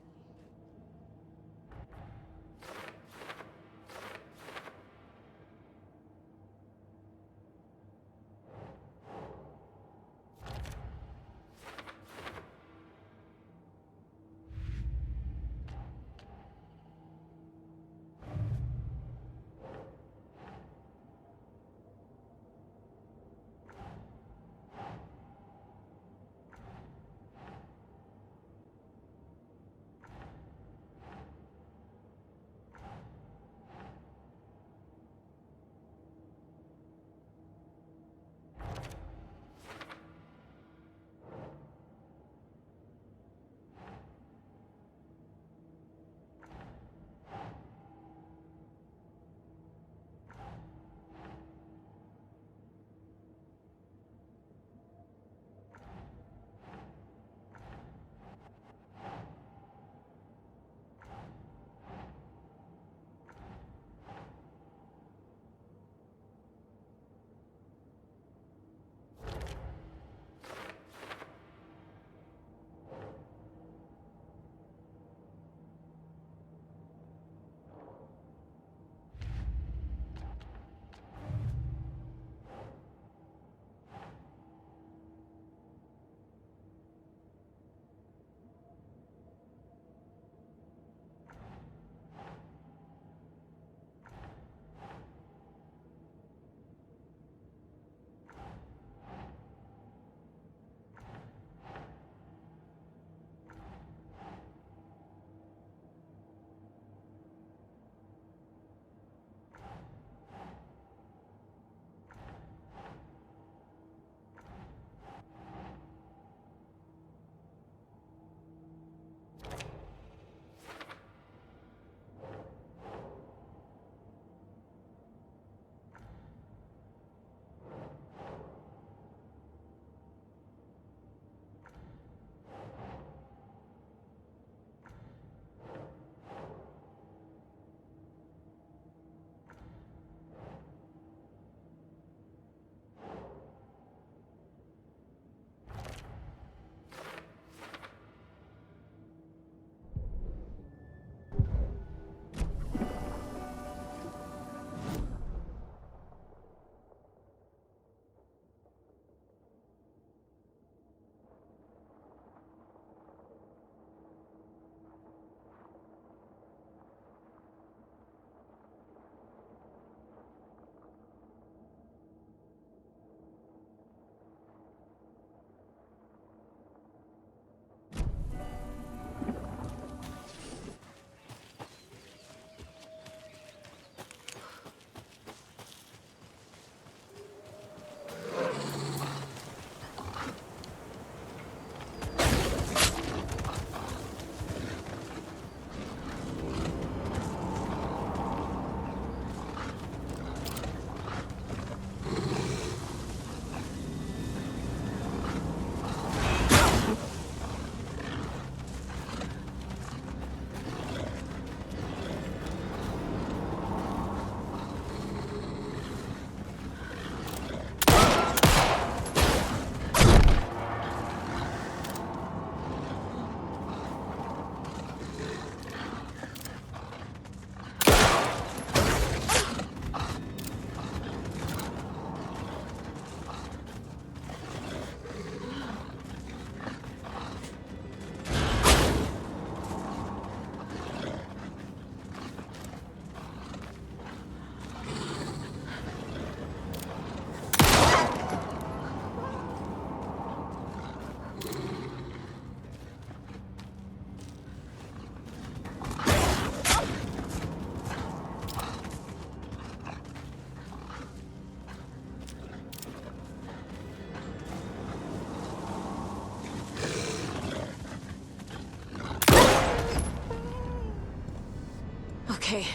Okay,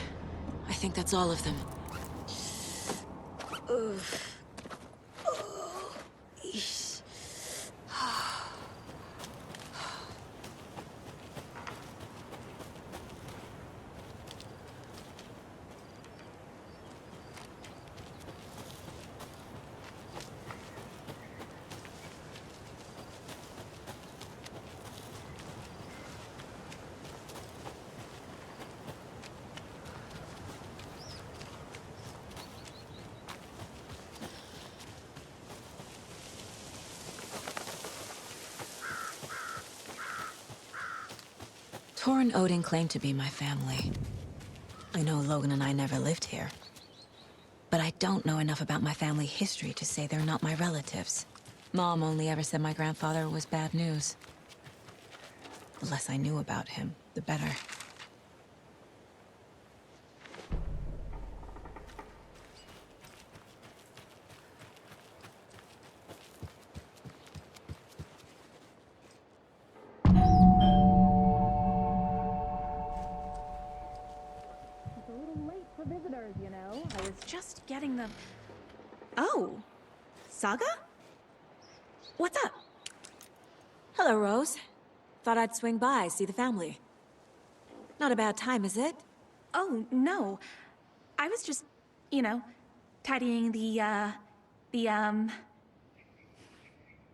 I think that's all of them. Ugh. Oh. Eesh. Tor and Odin claim to be my family. I know Logan and I never lived here. But I don't know enough about my family history to say they're not my relatives. Mom only ever said my grandfather was bad news. The less I knew about him, the better. Just getting the... Oh, Saga? What's up? Hello, Rose. Thought I'd swing by, see the family. Not a bad time, is it? Oh, no. I was just, you know, tidying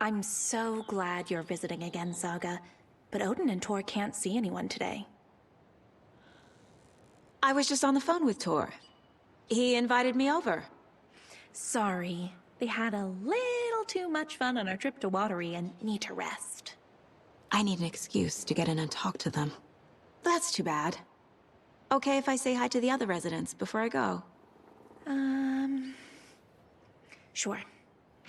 I'm so glad you're visiting again, Saga. But Odin and Tor can't see anyone today. I was just on the phone with Tor. He invited me over. Sorry. They had a little too much fun on our trip to Watery and need to rest. I need an excuse to get in and talk to them. That's too bad. Okay if I say hi to the other residents before I go? Sure.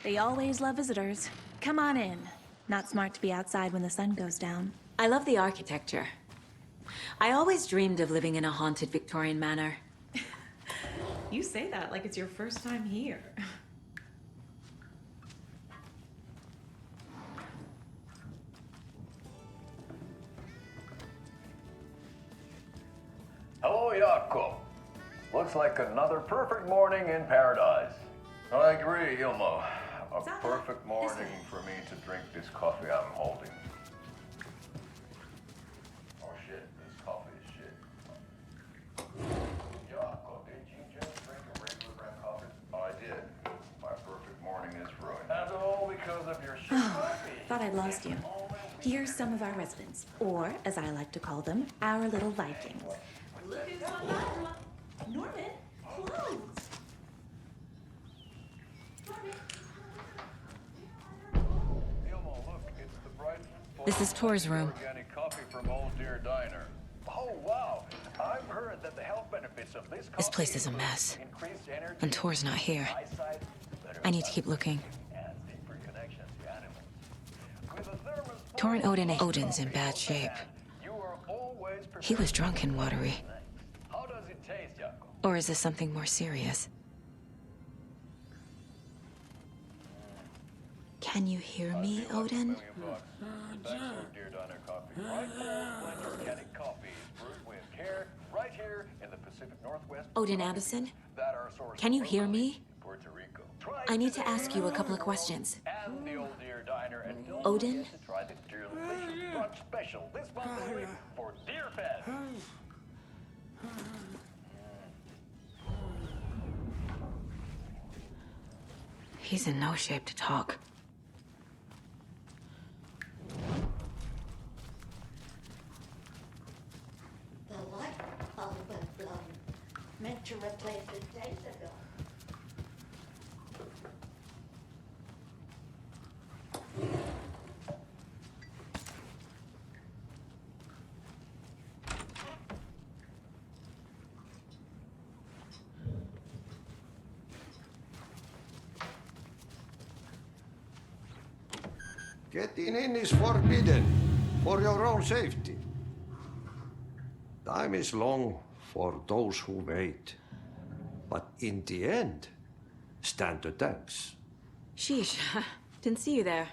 They always love visitors. Come on in. Not smart to be outside when the sun goes down. I love the architecture. I always dreamed of living in a haunted Victorian manor. You say that like it's your first time here. Hello, Jakob. Looks like another perfect morning in paradise. I agree, Ilmo. A perfect morning for me to drink this coffee I'm holding. Oh shit, this coffee is shit. Jakob, did you just drink a regular brand coffee? I did. My perfect morning is ruined. And all because of your shit coffee. Thought I'd lost you. Here's some of our residents, or as I like to call them, our little Vikings. Norman, close! This is Tor's room. Organic coffee from Old Deer Diner. Oh, wow. I've heard that the health benefits of this coffee... This place is a mess. increased energy, And Tor's not here. eyesight, better I need to keep looking. and deeper connection to animals. With a thermos Tor and Odin's in bad shape. you are always He was drunk in Watery. How does it taste, Jakob? Or is this something more serious? Can you hear me, Odin? Thanks, Old Deer Diner coffee. Right there, blend organic coffee brewed with care, right here in the Pacific Northwest. Odin Anderson? That are sourced Can you hear me? Puerto Rico. Try I need to ask you a couple of questions. and the Old Deer Diner, and don't Odin? forget to try the delicious brunch special this month only for Deer Fest. He's in no shape to talk. The light bulb went blown. Meant to replace it days ago. Getting in is forbidden, for your own safety. Time is long for those who wait. But in the end, stand the thanks. Sheesh, didn't see you there.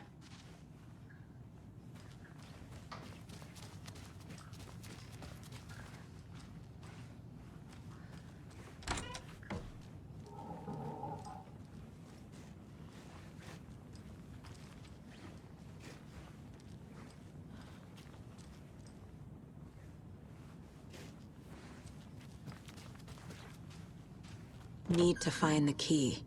need to find the key.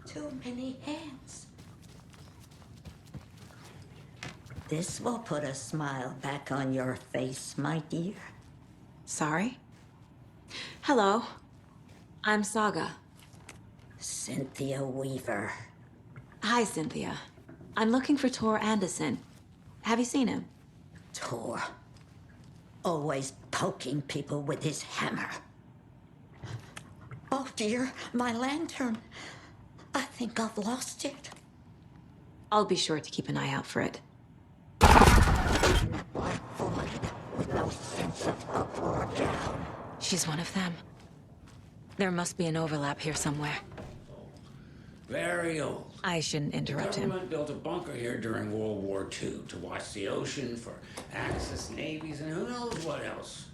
Too many hands. This will put a smile back on your face, my dear. Sorry? Hello. I'm Saga. Cynthia Weaver. Hi, Cynthia. I'm looking for Tor Anderson. Have you seen him? Tor. Always poking people with his hammer. Oh dear, my lantern. I think I've lost it. I'll be sure to keep an eye out for it. With no sense of up or down. She's one of them. There must be an overlap here somewhere. Very old. I shouldn't interrupt The him. government built a bunker here during World War II to watch the ocean for Axis navies and who knows what else.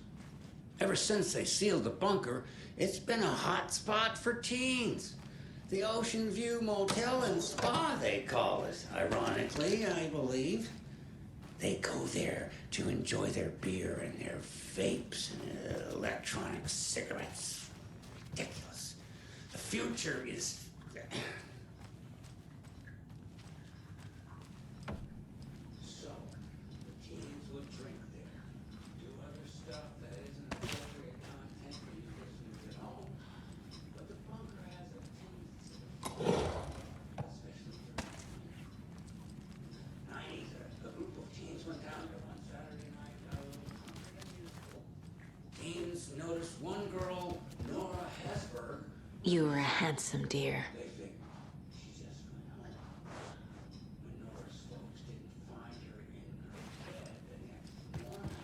Ever since they sealed the bunker, it's been a hot spot for teens. The Ocean View Motel and Spa, they call it. Ironically, I believe. They go there to enjoy their beer and their vapes and electronic cigarettes. Ridiculous. The future is... So, the teens would drink there, do other stuff that isn't appropriate content for you listeners at home. But the bunker has a tendency, especially for 90s, a group of teens went down there one Saturday night, got a little drunk and musical. Teens noticed one girl, Nora Hesberg. You are a handsome deer. They think she's just going home. When Nora's folks didn't find her in her bed the next morning,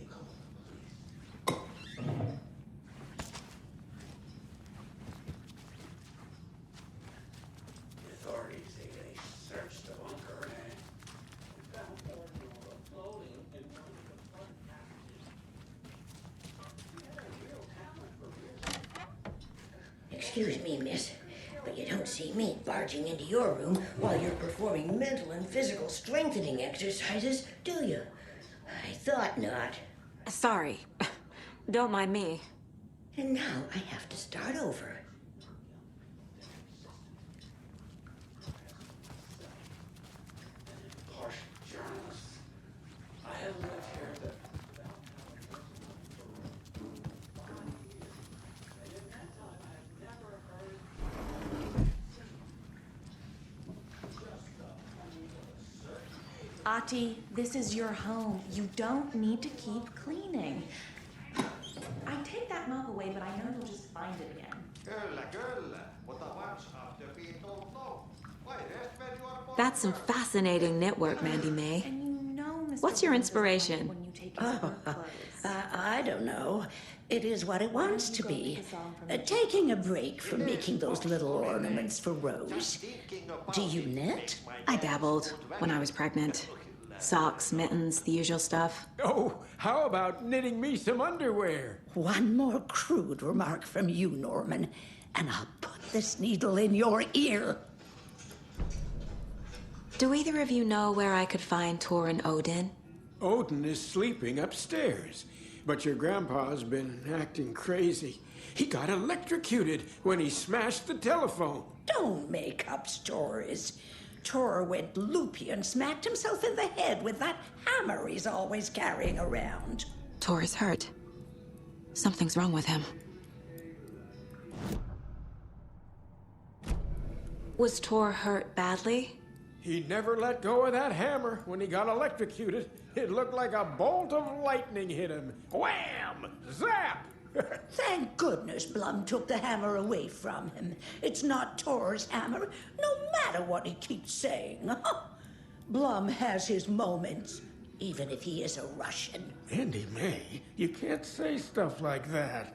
they called the police. The authorities say they searched the bunker and found Nora floating in one of the front passages. She had a real talent for music. Excuse me, miss, but you don't see me barging into your room while you're performing mental and physical strengthening exercises, do you? I thought not. Sorry. Don't mind me. And now I have to start over. Harsh journalists. I have lived here the and in that time I've never heard Ati, this is your home. You don't need to keep cleaning. I take that mop away, but I know you'll just find it again. That's some fascinating knitwork, Mandy May. What's your inspiration? I don't know. It is what it wants to be. Taking a break from making those little ornaments for Rose. Do you knit? I dabbled when I was pregnant. Socks, mittens, the usual stuff. Oh, how about knitting me some underwear? One more crude remark from you, Norman, and I'll put this needle in your ear. Do either of you know where I could find Tor and Odin? Odin is sleeping upstairs, but your grandpa's been acting crazy. He got electrocuted when he smashed the telephone. Don't make up stories. Tor went loopy and smacked himself in the head with that hammer he's always carrying around. Tor is hurt. Something's wrong with him. Was Tor hurt badly? He never let go of that hammer when he got electrocuted. It looked like a bolt of lightning hit him. Wham! Zap! Thank goodness Blum took the hammer away from him. It's not Tor's hammer, no matter what he keeps saying. Blum has his moments. even if he is a Russian. Andy May, you can't say stuff like that.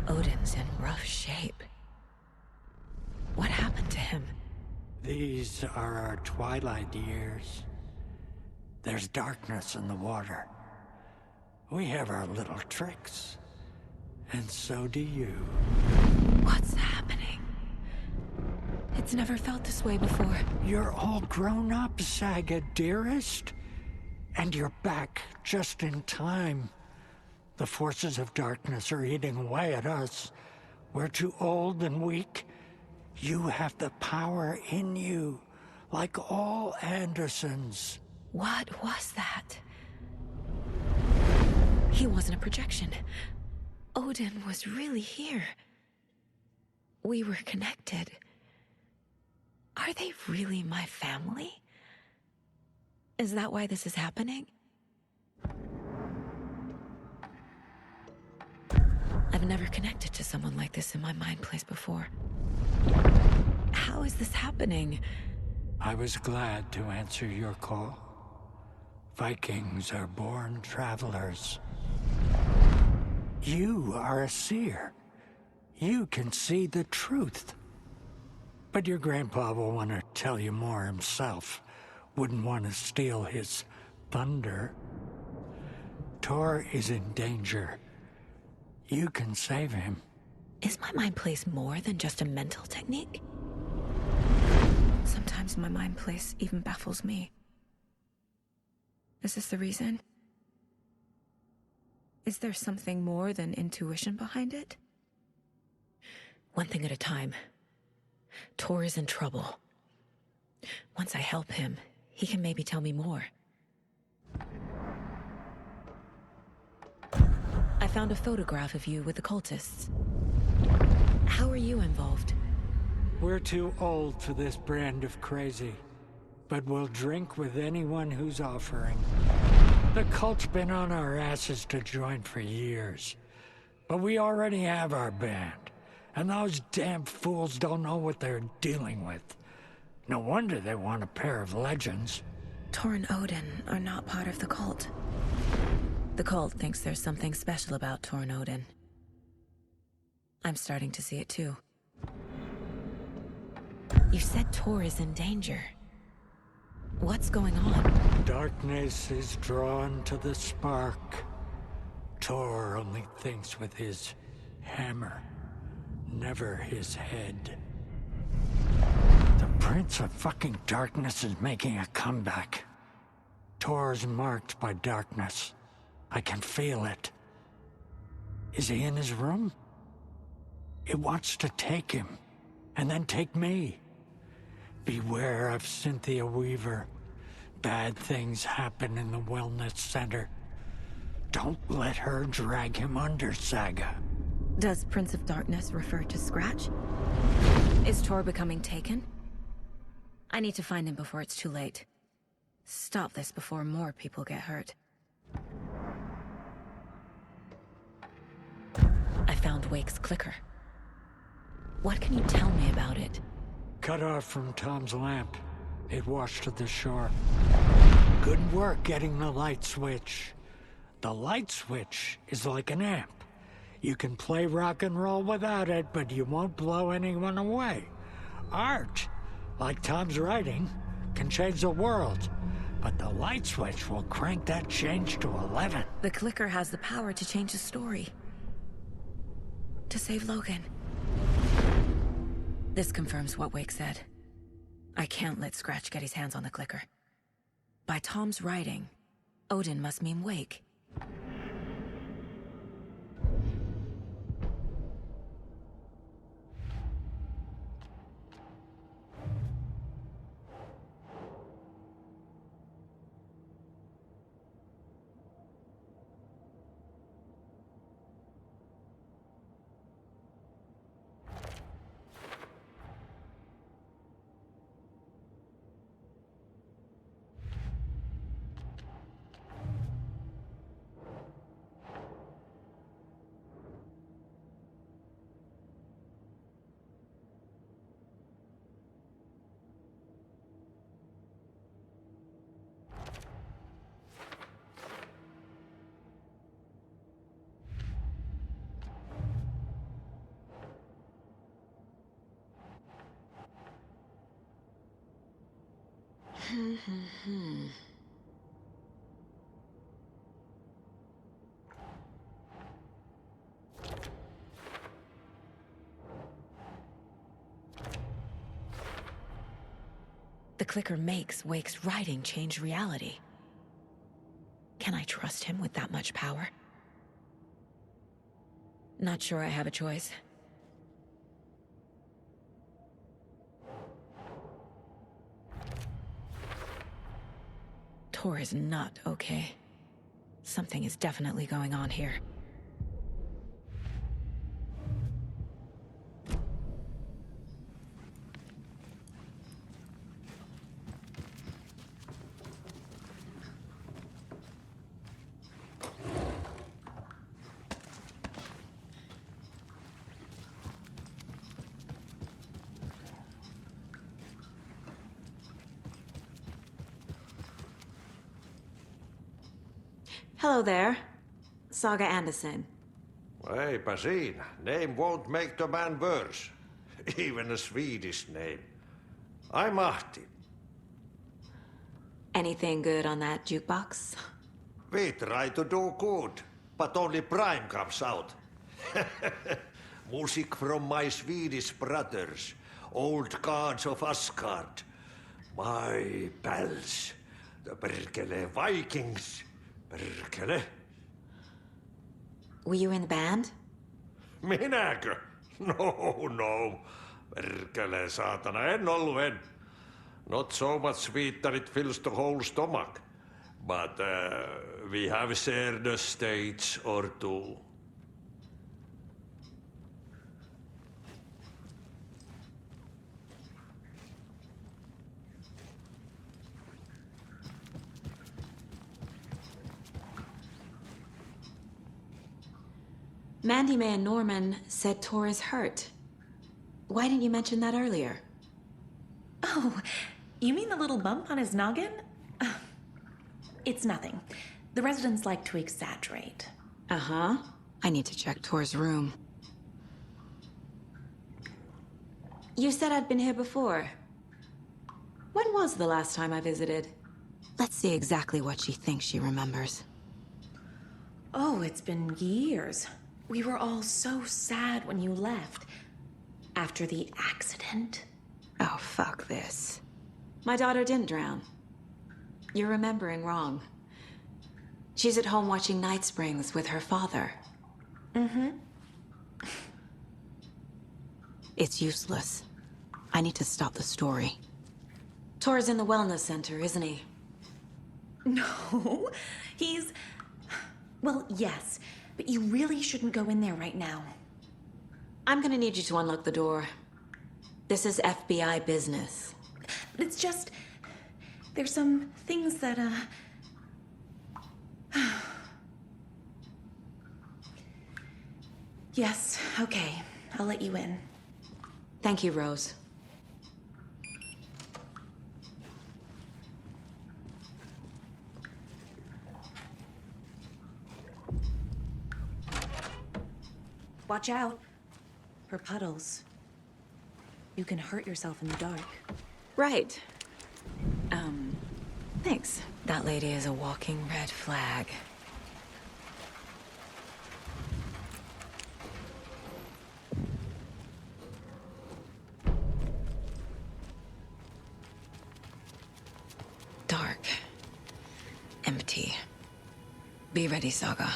Odin's in rough shape. What happened to him? These are our twilight years. There's darkness in the water. We have our little tricks. And so do you. What's happening? It's never felt this way before. You're all grown up, Saga, dearest. And you're back just in time. The forces of darkness are eating away at us. We're too old and weak. You have the power in you, like all Andersons. What was that? He wasn't a projection. Odin was really here. We were connected. Are they really my family? Is that why this is happening? I've never connected to someone like this in my mind place before. How is this happening? I was glad to answer your call. Vikings are born travelers. You are a seer. You can see the truth. But your grandpa will want to tell you more himself. Wouldn't want to steal his thunder. Tor is in danger. You can save him. Is my mind place more than just a mental technique? Sometimes my mind place even baffles me. Is this the reason? Is there something more than intuition behind it? One thing at a time. Tor is in trouble. Once I help him, he can maybe tell me more. I found a photograph of you with the cultists. How are you involved? We're too old for this brand of crazy, but we'll drink with anyone who's offering. The cult's been on our asses to join for years, but we already have our band, and those damn fools don't know what they're dealing with. No wonder they want a pair of legends. Tor and Odin are not part of the cult. The cult thinks there's something special about Tor and Odin. I'm starting to see it too. You said Tor is in danger. What's going on? Darkness is drawn to the spark. Tor only thinks with his hammer, never his head. The Prince of fucking Darkness is making a comeback. Tor's marked by darkness. I can feel it. Is he in his room? It wants to take him, and then take me. Beware of Cynthia Weaver. Bad things happen in the wellness center. Don't let her drag him under, Saga. Does Prince of Darkness refer to Scratch? Is Tor becoming taken? I need to find him before it's too late. Stop this before more people get hurt. I found Wake's clicker. What can you tell me about it? Cut off from Tom's lamp. It washed to the shore. Good work getting the light switch. The light switch is like an amp. You can play rock and roll without it, but you won't blow anyone away. Art, like Tom's writing, can change the world, but the light switch will crank that change to 11. The clicker has the power to change the story. To save Logan. This confirms what Wake said. I can't let Scratch get his hands on the clicker. By Tom's writing, Odin must mean Wake. The clicker makes Wake's writing change reality. Can I trust him with that much power? Not sure I have a choice. Tor is not okay. Something is definitely going on here. Hello there. Saga Anderson. Eipä siinä. Name won't make the man worse. Even a Swedish name. I'm Ahti. Anything good on that jukebox? We try to do good, but only Prime comes out. Music from my Swedish brothers, old gods of Asgard. My pals, the perkele Vikings. Perkele. Were you in the band? Minäkö? No. Perkele, saatana, en ollut. Not so much sweet that it fills the whole stomach. But we have shared a stage or two. Mandy May and Norman said Tor is hurt. Why didn't you mention that earlier? Oh, you mean the little bump on his noggin? It's nothing. The residents like to exaggerate. Uh-huh. I need to check Tor's room. You said I'd been here before. When was the last time I visited? Let's see exactly what she thinks she remembers. Oh, it's been years. We were all so sad when you left. After the accident. Oh, fuck this. My daughter didn't drown. You're remembering wrong. She's at home watching Night Springs with her father. Mm-hmm. It's useless. I need to stop the story. Tor's in the wellness center, isn't he? No, he's... Well, yes, but you really shouldn't go in there right now. I'm gonna need you to unlock the door. This is FBI business. It's just... There's some things that, Yes, okay. I'll let you in. Thank you, Rose. Watch out. For puddles. You can hurt yourself in the dark. Right. Thanks. That lady is a walking red flag. Dark. Empty. Be ready, Saga.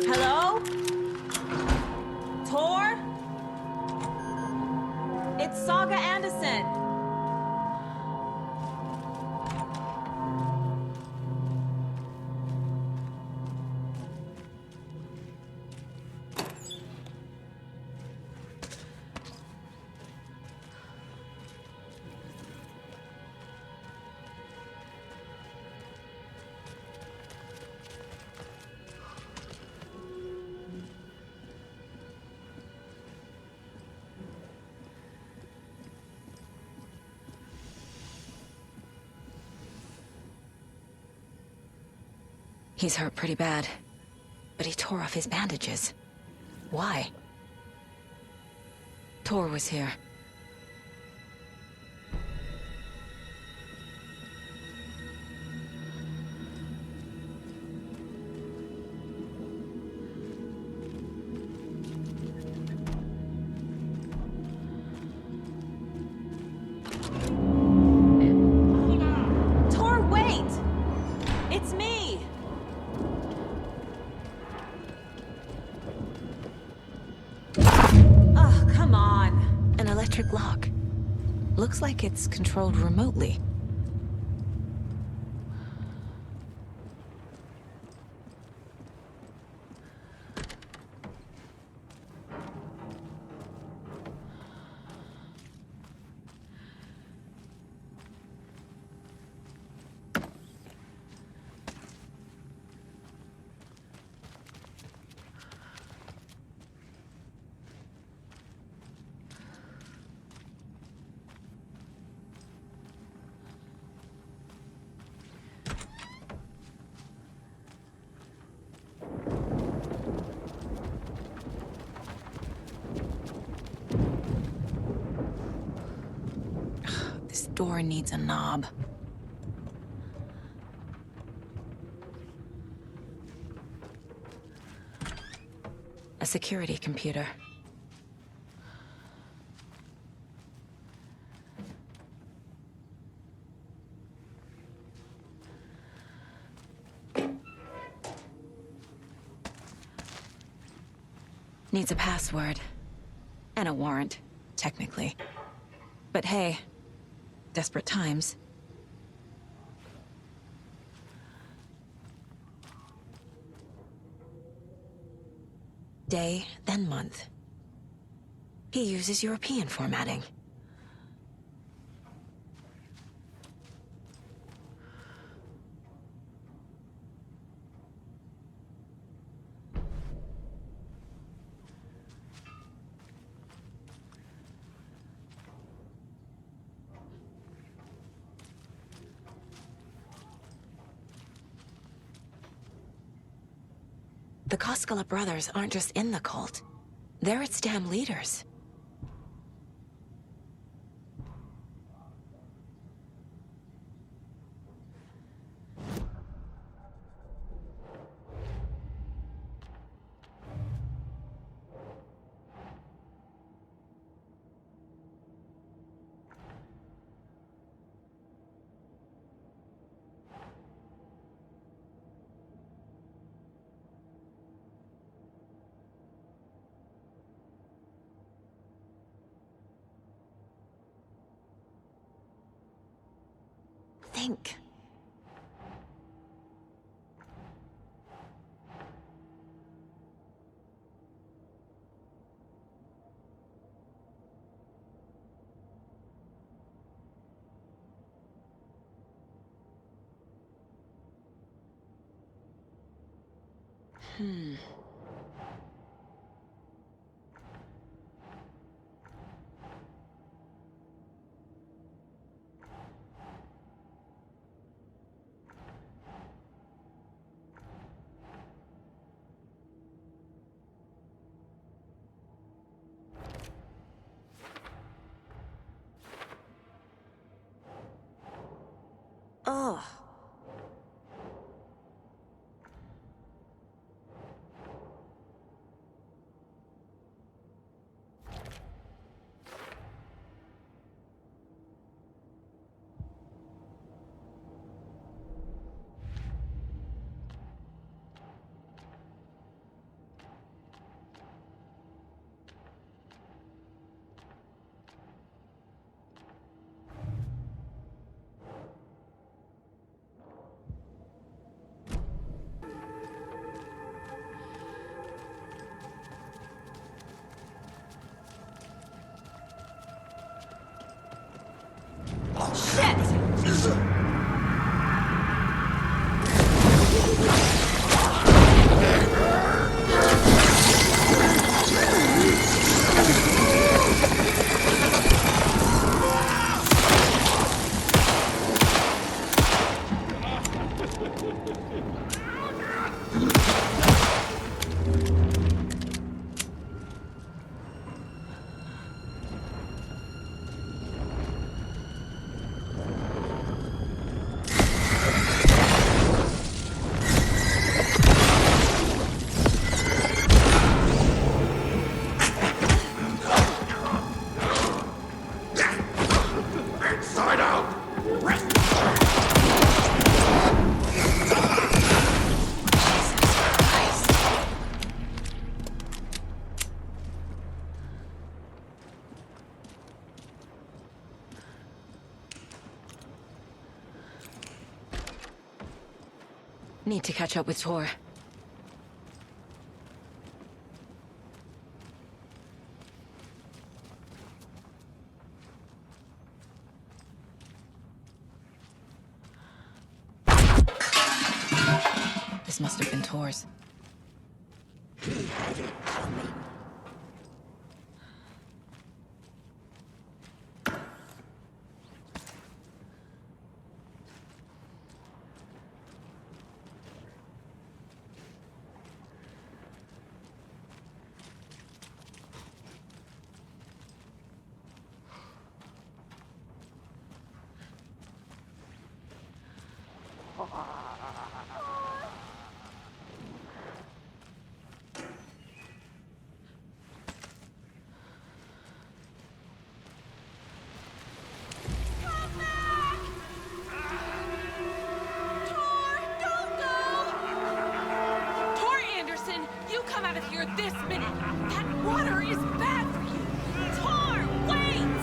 Hello? Tor? It's Saga Anderson. He's hurt pretty bad, but he tore off his bandages. Why? Tor was here. Tor, wait! It's me! Ugh, come on. An electric lock. Looks like it's controlled remotely. This door needs a knob. A security computer. Needs a password. And a warrant, technically. But hey, desperate times. Day, then month. He uses European formatting. The Koskela brothers aren't just in the cult. They're its damn leaders. Think. Need to catch up with Tor. This must have been Tor's. He had it coming. This minute! That water is bad for you! Tor, wait!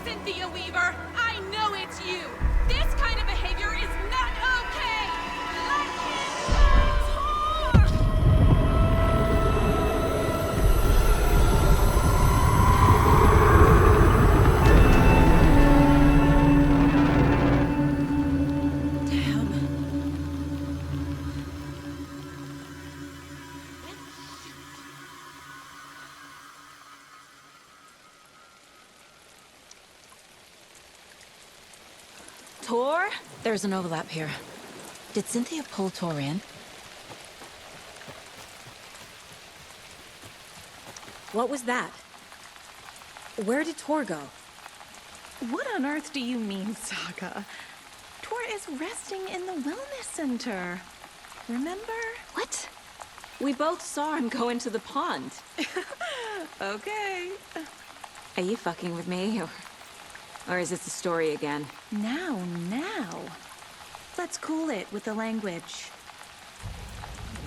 Cynthia Weaver, I know it's you! This kind of behavior is not okay! Let him go, Tor? There's an overlap here. Did Cynthia pull Tor in? What was that? Where did Tor go? What on earth do you mean, Saga? Tor is resting in the wellness center. Remember? What? We both saw him go into the pond. Okay. Are you fucking with me, or is this the story again? Now. Let's cool it with the language.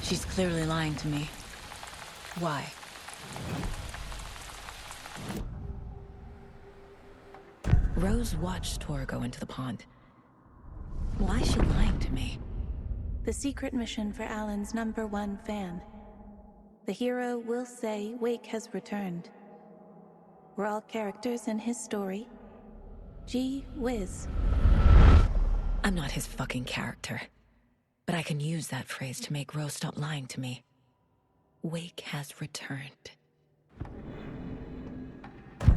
She's clearly lying to me. Why? Rose watched Tor go into the pond. Why is she lying to me? The secret mission for Alan's #1 fan. The hero will say Wake has returned. We're all characters in his story. Gee whiz. I'm not his fucking character. But I can use that phrase to make Rose stop lying to me. Wake has returned.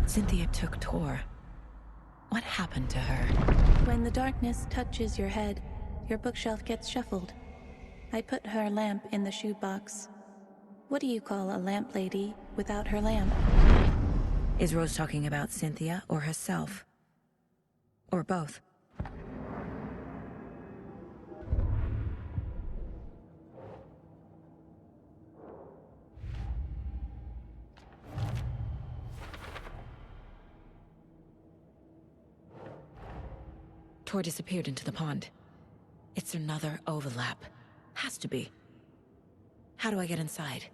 Cynthia took Tor. What happened to her? When the darkness touches your head, your bookshelf gets shuffled. I put her lamp in the shoebox. What do you call a lamp lady without her lamp? Is Rose talking about Cynthia or herself? Or both? Tor disappeared into the pond. It's another overlap. Has to be. How do I get inside?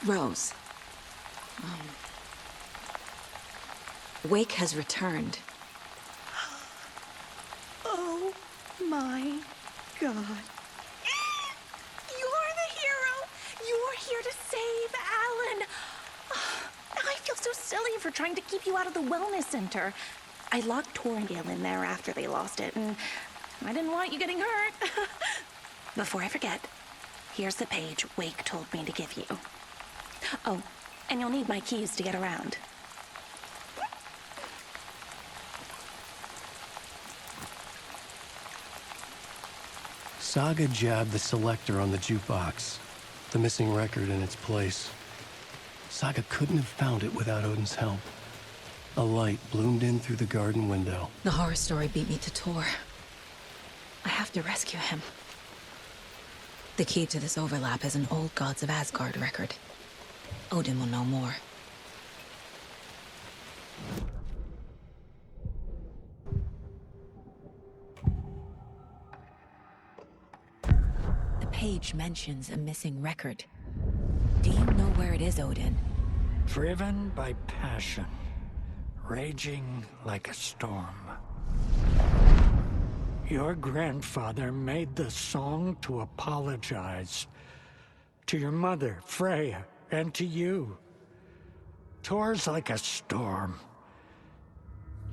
Rose. Wake has returned. Oh my God. You're the hero! You're here to save Alan! I feel so silly for trying to keep you out of the wellness center. I locked Torringale in there after they lost it, and I didn't want you getting hurt. Before I forget, here's the page Wake told me to give you. Oh, and you'll need my keys to get around. Saga jabbed the selector on the jukebox, the missing record in its place. Saga couldn't have found it without Odin's help. A light bloomed in through the garden window. The horror story beat me to Tor. I have to rescue him. The key to this overlap is an old Gods of Asgard record. Odin will know more. The page mentions a missing record. Do you know where it is, Odin? Driven by passion, raging like a storm. Your grandfather made the song to apologize. To your mother, Freya, and to you. Tor's like a storm.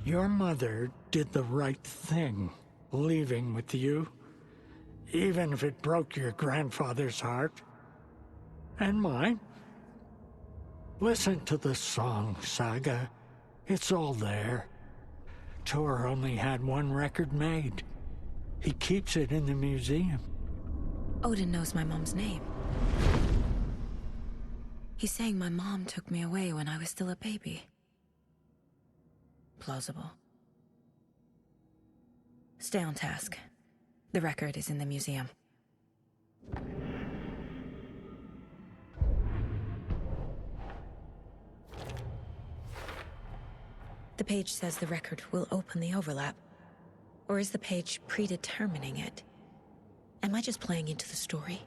Your mother did the right thing, leaving with you, even if it broke your grandfather's heart. And mine. Listen to the song, Saga. It's all there. Tor only had one record made. He keeps it in the museum. Odin knows my mom's name. He's saying my mom took me away when I was still a baby. Plausible. Stay on task. The record is in the museum. The page says the record will open the overlap. Or is the page predetermining it? Am I just playing into the story?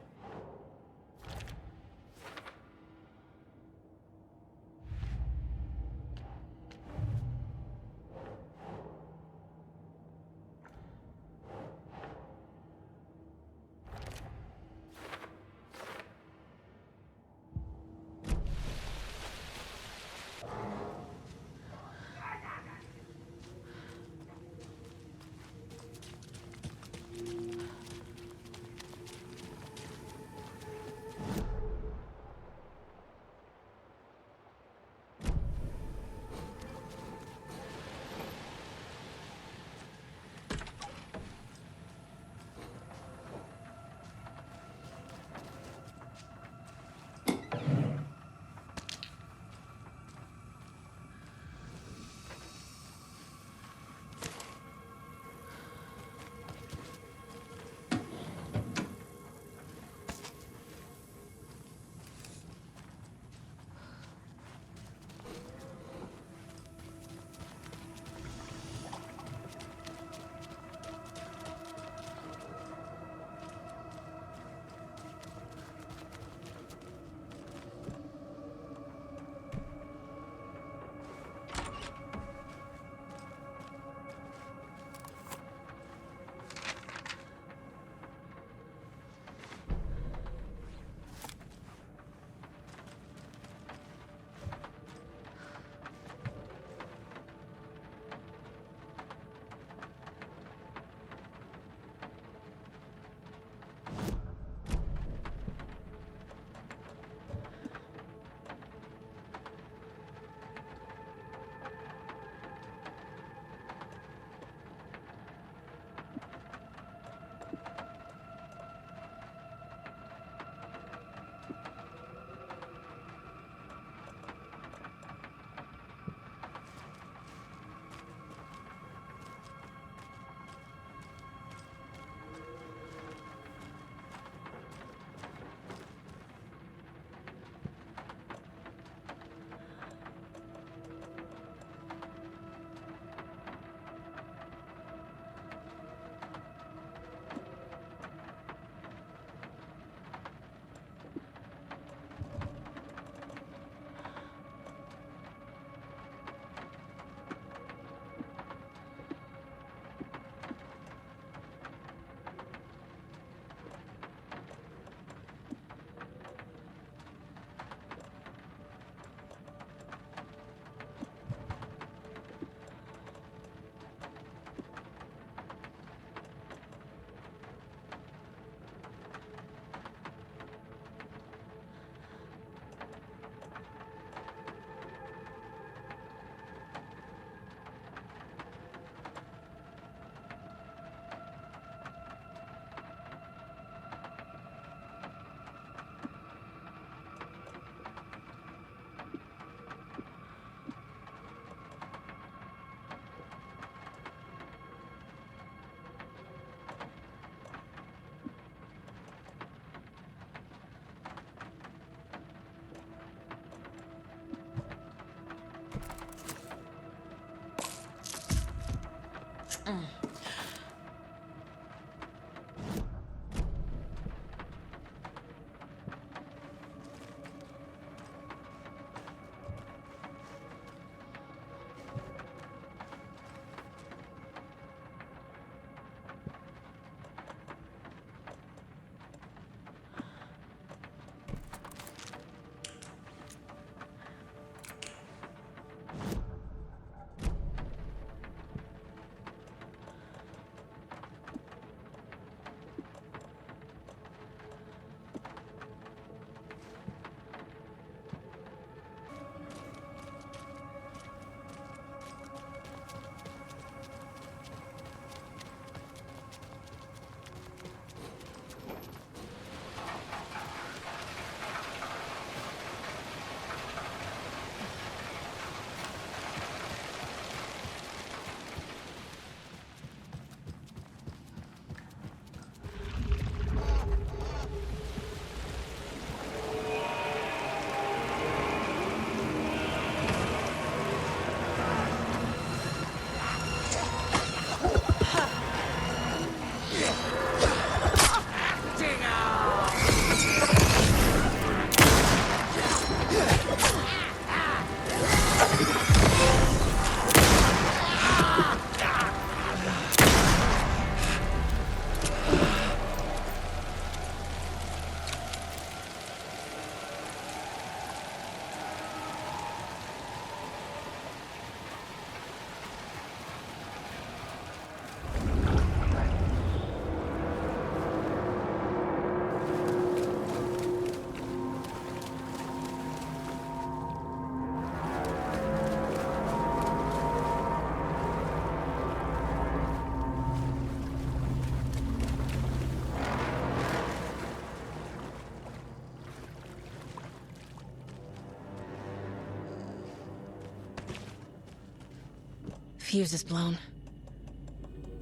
Fuse is blown.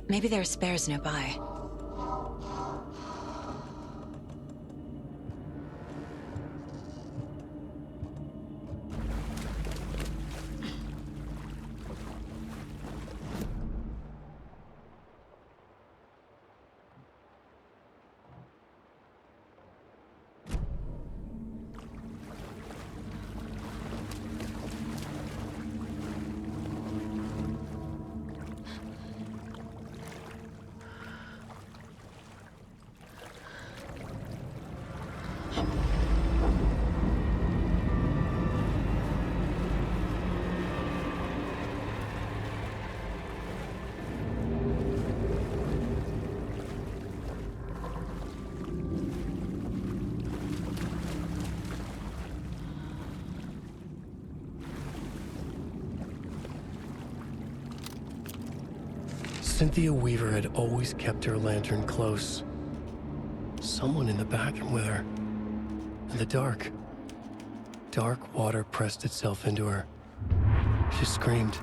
Maybe there are spares nearby. Cynthia Weaver had always kept her lantern close. Someone in the bathroom with her. In the dark. Dark water pressed itself into her. She screamed.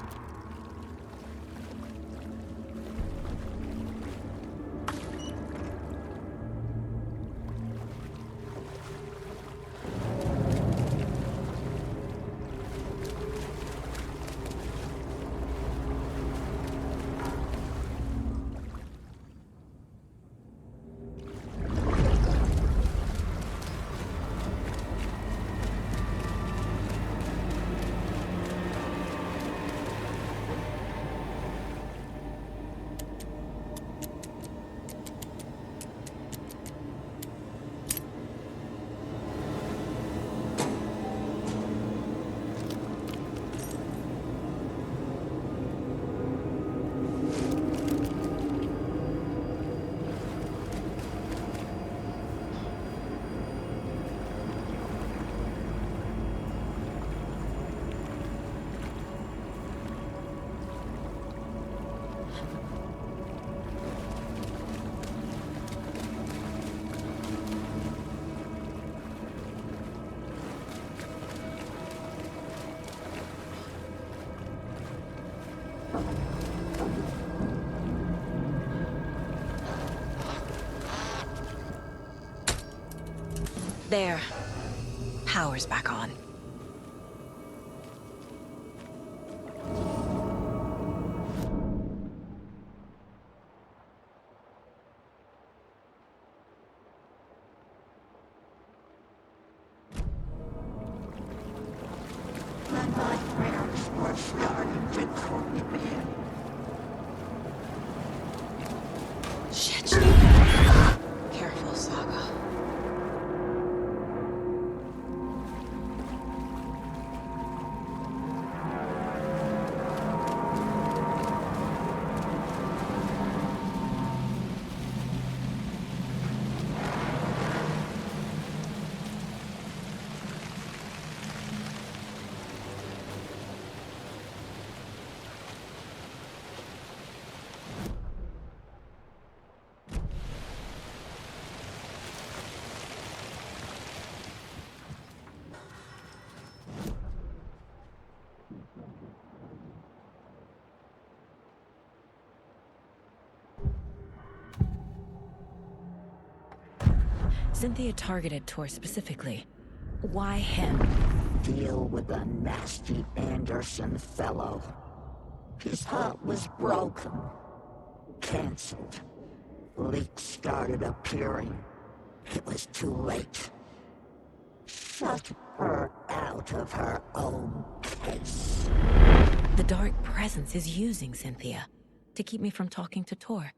There. Power's back on. Cynthia targeted Tor specifically. Why him? Deal with the nasty Anderson fellow. His heart was broken. Cancelled. Leaks started appearing. It was too late. Shut her out of her own case. The dark presence is using Cynthia to keep me from talking to Tor.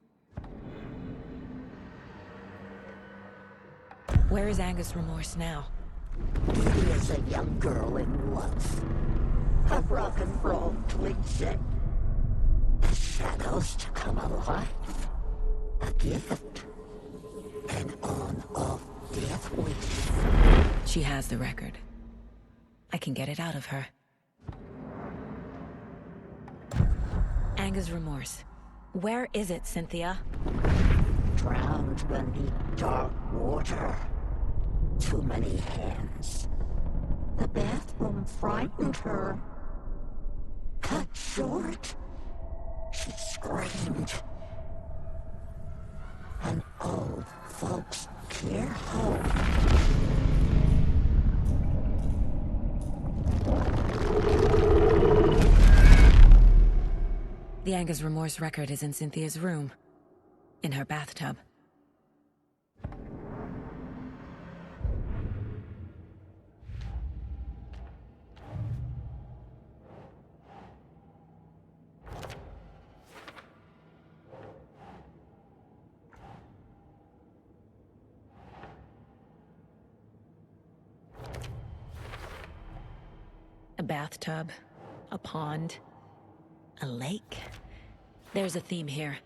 Where is Angus Remorse now? He is a young girl in love. A rock and roll twigsy. The shadows to come alive. A gift. An on-off death wish. She has the record. I can get it out of her. Angus Remorse. Where is it, Cynthia? Drowned beneath dark water. Too many hands. The bathroom frightened her. Cut short. She screamed. An old folks' care home. The Angus Remorse record is in Cynthia's room. In her bathtub. A bathtub, a pond, a lake. There's a theme here.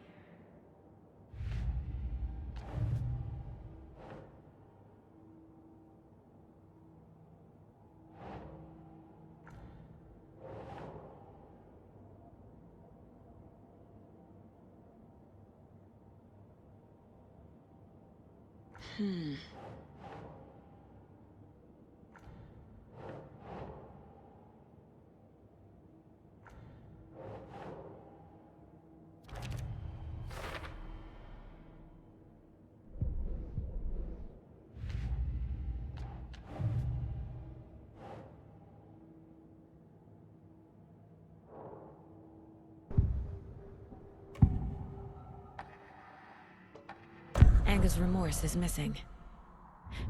Angus Remorse is missing.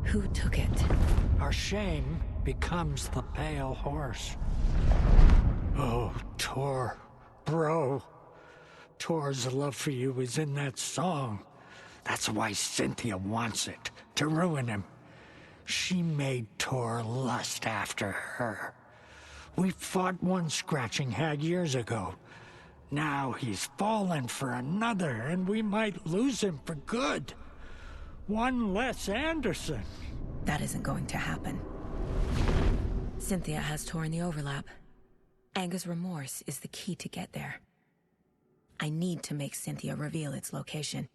Who took it? Our shame becomes the pale horse. Oh, Tor. Bro. Tor's love for you is in that song. That's why Cynthia wants it, to ruin him. She made Tor lust after her. We fought one scratching hag years ago. Now he's fallen for another, and we might lose him for good. One less Anderson. That isn't going to happen. Cynthia has Tor in the overlap. Angus Remorse is the key to get there. I need to make Cynthia reveal its location.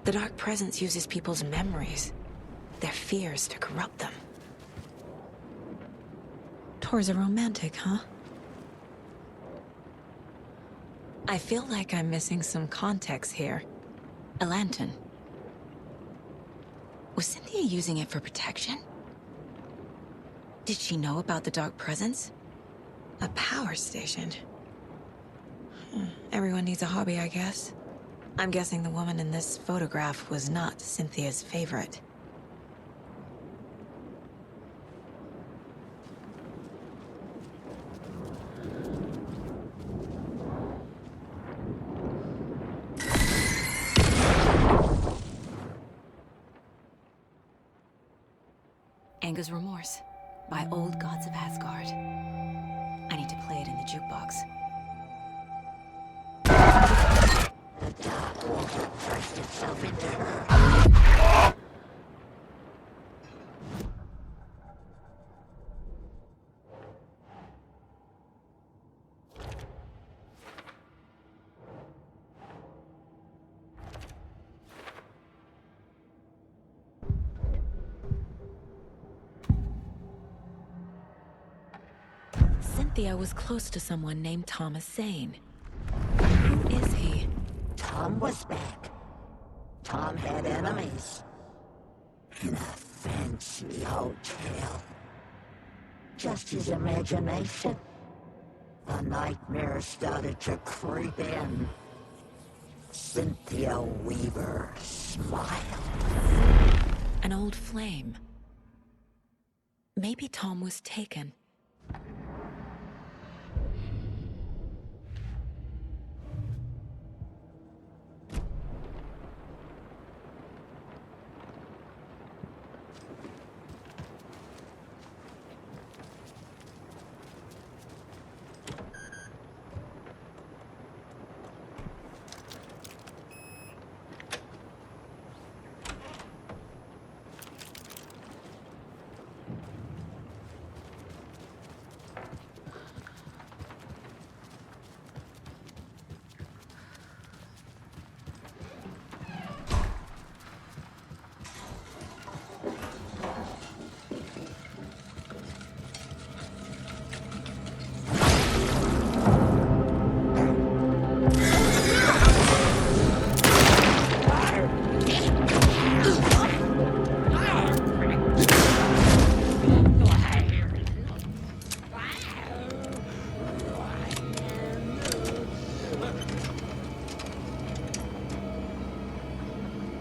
The Dark Presence uses people's memories, their fears to corrupt them. Tor's a romantic, huh? I feel like I'm missing some context here. A lantern. Was Cynthia using it for protection? Did she know about the Dark Presence? A power station. Everyone needs a hobby, I guess. I'm guessing the woman in this photograph was not Cynthia's favorite. Anger's Remorse by Old Gods of Asgard. I need to play it in the jukebox. The dark water pressed itself into her. Cynthia was close to someone named Thomas Zane. Who is he? Tom was back. Tom had enemies. In a fancy hotel. Just his imagination. The nightmare started to creep in. Cynthia Weaver smiled. An old flame. Maybe Tom was taken.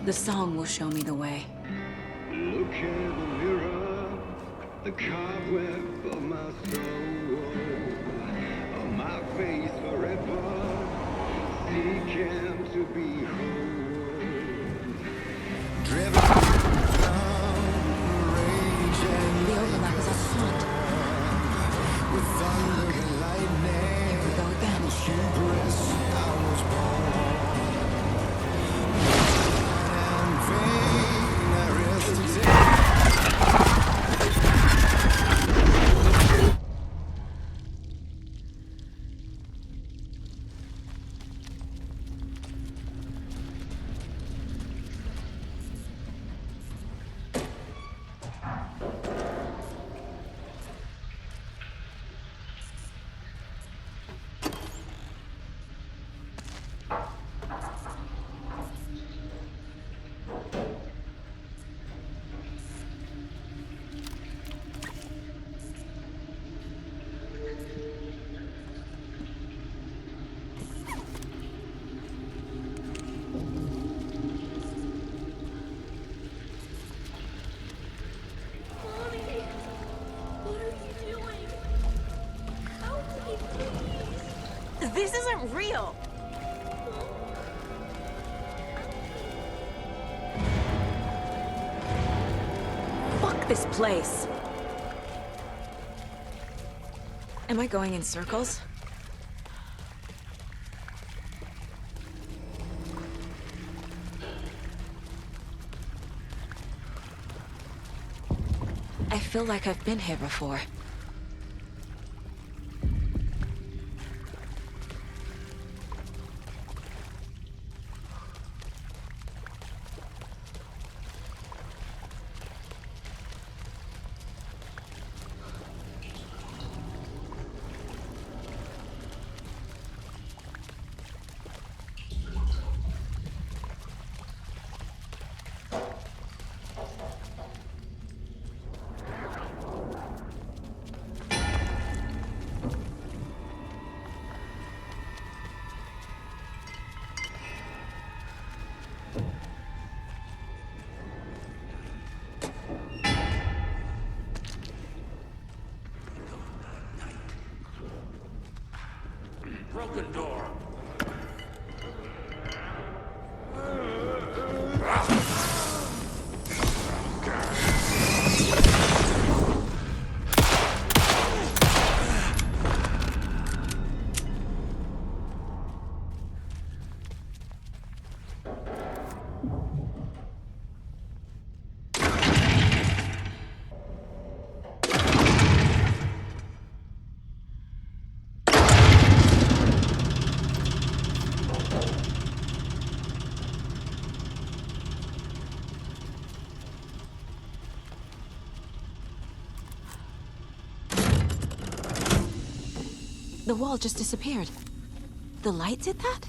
The song will show me the way. Look in the mirror, the cobweb of my soul, of my face forever, seeking to be whole. Driven down, raging. The overlap is a stunt. With thunder and lightning. Here we go again. Hubris, I was born. This isn't real! Fuck this place! Am I going in circles? I feel like I've been here before. Broken door. The wall just disappeared. The light did that?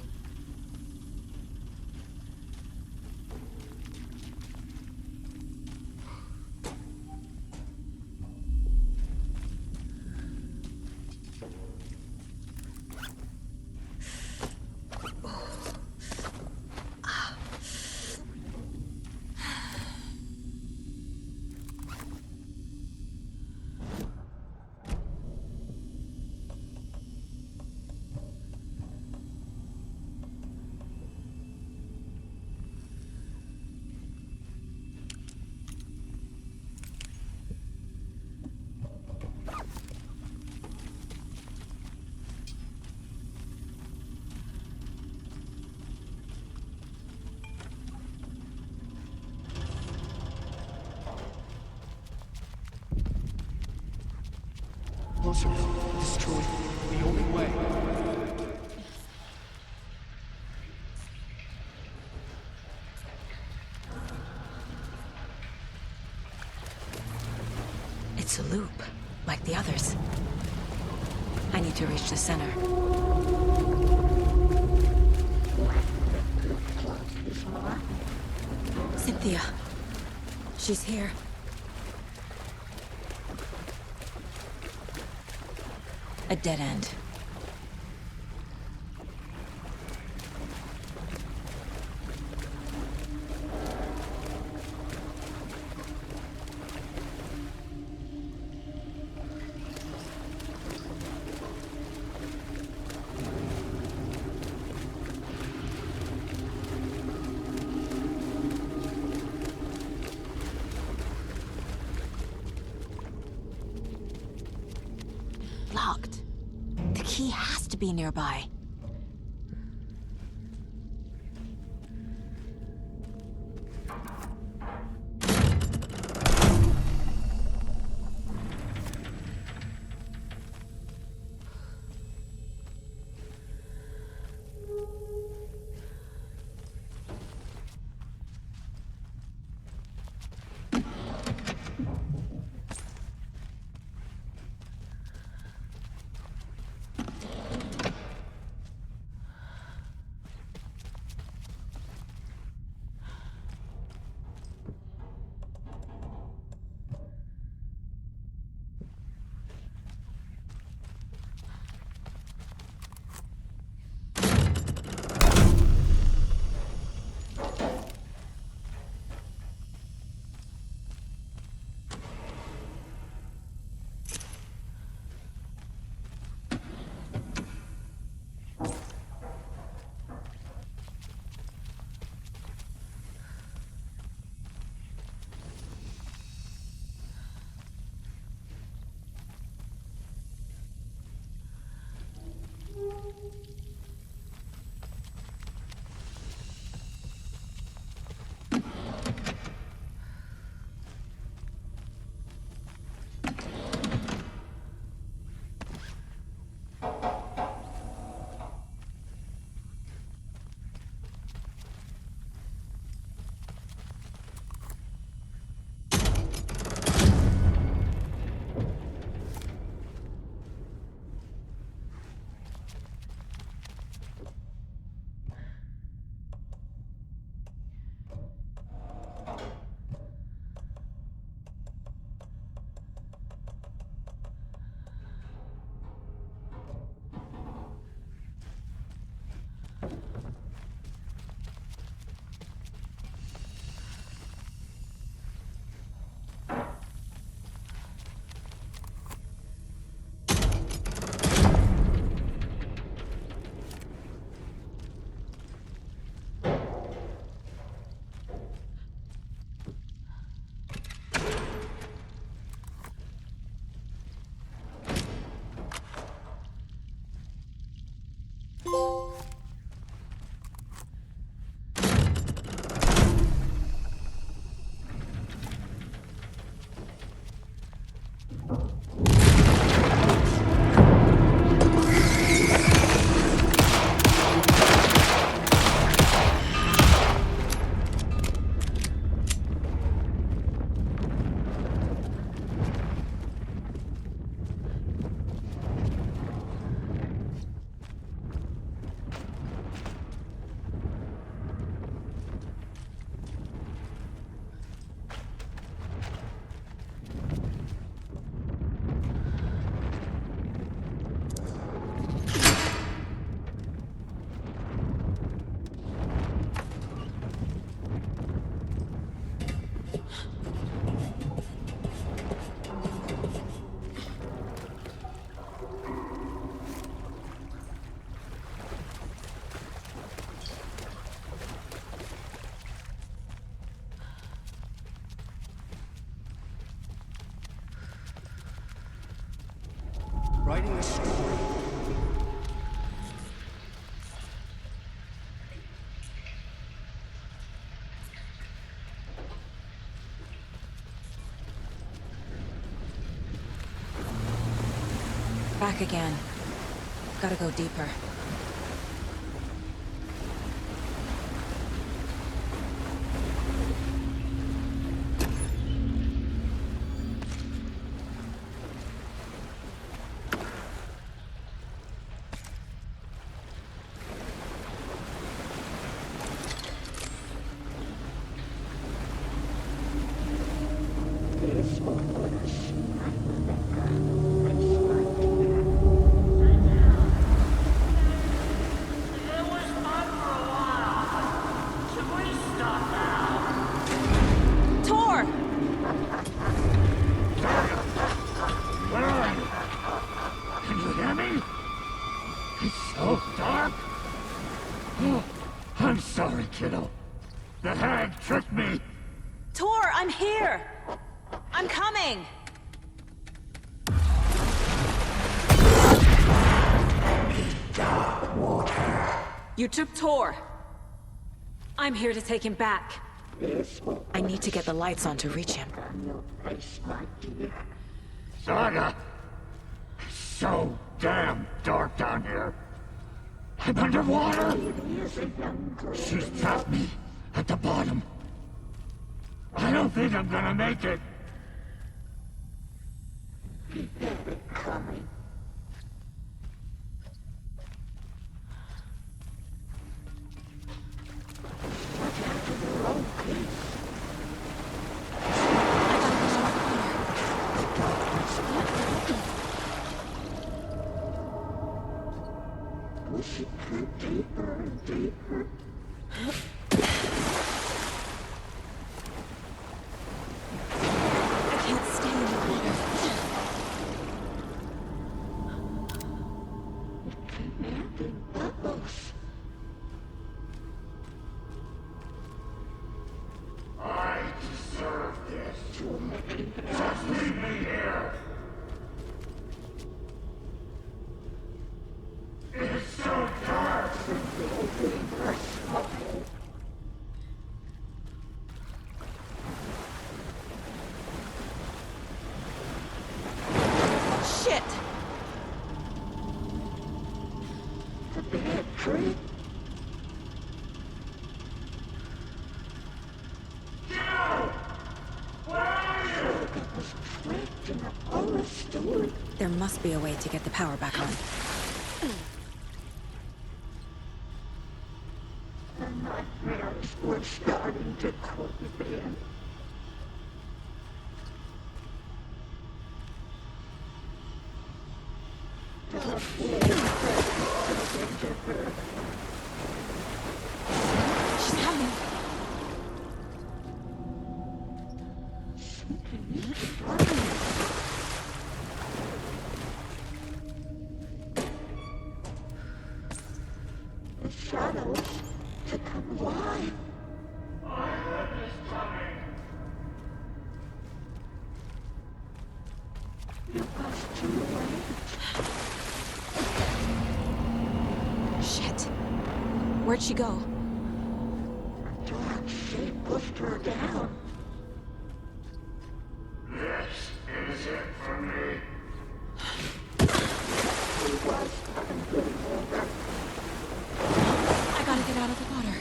Closer. Destroy. The only way. It's a loop, like the others. I need to reach the center. Cynthia. She's here. A dead end. Locked. The key has to be nearby. writing a story. Back again. Gotta go deeper. I'm sorry, kiddo. The hag tricked me. Tor, I'm here! I'm coming! You took Tor. I'm here to take him back. I need to get the lights on to reach him. Saga! It's so damn dark down here. I'm underwater. She's trapped me at the bottom. I don't think I'm gonna make it. Coming. We should go deeper and deeper. I can't stay in the water. Commanding bubbles. I deserve this. Just leave me here. It's so dark. Shit! The bad tree. Joe! Where are you? I was trapped in a horror story. There must be a way to get the power back on. The nightmares were starting to creep in. She's coming. The shadows to come alive. I heard this coming. It was too late. Shit. Where'd she go? A dark shape pushed her down. This is it for me. It was unbelievable. I gotta get out of the water.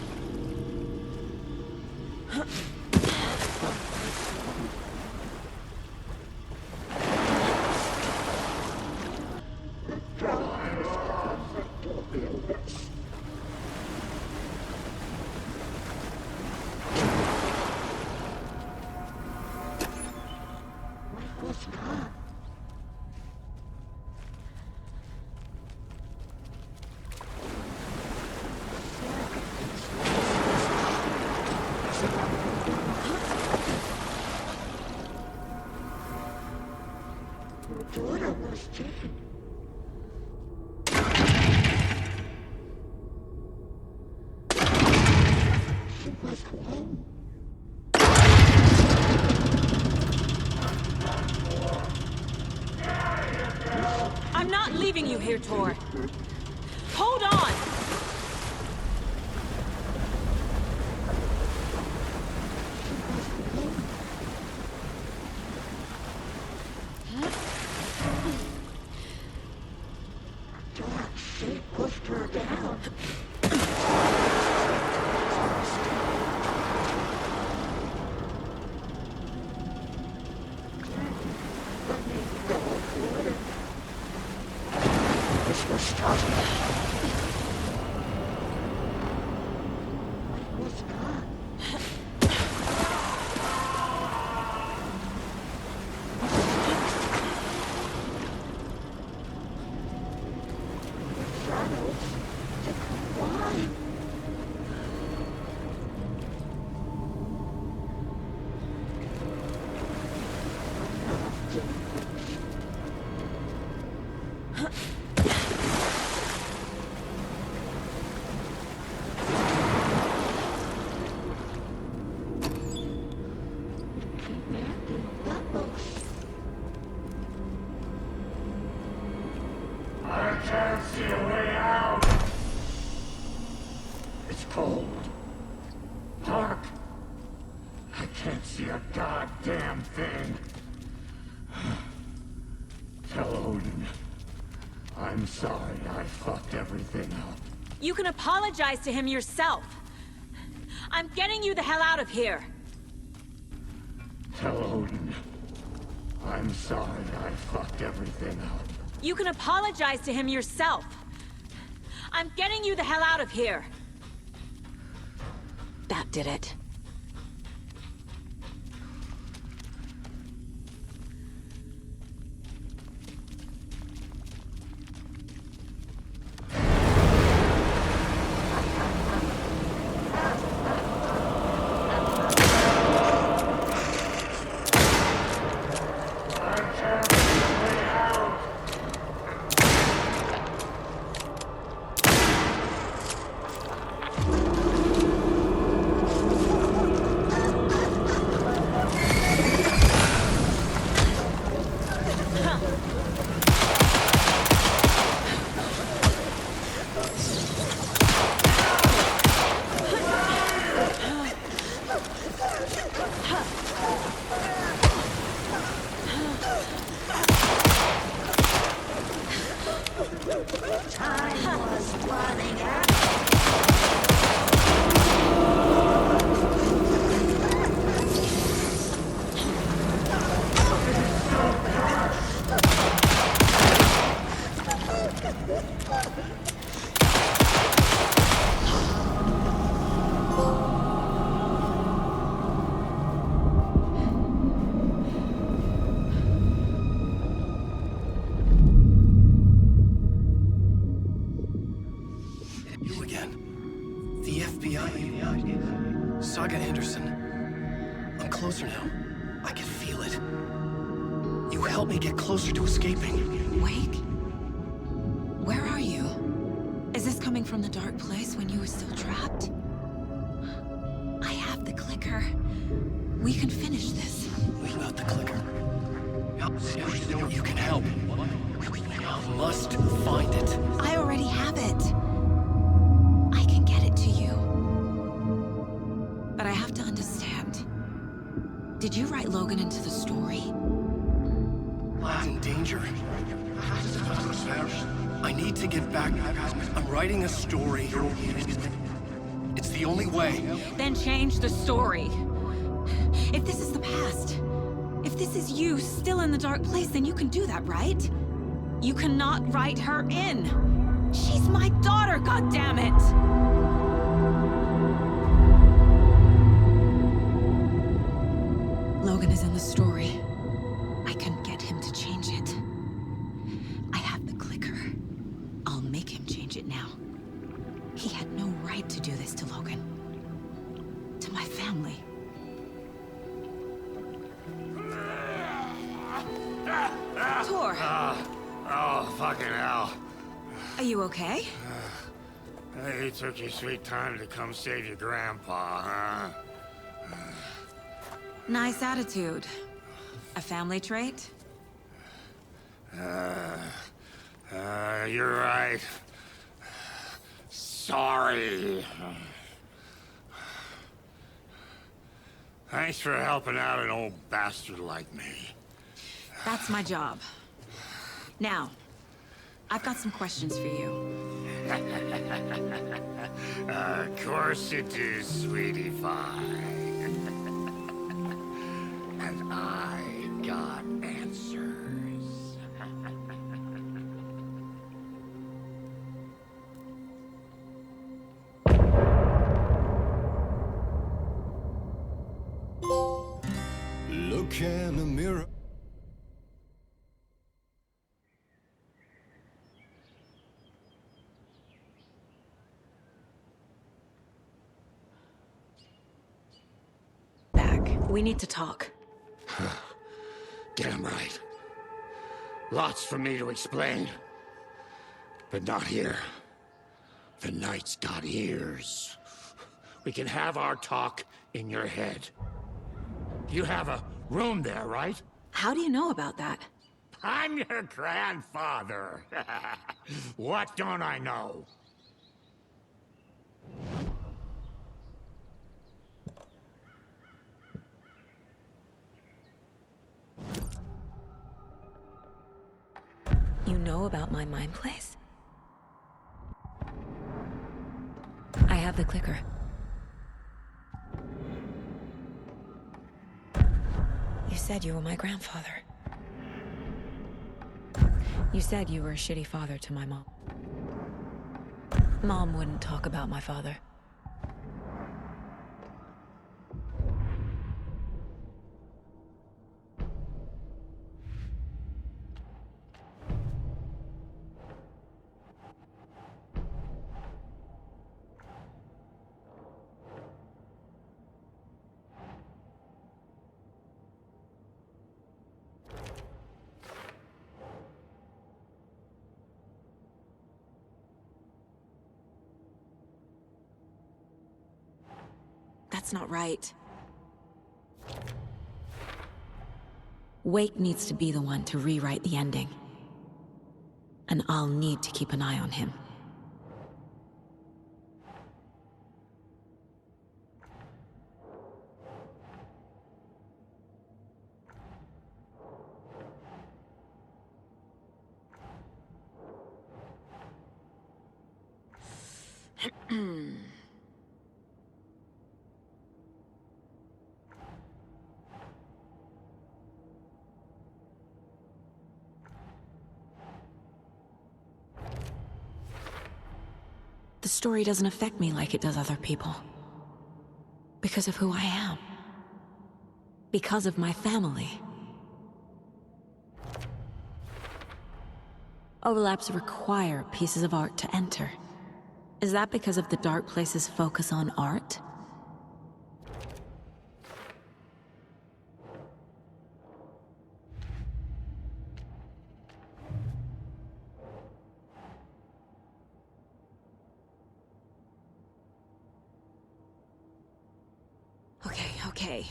Your daughter was dead. She was home. I'm not leaving! leaving you here, Tor. Hold on! She pushed her down. This was started. Was gone. I can't see a way out. It's cold. Dark. I can't see a goddamn thing. Tell Odin. I'm sorry I fucked everything up. You can apologize to him yourself. I'm getting you the hell out of here. Tell Odin. I'm sorry I fucked everything up. You can apologize to him yourself. I'm getting you the hell out of here. That did it. Time was running out. You again. The FBI. Saga Anderson. I'm closer now. I can feel it. You helped me get closer to escaping. Wake? Where are you? Is this coming from the dark place when you were still trapped? I have the clicker. We can finish this. Without the clicker. You can help. You must find it. I already have it. I can get it to you. But I have to understand. Did you write Logan into the story? I'm in danger. I need to get back. I'm writing a story. It's the only way. Then change the story. If this is the past, if this is you still in the dark place, then you can do that, right? You cannot write her in. She's my daughter, goddammit! Logan is in the story. I can get him to change it. I have the clicker. I'll make him change it now. He had no right to do this to Logan. To my family. Tor! Oh, fucking hell. Are you okay? You took your sweet time to come save your grandpa, huh? Nice attitude. A family trait? You're right. Sorry. Thanks for helping out an old bastard like me. That's my job. Now, I've got some questions for you. Of course you do, sweetie pie. And I got answers. Look in the mirror. We need to talk. Damn right. Lots for me to explain. But not here. The night's got ears. We can have our talk in your head. You have a room there, right? How do you know about that? I'm your grandfather. What don't I know? You know about my mind place? I have the clicker. You said you were my grandfather. You said you were a shitty father to my mom. Mom wouldn't talk about my father. That's not right. Wake needs to be the one to rewrite the ending. And I'll need to keep an eye on him. The story doesn't affect me like it does other people. Because of who I am. Because of my family. Overlaps require pieces of art to enter. Is that because of the dark place's focus on art? Okay.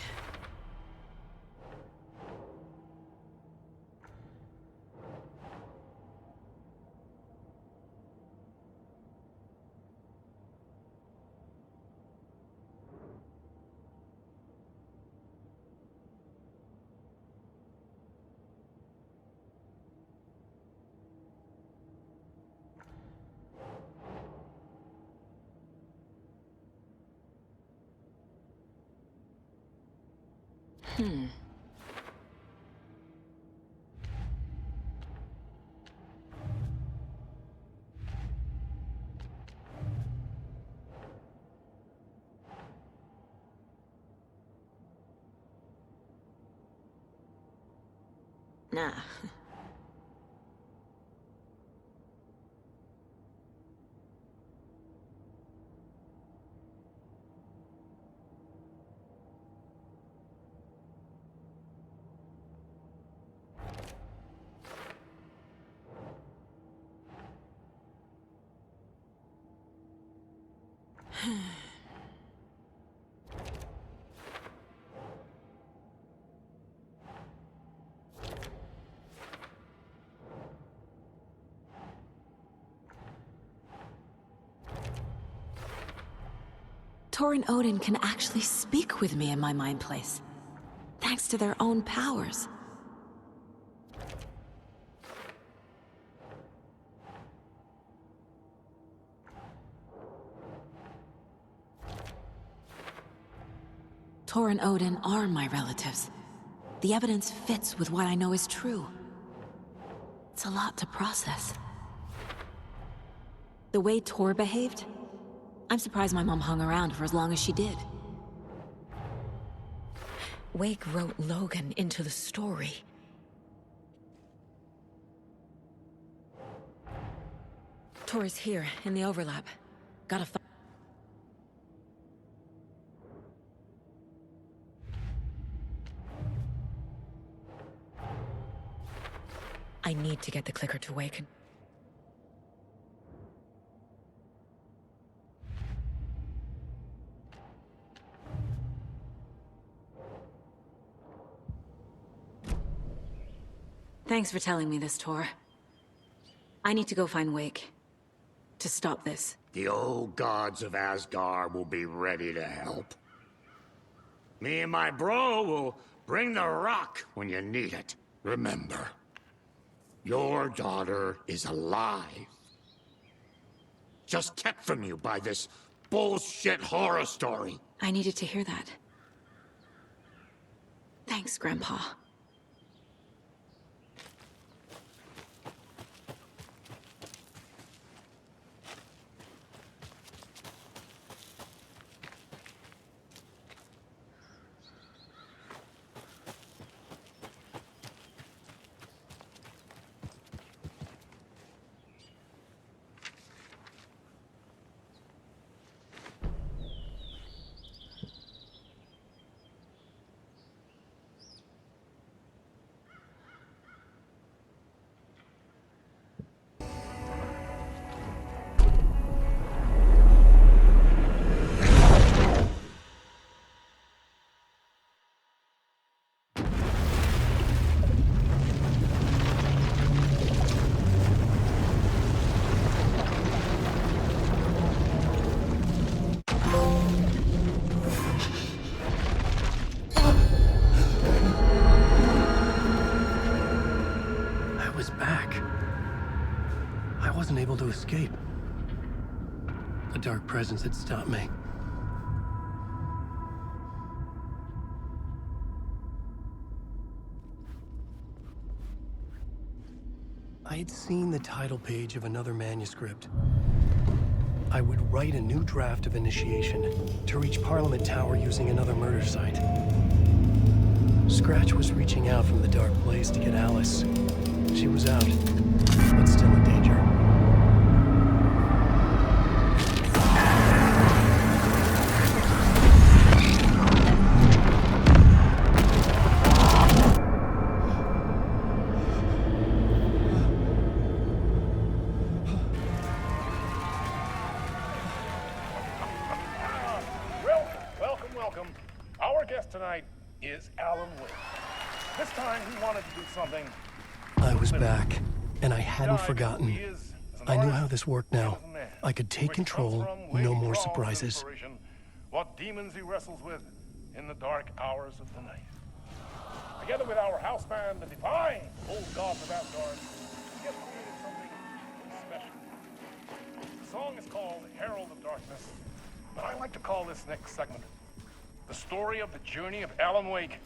Nah. Tor and Odin can actually speak with me in my mind place, thanks to their own powers. Tor and Odin are my relatives. The evidence fits with what I know is true. It's a lot to process. The way Tor behaved, I'm surprised my mom hung around for as long as she did. Wake wrote Logan into the story. Tor is here, in the overlap. Gotta find... I need to get the clicker to Wake. Thanks for telling me this, Tor. I need to go find Wake. To stop this. The old gods of Asgard will be ready to help. Me and my bro will bring the rock when you need it. Remember, your daughter is alive. Just kept from you by this bullshit horror story. I needed to hear that. Thanks, Grandpa. Able to escape. A dark presence had stopped me. I had seen the title page of another manuscript. I would write a new draft of initiation to reach Parliament Tower using another murder site. Scratch was reaching out from the dark place to get Alice. She was out, but still in danger. Tonight is Alan Wake. This time he wanted to do something. I was back, and I hadn't forgotten. I knew how this worked now. I could take control, no more surprises. What demons he wrestles with in the dark hours of the night. Together with our house band, the divine old gods of Asgard, we have created something special. The song is called Herald of Darkness, but I like to call this next segment the story of the journey of Alan Wake,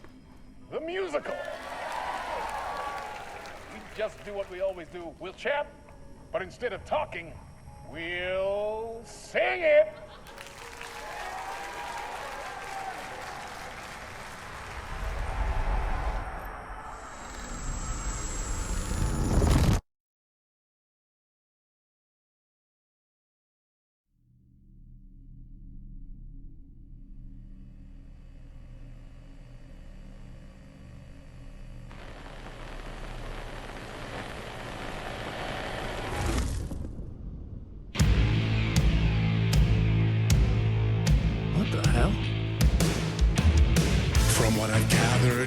the musical. We just do what we always do. We'll chat, but instead of talking, we'll sing it.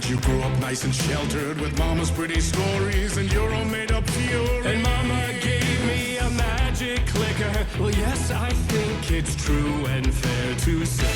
You grew up nice and sheltered with mama's pretty stories and your own made-up fury. And mama gave me a magic clicker. Well, yes, I think think it's true and fair to say.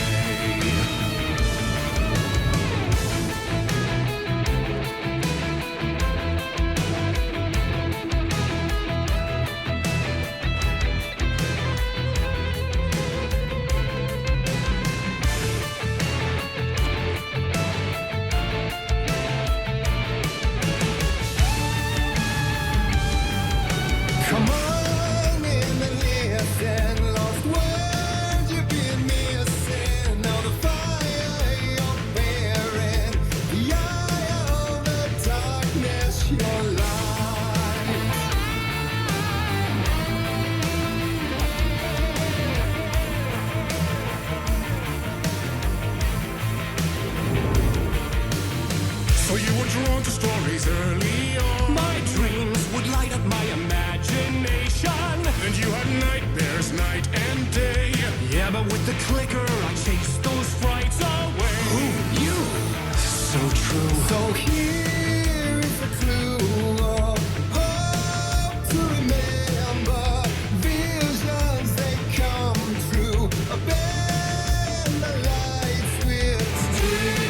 So you were drawn to stories early on. My dreams would light up my imagination. And you had nightmares night and day. Yeah, but with the clicker, I chased those frights away. Who knew? So true. So here is a clue of hope to remember. Visions, they come true. Bend the lights with string.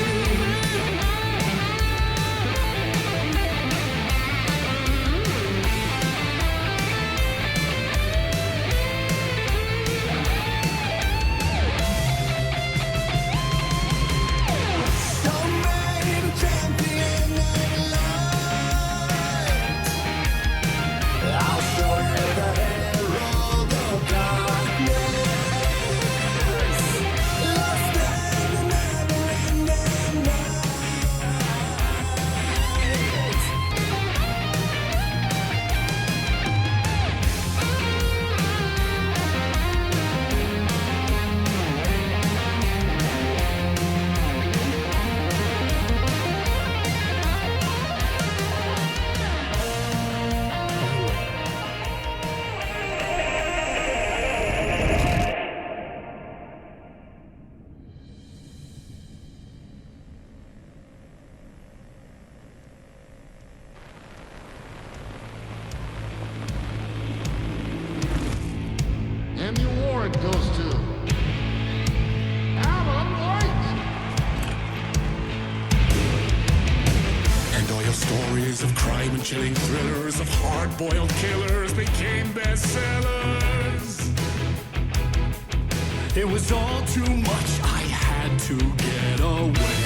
And the award goes to Alan White. And all your stories of crime and chilling thrillers of hard-boiled killers became bestsellers. It was all too much, I had to get away.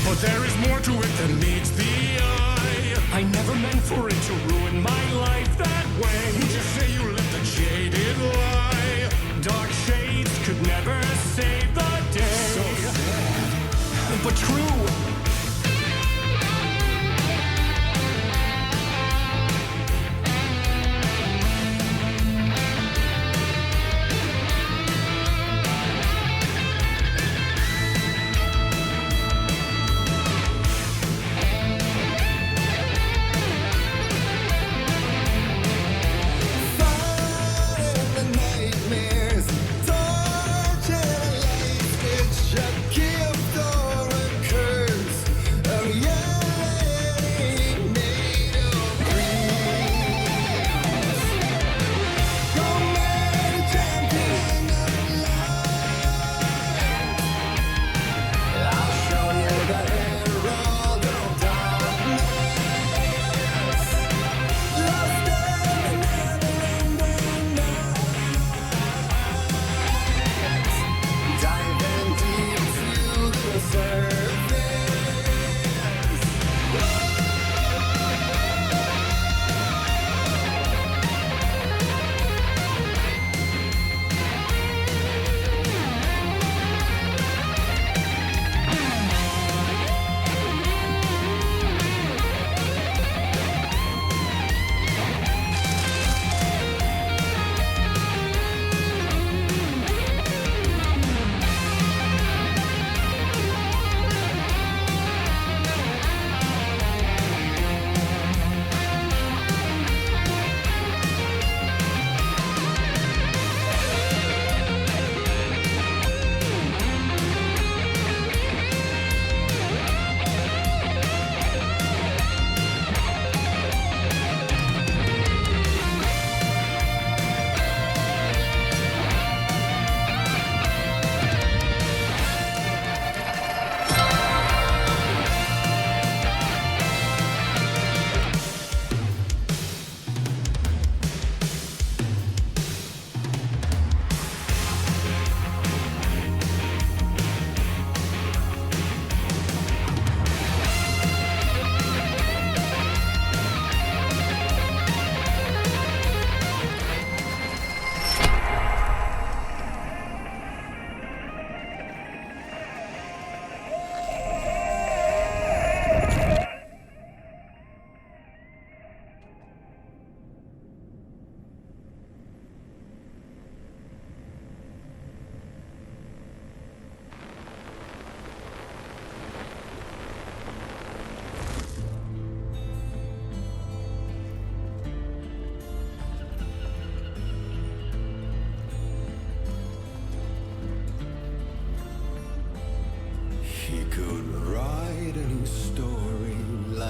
But there is more to it than meets the eye. I never meant for it to ruin my life that way. Would you say you lived a jaded lie? Dark shades could never save the day. So sad, but true.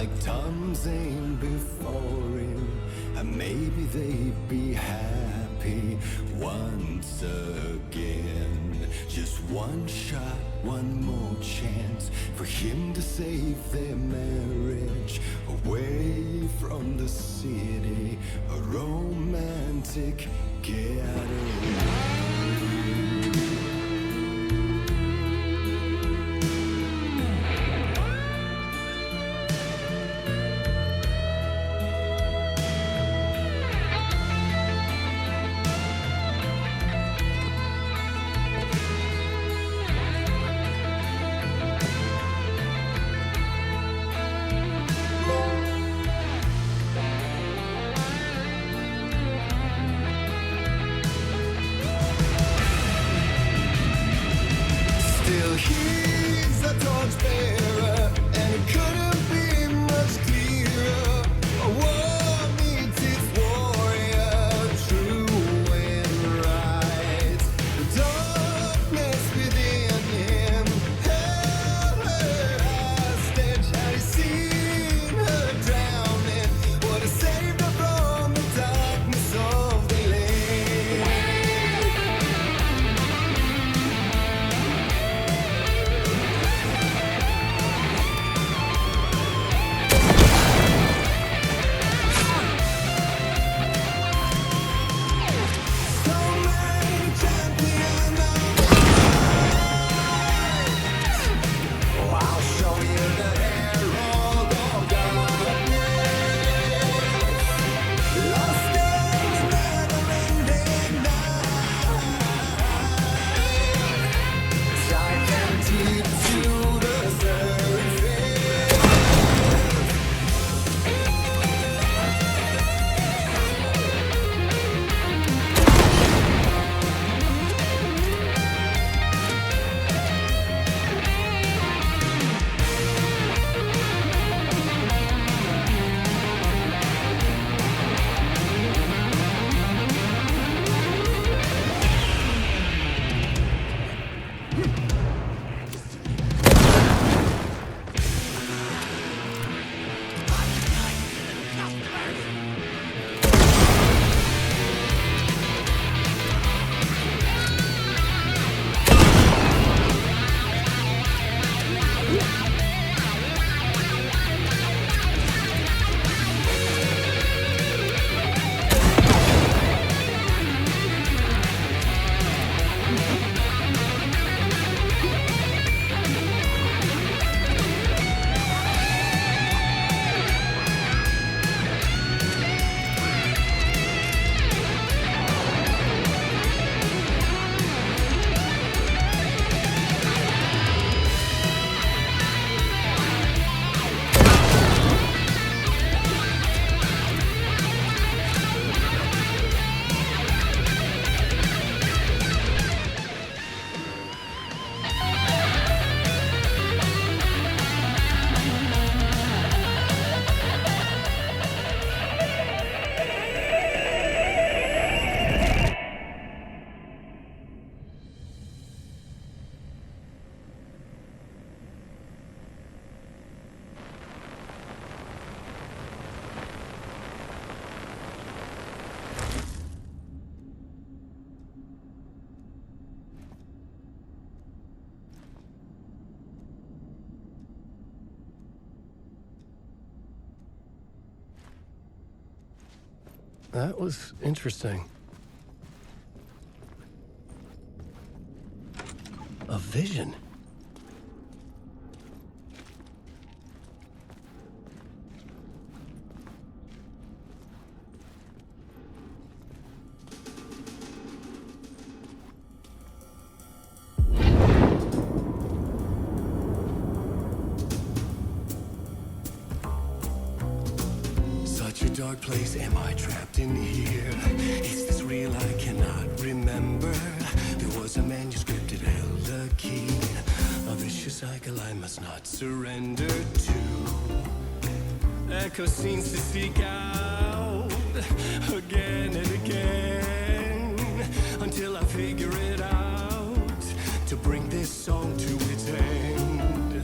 like tons ain't before him, and maybe they'd be happy once again. Just one shot, one more chance for him to save their marriage, away from the city, a romantic getaway. He's a torchbearer, and it couldn't be much clearer. A war needs its warrior, true and right. The darkness within him held her hostage. Had he seen her drowning, would have saved her from the darkness of the lake. That was interesting. A vision. Such a dark place, am I trapped in here? Is this real? I cannot remember. There was a manuscript, it held a key. A vicious cycle I must not surrender to. Echo scenes to seek out again and again until I figure it out to bring this song to its end.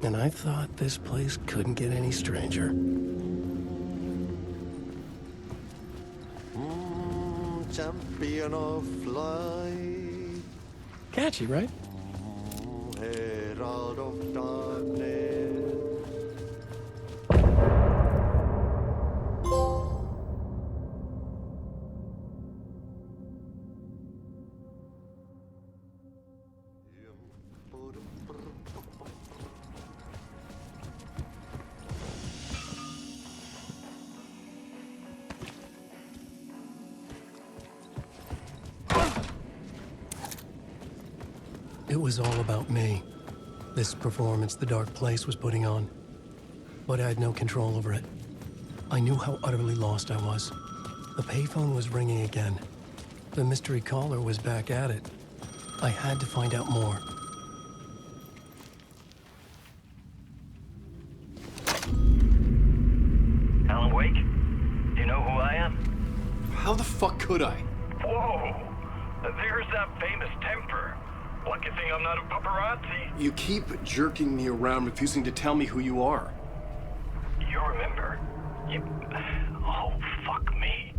And I thought this place couldn't get any stranger. Champion of light. Catchy, right? Herald of darkness. It was all about me. This performance the dark place was putting on. But I had no control over it. I knew how utterly lost I was. The payphone was ringing again. The mystery caller was back at it. I had to find out more. Alan Wake? Do you know who I am? How the fuck could I? Whoa! There's that famous temper. Lucky thing I'm not a paparazzi. You keep jerking me around, refusing to tell me who you are. You remember? Oh, fuck me.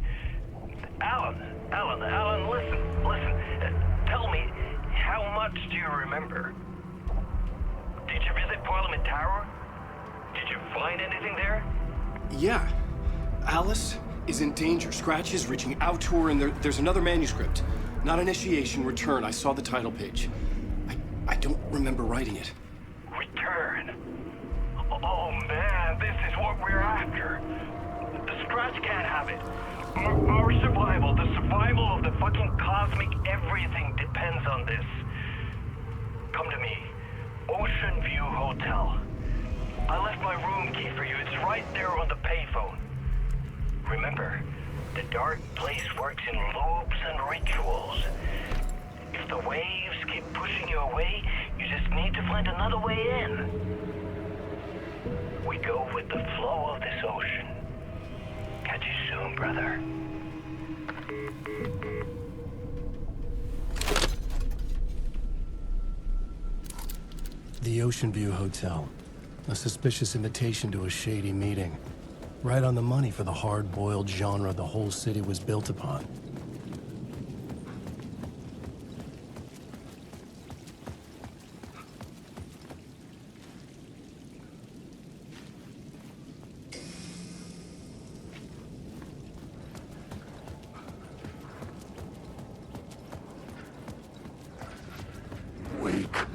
Alan, listen. Tell me, how much do you remember? Did you visit Parliament Tower? Did you find anything there? Yeah. Alice is in danger. Scratch is reaching out to her, and there's another manuscript. Not initiation, return. I saw the title page. I don't remember writing it. Return? Oh man, this is what we're after. The Scratch can't have it. Our survival, the survival of the fucking cosmic everything depends on this. Come to me. Ocean View Hotel. I left my room key for you. It's right there on the payphone. Remember, the dark place works in loops and rituals. If the waves keep pushing you away, you just need to find another way in. We go with the flow of this ocean. Catch you soon, brother. The Ocean View Hotel. A suspicious invitation to a shady meeting. Right on the money for the hard-boiled genre the whole city was built upon. Wake.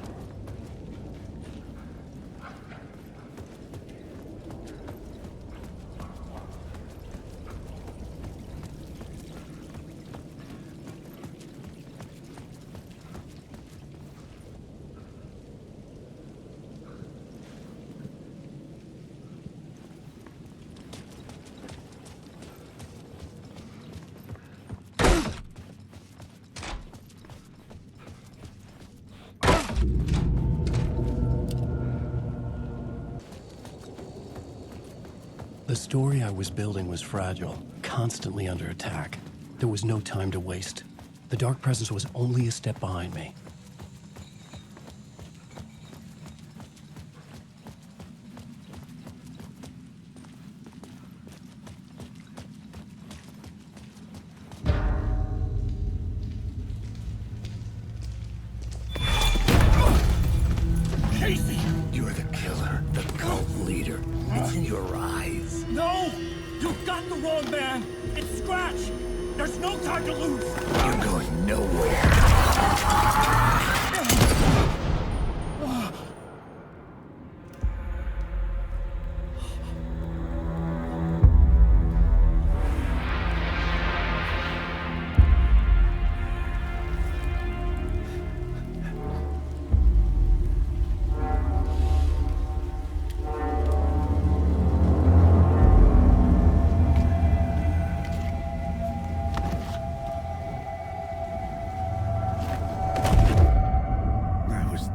The story I was building was fragile, constantly under attack. There was no time to waste. The Dark Presence was only a step behind me. Casey! You're the killer, the cult leader. It's in your eyes. No! You've got the wrong man! It's Scratch! There's no time to lose! You're going nowhere.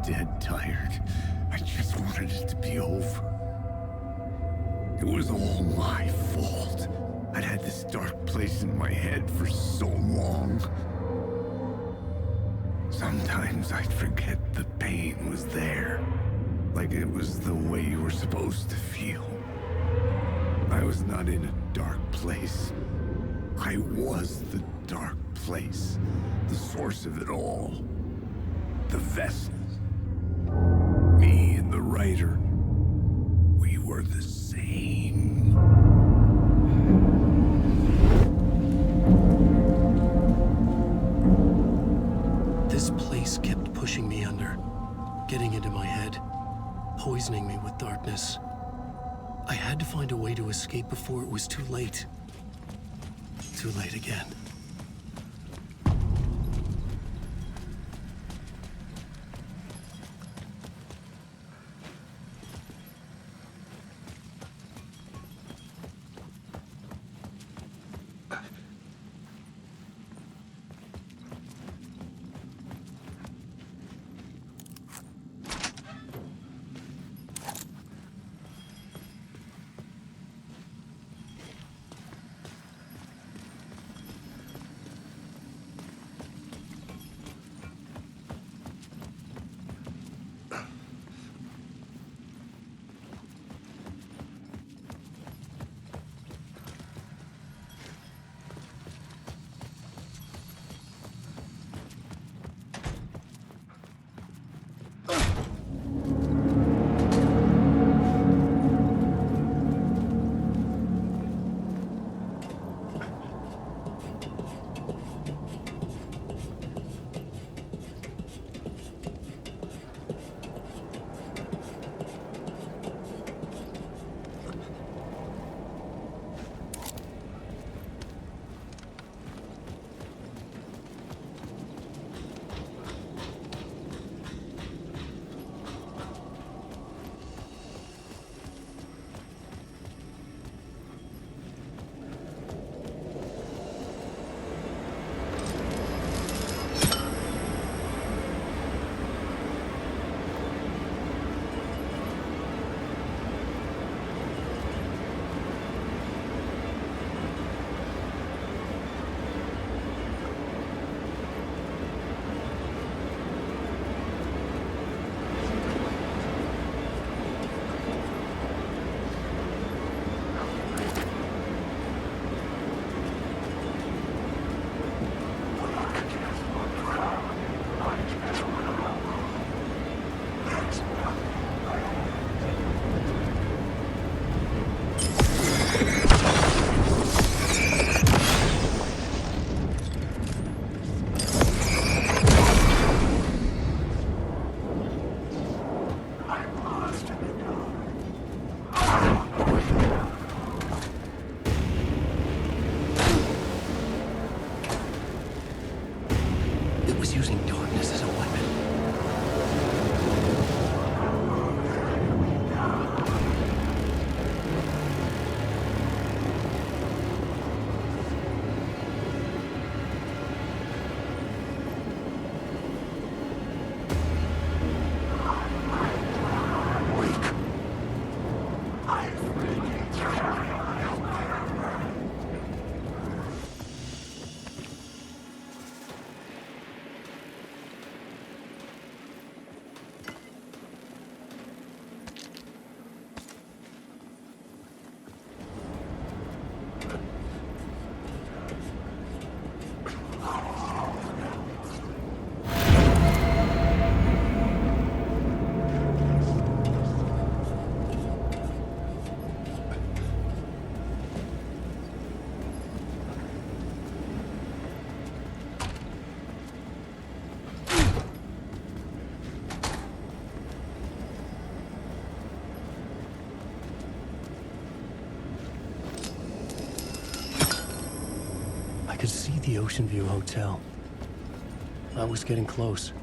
Dead tired. I just wanted it to be over. It was all my fault. I'd had this dark place in my head for so long. Sometimes I'd forget the pain was there. like it was the way you were supposed to feel. I was not in a dark place. I was the dark place, the source of it all. The vessel. Me and the writer, we were the same. This place kept pushing me under, getting into my head, poisoning me with darkness. I had to find a way to escape before it was too late. Too late again. I could see the Ocean View Hotel. I was getting close.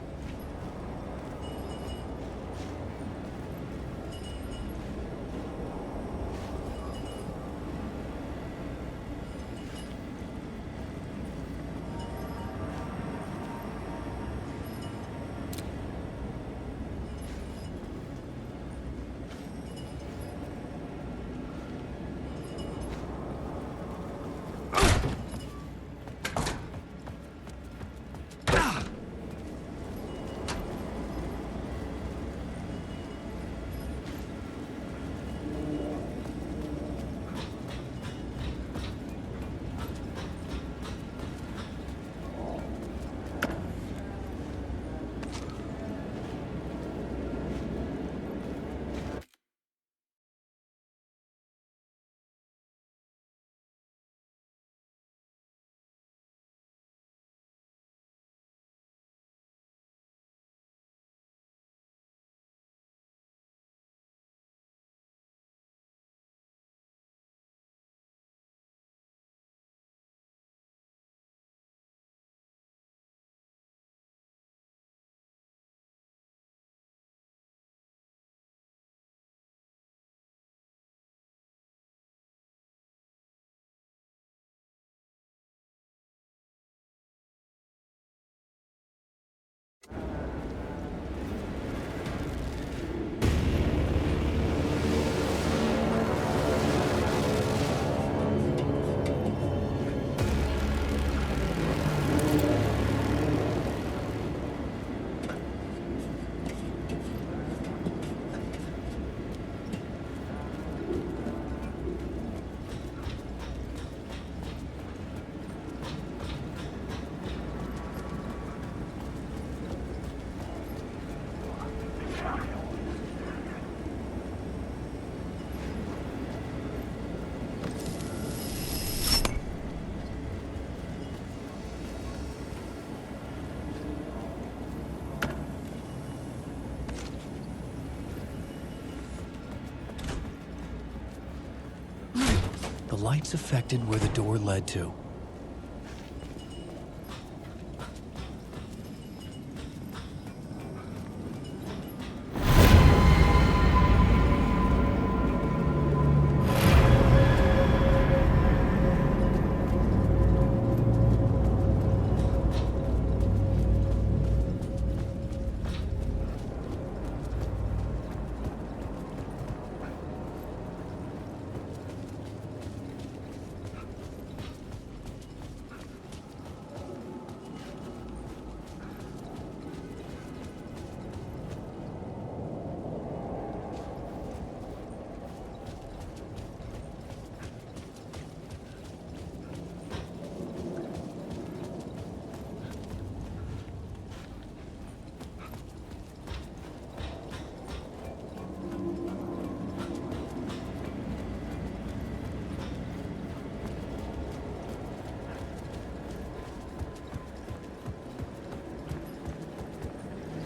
lights affected where the door led to.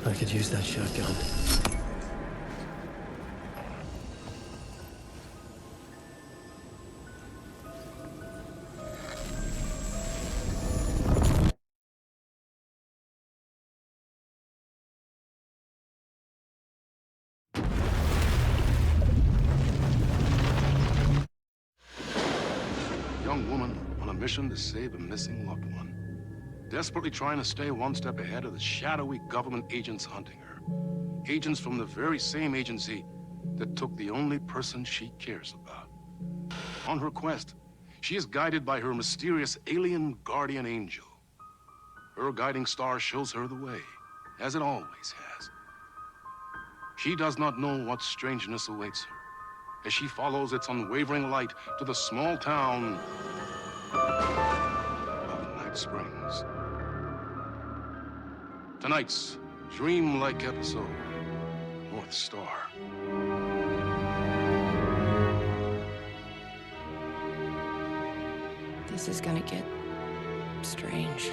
I could use that shotgun. Young woman on a mission to save a missing loved one. Desperately trying to stay one step ahead of the shadowy government agents hunting her. Agents from the very same agency that took the only person she cares about. On her quest, she is guided by her mysterious alien guardian angel. Her guiding star shows her the way, as it always has. She does not know what strangeness awaits her as she follows its unwavering light to the small town of Night Springs. Tonight's dreamlike episode, North Star. This is gonna get strange.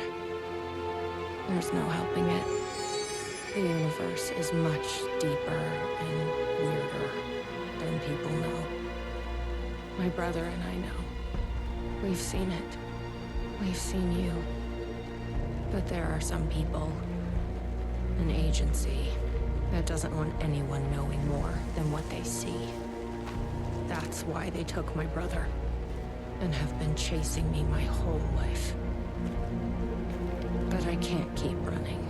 There's no helping it. The universe is much deeper and weirder than people know. My brother and I know. We've seen it. We've seen you. But there are some people, an agency, that doesn't want anyone knowing more than what they see. That's why they took my brother and have been chasing me my whole life. But I can't keep running.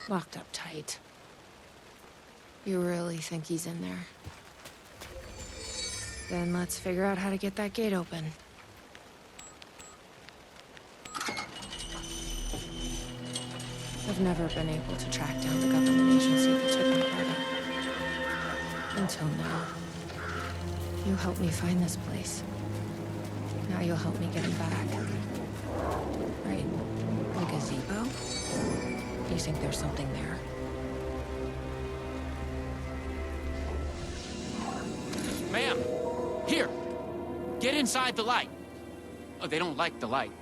Locked up tight. You really think he's in there? Then let's figure out how to get that gate open. I've never been able to track down the government agency that took my brother. Until now. You helped me find this place. Now you'll help me get him back. Right? The gazebo? You think there's something there? Ma'am! Here! Get inside the light! Oh, they don't like the light.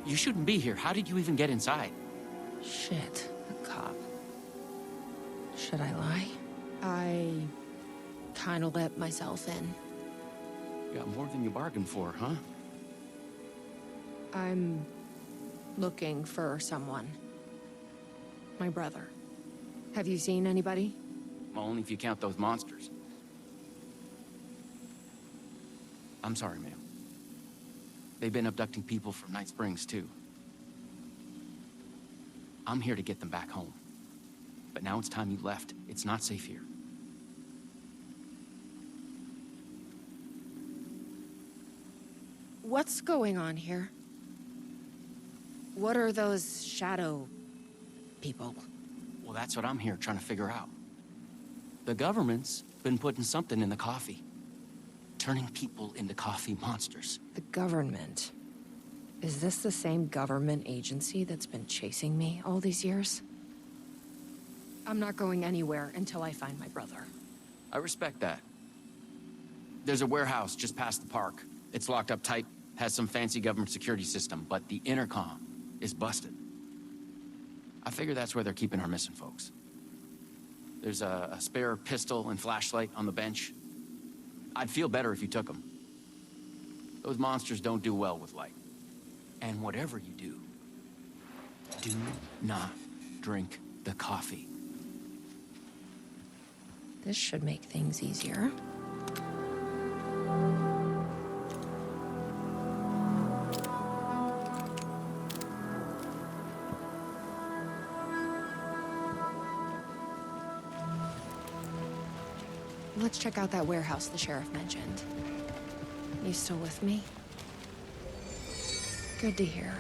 You shouldn't be here. How did you even get inside? Shit, a cop. Should I lie? I kinda let myself in. You got more than you bargained for, huh? I'm looking for someone. My brother. Have you seen anybody? Well, only if you count those monsters. I'm sorry, ma'am. They've been abducting people from Night Springs, too. I'm here to get them back home. But now it's time you left. It's not safe here. What's going on here? What are those shadow people? Well, that's what I'm here trying to figure out. The government's been putting something in the coffee. Turning people into coffee monsters. The government? Is this the same government agency that's been chasing me all these years? I'm not going anywhere until I find my brother. I respect that. There's a warehouse just past the park. It's locked up tight, has some fancy government security system, but the intercom is busted. I figure that's where they're keeping our missing folks. There's a spare pistol and flashlight on the bench. I'd feel better if you took them. Those monsters don't do well with light. And whatever you do not drink the coffee. This should make things easier. Let's check out that warehouse the sheriff mentioned. You still with me? Good to hear.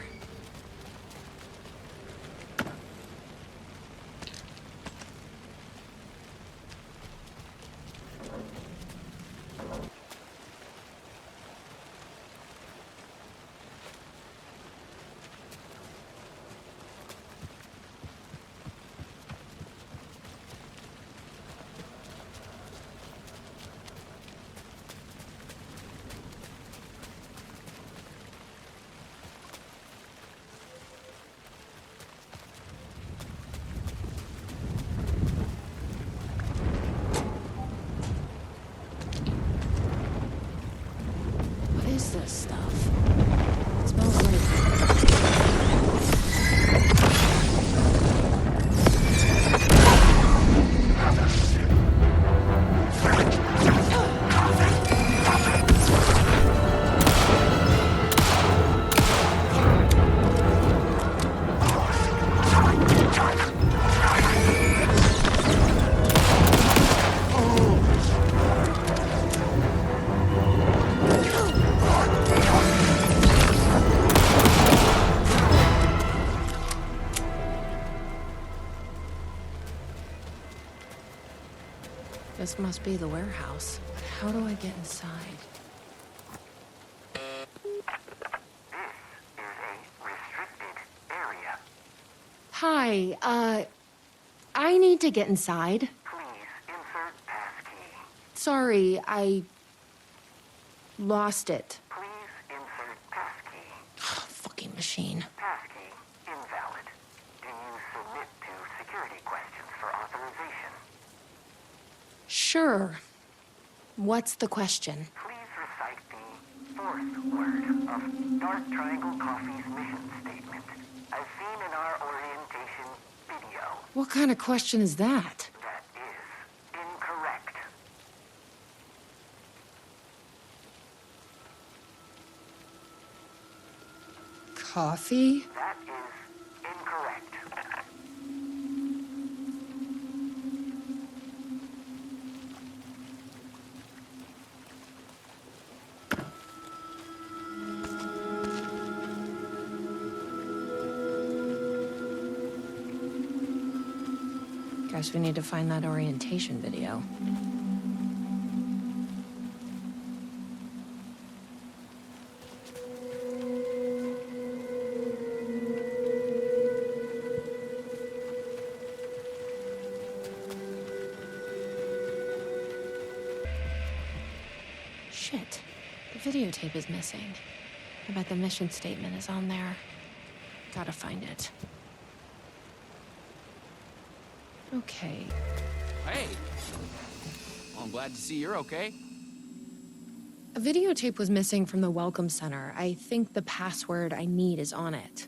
This stuff. It smells This must be the warehouse. But how do I get inside? Hi, I need to get inside. Please insert passkey. Sorry, I lost it. Please insert passkey. Fucking machine. Passkey invalid. Do you submit to security questions for authorization? Sure. What's the question? Please recite the fourth word of Dark Triangle Coffee's mission statement, as seen in our orientation video. What kind of question is that? That is incorrect. Coffee? That is incorrect. Guess we need to find that orientation video. Shit. The videotape is missing. I bet the mission statement is on there. Gotta find it. Okay. Hey! Well, I'm glad to see you're okay. A videotape was missing from the Welcome Center. I think the password I need is on it.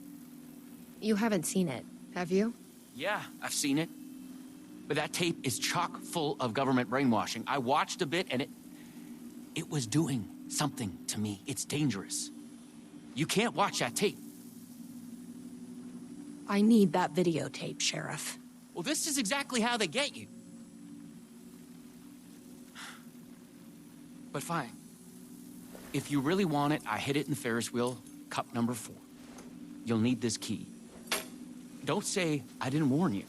You haven't seen it, have you? Yeah, I've seen it. But that tape is chock full of government brainwashing. I watched a bit, and it was doing something to me. It's dangerous. You can't watch that tape. I need that videotape, Sheriff. Well, this is exactly how they get you. But fine. If you really want it, I hid it in the Ferris wheel, cup number 4. You'll need this key. Don't say I didn't warn you.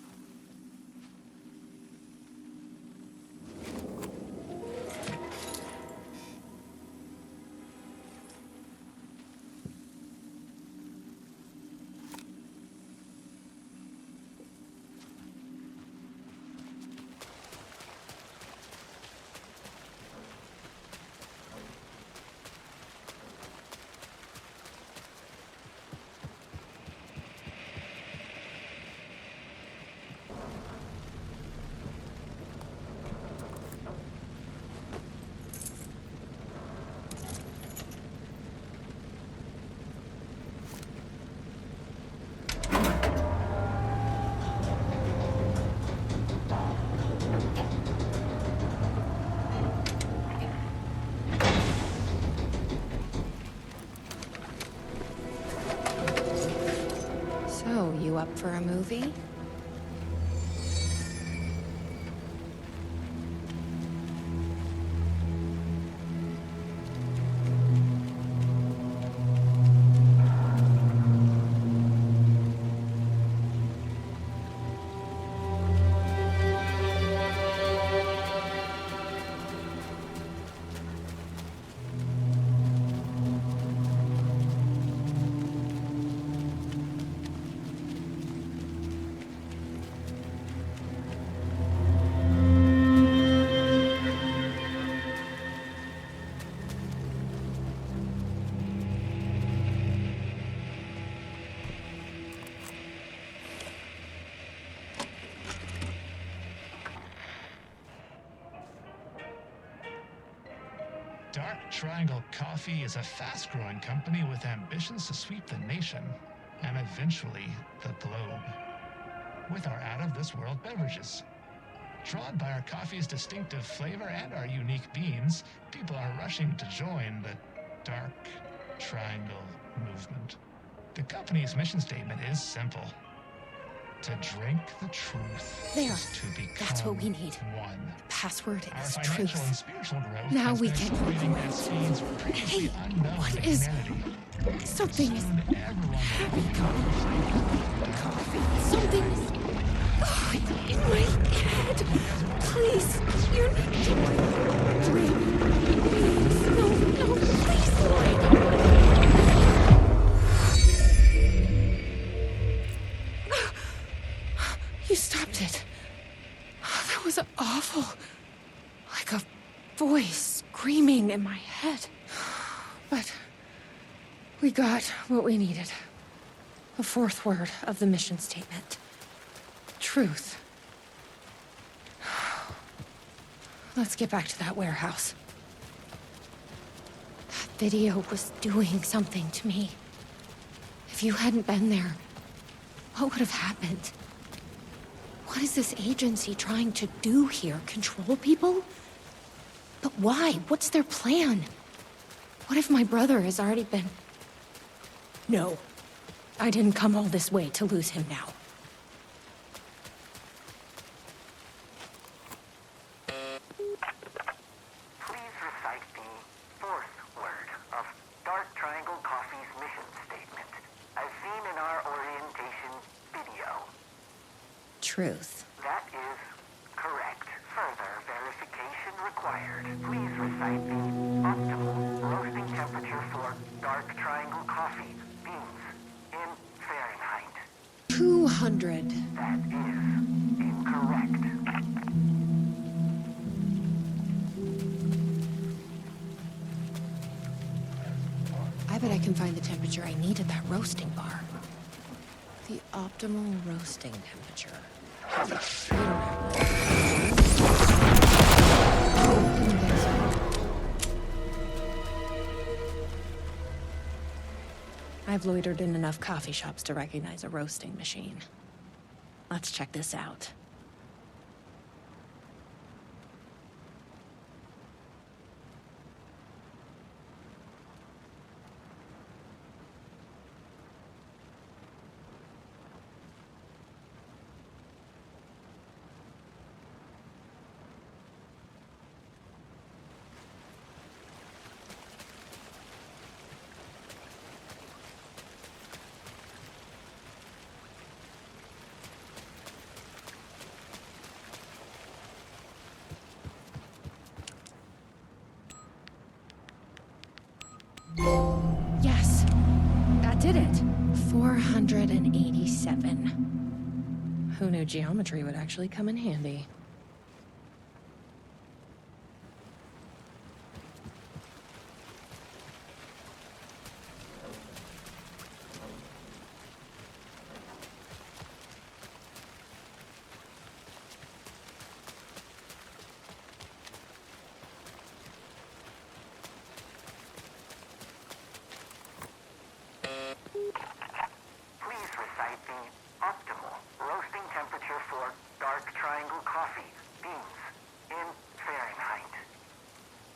you up for a movie? Dark Triangle Coffee is a fast-growing company with ambitions to sweep the nation and eventually the globe with our out-of-this-world beverages. Drawn by our coffee's distinctive flavor and our unique beans, people are rushing to join the Dark Triangle movement. The company's mission statement is simple. To drink the truth There. is to become That's what we need. one. Password Our is financial and truth. spiritual growth Now has we been can. accelerating at speeds previously unknown what to is- humanity. Something is. Soon everyone will become Something is. Oh, it's in my head. Please, you're not doing. Please, no, please, Lloyd. You stopped it. That was awful. Like a voice screaming in my head. But we got what we needed. The fourth word of the mission statement. Truth. Let's get back to that warehouse. That video was doing something to me. If you hadn't been there, what would have happened? What is this agency trying to do here? Control people? But why? What's their plan? What if my brother has already been... No. I didn't come all this way to lose him now. Please recite the fourth word of Dark Triangle Coffee's mission statement, as seen in our orientation video. Truth. That is correct. Further verification required. Please recite the optimal roasting temperature for Dark Triangle Coffee beans in Fahrenheit. 200. That is incorrect. I bet I can find the temperature I need at that roasting bar. The optimal roasting temperature. I've loitered in enough coffee shops to recognize a roasting machine. Let's check this out. Yes, that did it. 487. Who knew geometry would actually come in handy? Please recite the optimal roasting temperature for Dark Triangle Coffee beans in Fahrenheit.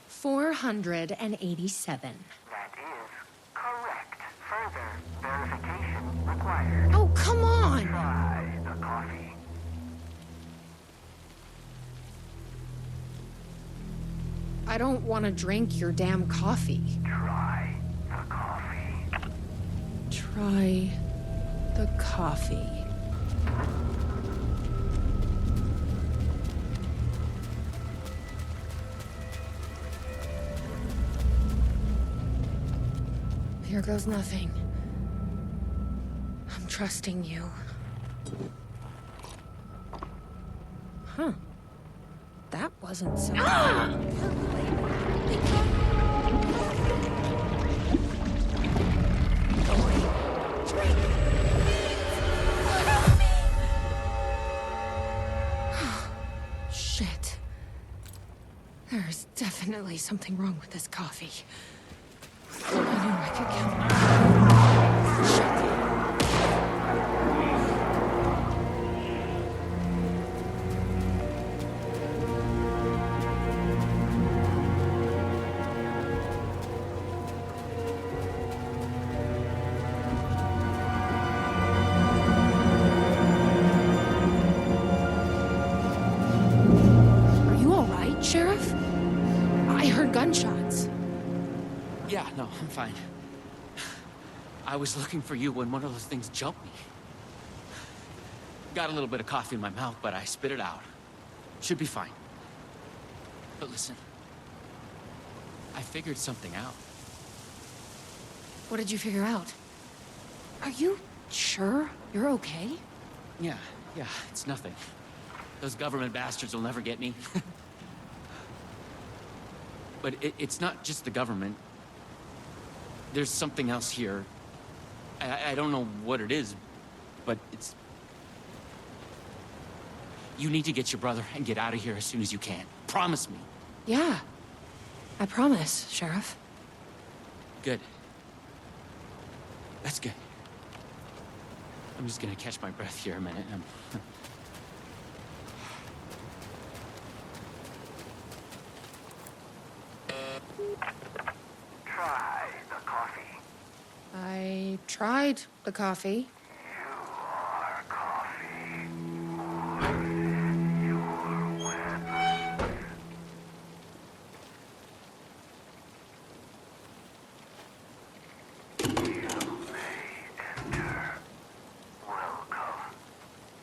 487. That is correct. Further verification required. Oh, come on! I don't want to drink your damn coffee. Try the coffee. Try the coffee. Here goes nothing. I'm trusting you. Huh. That wasn't so... Ah! Shit. There's definitely something wrong with this coffee. I knew I could count on it. Shit. Sheriff? I heard gunshots. Yeah, no, I'm fine. I was looking for you when one of those things jumped me. Got a little bit of coffee in my mouth, but I spit it out. Should be fine. But listen, I figured something out. What did you figure out? Are you sure you're okay? Yeah, it's nothing. Those government bastards will never get me. But it's not just the government. There's something else here. I don't know what it is, but it's... You need to get your brother and get out of here as soon as you can. Promise me. Yeah. I promise, Sheriff. Good. That's good. I'm just gonna catch my breath here a minute. Try the coffee. I tried the coffee. You are coffee. Your weapon. You may enter. Welcome.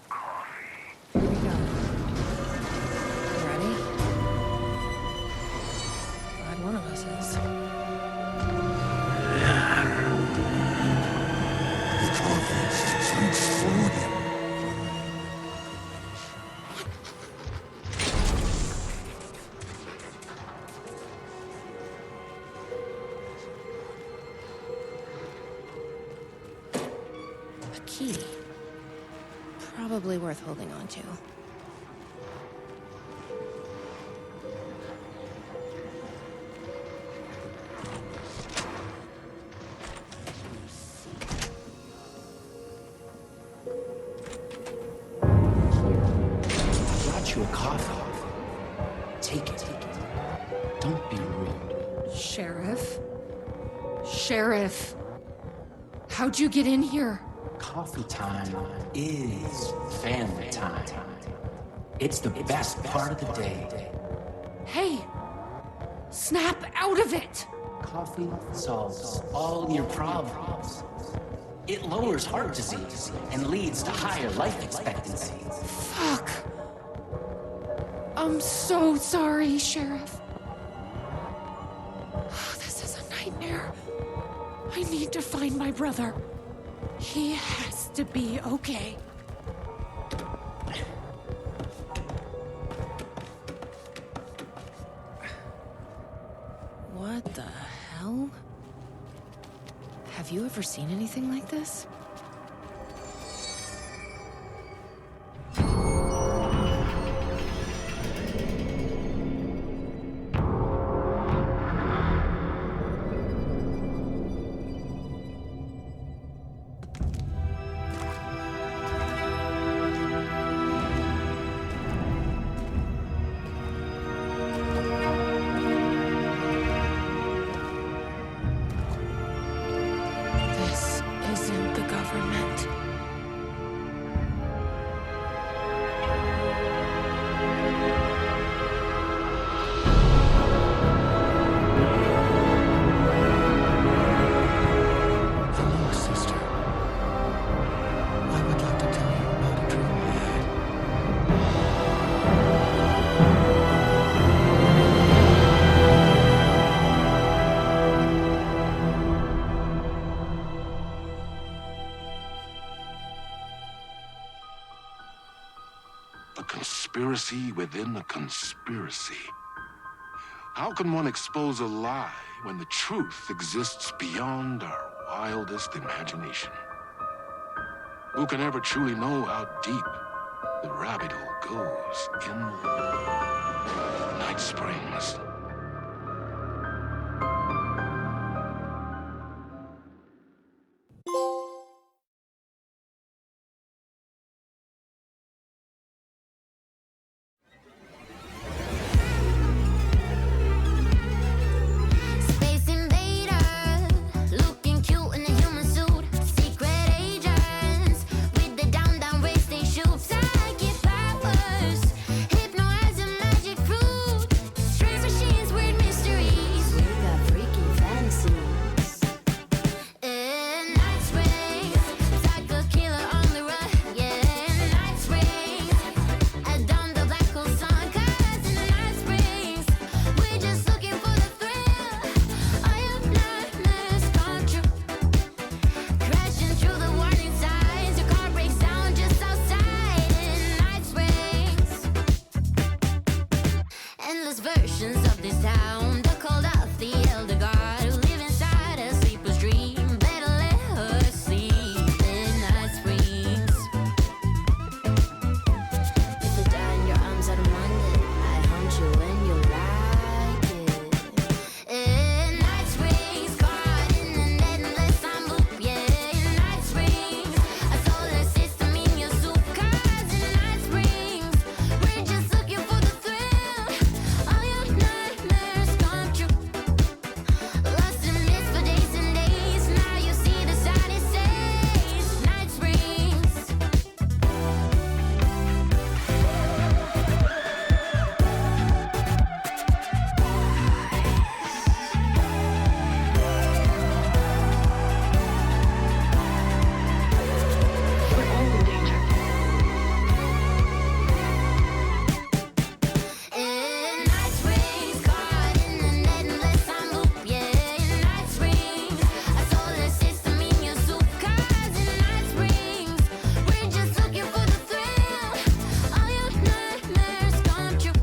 Coffee. Here we go. You ready? Glad one of us is. A key. Probably worth holding on to. You a coffee. Take it. Don't be rude. Sheriff? Sheriff! How'd you get in here? Coffee time is family time. It's the best part of the day. Hey! Snap out of it! Coffee solves all your problems. It lowers heart disease and leads to higher life expectancy. Fuck! I'm so sorry, Sheriff. This is a nightmare. I need to find my brother. He has to be okay. What the hell? Have you ever seen anything like this? This isn't the conspiracy within a conspiracy. How can one expose a lie when the truth exists beyond our wildest imagination? Who can ever truly know how deep the rabbit hole goes in Night Springs? Space invader, looking cute in a human suit. Secret agents with the down race they shoot. Psychic powers, hypnotize a magic fruit. Strange machines, weird mysteries. We got freaky fantasies. In Night Springs, psycho killer on the run. Yeah, in Night Springs, at dawn the black hole sun. 'Cause in Night Springs, we're just looking for the thrill. All your nightmares come true. Crashing through the warning signs. Your car breaks down just outside in Night Springs. Endless versions of this town. They're called out the elder guard who live inside a sleeper's dream. Better let her sleep in Night Springs. If you die in your arms on a Monday, I hunt you when you like it. In Night Springs, caught in an endless loop. Yeah, in Night Springs, a solar system in your soup. 'Cause in Night Springs, we're just looking for the thrill. All your nightmares come true. Lost in mist for days and days. Now you see the sign it says Night Springs. We're all in danger. In Night Springs, caught in an endless loop. Yeah, in Night Springs, a solar system in your soup. 'Cause in Night Springs, we're just looking for the thrill. All your nightmares come true.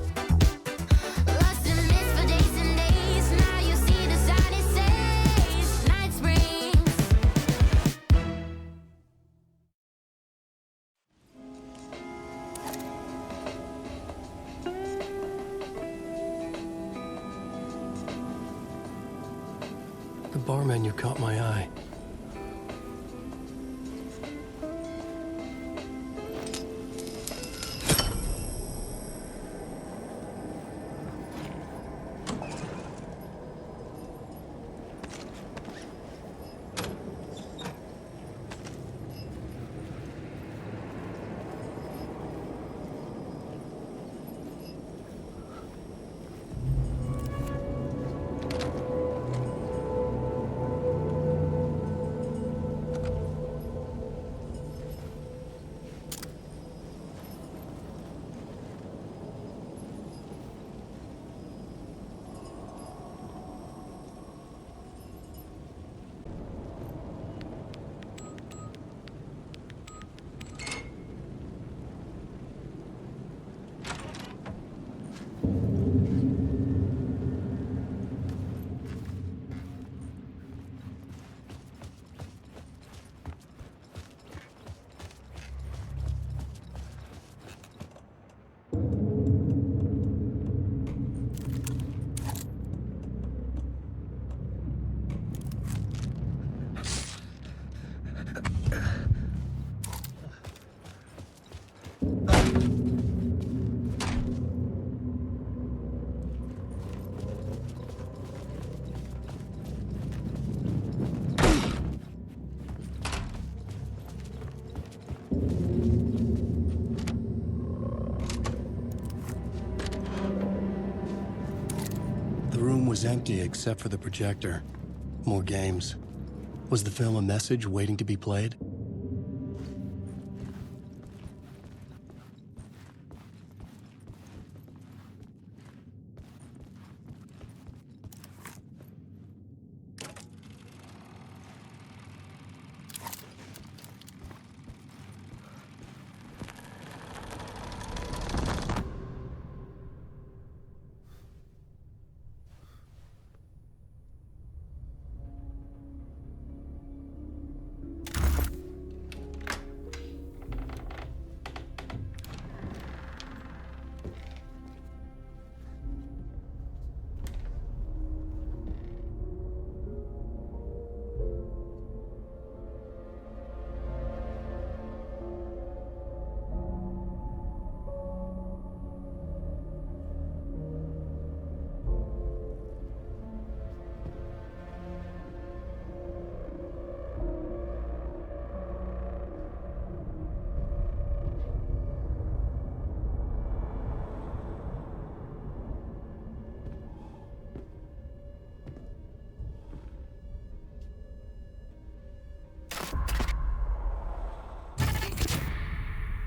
Lost in mist for days and days. Now you see the sign it says Night Springs. The bar menu caught my eye. The room was empty except for the projector. More games. Was the film a message waiting to be played?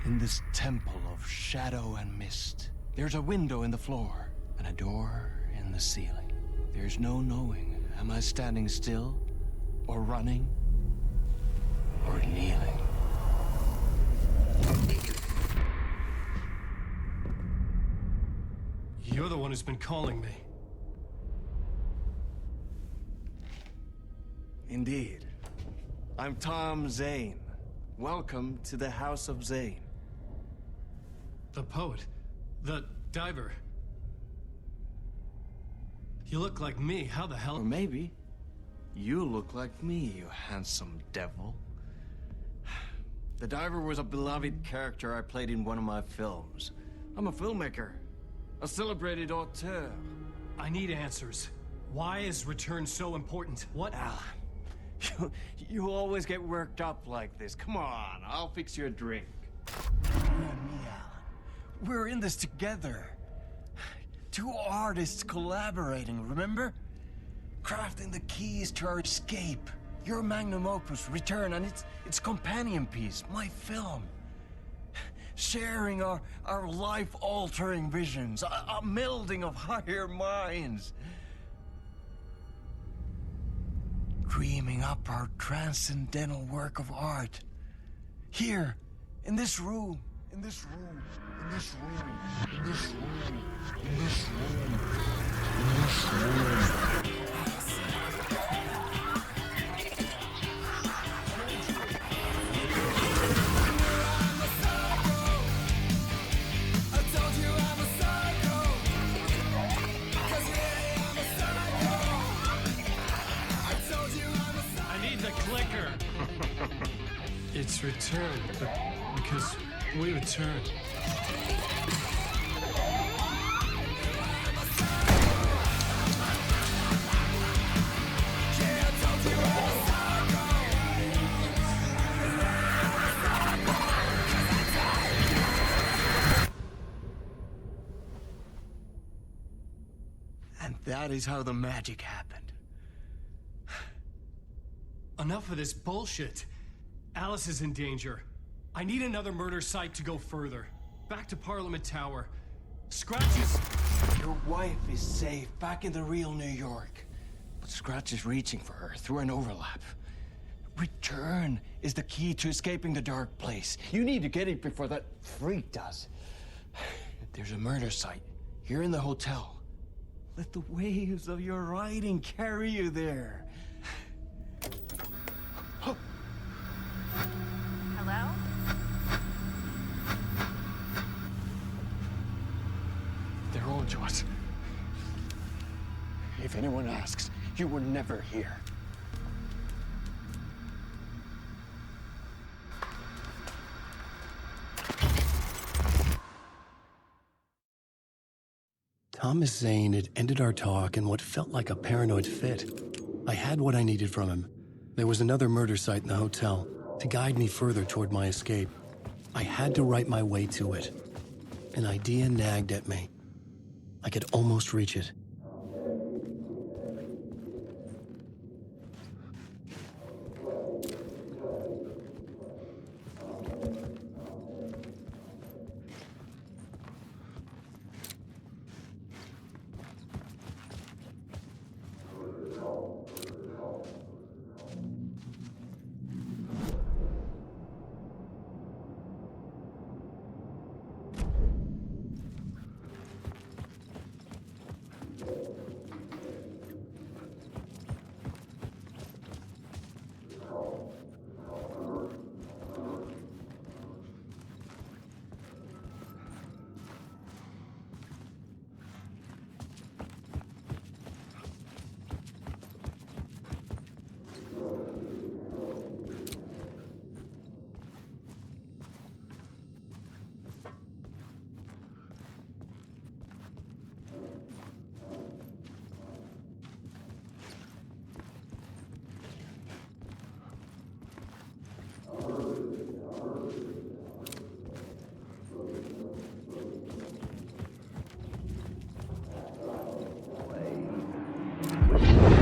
In this temple of shadow and mist, there's a window in the floor and a door in the ceiling. There's no knowing, am I standing still, or running, or kneeling? You're the one who's been calling me. Indeed. I'm Tom Zane. Welcome to the House of Zane. The poet. The diver. You look like me. How the hell? Or maybe you look like me, you handsome devil. The diver was a beloved character I played in one of my films. I'm a filmmaker, a celebrated auteur. I need answers. Why is Return so important? What? Alan, you always get worked up like this. Come on, I'll fix you a drink. You and me, Alan. We're in this together. Two artists collaborating, remember? Crafting the keys to our escape. Your magnum opus, Return, and its companion piece, my film. Sharing our life-altering visions, a melding of higher minds. Dreaming up our transcendental work of art. Here, in this room, in this room, in this room, in this room, in this room, in this room. It's Return, because we return. And that is how the magic happened. Enough of this bullshit. Alice is in danger. I need another murder site to go further. Back to Parliament Tower. Scratch is... Your wife is safe, back in the real New York. But Scratch is reaching for her through an overlap. Return is the key to escaping the dark place. You need to get it before that freak does. There's a murder site here in the hotel. Let the waves of your writing carry you there. Hello? They're on to us. If anyone asks, you were never here. Thomas Zane had ended our talk in what felt like a paranoid fit. I had what I needed from him. There was another murder site in the hotel to guide me further toward my escape. I had to write my way to it. An idea nagged at me. I could almost reach it.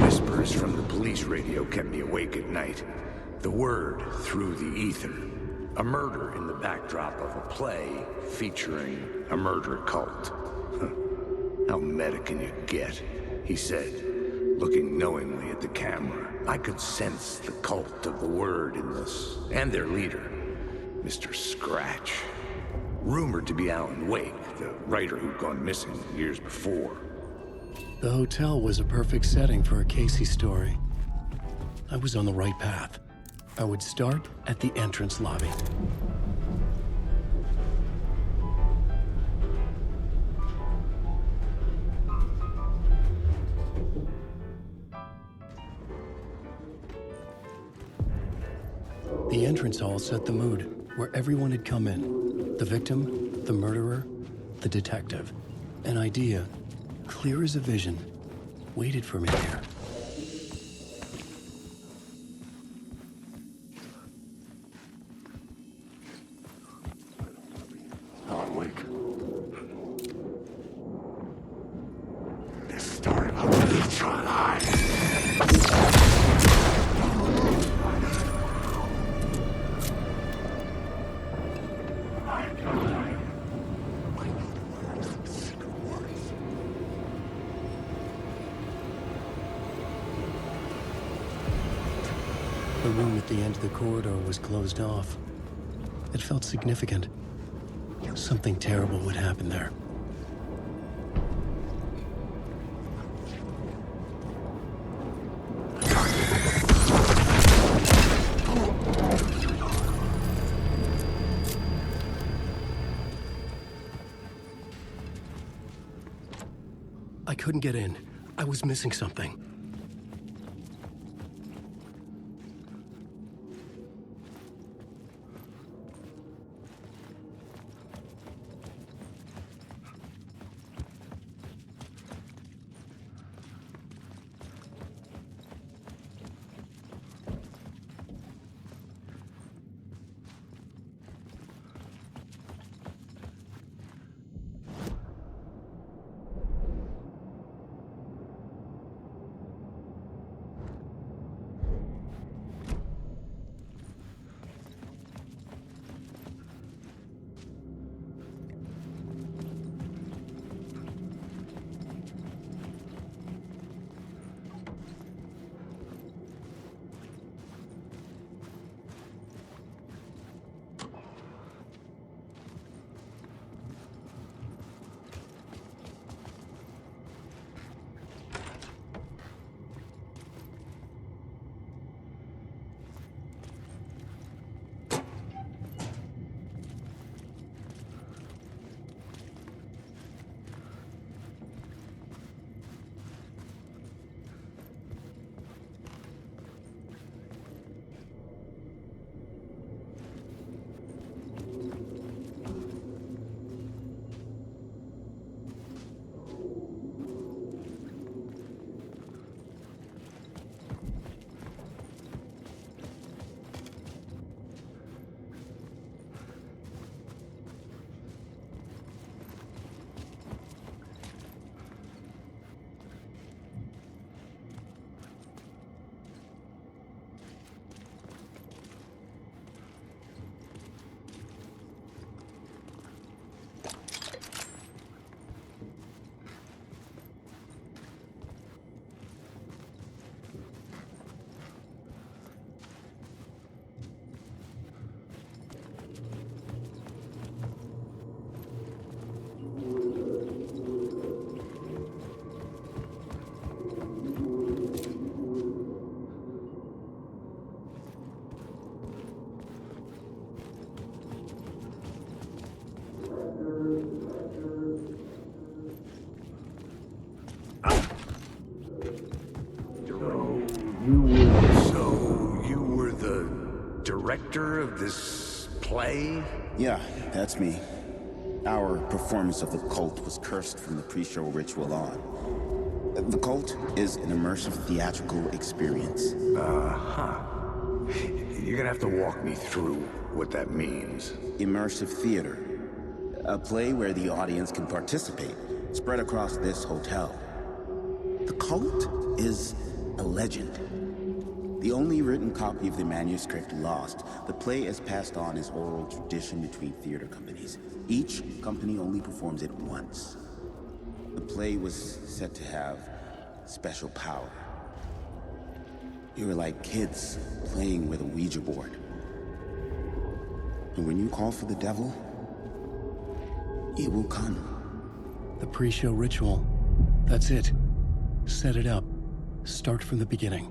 Whispers from the police radio kept me awake at night. The word through the ether. A murder in the backdrop of a play featuring a murder cult. How meta can you get? He said, looking knowingly at the camera. I could sense the cult of the word in this, and their leader, Mr. Scratch. Rumored to be Alan Wake, the writer who'd gone missing years before. The hotel was a perfect setting for a Casey story. I was on the right path. I would start at the entrance lobby. The entrance hall set the mood, where everyone had come in. The victim, the murderer, the detective. An idea, clear as a vision, waited for me here. Alan Wake. This story about neutralize. The room at the end of the corridor was closed off. It felt significant. Something terrible would happen there. I couldn't get in. I was missing something. Director of this play? Yeah, that's me. Our performance of the cult was cursed from the pre-show ritual on. The cult is an immersive theatrical experience. Uh-huh. You're gonna have to walk me through what that means. Immersive theater. A play where the audience can participate, spread across this hotel. The cult is a legend. The only written copy of the manuscript lost, the play is passed on as oral tradition between theater companies. Each company only performs it once. The play was said to have special power. You were like kids playing with a Ouija board. And when you call for the devil, it will come. The pre-show ritual. That's it. Set it up. Start from the beginning.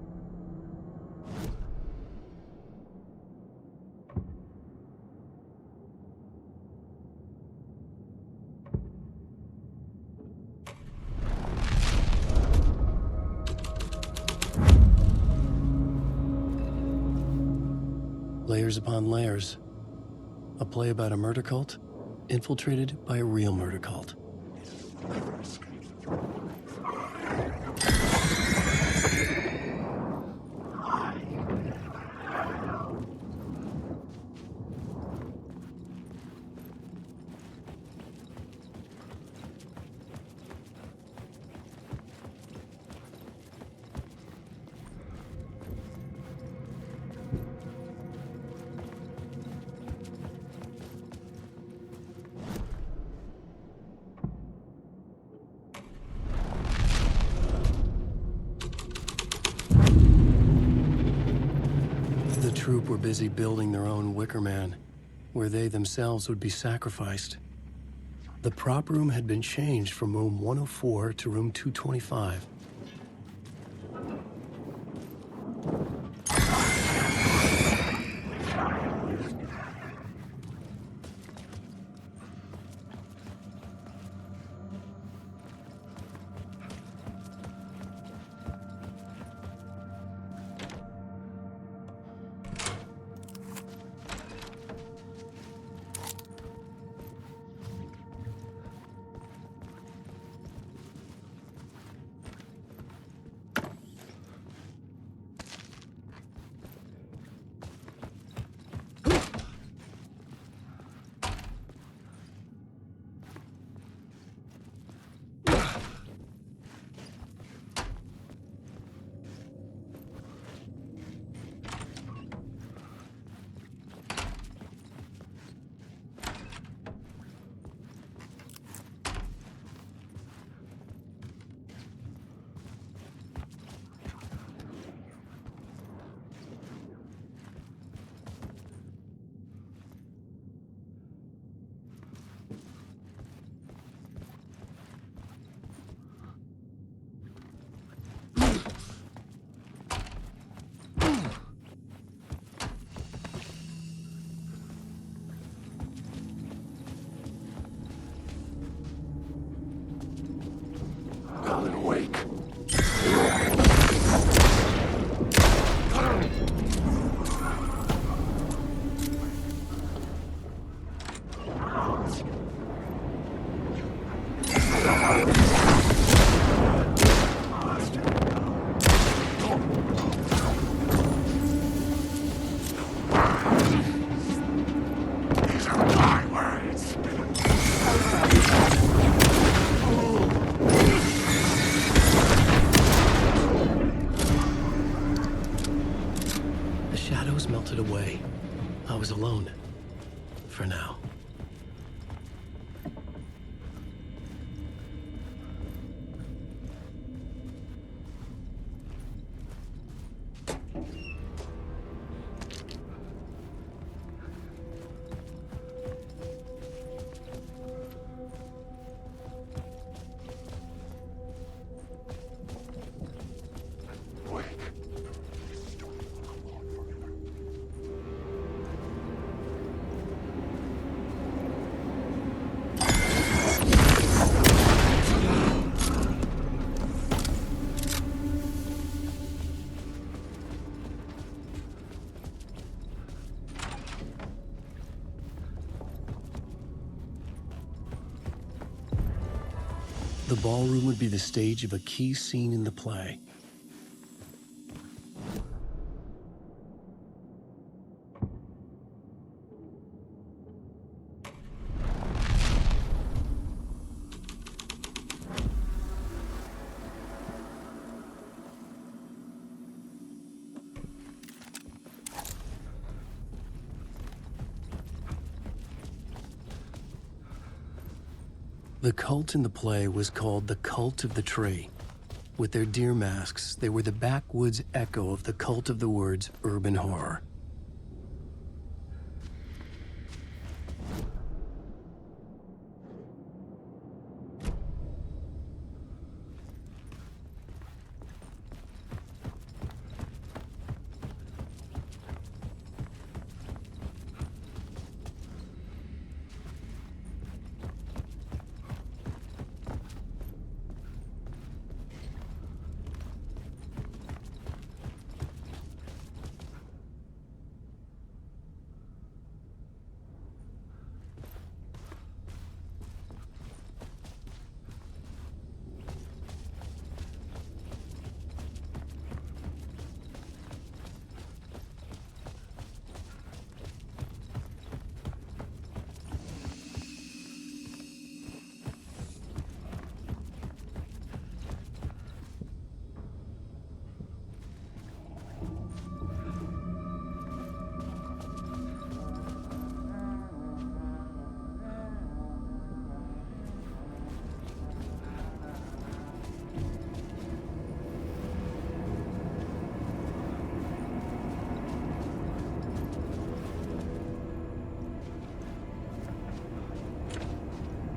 Layers upon layers. A play about a murder cult, infiltrated by a real murder cult. The troupe were busy building their own Wicker Man, where they themselves would be sacrificed. The prop room had been changed from room 104 to room 225. Alan Wake. These are my words. The shadows melted away. I was alone. For now. The ballroom would be the stage of a key scene in the play. The cult in the play was called the Cult of the Tree. With their deer masks, they were the backwoods echo of the cult of the word's urban horror.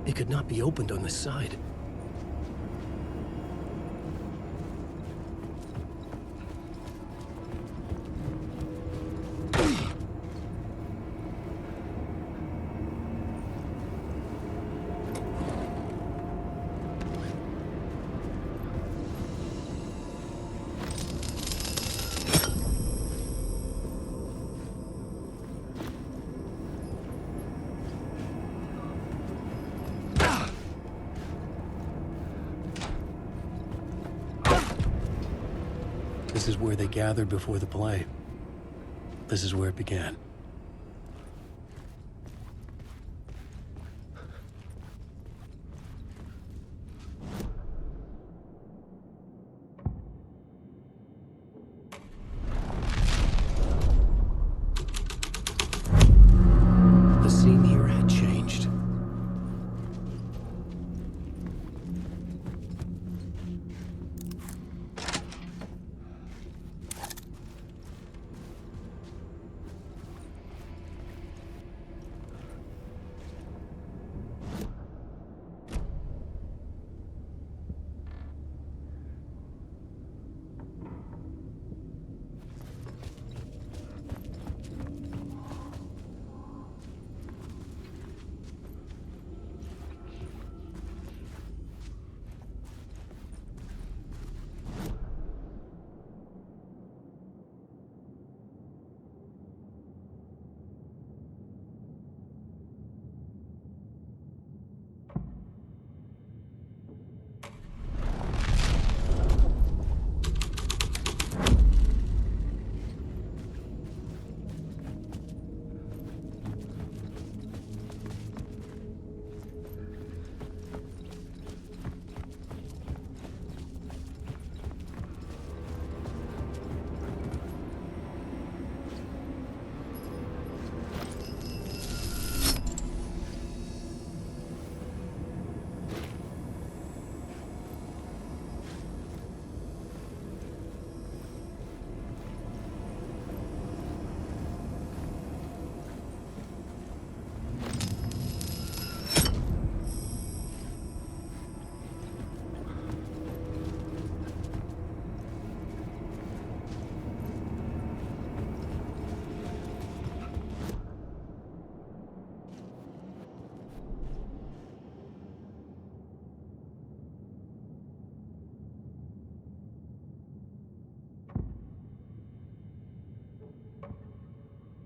It could not be opened on the side. This is where they gathered before the play. This is where it began. The scene here had changed.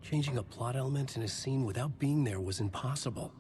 Changing a plot element in a scene without being there was impossible.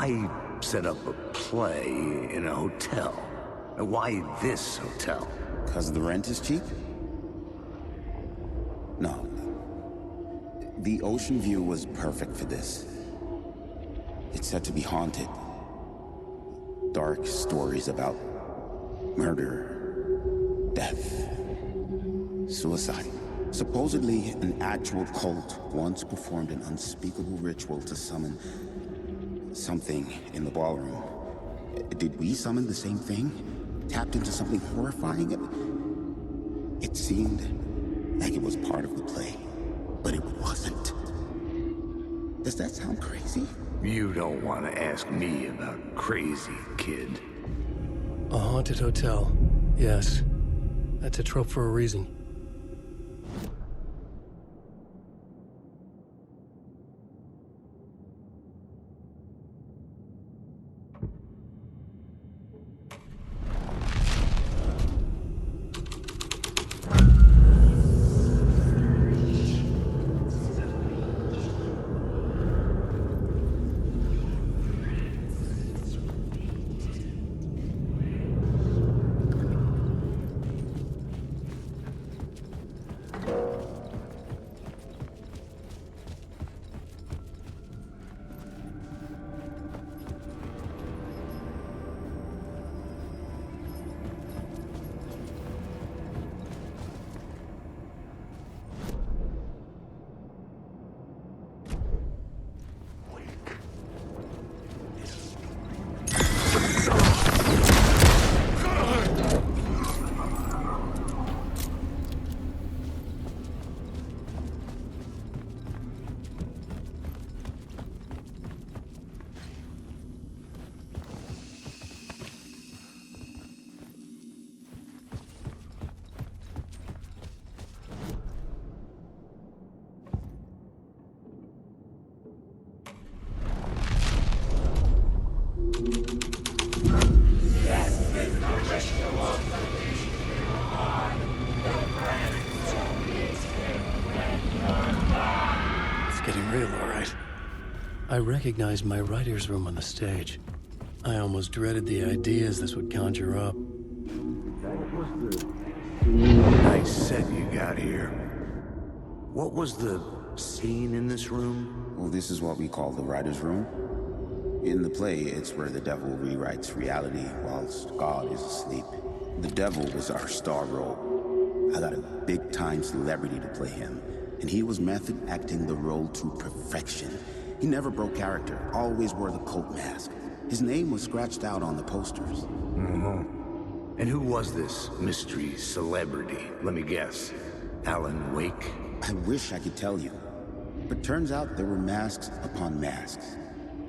Why set up a play in a hotel? Why this hotel? Because the rent is cheap? No. The ocean view was perfect for this. It's said to be haunted. Dark stories about murder, death, suicide. Supposedly, an actual cult once performed an unspeakable ritual to summon something in the ballroom. Did we summon the same thing? Tapped into something horrifying? It seemed like it was part of the play, but it wasn't. Does that sound crazy? You don't want to ask me about crazy, kid. A haunted hotel. Yes. That's a trope for a reason. I recognized my writer's room on the stage. I almost dreaded the ideas this would conjure up. Nice set you got here. What was the scene in this room? Well, this is what we call the writer's room. In the play, it's where the devil rewrites reality whilst God is asleep. The devil was our star role. I got a big-time celebrity to play him, and he was method acting the role to perfection. He never broke character, always wore the cult mask. His name was scratched out on the posters. Mm-hmm. And who was this mystery celebrity? Let me guess. Alan Wake? I wish I could tell you. But turns out there were masks upon masks.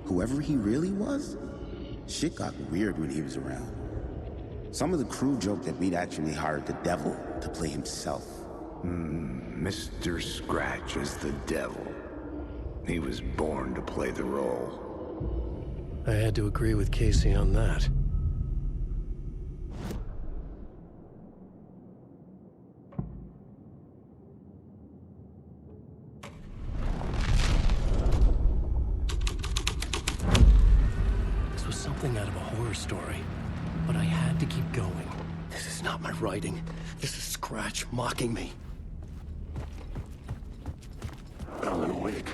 Whoever he really was, shit got weird when he was around. Some of the crew joked that we'd actually hired the devil to play himself. Mr. Scratch is the devil. He was born to play the role. I had to agree with Casey on that. This was something out of a horror story, but I had to keep going. This is not my writing. This is Scratch mocking me. Alan Wake.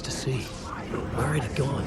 to see. Where had it gone?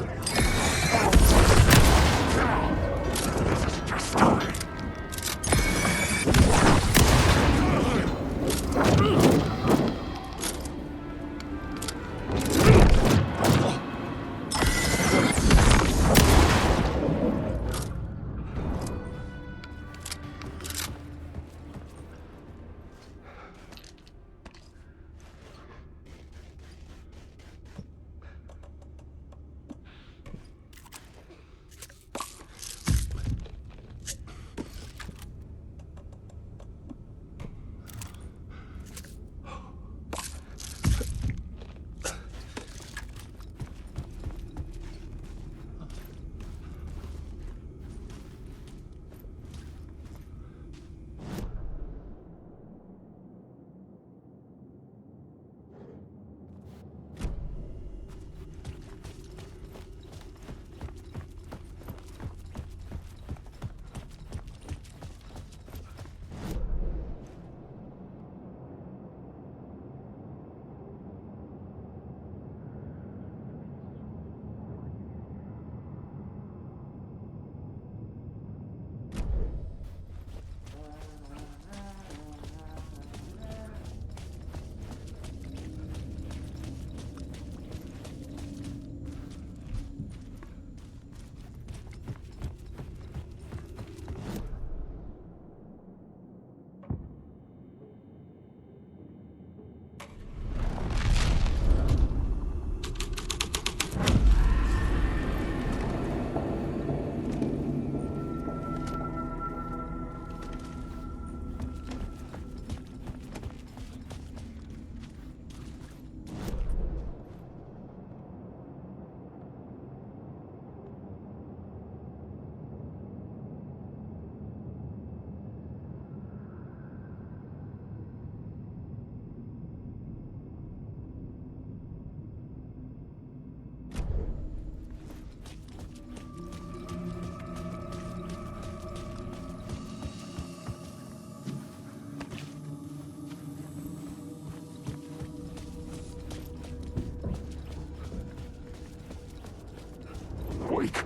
Wake.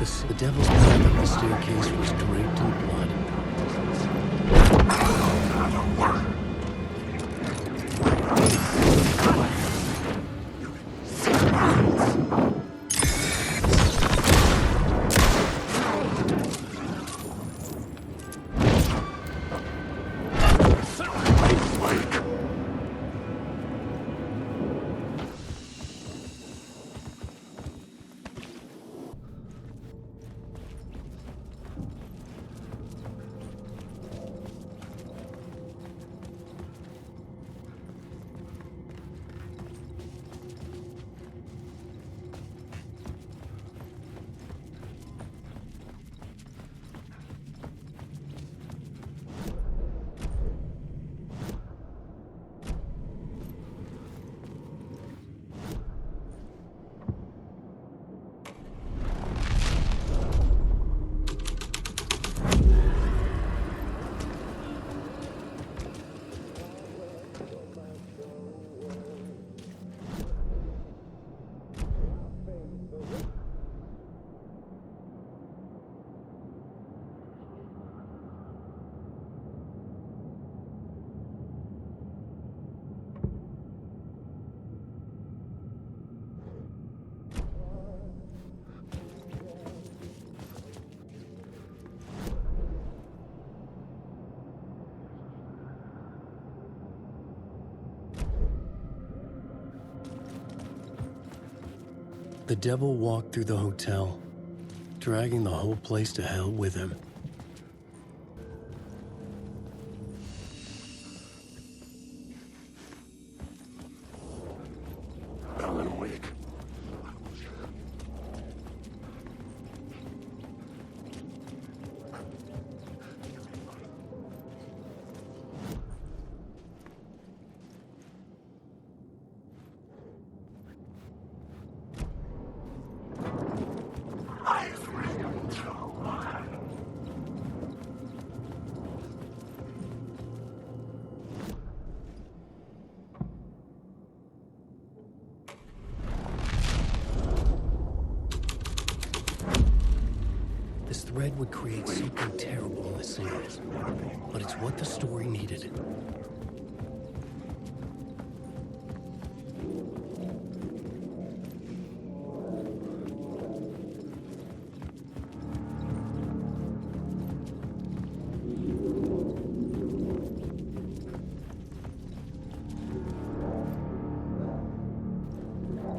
The devil's path up the staircase was draped in blood. The devil walked through the hotel, dragging the whole place to hell with him. Alana Wakea. This thread would create something terrible in the scenes, but it's what the story needed.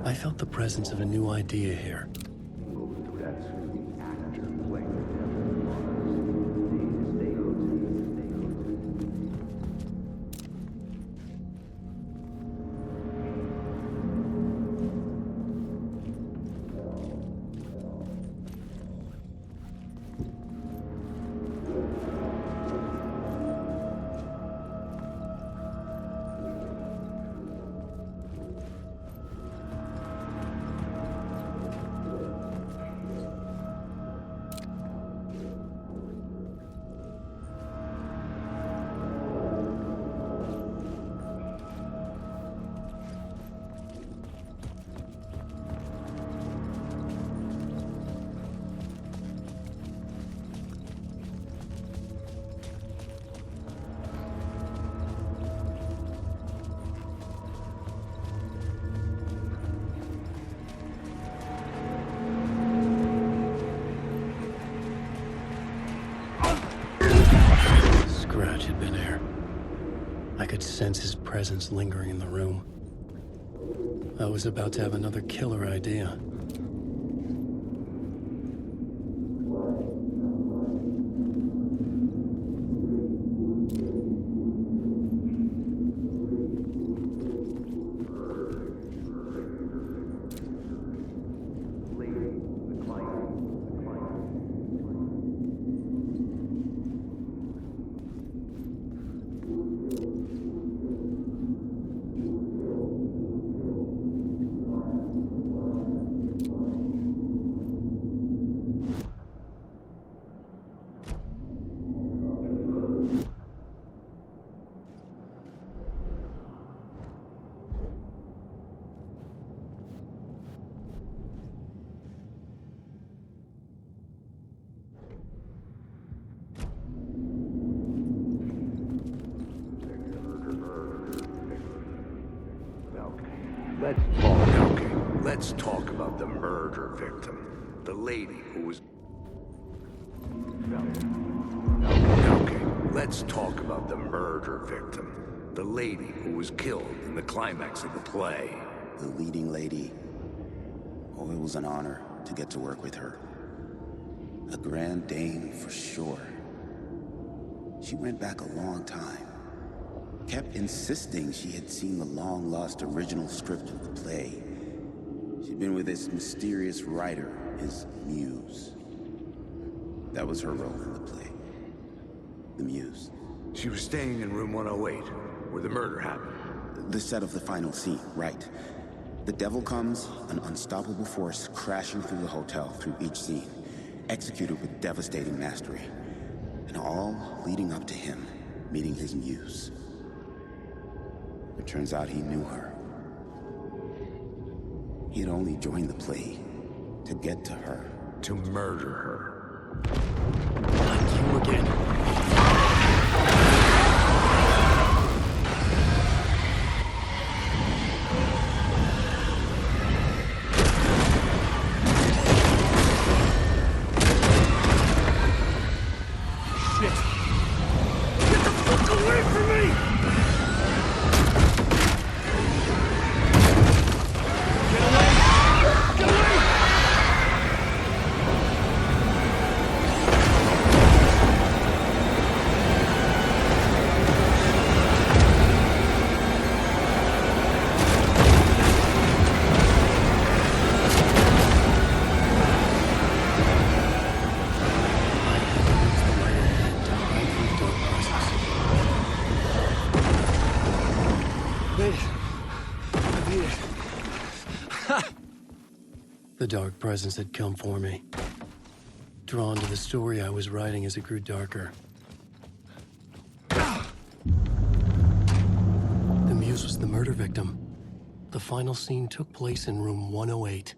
I felt the presence of a new idea here. Scratch had been here. I could sense his presence lingering in the room. I was about to have another killer idea. Let's talk about the murder victim. The lady who was... Okay, let's talk about the murder victim. The lady who was killed in the climax of the play. The leading lady. Oh, it was an honor to get to work with her. A grand dame for sure. She went back a long time. Kept insisting she had seen the long-lost original script of the play. She'd been with this mysterious writer, his muse. That was her role in the play. The muse. She was staying in room 108, where the murder happened. The set of the final scene, right. The devil comes, an unstoppable force crashing through the hotel through each scene, executed with devastating mastery. And all leading up to him meeting his muse. It turns out he knew her. He had only joined the play to get to her. To murder her. Not you again. The dark presence had come for me. Drawn to the story I was writing as it grew darker. The muse was the murder victim. The final scene took place in room 108.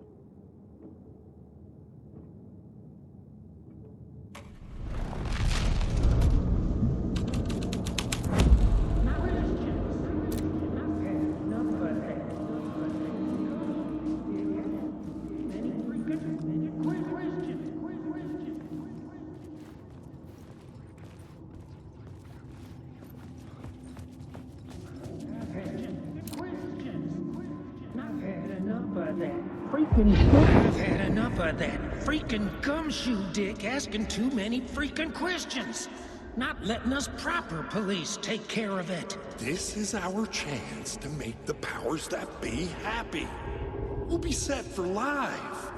I've had enough of that freaking gumshoe dick asking too many freaking questions. Not letting us proper police take care of it. This is our chance to make the powers that be happy. We'll be set for life.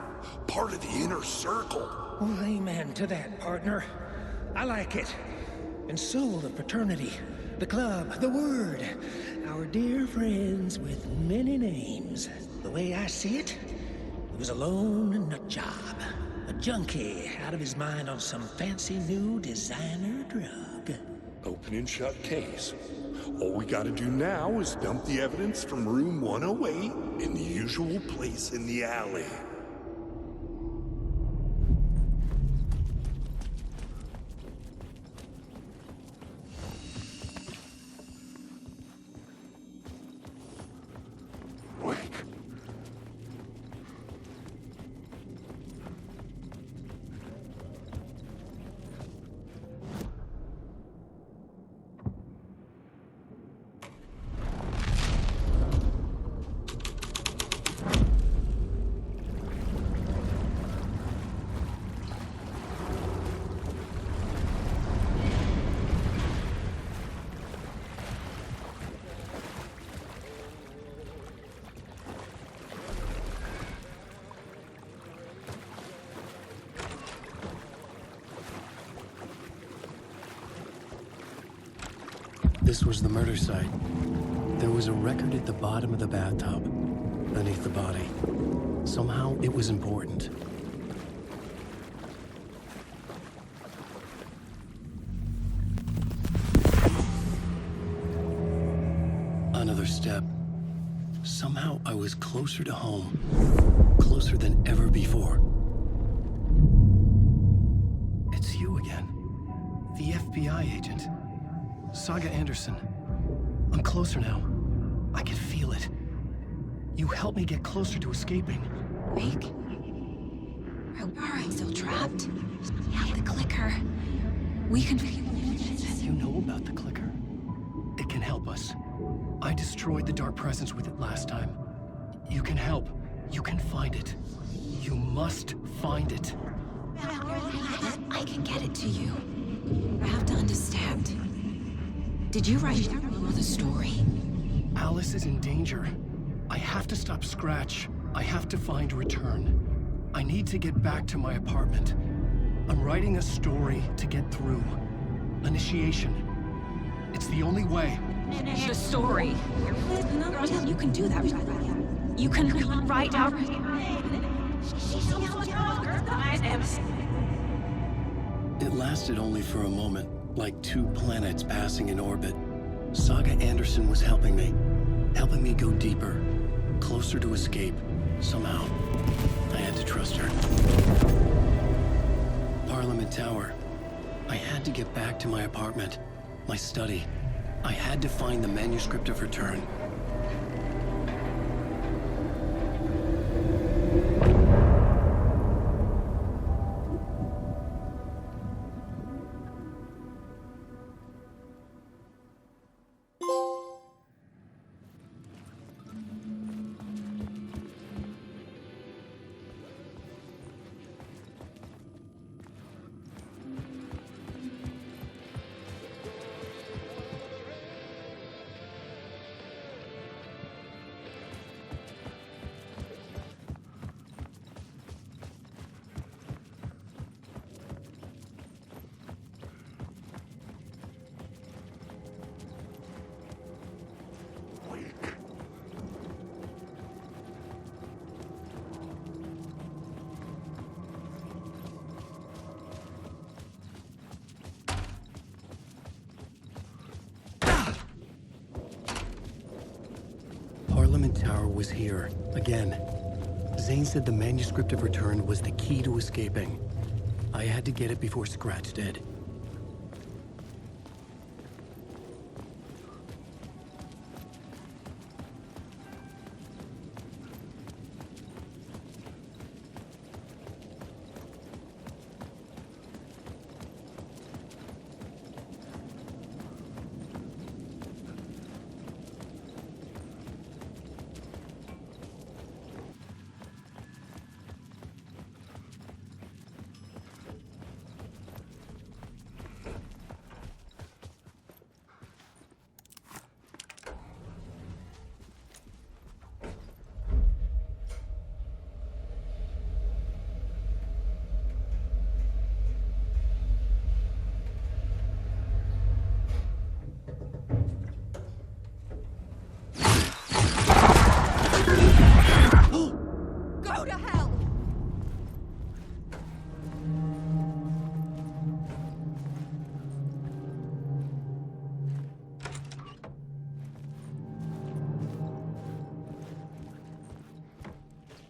Part of the inner circle. Well, amen to that, partner. I like it. And so the fraternity, the club, the word. Our dear friends with many names. The way I see it, he was alone in a job. A junkie out of his mind on some fancy new designer drug. Open and shut case. All we gotta do now is dump the evidence from room 108 in the usual place in the alley. This was the murder site. There was a record at the bottom of the bathtub, beneath the body. Somehow, it was important. Another step. Somehow, I was closer to home. Closer than ever before. It's you again. The FBI agent. Saga Anderson. I'm closer now. I can feel it. You helped me get closer to escaping. Wake? Are I still trapped? Yeah, the clicker. We can... You know about the clicker. It can help us. I destroyed the dark presence with it last time. You can help. You can find it. You must find it. I can get it to you. I have to understand. Did you write the story? Alice is in danger. I have to stop Scratch. I have to find Return. I need to get back to my apartment. I'm writing a story to get through. Initiation. It's the only way. The story. You can do that. You can write out... It lasted only for a moment, like two planets passing in orbit. Saga Anderson was helping me go deeper, closer to escape. Somehow, I had to trust her. Parliament Tower. I had to get back to my apartment, my study. I had to find the manuscript of Return. Parliament Tower was here, again. Zane said the manuscript of Return was the key to escaping. I had to get it before Scratch did.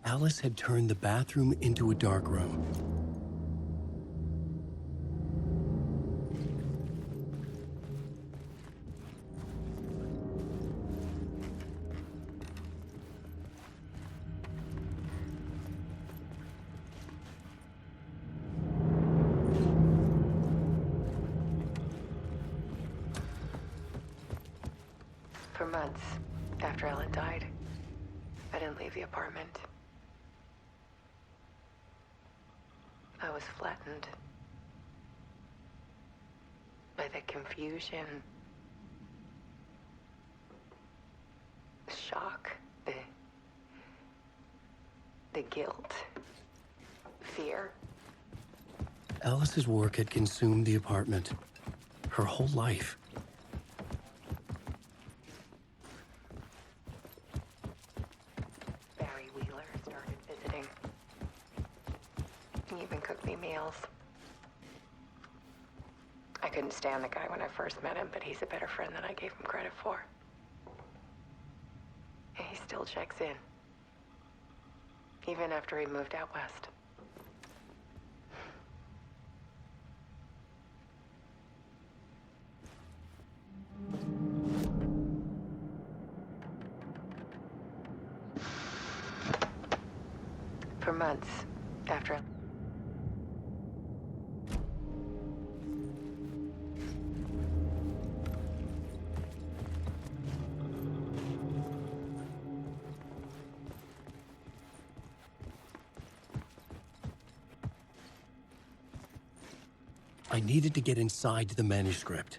Alice had turned the bathroom into a dark room. For months after Ellen died, I didn't leave the apartment. I was flattened by the confusion, the shock, the guilt, fear. Alice's work had consumed the apartment. Her whole life. I couldn't stand the guy when I first met him, but he's a better friend than I gave him credit for. And he still checks in, even after he moved out west. For months after. I needed to get inside the manuscript.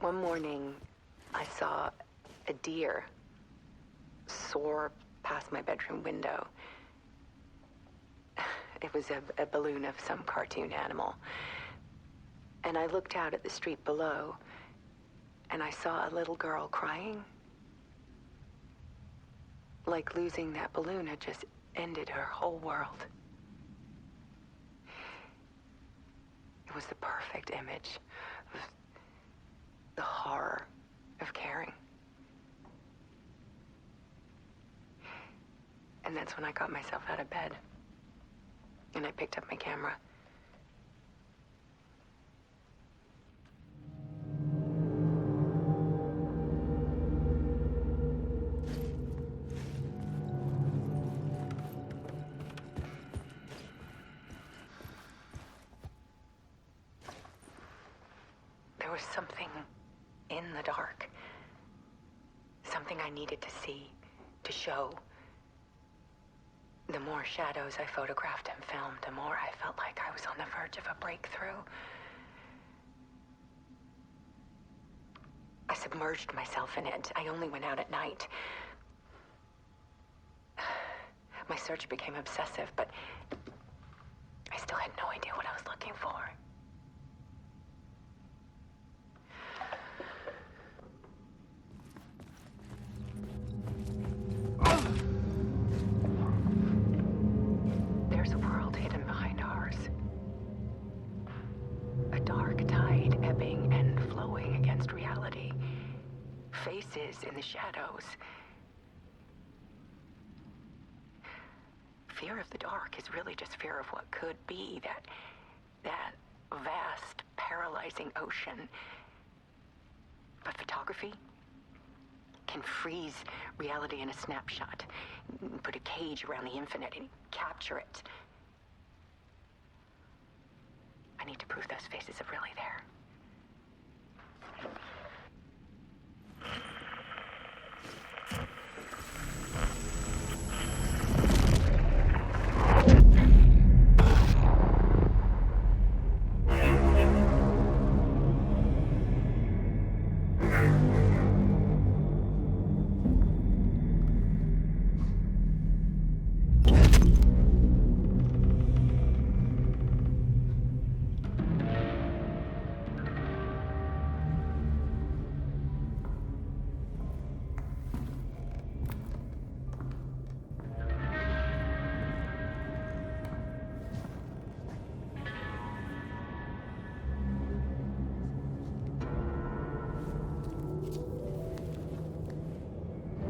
One morning, I saw a deer soar past my bedroom window. It was a balloon of some cartoon animal. And I looked out at the street below, and I saw a little girl crying. Like losing that balloon had just ended her whole world. It was the perfect image of the horror of caring. And that's when I got myself out of bed. And I picked up my camera. There was something in the dark. Something I needed to see, to show. The more shadows I photographed and filmed, the more I felt like I was on the verge of a breakthrough. I submerged myself in it. I only went out at night. My search became obsessive, but I still had no idea what I was looking for. There's a world hidden behind ours. A dark tide ebbing and flowing against reality. Faces in the shadows. Fear of the dark is really just fear of what could be, that vast, paralyzing ocean. But photography can freeze reality in a snapshot, put a cage around the infinite and capture it. I need to prove those faces are really there.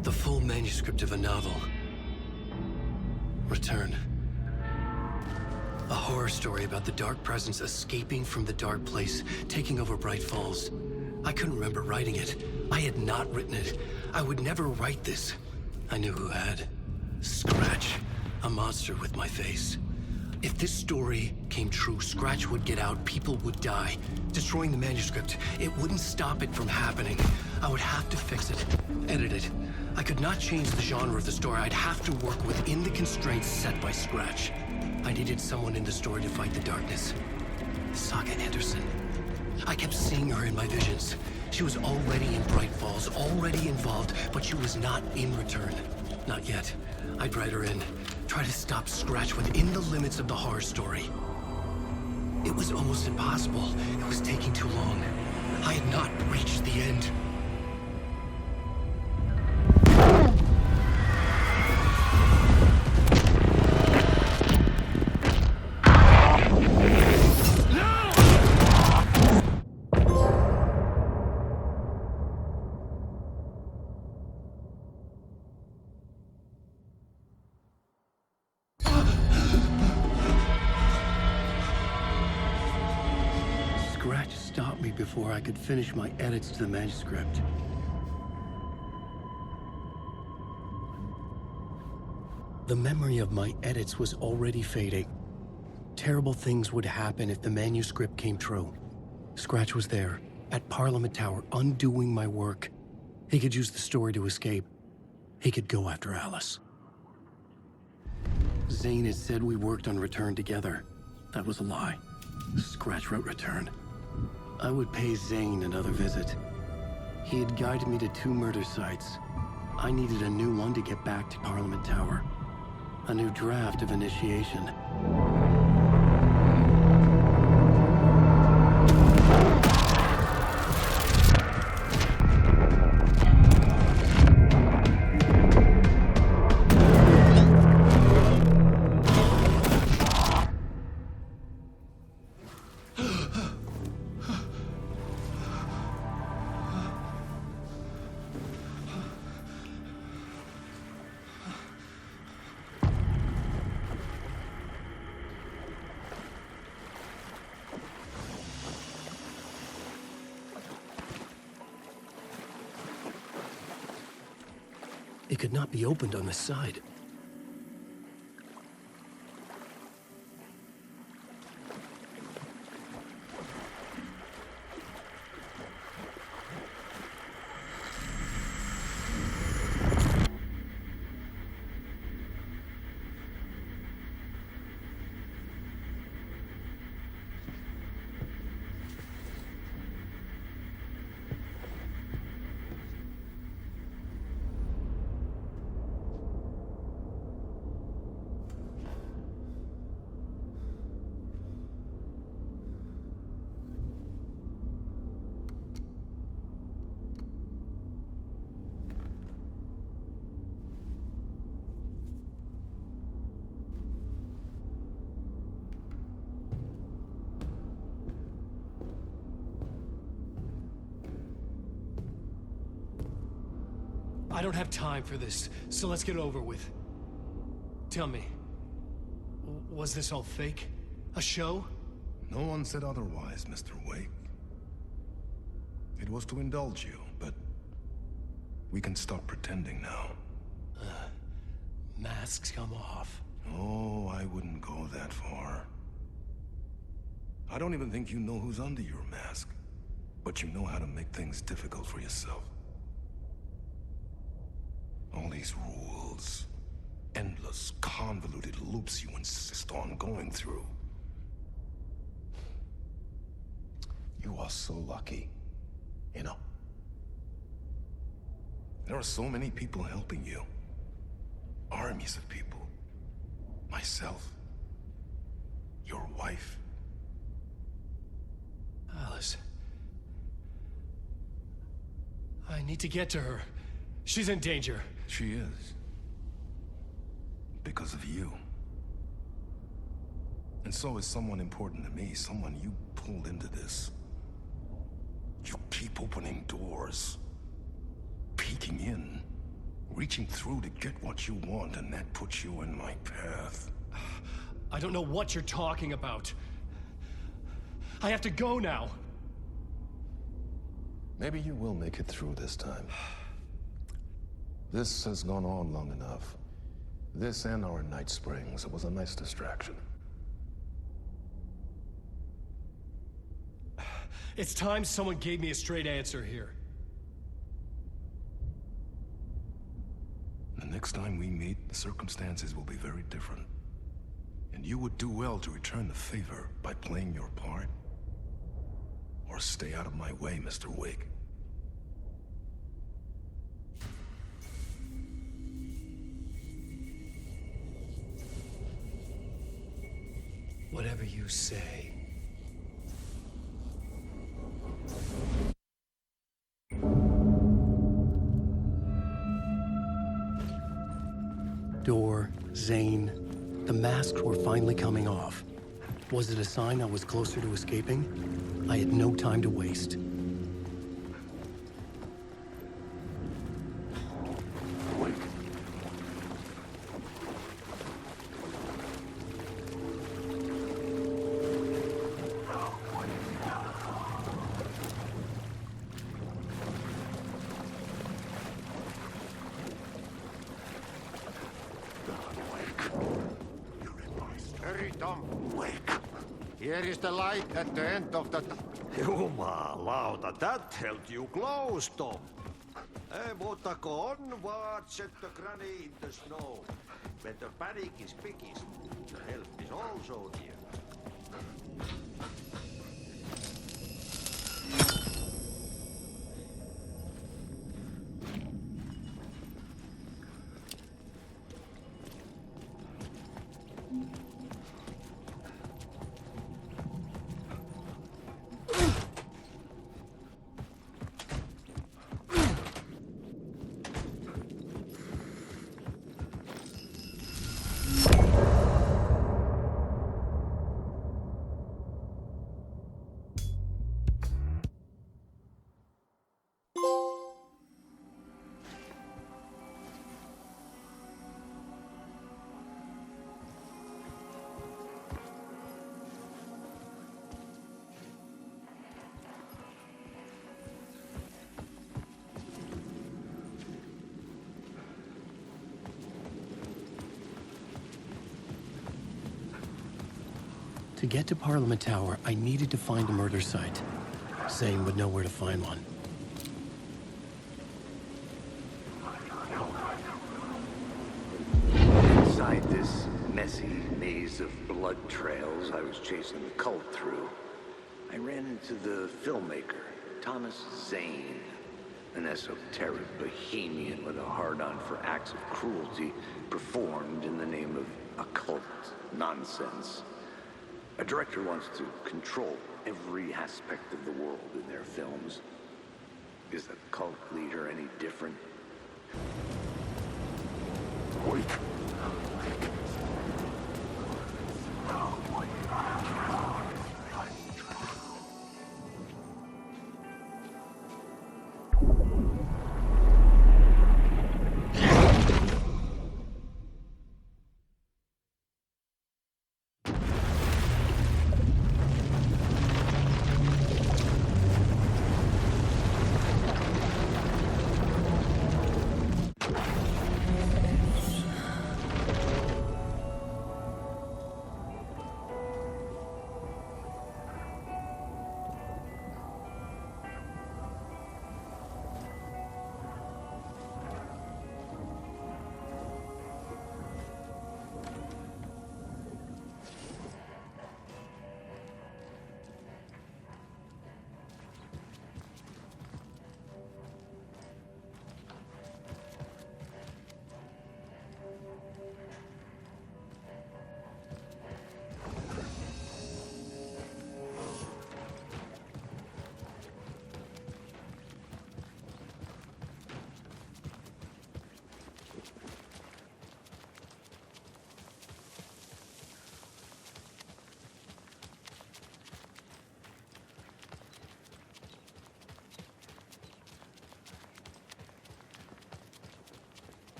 The full manuscript of a novel. Return. A horror story about the dark presence escaping from the dark place, taking over Bright Falls. I couldn't remember writing it. I had not written it. I would never write this. I knew who had. Scratch. A monster with my face. If this story came true, Scratch would get out, people would die. Destroying the manuscript, it wouldn't stop it from happening. I would have to fix it, edit it. I could not change the genre of the story. I'd have to work within the constraints set by Scratch. I needed someone in the story to fight the darkness. Saga Anderson. I kept seeing her in my visions. She was already in Bright Falls, already involved, but she was not in return. Not yet. I'd write her in, try to stop Scratch within the limits of the horror story. It was almost impossible. It was taking too long. I had not reached the end. Before I could finish my edits to the manuscript. The memory of my edits was already fading. Terrible things would happen if the manuscript came true. Scratch was there, at Parliament Tower, undoing my work. He could use the story to escape. He could go after Alice. Zane had said we worked on Return together. That was a lie. Scratch wrote Return. I would pay Zane another visit. He had guided me to 2 murder sites. I needed a new one to get back to Parliament Tower. A new draft of initiation. It could not be opened on the side. I don't have time for this, so let's get it over with. Tell me, was this all fake? A show? No one said otherwise, Mr. Wake. It was to indulge you, but we can stop pretending now. Masks come off. Oh, I wouldn't go that far. I don't even think you know who's under your mask, but you know how to make things difficult for yourself. All these rules, endless, convoluted loops you insist on going through. You are so lucky, you know. There are so many people helping you. Armies of people. Myself. Your wife. Alice. I need to get to her. She's in danger. She is. Because of you. And so is someone important to me, someone you pulled into this. You keep opening doors. Peeking in. Reaching through to get what you want, and that puts you in my path. I don't know what you're talking about. I have to go now. Maybe you will make it through this time. This has gone on long enough. This and our night springs. It was a nice distraction. It's time someone gave me a straight answer here. The next time we meet, the circumstances will be very different. And you would do well to return the favor by playing your part. Or stay out of my way, Mr. Wig. Whatever you say. Door, Zane, the masks were finally coming off. Was it a sign I was closer to escaping? I had no time to waste. Hurry, Tom. Wake. Here is the light at the end of the... Jumalauta, that held you close, Tom. Mutta onward, set the granny in the snow. When the panic is biggest, the help is also near. To get to Parliament Tower, I needed to find a murder site. Zane would know where to find one. Inside this messy maze of blood trails I was chasing the cult through, I ran into the filmmaker, Thomas Zane, an esoteric bohemian with a hard-on for acts of cruelty performed in the name of occult nonsense. A director wants to control every aspect of the world in their films. Is the cult leader any different? Wait.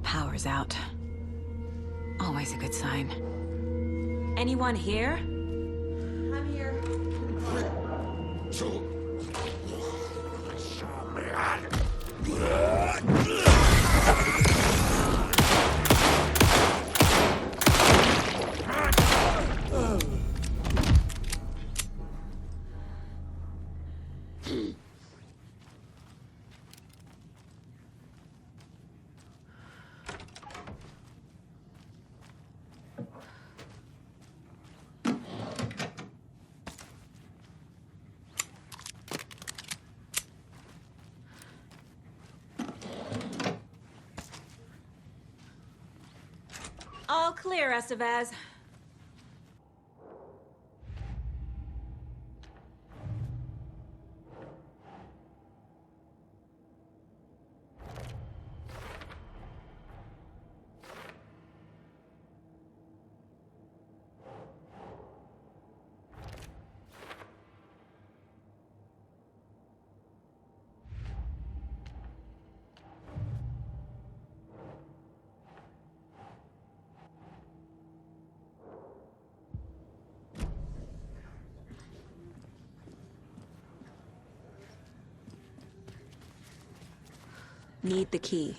Power's out. Always a good sign. Anyone here? I'm here. clear, Estevez. Need the key.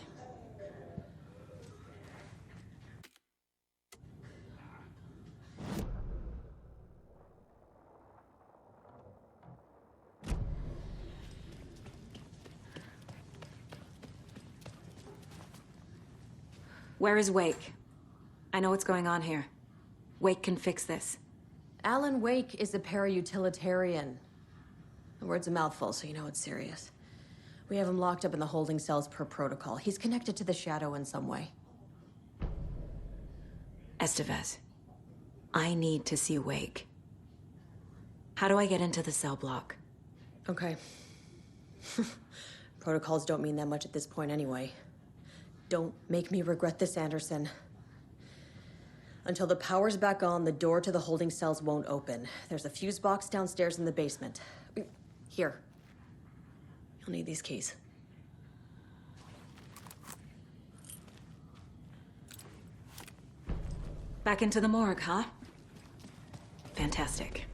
Where is Wake? I know what's going on here. Wake can fix this. Alan Wake is a para-utilitarian. The word's a mouthful, so you know it's serious. We have him locked up in the holding cells per protocol. He's connected to the Shadow in some way. Estevez, I need to see Wake. How do I get into the cell block? Okay. Protocols don't mean that much at this point anyway. Don't make me regret this, Anderson. Until the power's back on, the door to the holding cells won't open. There's a fuse box downstairs in the basement. Here. You'll need these keys. Back into the morgue, huh? Fantastic.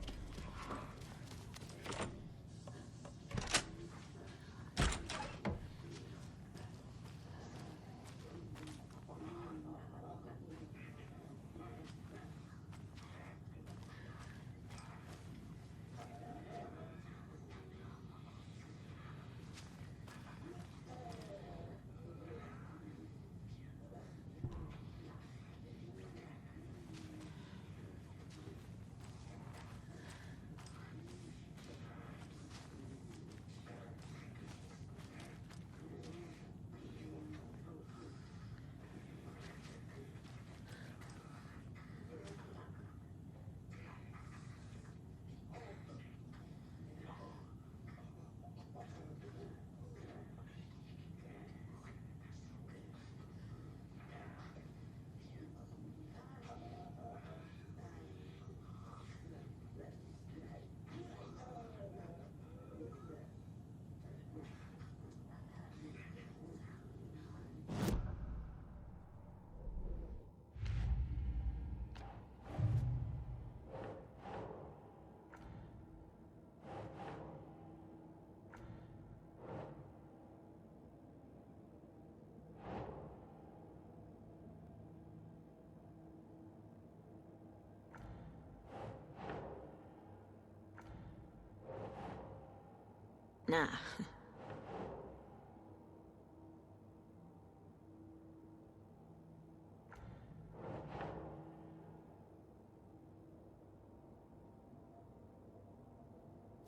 Nah.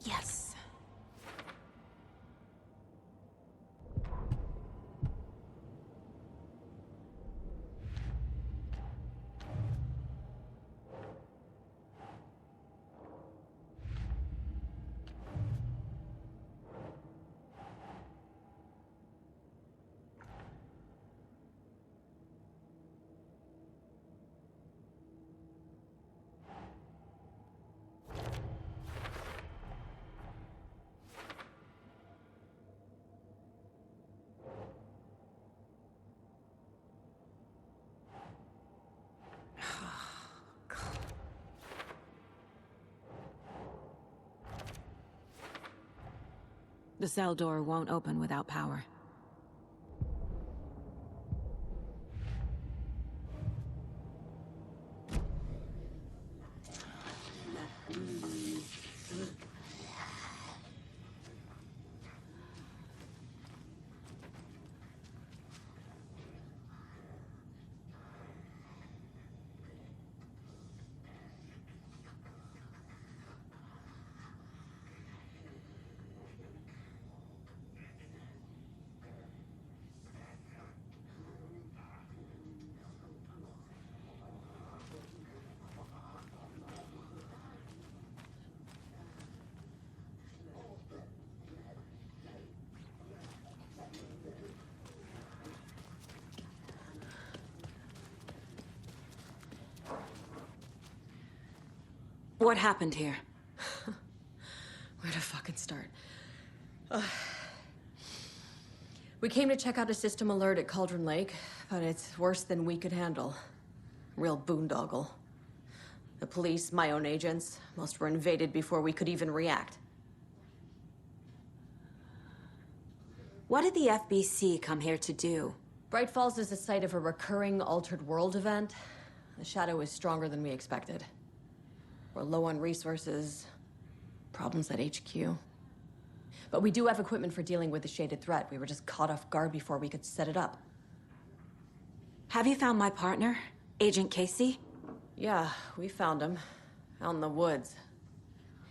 Yes. The cell door won't open without power. What happened here? Where to fucking start? We came to check out a system alert at Cauldron Lake, but it's worse than we could handle. Real boondoggle. The police, my own agents, most were invaded before we could even react. What did the FBC come here to do? Bright Falls is the site of a recurring altered world event. The shadow is stronger than we expected. We're low on resources, problems at HQ. But we do have equipment for dealing with the shaded threat. We were just caught off guard before we could set it up. Have you found my partner, Agent Casey? Yeah, we found him. Out in the woods.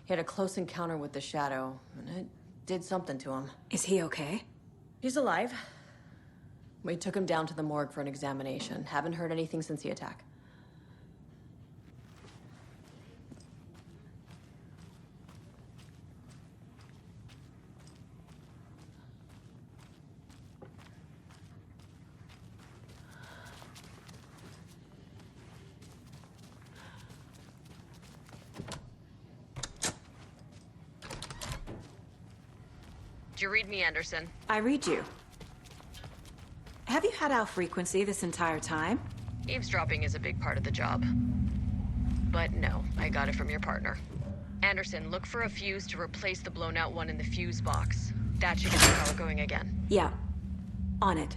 He had a close encounter with the shadow, and it did something to him. Is he okay? He's alive. We took him down to the morgue for an examination. Haven't heard anything since the attack. Did you read me, Anderson? I read you. Have you had our frequency this entire time? Eavesdropping is a big part of the job. But no, I got it from your partner. Anderson, look for a fuse to replace the blown out one in the fuse box. That should get the power going again. Yeah. On it.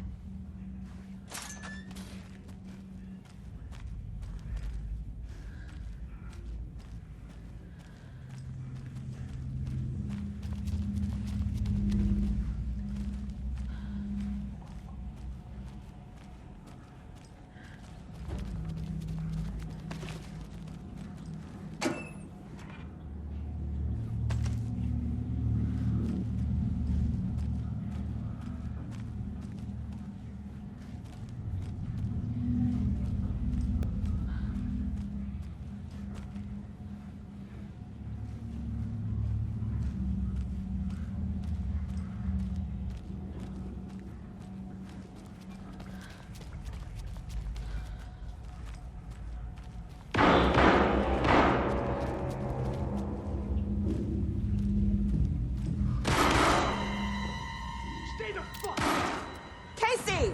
Casey!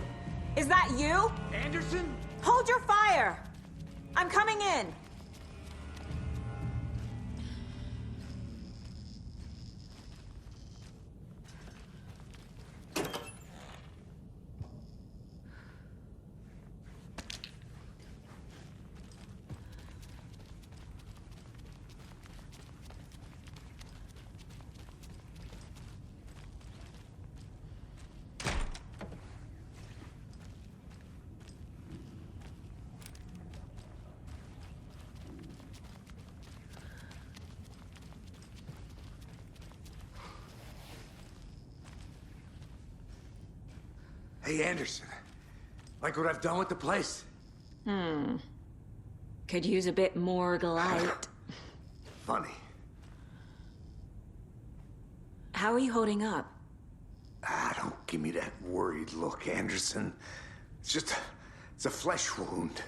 Is that you? Anderson? Hold your fire! I'm coming in! Hey, Anderson. Like what I've done with the place? Could use a bit more light. Funny. How are you holding up? Don't give me that worried look, Anderson. It's a flesh wound.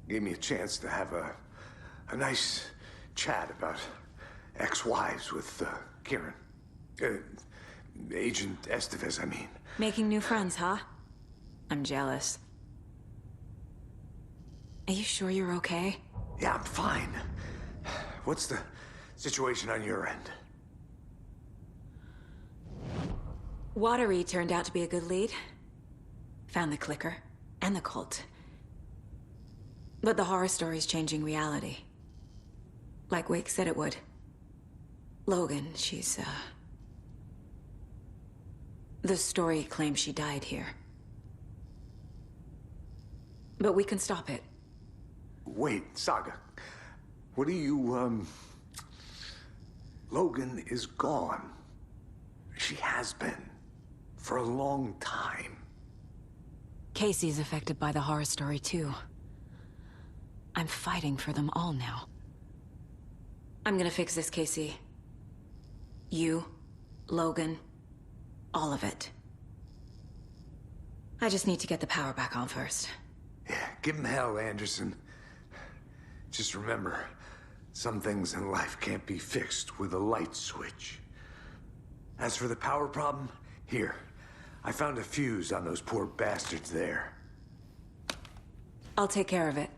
Gave me a chance to have a nice chat about ex-wives with Kieran. Agent Estevez, I mean. Making new friends, huh? I'm jealous. Are you sure you're okay? Yeah, I'm fine. What's the situation on your end? Watery turned out to be a good lead. Found the clicker and the cult. But the horror story's changing reality. Like Wake said it would. Logan, she's, the story claims she died here. But we can stop it. Wait, Saga. What do you, Logan is gone. She has been. For a long time. Casey's affected by the horror story, too. I'm fighting for them all now. I'm gonna fix this, Casey. You, Logan, all of it. I just need to get the power back on first. Yeah, give him hell, Anderson. Just remember, Some things in life can't be fixed with a light switch. As for the power problem, here. I found a fuse on those poor bastards there. I'll take care of it.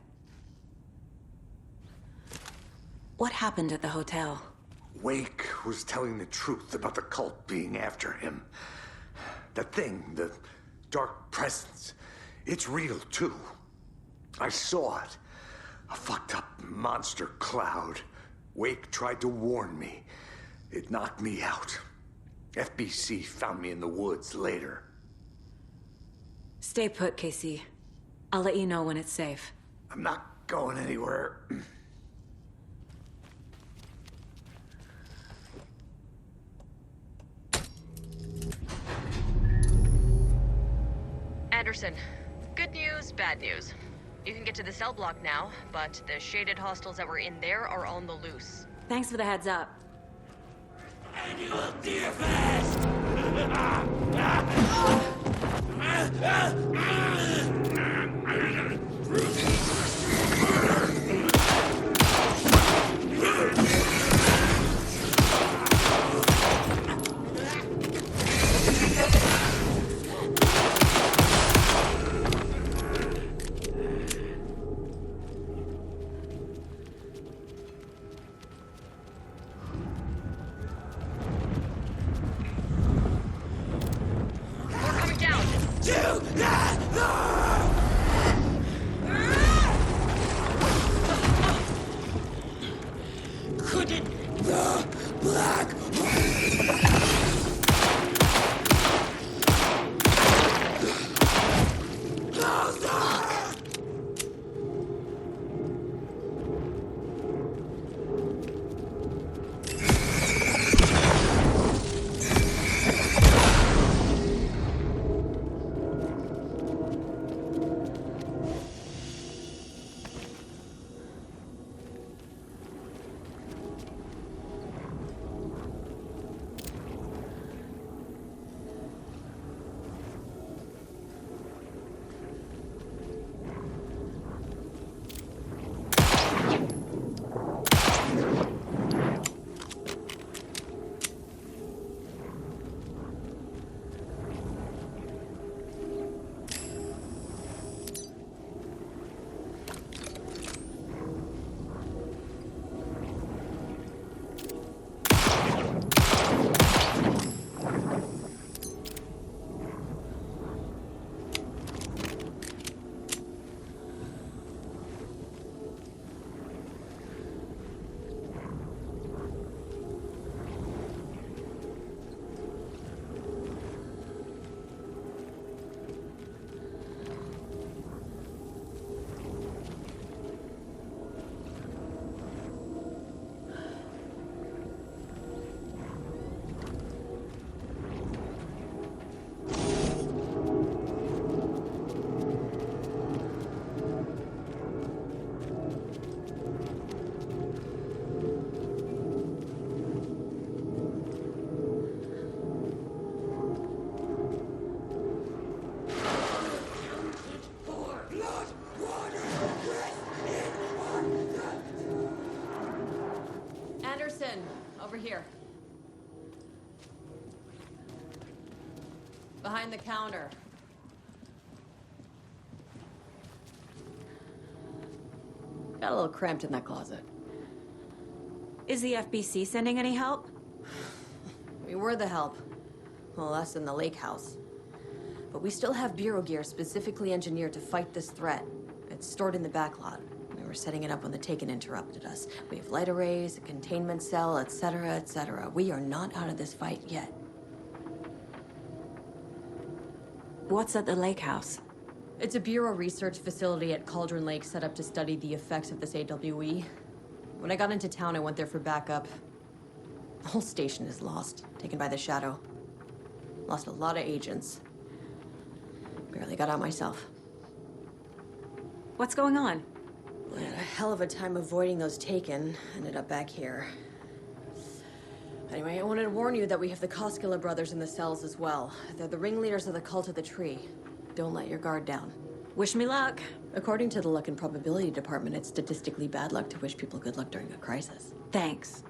What happened at the hotel? Wake was telling the truth about the cult being after him. The thing, the dark presence, it's real too. I saw it. A fucked up monster cloud. Wake tried to warn me. It knocked me out. FBC found me in the woods later. Stay put, Casey. I'll let you know when it's safe. I'm not going anywhere. Anderson, good news, bad news. You can get to the cell block now, but the shaded hostiles that were in there are on the loose. Thanks for the heads up. Annual deer fest! Over here. Behind the counter. Got a little cramped in that closet. Is the FBC sending any help? We were the help. Well, us in the lake house. But we still have bureau gear specifically engineered to fight this threat. It's stored in the back lot. We were setting it up when the Taken interrupted us. We have light arrays, a containment cell, etc., etc. We are not out of this fight yet. What's at the lake house? It's a bureau research facility at Cauldron Lake set up to study the effects of this AWE. When I got into town, I went there for backup. The whole station is lost, taken by the shadow. Lost a lot of agents. Barely got out myself. What's going on? I had a hell of a time avoiding those Taken. Ended up back here. Anyway, I wanted to warn you that we have the Koskela brothers in the cells as well. They're the ringleaders of the Cult of the Tree. Don't let your guard down. Wish me luck. According to the luck and probability department, it's statistically bad luck to wish people good luck during a crisis. Thanks.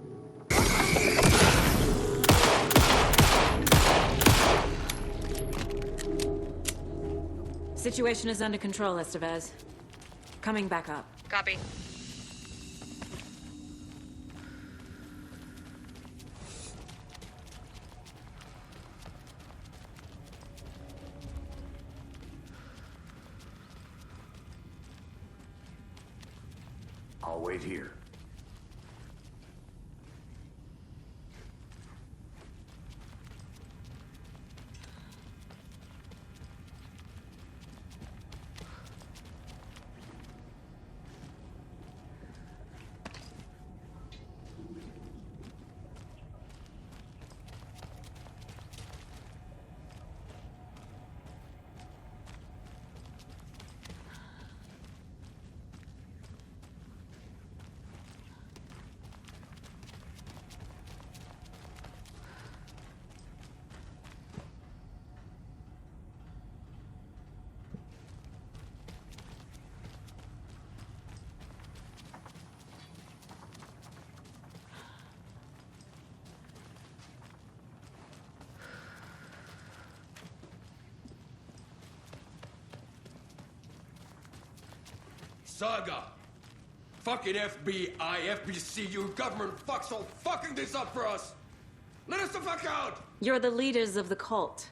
Situation is under control, Estevez. Coming back up. Copy. I'll wait here. Saga! Fucking FBI, FBC, your government fucks all fucking this up for us! Let us the fuck out! You're the leaders of the cult.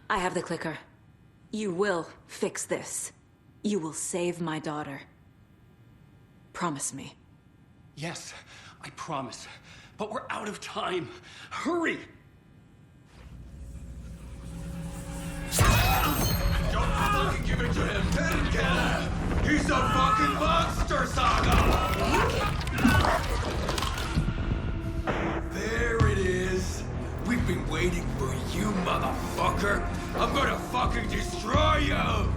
I have the clicker. You will fix this. You will save my daughter. Promise me. Yes, I promise. But we're out of time. Hurry! Don't fucking give it to him! Let him get him! He's a fucking monster, Saga! There it is! We've been waiting for you, motherfucker! I'm gonna fucking destroy you!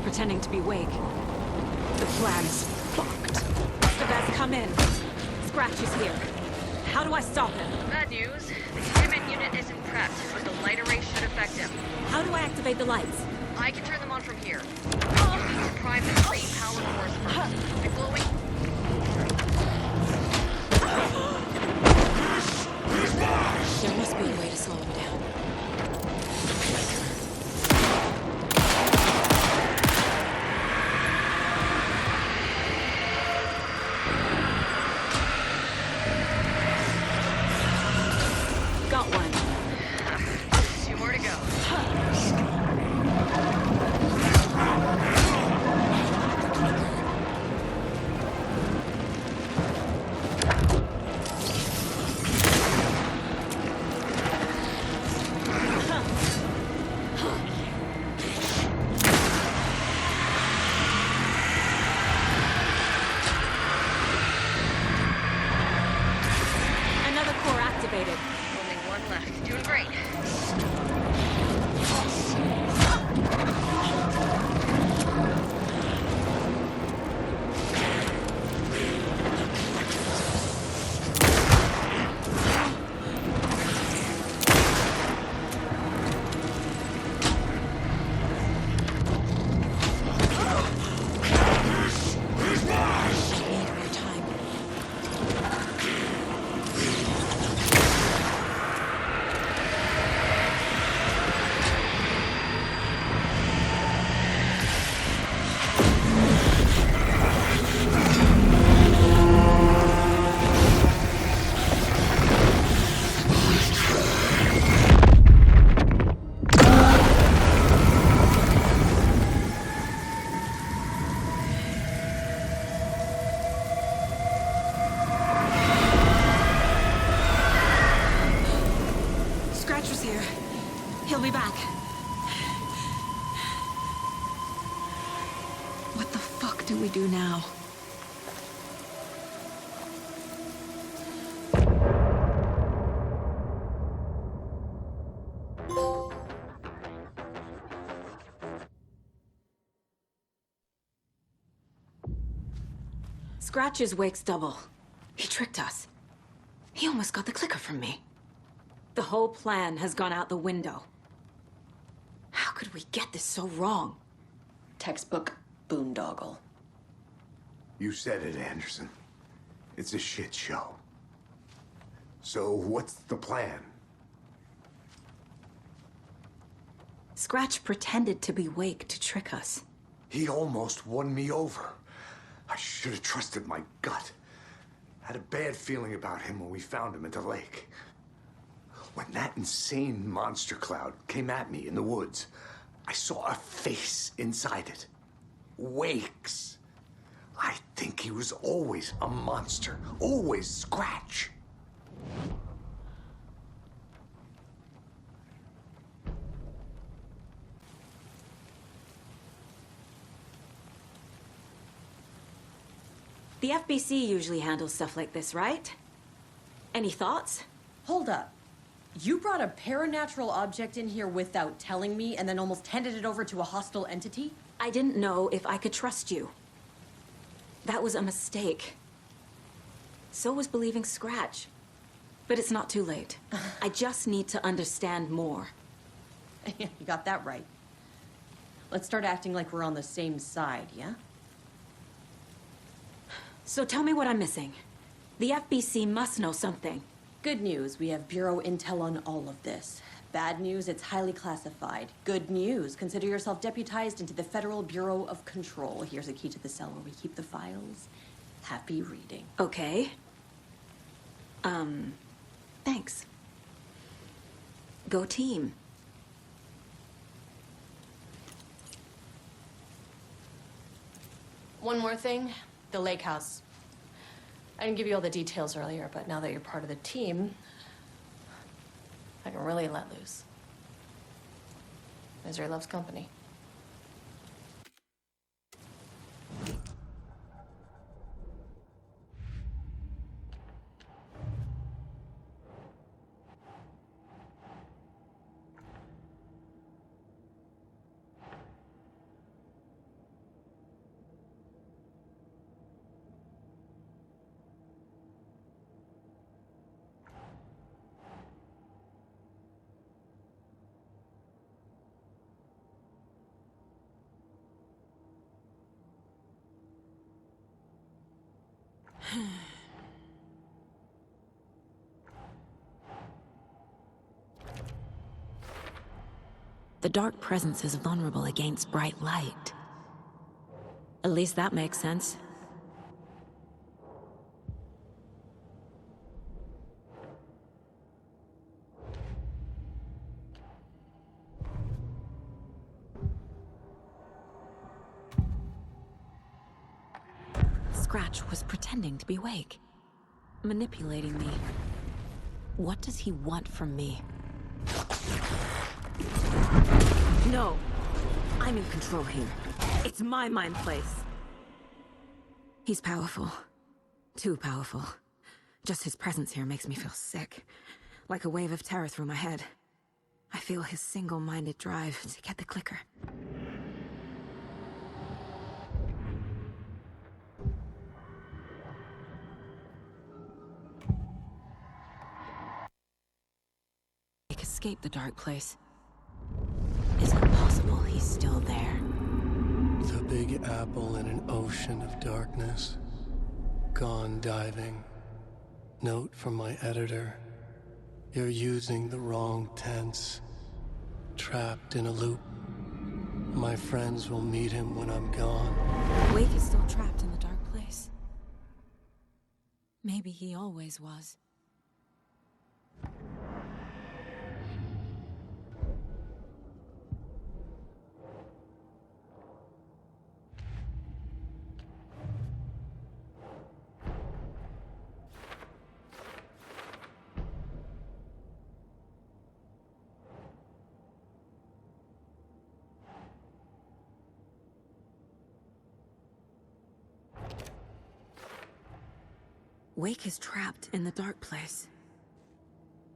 Pretending to be Wake. The plan's fucked. Estevez, come in. Scratch is here. How do I stop him? Bad news. The containment unit isn't prepped, but the light array should affect him. How do I activate the lights? I can turn them on from here. You need to prime the main power cores first. The glowing... There must be a way to slow him down. He'll be back. What the fuck do we do now? Scratch's wake's double. He tricked us. He almost got the clicker from me. The whole plan has gone out the window. How could we get this so wrong? Textbook boondoggle. You said it, Anderson. It's a shit show. So what's the plan? Scratch pretended to be Wake to trick us. He almost won me over. I should have trusted my gut. Had a bad feeling about him when we found him at the lake. When that insane monster cloud came at me in the woods, I saw a face inside it. Wake's. I think he was always a monster. Always Scratch. The FBC usually handles stuff like this, right? Any thoughts? Hold up. You brought a paranatural object in here without telling me and then almost handed it over to a hostile entity? I didn't know if I could trust you. That was a mistake. So was believing Scratch. But it's not too late. I just need to understand more. You got that right. Let's start acting like we're on the same side, yeah? So tell me what I'm missing. The FBC must know something. Good news, we have Bureau intel on all of this. Bad news, it's highly classified. Good news, consider yourself deputized into the Federal Bureau of Control. Here's a key to the cell where we keep the files. Happy reading. Okay. Thanks. Go team. One more thing, the lake house. I didn't give you all the details earlier, but now that you're part of the team, I can really let loose. Misery loves company. The dark presence is vulnerable against bright light. At least that makes sense. Scratch was pretending to be Wake, manipulating me. What does he want from me? No, I'm in control here. It's my mind place. He's powerful. Too powerful. Just his presence here makes me feel sick. Like a wave of terror through my head. I feel his single-minded drive to get the clicker. Escape the dark place. Is it possible he's still there? The Big Apple in an ocean of darkness. Gone diving. Note from my editor. You're using the wrong tense. Trapped in a loop. My friends will meet him when I'm gone. Wake is still trapped in the dark place. Maybe he always was. Wake is trapped in the dark place.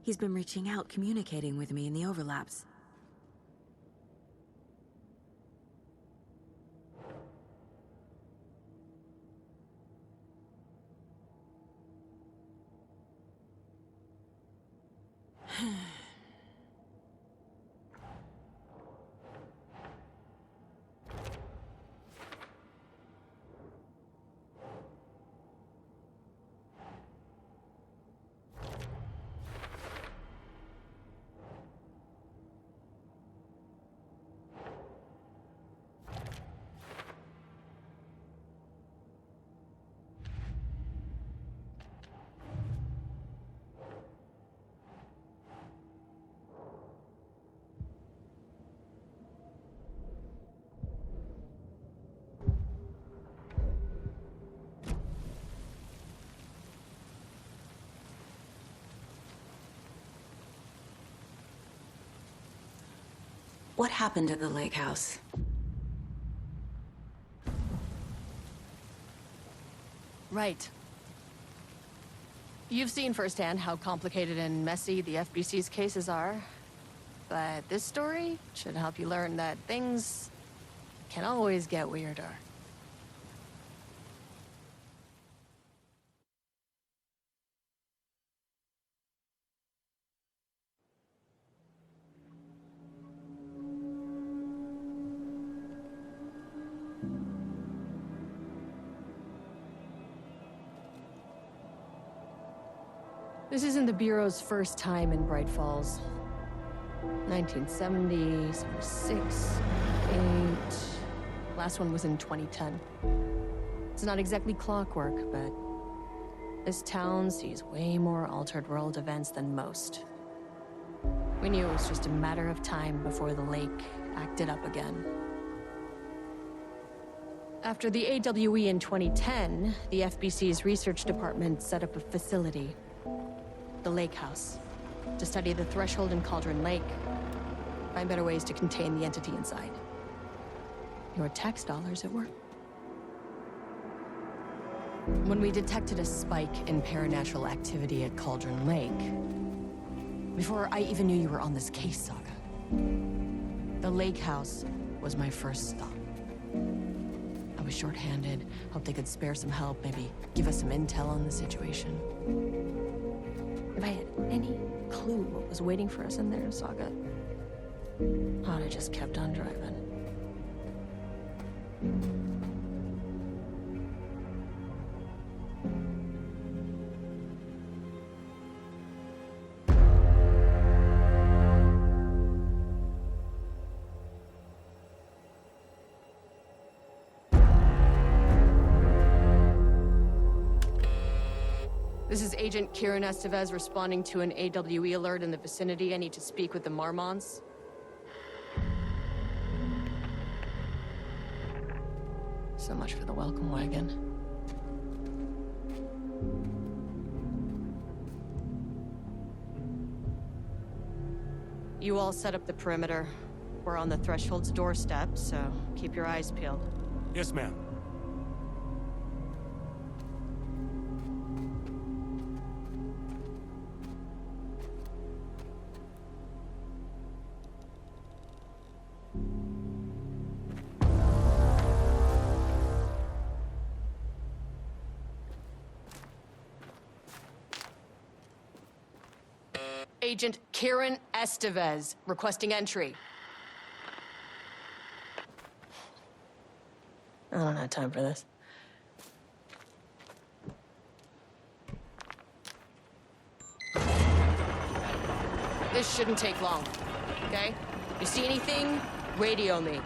He's been reaching out, communicating with me in the overlaps. What happened at the lake house? Right. You've seen firsthand how complicated and messy the FBC's cases are. But this story should help you learn that things can always get weirder. This isn't the Bureau's first time in Bright Falls. 1970, 76, 8... Last one was in 2010. It's not exactly clockwork, but this town sees way more altered world events than most. We knew it was just a matter of time before the lake acted up again. After the AWE in 2010, the FBC's research department set up a facility, the Lake House, to study the Threshold and Cauldron Lake, find better ways to contain the entity inside. Your tax dollars at work. When we detected a spike in paranatural activity at Cauldron Lake, before I even knew you were on this case, Saga, the Lake House was my first stop. I was short-handed, hoped they could spare some help, maybe give us some intel on the situation. If I had any clue what was waiting for us in there, Saga, I'd have just kept on driving. This is Agent Kieran Estevez responding to an AWE alert in the vicinity. I need to speak with the Marmons. So much for the welcome wagon. You all set up the perimeter. We're on the Threshold's doorstep, so keep your eyes peeled. Yes, ma'am. Agent Kieran Estevez, requesting entry. I don't have time for this. This shouldn't take long, okay? You see anything, radio me.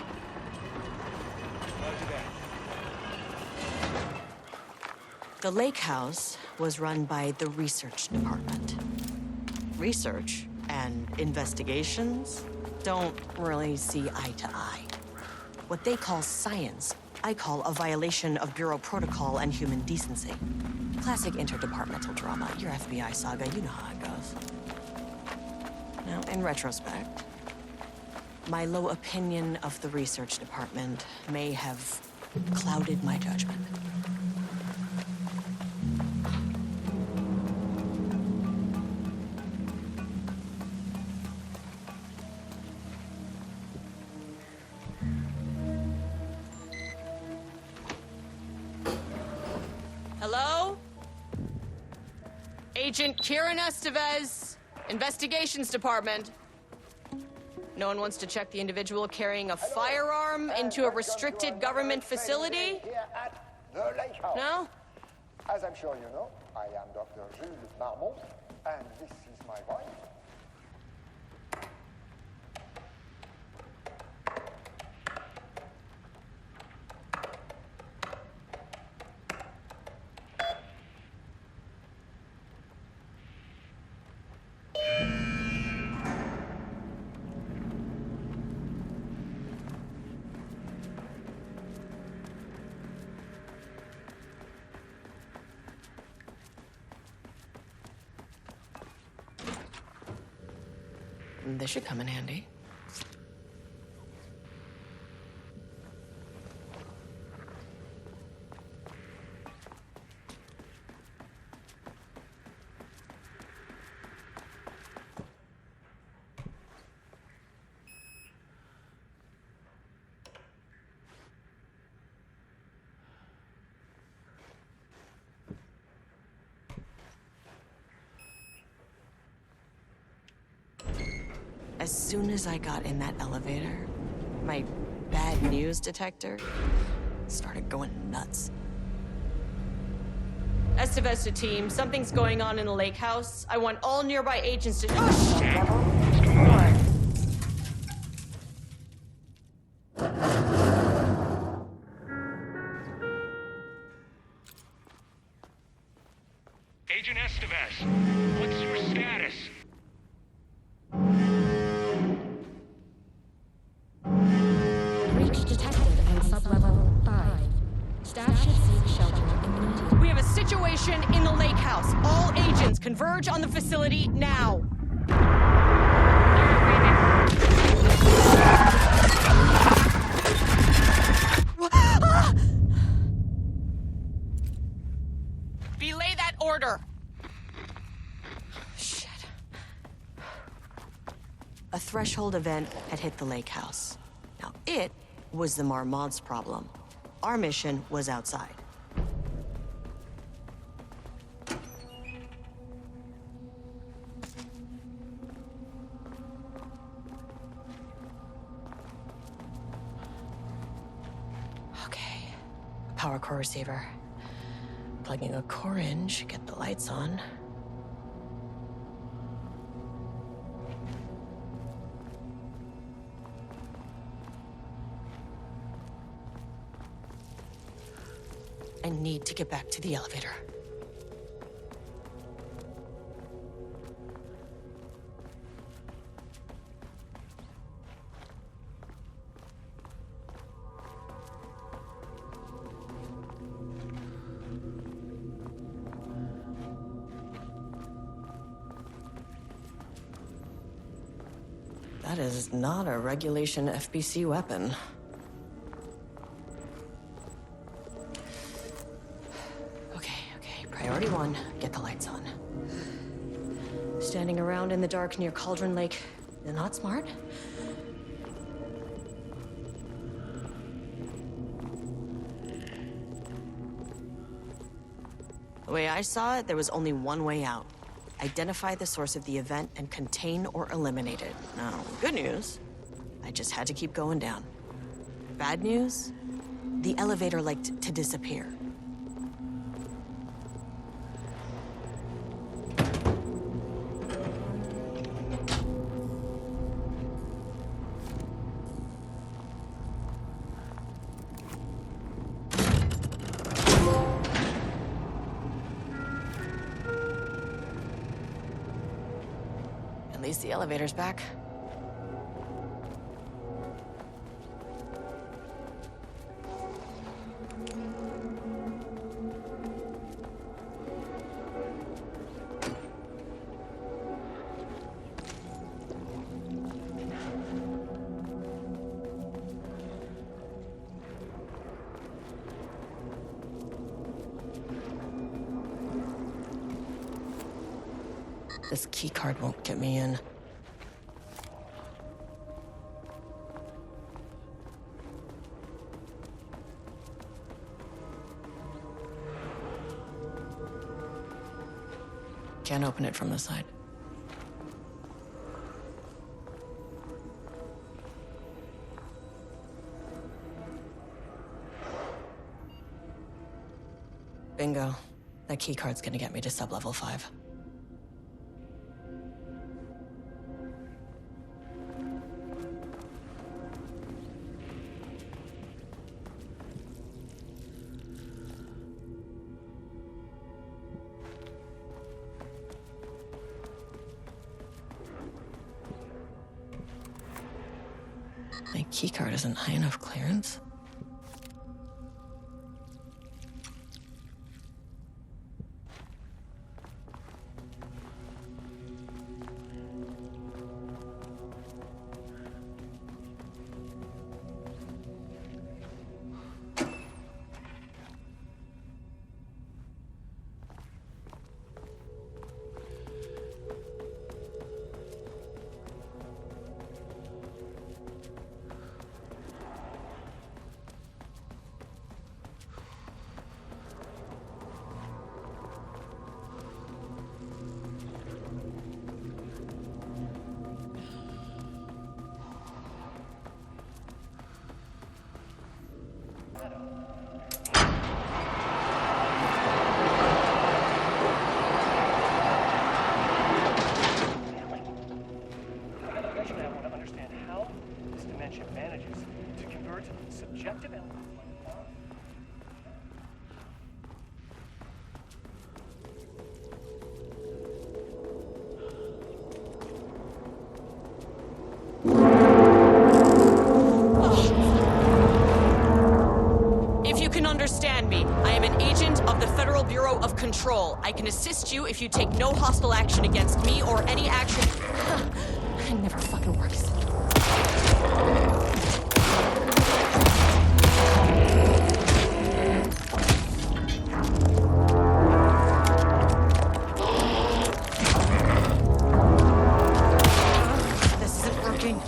The lake house was run by the research department. Research and investigations don't really see eye to eye. What they call science, I call a violation of Bureau protocol and human decency. Classic interdepartmental drama. Your FBI saga, you know how it goes. Now, in retrospect, my low opinion of the research department may have clouded my judgment. Agent Kieran Estevez, Investigations Department. No one wants to check the individual carrying a firearm into a restricted government facility? No? As I'm sure you know, I am Dr. Jules Marmont, and this is my wife. This should come in handy. As soon as I got in that elevator, my bad news detector started going nuts. Estevez to team, something's going on in the lake house. I want all nearby agents to— oh, shit! Agent Estevez, what's your status? Breach detected on sublevel 5. Staff should seek shelter immediately. We have a situation in the lake house. All agents converge on the facility now. Belay that order. Shit. A threshold event had hit the lake house. Now, it was the Marmont's problem. Our mission was outside. Okay. Power core receiver. Plugging a core in should get the lights on. I need to get back to the elevator. That is not a regulation FBC weapon. Priority 1, get the lights on. Standing around in the dark near Cauldron Lake, not smart. The way I saw it, there was only one way out. Identify the source of the event and contain or eliminate it. Now, good news, I just had to keep going down. Bad news, the elevator liked to disappear. At least the elevator's back. This keycard won't get me in. Can't open it from the side. Bingo. That keycard's gonna get me to sub-level 5. My keycard isn't high enough clearance. Understand me. I am an agent of the Federal Bureau of Control. I can assist you if you take no hostile action against me or any action. It never fucking works. This isn't working.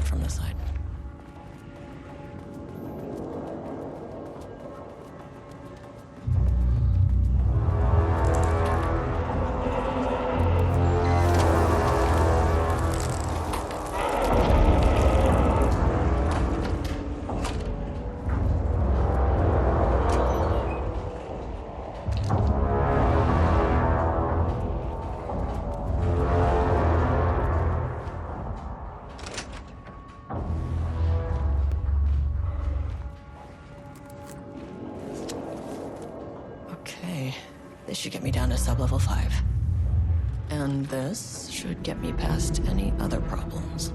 From the side. This should get me down to sub-level 5. And this should get me past any other problems.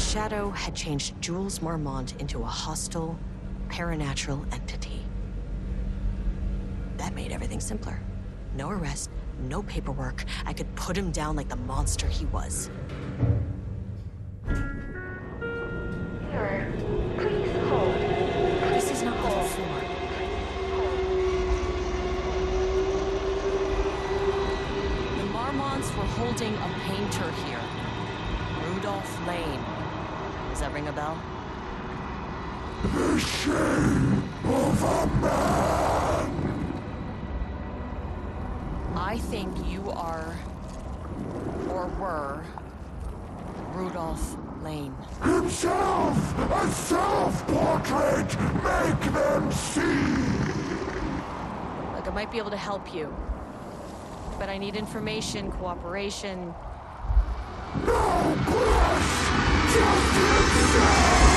Shadow had changed Jules Marmont into a hostile, paranatural entity. That made everything simpler. No arrest, no paperwork. I could put him down like the monster he was. Mirror, please hold. This is not level 4. The Marmonts were holding a painter here. Rudolph Lane. Does that ring a bell? The shame of a man! I think you are, or were, Rudolph Lane. Himself! A self-portrait! Make them see! Look, I might be able to help you. But I need information, cooperation. No blush! Just insane!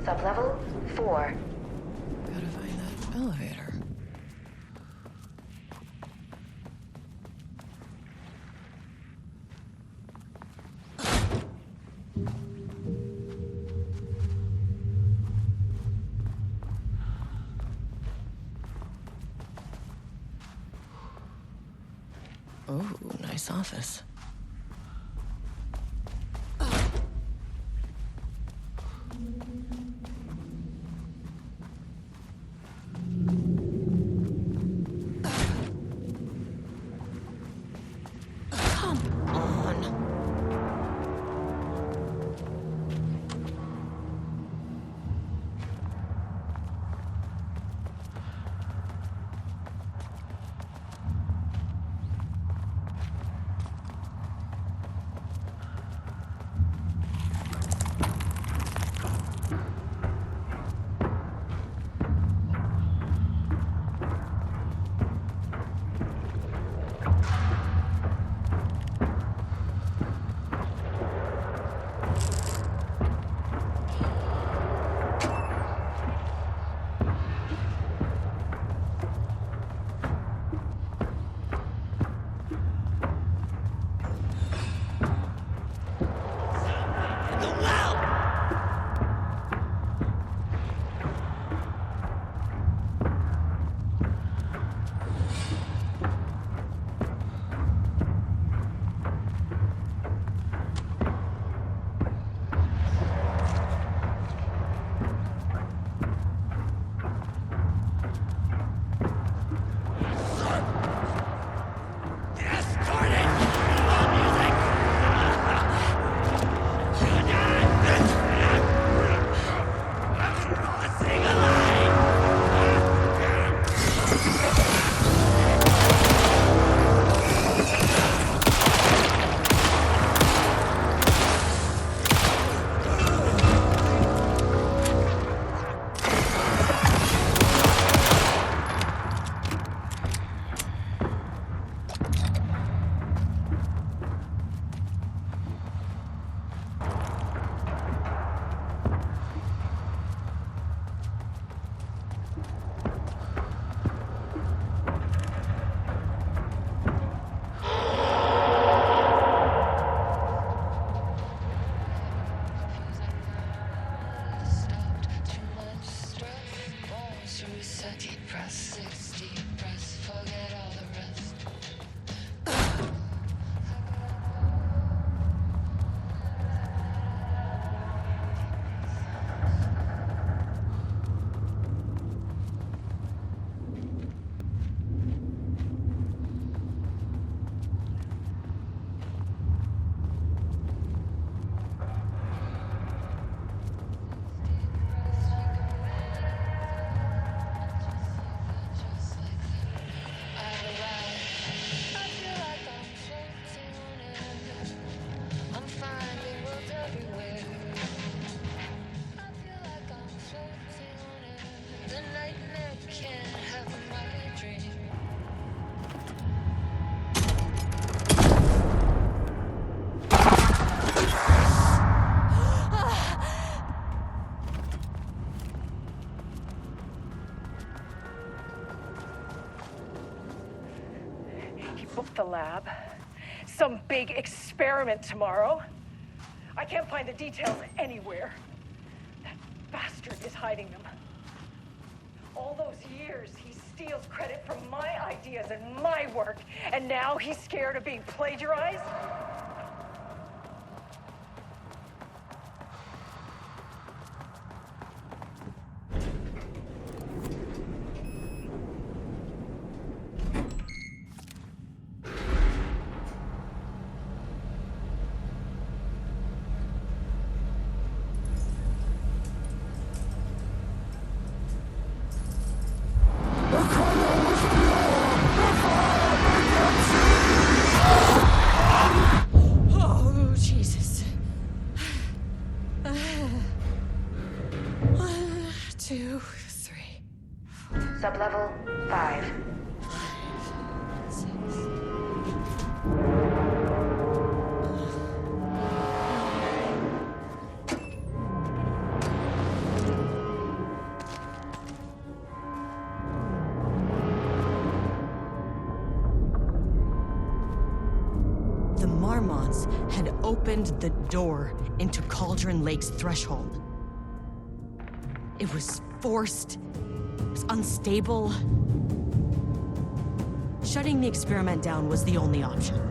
Sublevel 4. Gotta find that elevator. Oh, nice office. built the lab. Some big experiment tomorrow. I can't find the details anywhere. That bastard is hiding them. All those years, he steals credit from my ideas and my work, and now he's scared of being plagiarized? Sublevel 5. The Marmonts had opened the door into Cauldron Lake's threshold. It was forced. It was unstable. Shutting the experiment down was the only option.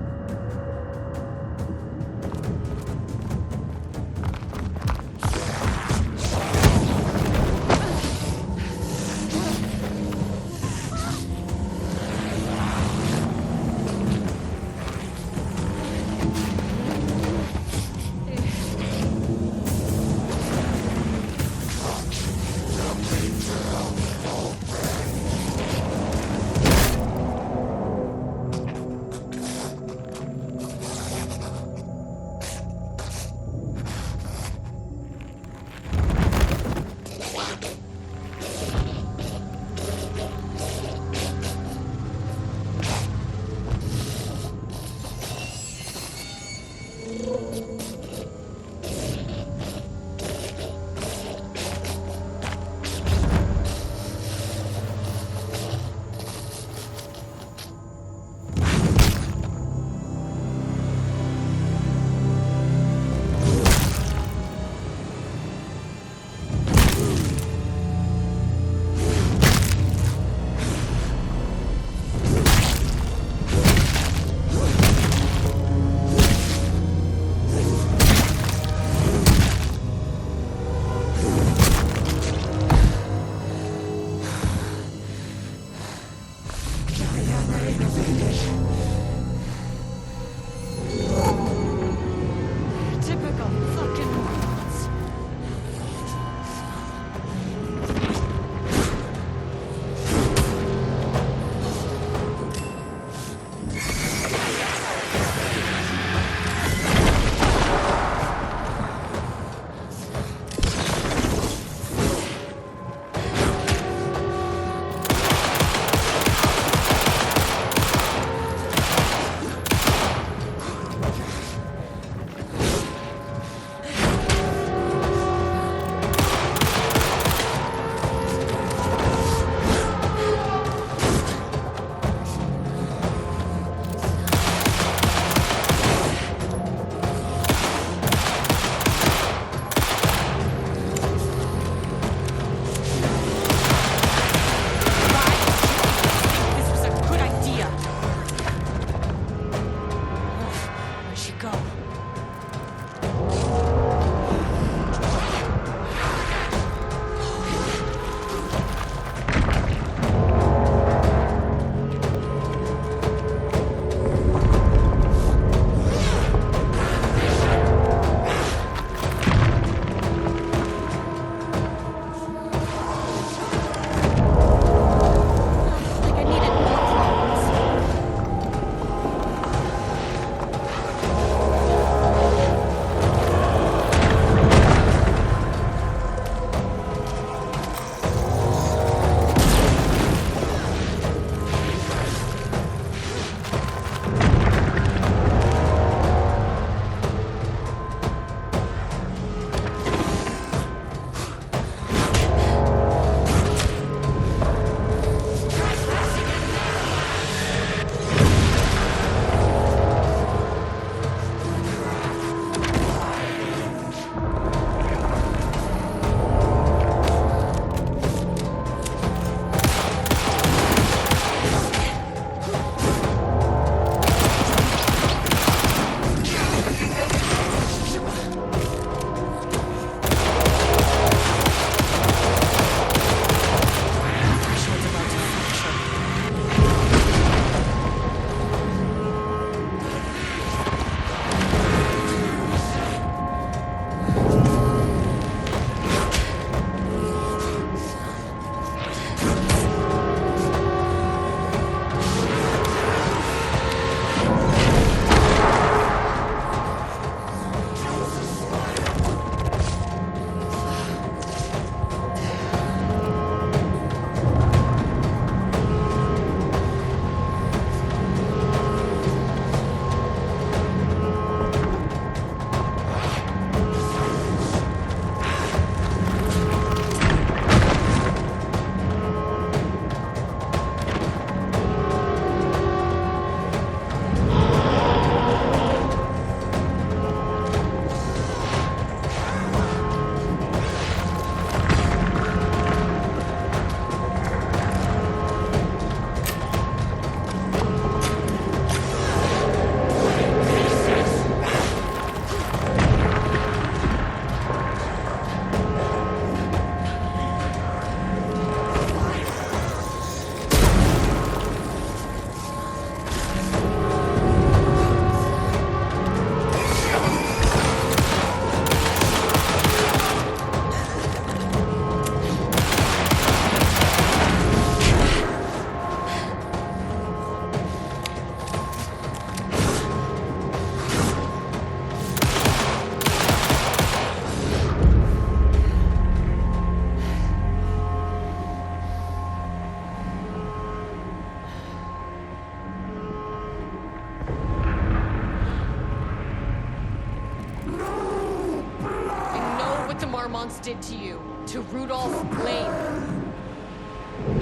Marmonts did to you, to Rudolph Blaine.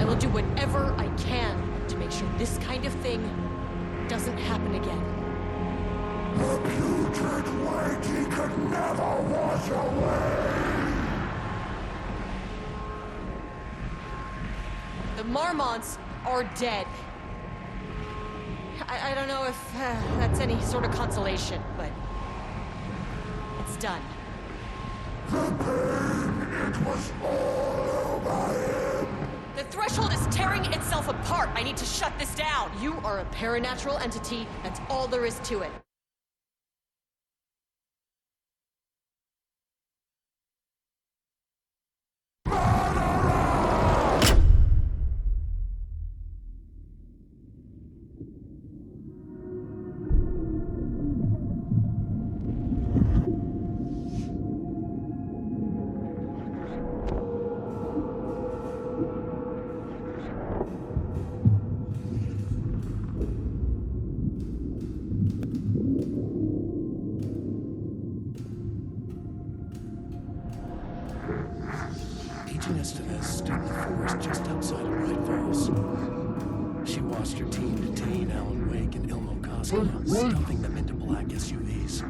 I will do whatever I can to make sure this kind of thing doesn't happen again. The putrid weight he could never wash away! The Marmonts are dead. I don't know if that's any sort of consolation, but it's done. The pain, it was all over him! The threshold is tearing itself apart. I need to shut this down. You are a paranatural entity. That's all there is to it. Agent FBI stood in the forest just outside of Bright Falls. She watched her team detain Alan Wake and Ilmo Koska, stuffing them into black SUVs.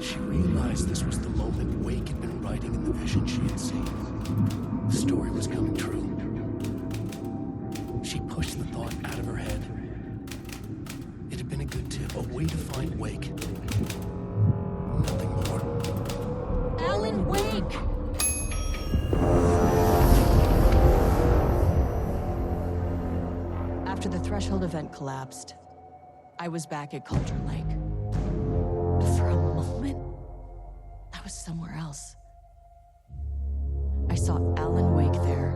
She realized this was the moment Wake had been writing in the vision she had seen. The story was coming true. She pushed the thought out of her head. It had been a good tip, a way to find Wake. Nothing more. Alan Wake! After the Threshold event collapsed, I was back at Cauldron Lake. But for a moment, I was somewhere else. I saw Alan Wake there.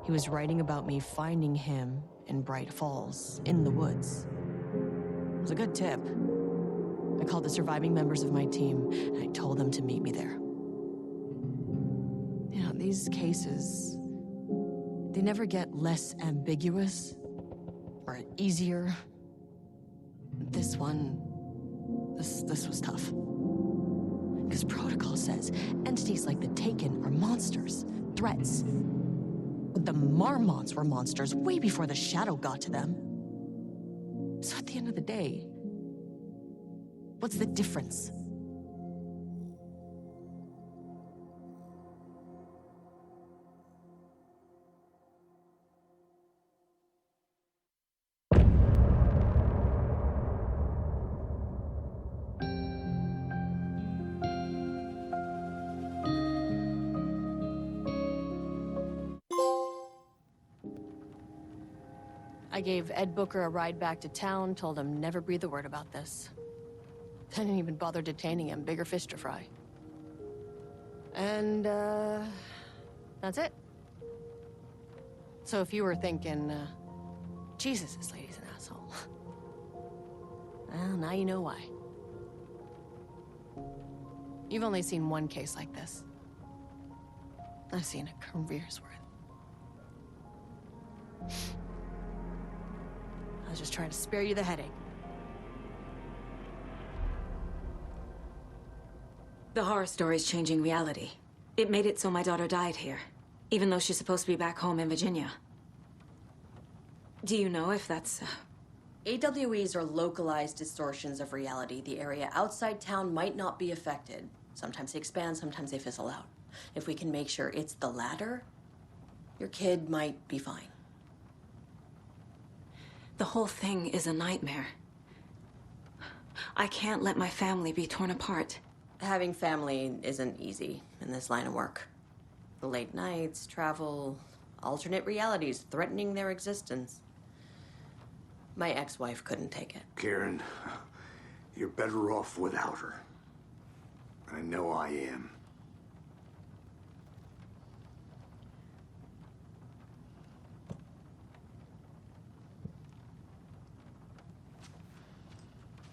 He was writing about me finding him in Bright Falls, in the woods. It was a good tip. I called the surviving members of my team, and I told them to meet me there. You know, these cases, they never get less ambiguous or easier. This one, this was tough. Because protocol says entities like the Taken are monsters, threats. But the Marmonts were monsters way before the Shadow got to them. So at the end of the day, what's the difference? I gave Ed Booker a ride back to town, told him never breathe a word about this. I didn't even bother detaining him, bigger fish to fry. And, that's it. So if you were thinking, Jesus, this lady's an asshole. Well, now you know why. You've only seen one case like this. I've seen a career's worth. I was just trying to spare you the headache. The horror story's changing reality. It made it so my daughter died here, even though she's supposed to be back home in Virginia. Do you know if that's... AWEs are localized distortions of reality. The area outside town might not be affected. Sometimes they expand, sometimes they fizzle out. If we can make sure it's the latter, your kid might be fine. The whole thing is a nightmare. I can't let my family be torn apart. Having family isn't easy in this line of work. The late nights, travel, alternate realities threatening their existence. My ex-wife couldn't take it. Karen, you're better off without her. I know I am.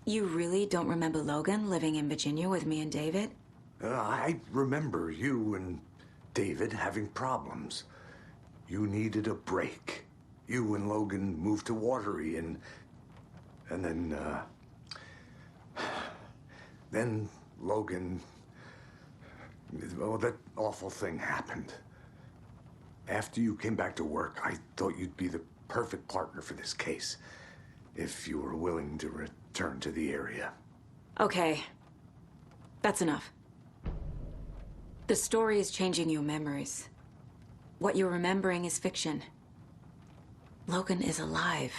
You really don't remember Logan living in Virginia with me and David? I remember you and David having problems. You needed a break. You and Logan moved to Watery and then Logan Well, that awful thing happened. After you came back to work, I thought you'd be the perfect partner for this case. If you were willing to return to the area. Okay. That's enough. The story is changing your memories. What you're remembering is fiction. Logan is alive.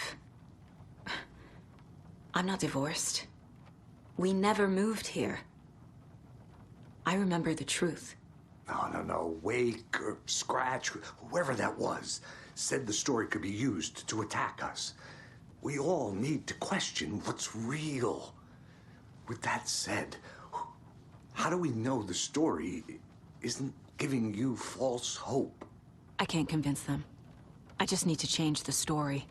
I'm not divorced. We never moved here. I remember the truth. No. Wake or Scratch, whoever that was, said the story could be used to attack us. We all need to question what's real. With that said, how do we know the story isn't giving you false hope? I can't convince them. I just need to change the story.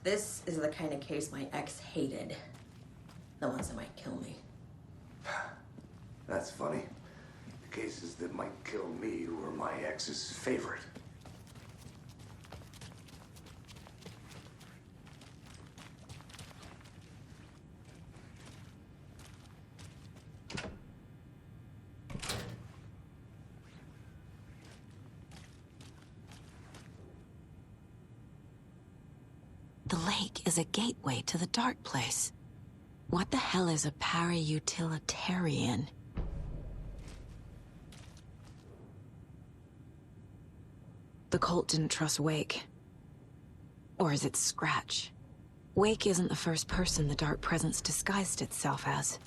This is the kind of case my ex hated. The ones that might kill me. That's funny. The cases that might kill me were my ex's favorite. The lake is a gateway to the dark place. What the hell is a para-utilitarian? The cult didn't trust Wake. Or is it Scratch? Wake isn't the first person the dark presence disguised itself as.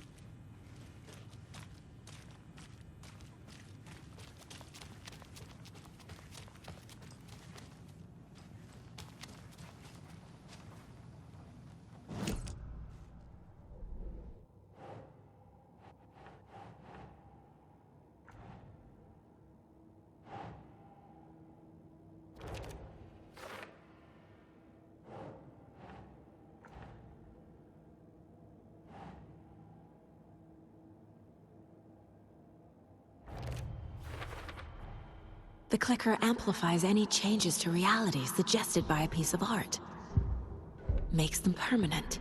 The clicker amplifies any changes to reality suggested by a piece of art. Makes them permanent.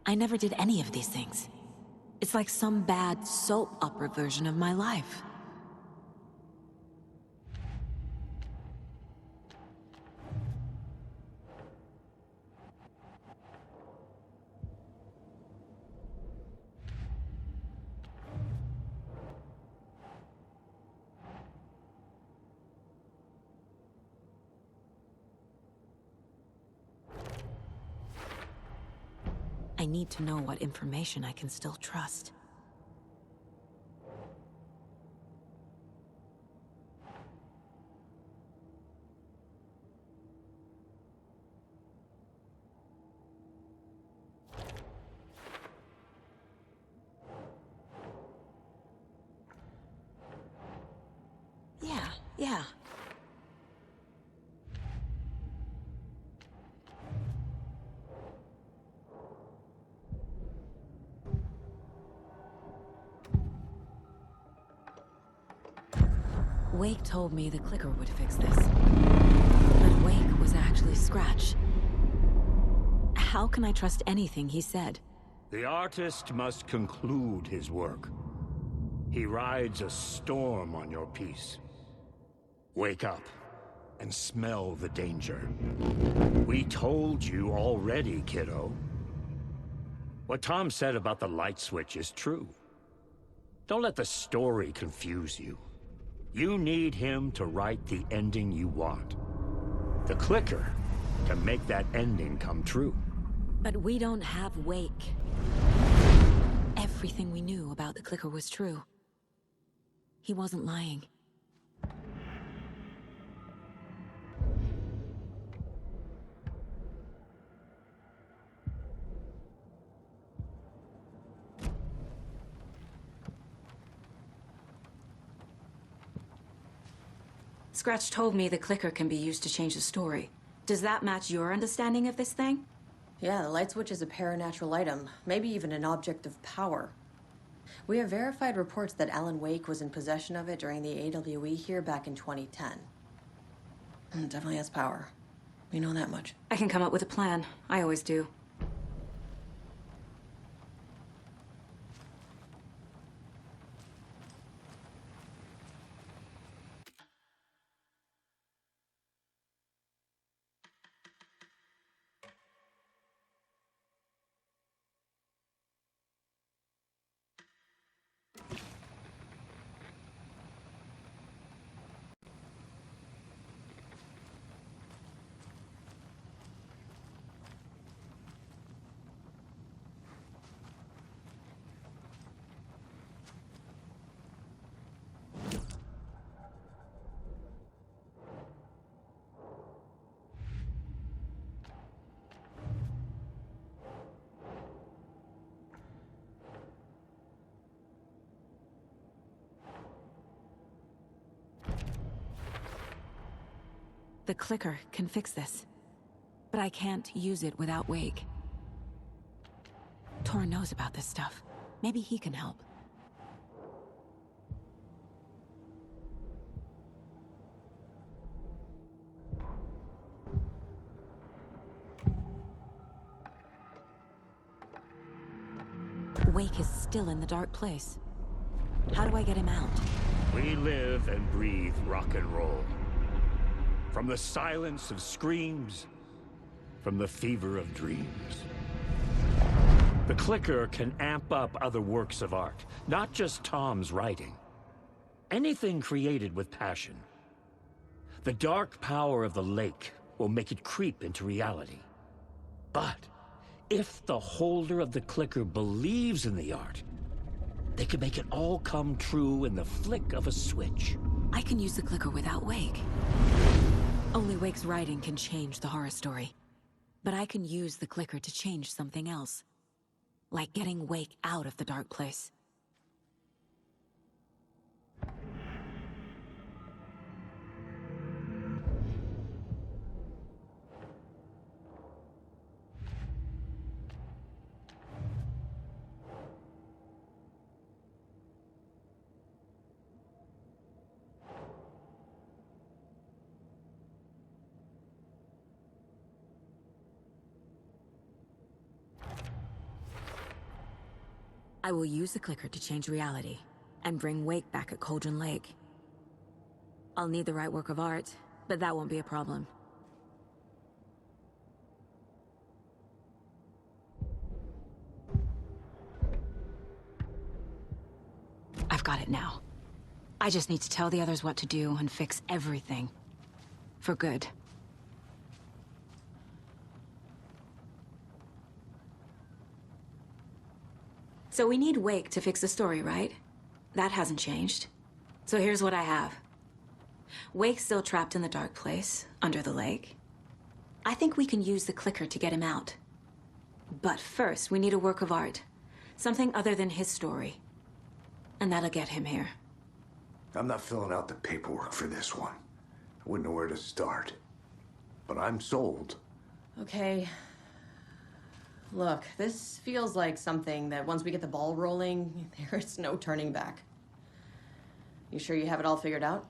I never did any of these things. It's like some bad soap opera version of my life. I need to know what information I can still trust. Yeah. Wake told me the clicker would fix this. But Wake was actually Scratch. How can I trust anything he said? The artist must conclude his work. He rides a storm on your piece. Wake up and smell the danger. We told you already, kiddo. What Tom said about the light switch is true. Don't let the story confuse you. You need him to write the ending you want. The clicker to make that ending come true. But we don't have Wake. Everything we knew about the clicker was true. He wasn't lying. Scratch told me the clicker can be used to change the story. Does that match your understanding of this thing? Yeah, the light switch is a paranatural item, maybe even an object of power. We have verified reports that Alan Wake was in possession of it during the AWE here back in 2010. It definitely has power. We know that much. I can come up with a plan. I always do. The clicker can fix this, but I can't use it without Wake. Tor knows about this stuff. Maybe he can help. Wake is still in the dark place. How do I get him out? We live and breathe rock and roll. From the silence of screams, from the fever of dreams. The clicker can amp up other works of art, not just Tom's writing. Anything created with passion. The dark power of the lake will make it creep into reality. But if the holder of the clicker believes in the art, they can make it all come true in the flick of a switch. I can use the clicker without Wake. Only Wake's writing can change the horror story. But I can use the clicker to change something else. Like getting Wake out of the dark place. I will use the clicker to change reality, and bring Wake back at Cauldron Lake. I'll need the right work of art, but that won't be a problem. I've got it now. I just need to tell the others what to do and fix everything. For good. So we need Wake to fix the story, right? That hasn't changed. So here's what I have. Wake's still trapped in the dark place, under the lake. I think we can use the clicker to get him out. But first, we need a work of art. Something other than his story. And that'll get him here. I'm not filling out the paperwork for this one. I wouldn't know where to start. But I'm sold. Okay. Look, this feels like something that once we get the ball rolling, there's no turning back. You sure you have it all figured out?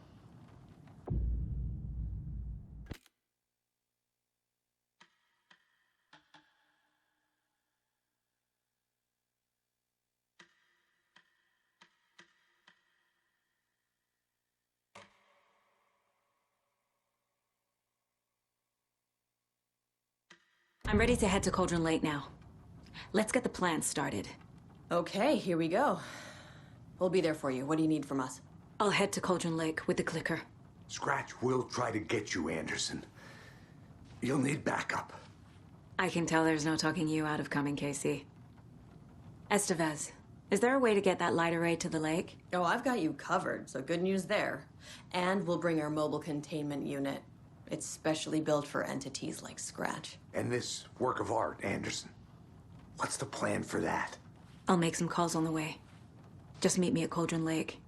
I'm ready to head to Cauldron Lake now. Let's get the plan started. Okay, here we go. We'll be there for you. What do you need from us? I'll head to Cauldron Lake with the clicker. Scratch will try to get you, Anderson. You'll need backup. I can tell there's no talking you out of coming, Casey. Estevez, is there a way to get that light array to the lake? Oh, I've got you covered, so good news there. And we'll bring our mobile containment unit. It's specially built for entities like Scratch. And this work of art, Anderson. What's the plan for that? I'll make some calls on the way. Just meet me at Cauldron Lake.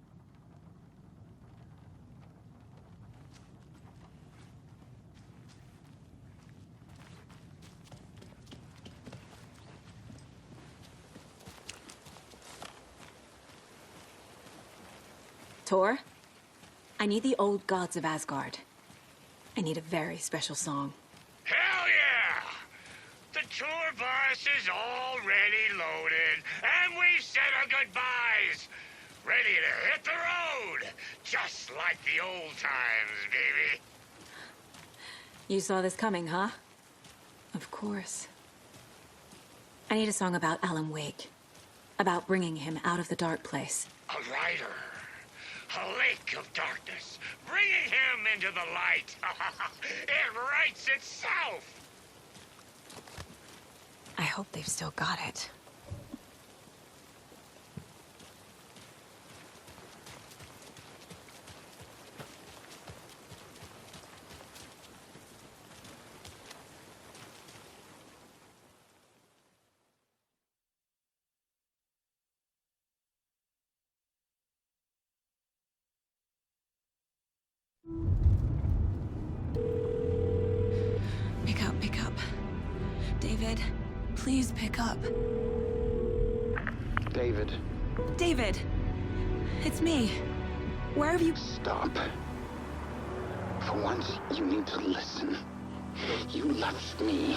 Tor, I need the old gods of Asgard. I need a very special song. Hell yeah! The tour bus is already loaded, and we've said our goodbyes. Ready to hit the road, just like the old times, baby. You saw this coming, huh? Of course. I need a song about Alan Wake. About bringing him out of the dark place. A rider. A lake of darkness. Bringing him into the light. It writes itself. I hope they've still got it. Pick up. David, please pick up. David. David! It's me. Where have you... Stop. For once, you need to listen. You left me.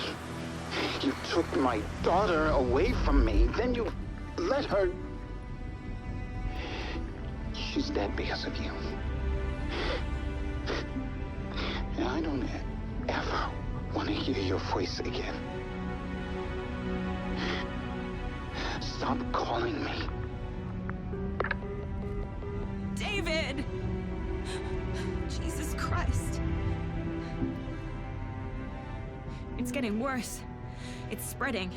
You took my daughter away from me. Then you let her... She's dead because of you. And I don't ever want to hear your voice again. Stop calling me. David! Jesus Christ. It's getting worse. It's spreading.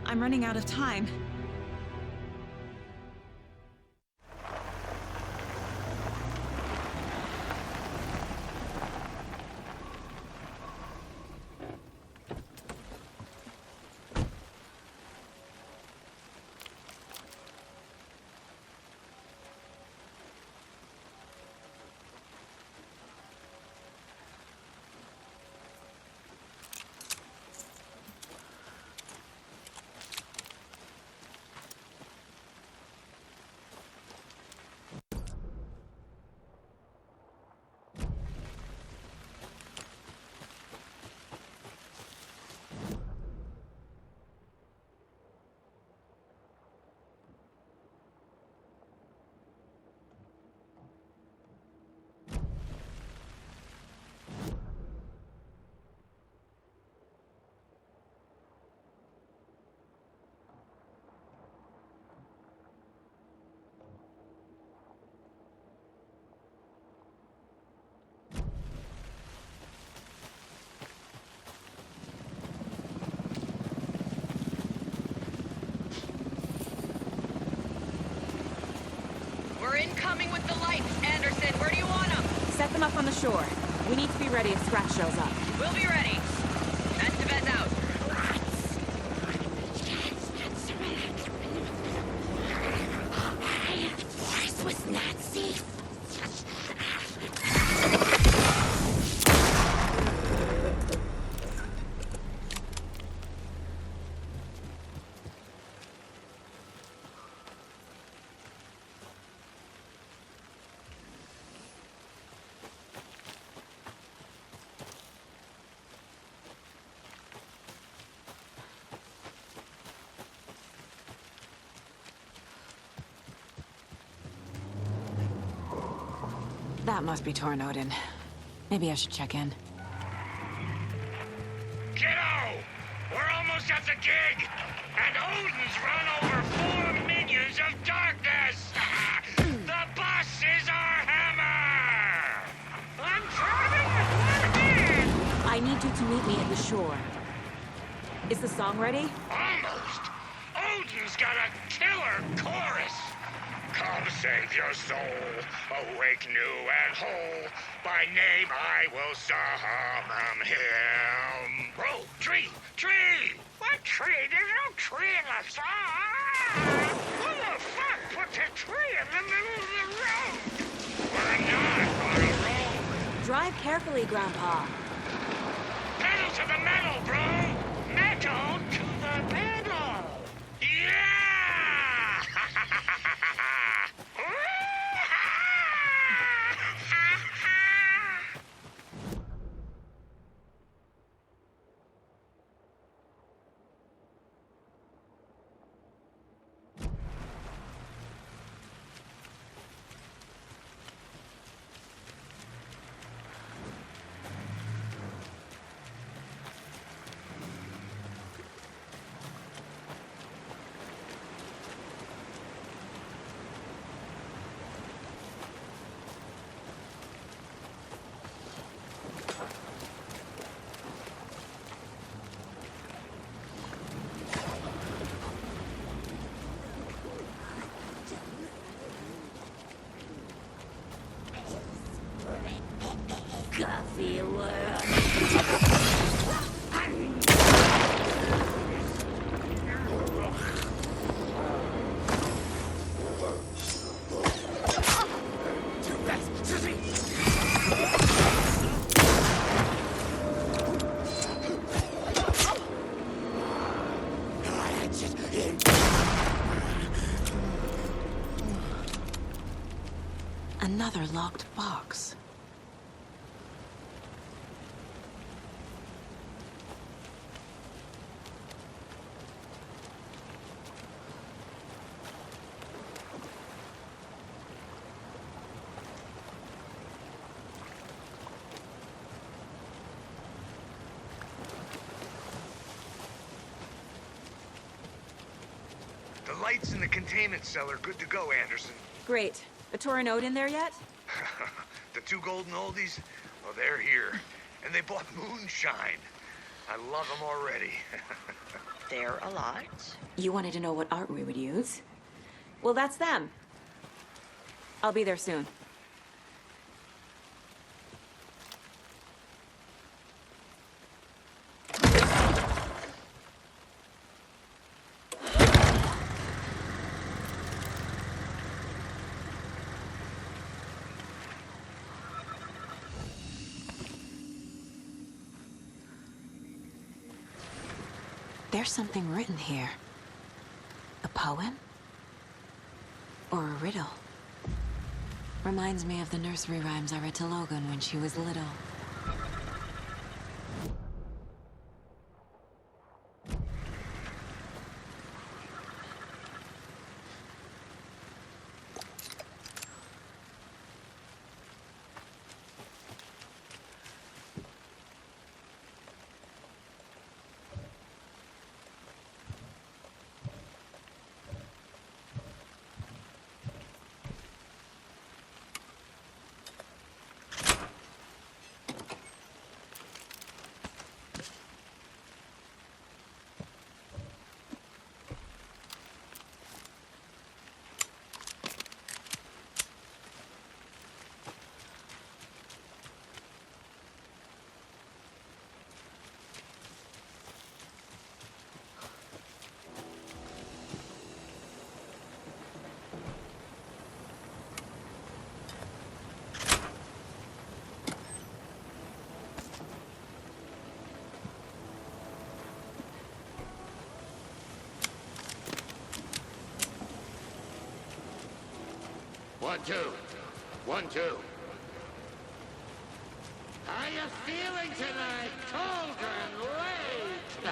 I'm running out of time. Incoming with the lights, Anderson. Where do you want them? Set them up on the shore. We need to be ready if Scratch shows up. We'll be ready. Estevez out. Voice was Nazi. That must be Tor and Odin. Maybe I should check in. Kiddo! We're almost at the gig! And Odin's run over 4 minions of darkness! The bus is our hammer! I'm driving with one hand! I need you to meet me at the shore. Is the song ready? Almost! Odin's got a killer chorus! Come save your soul, awake new and whole. By name I will summon him. Bro, tree! What tree? There's no tree in the song! Who the fuck put the tree in the middle of the road? We're not on a road. Drive carefully, Grandpa. Pedal to the metal, bro! Metal to the metal! Yeah! Another locked box. The lights in the containment cellar good to go, Anderson. Great. A Torin Ode in there yet? The two golden oldies? Well, they're here. And they bought moonshine. I love them already. They're a lot. You wanted to know what art we would use? Well, that's them. I'll be there soon. There's something written here. A poem? Or a riddle? Reminds me of the nursery rhymes I read to Logan when she was little. One, two. 1, 2. How you feeling tonight? Cold and late.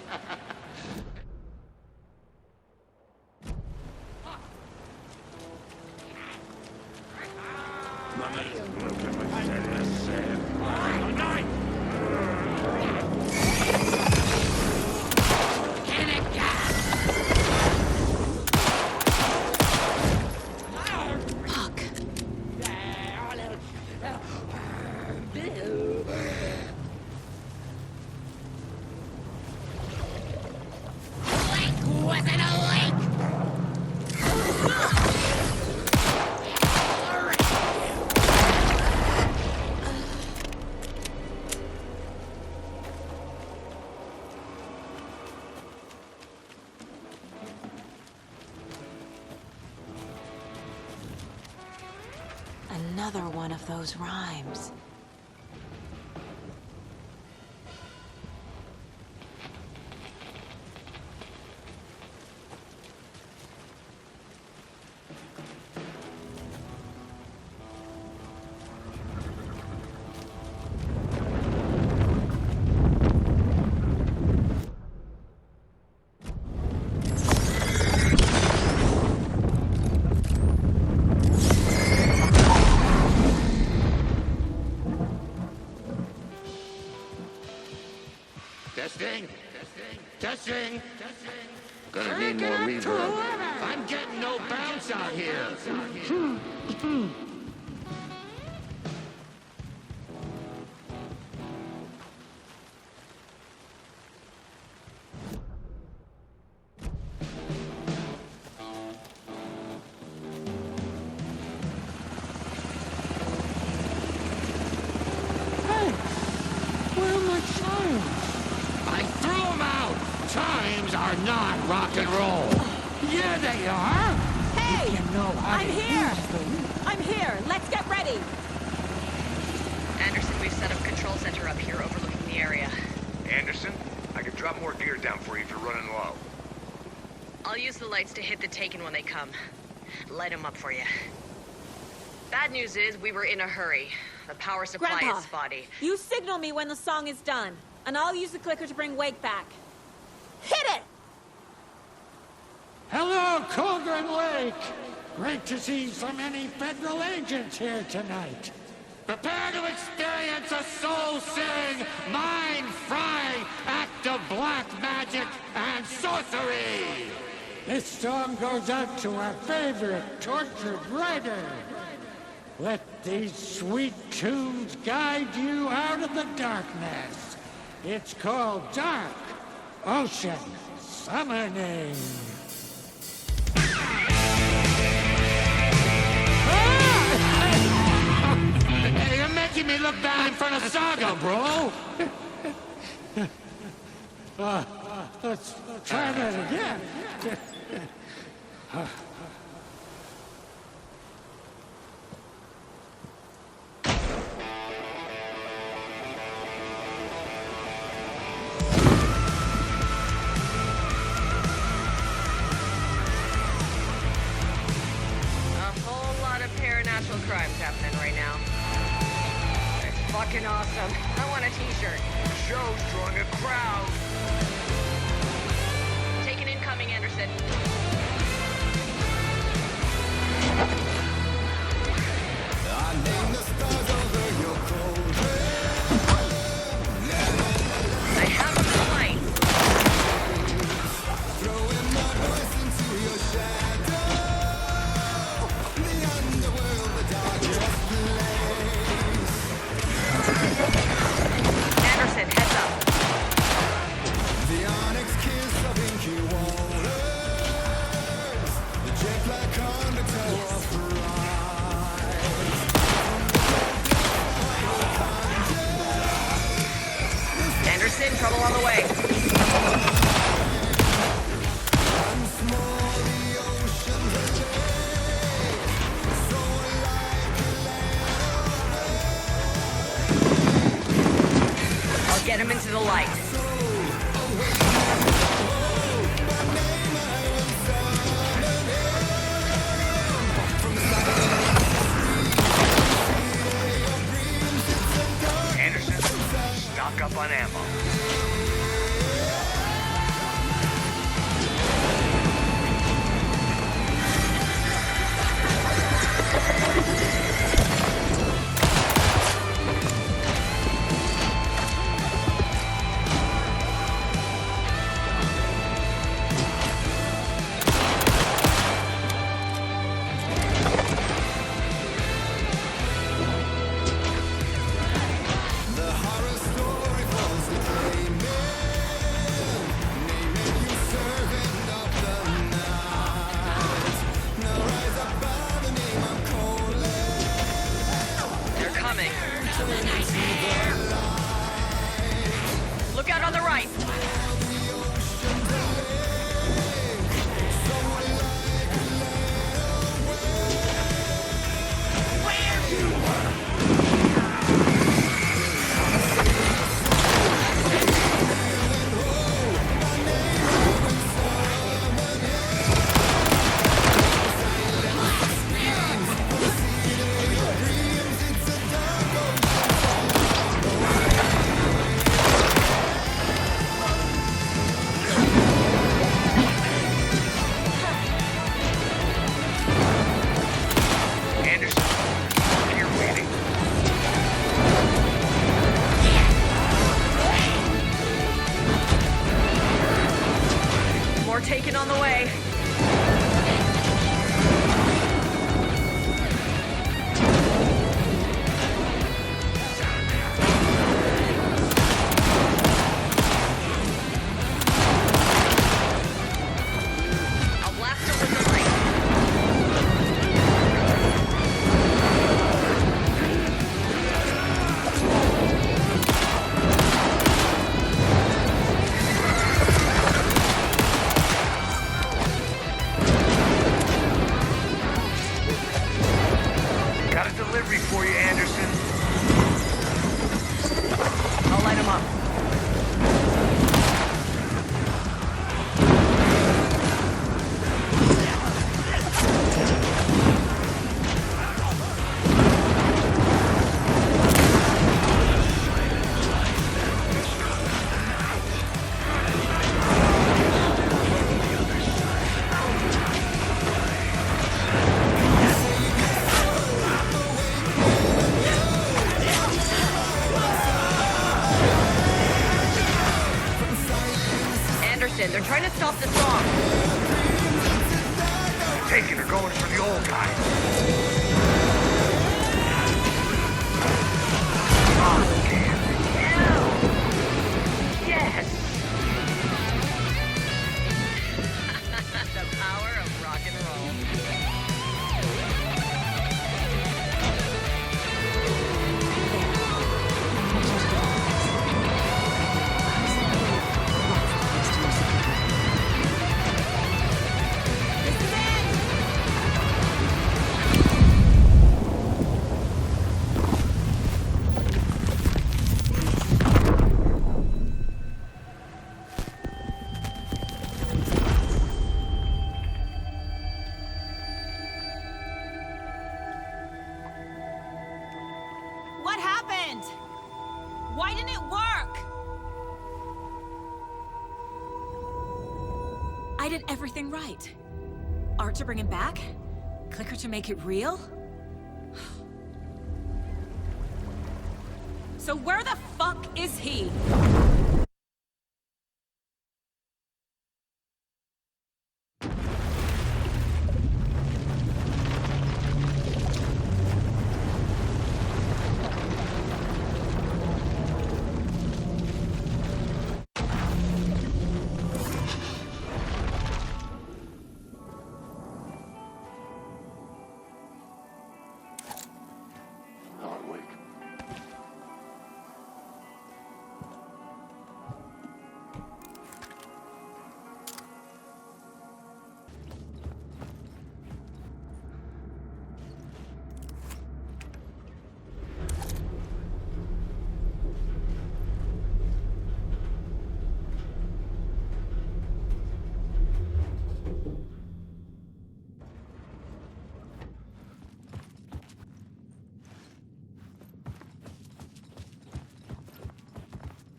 Another one of those rhymes. Testing. Gonna need more reverb. I'm getting no bounce out here. Hey, where are my chimes? I threw them out. Chimes are not rock and roll. Yeah, they are. Hey! You know how I'm to here! use them. I'm here! Let's get ready! Anderson, we've set up a control center up here overlooking the area. Anderson, I can drop more gear down for you if you're running low. I'll use the lights to hit the Taken when they come. Light them up for you. Bad news is we were in a hurry. The power supply Grandpa, is spotty. you signal me when the song is done, and I'll use the clicker to bring Wake back. Hit it! Hello, Cauldron Lake! Great to see so many federal agents here tonight. Prepare to experience a soul-searing, mind-frying act of black magic and sorcery! This song goes out to our favorite tortured writer. Let these sweet tunes guide you out of the darkness. It's called Dark Ocean Summoning. You're making me look bad in front of Saga, bro. Let's try that again. Supernatural crimes happening right now. It's fucking awesome. I want a t-shirt. The show's drawing a crowd. Take an incoming, Anderson. I name the stars over your cold I have a light. Throwing my voice into your shadow. The underworld, the darkest place. Anderson, heads up. The onyx kiss of inky waters. The jet black undertow of Anderson, trouble on the way. I'll get him into the light. Anderson, stock up on ammo. the horror story falls the flame. Name it, you servant of the night. Now rise above the name of Colin. They're coming. Look out on the right. Anderson, you're waiting. More taken on the way. I'll blast her with the light. Got a delivery for you, Anderson. I'll light him up. trying to stop the song. Taking her going for the old guy. Oh, damn it. Yes! The power of rock and roll. What happened? Why didn't it work? I did everything right. Art to bring him back? Clicker to make it real? So where the fuck is he?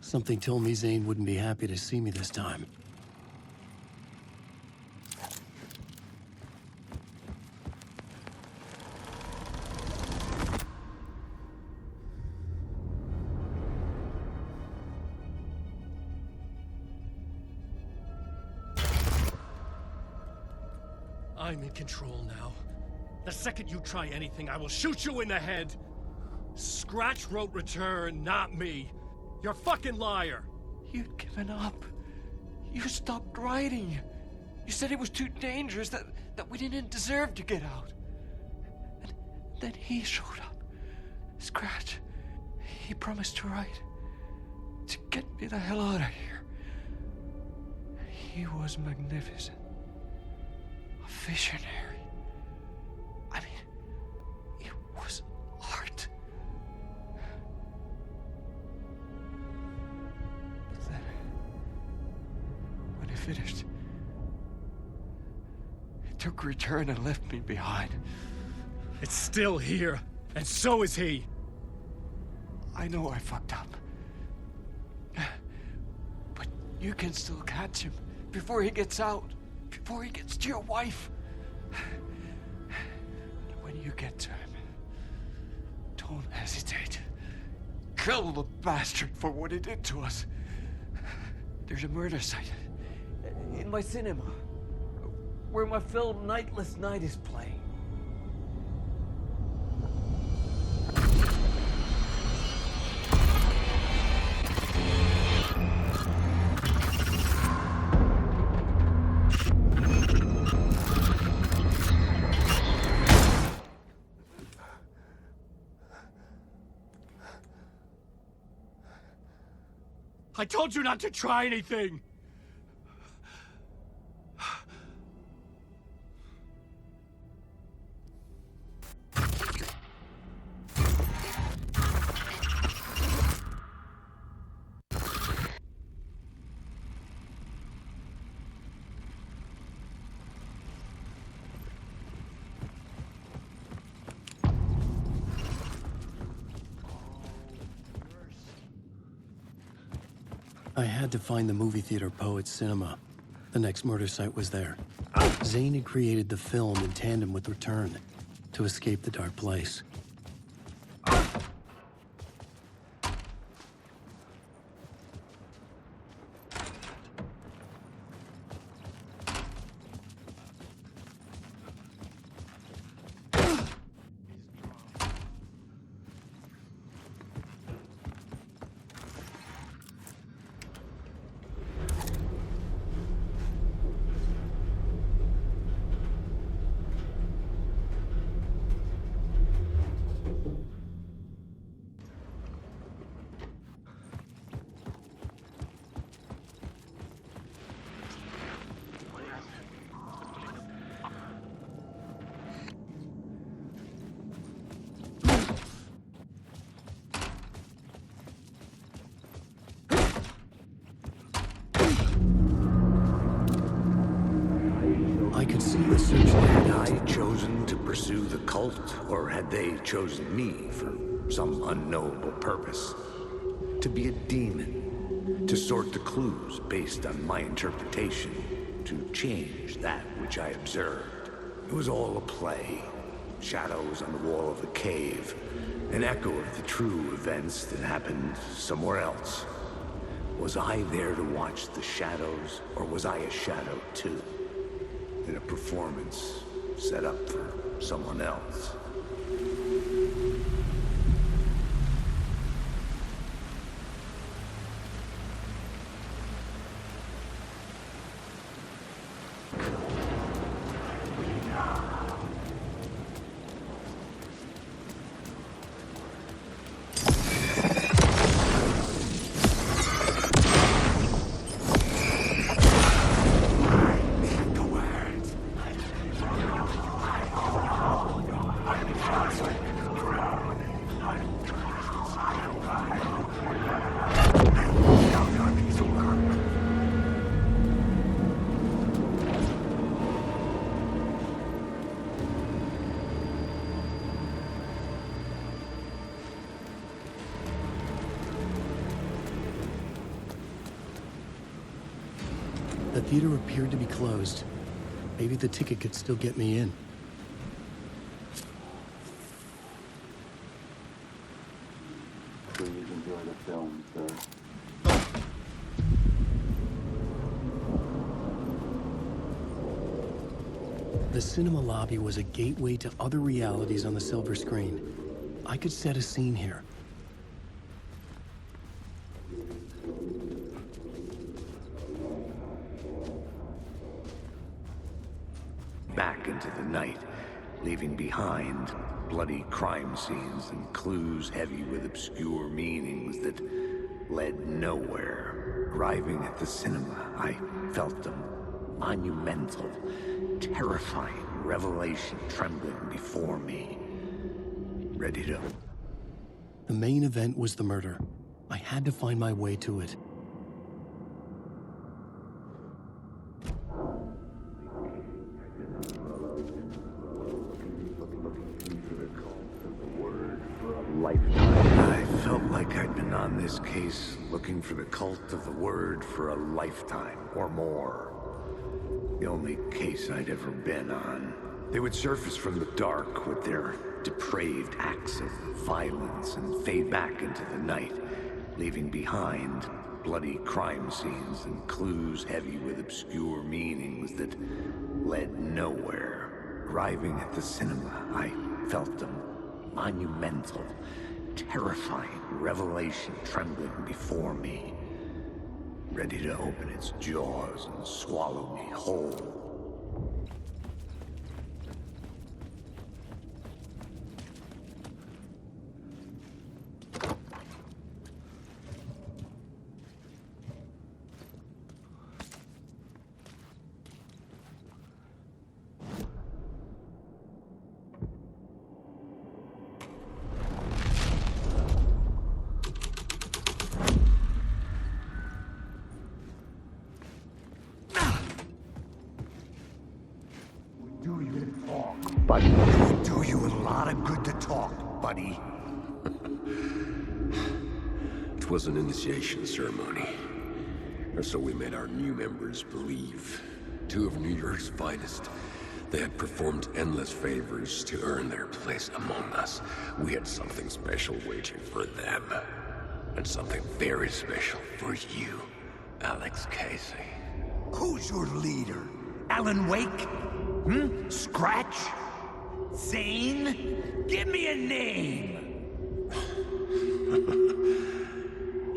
Something told me Zane wouldn't be happy to see me this time. I'm in control now. The second you try anything, I will shoot you in the head. Scratch wrote return, not me. You're a fucking liar. You'd given up. You stopped writing. You said it was too dangerous, that we didn't deserve to get out. And then he showed up. Scratch. He promised to write. To get me the hell out of here. He was magnificent. A visionary. I mean, it was art. But then, when he finished, he took return and left me behind. It's still here, and so is he. I know I fucked up. But you can still catch him before he gets out, before he gets to your wife. And when you get to him, don't hesitate. Kill the bastard for what he did to us. There's a murder site in my cinema where my film Nightless Night is playing. I told you not to try anything! I had to find the movie theater Poet Cinema. The next murder site was there. Zane had created the film in tandem with Return to escape the dark place. the cult, or had they chosen me for some unknowable purpose? To be a demon, to sort the clues based on my interpretation, to change that which I observed. It was all a play. Shadows on the wall of the cave, an echo of the true events that happened somewhere else. Was I there to watch the shadows, or was I a shadow too? In a performance set up for someone else. The theater appeared to be closed. Maybe the ticket could still get me in. Please enjoy the film, sir. The cinema lobby was a gateway to other realities on the silver screen. I could set a scene here. Back into the night, leaving behind bloody crime scenes and clues heavy with obscure meanings that led nowhere. Arriving at the cinema, I felt a monumental, terrifying revelation trembling before me. Ready to... The main event was the murder. I had to find my way to it. I felt like I'd been on this case looking for the cult of the word for a lifetime or more. The only case I'd ever been on. They would surface from the dark with their depraved acts of violence and fade back into the night, leaving behind bloody crime scenes and clues heavy with obscure meanings that led nowhere. Arriving at the cinema, I felt a monumental, terrifying revelation trembling before me, ready to open its jaws and swallow me whole. Do you a lot of good to talk, buddy. It was an initiation ceremony. Or so we made our new members believe. Two of New York's finest. They had performed endless favors to earn their place among us. We had something special waiting for them. And something very special for you, Alex Casey. Who's your leader? Alan Wake? Scratch? Zane? Give me a name!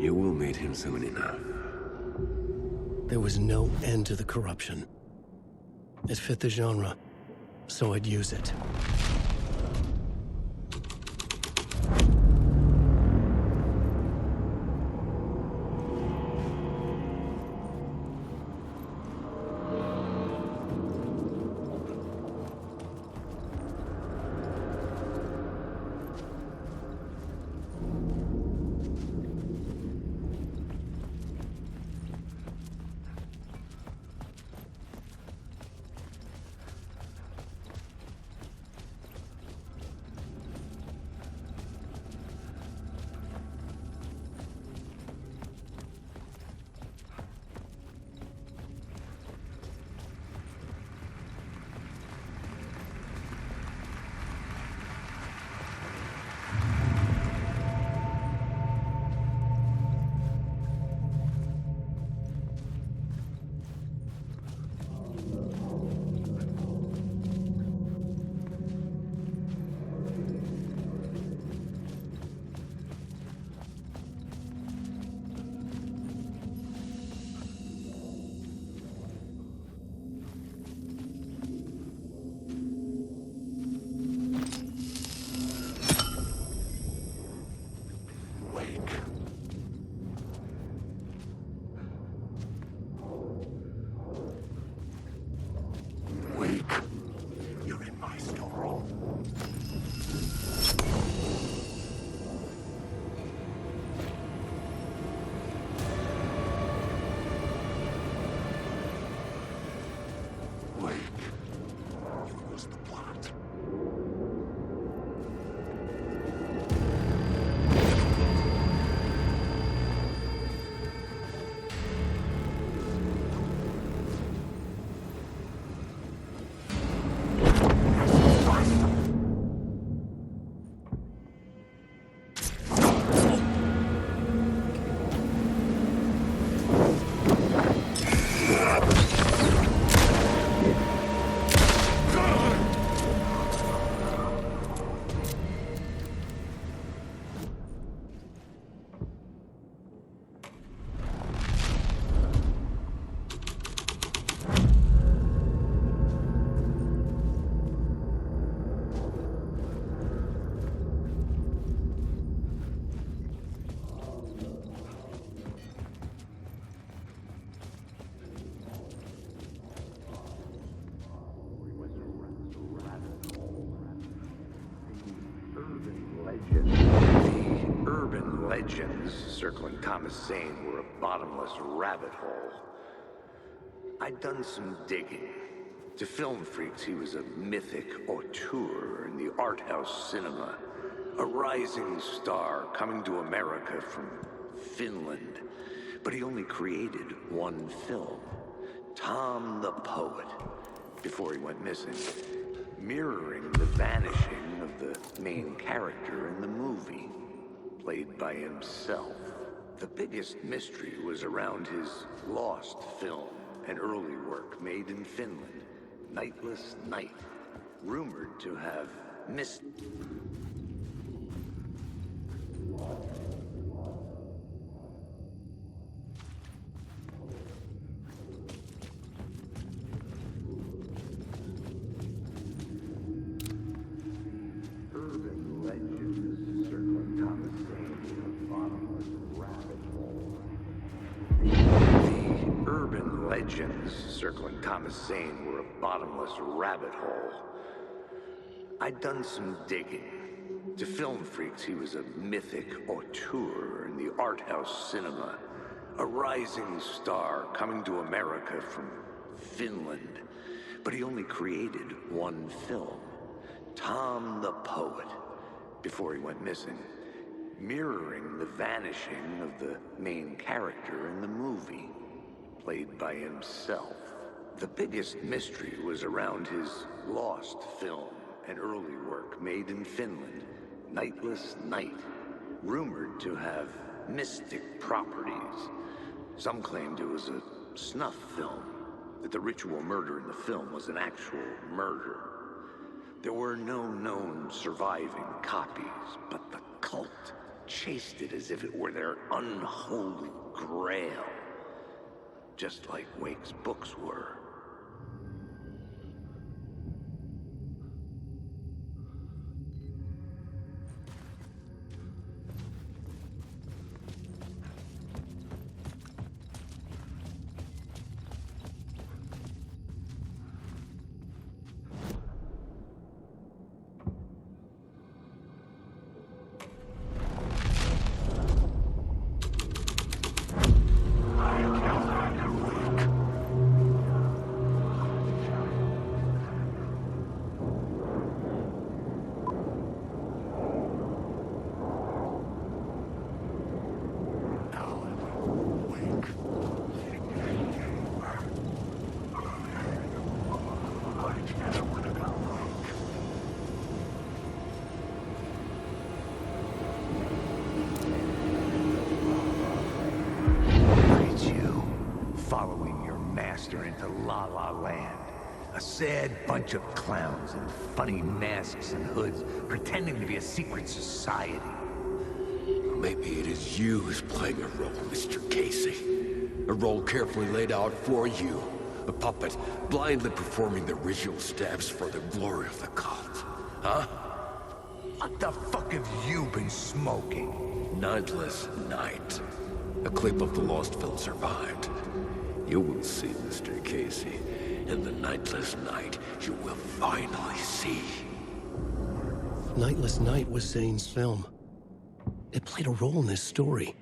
You will meet him soon enough. There was no end to the corruption. It fit the genre, so I'd use it. The urban legends circling Thomas Zane were a bottomless rabbit hole. I'd done some digging. To film freaks, he was a mythic auteur in the art house cinema. A rising star coming to America from Finland. But he only created one film, Tom the Poet, before he went missing, mirroring the vanishing of the main character in the movie, played by himself. The biggest mystery was around his lost film, an early work made in Finland, Nightless Night, rumored to have missed. Legends circling Thomas Zane were a bottomless rabbit hole. I'd done some digging. To film freaks, he was a mythic auteur in the art house cinema. A rising star coming to America from Finland. But he only created one film, Tom the Poet, before he went missing, mirroring the vanishing of the main character in the movie, played by himself. The biggest mystery was around his lost film, an early work made in Finland, Nightless Night, rumored to have mystic properties. Some claimed it was a snuff film, that the ritual murder in the film was an actual murder. There were no known surviving copies, but the cult chased it as if it were their unholy grail. Just like Wake's books were. Into La La Land. A sad bunch of clowns in funny masks and hoods, pretending to be a secret society. Maybe it is you who's playing a role, Mr. Casey. A role carefully laid out for you. A puppet, blindly performing the ritual steps for the glory of the cult. Huh? What the fuck have you been smoking? Nightless Night. A clip of the lost film survived. You will see, Mr. Casey. In the Nightless Night, you will finally see. Nightless Night was Zane's film. It played a role in this story.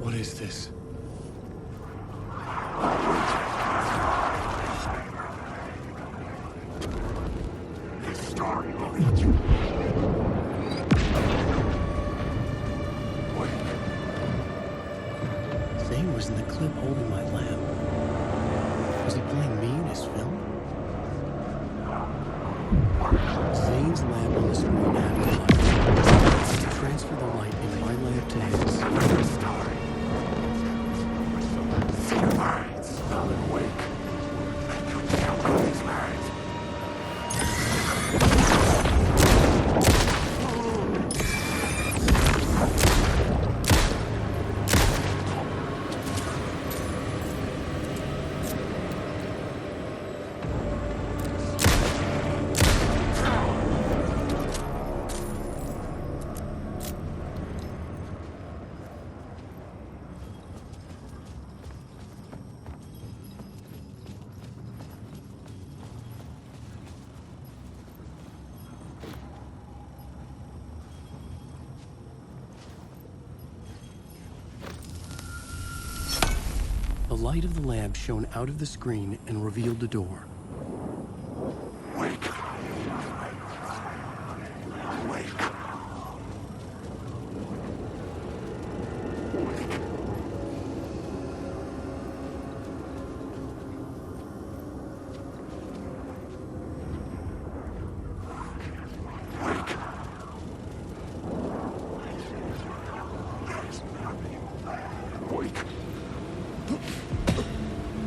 What is this? Zane was in the clip holding my lamp. Was he playing me in his film? Zane's lamp on the screen had gone. To transfer the light in my lamp to his. Lights, Alan Wake. You can't go these lights. light of the lamp shone out of the screen and revealed the door. Wake up. Wake up.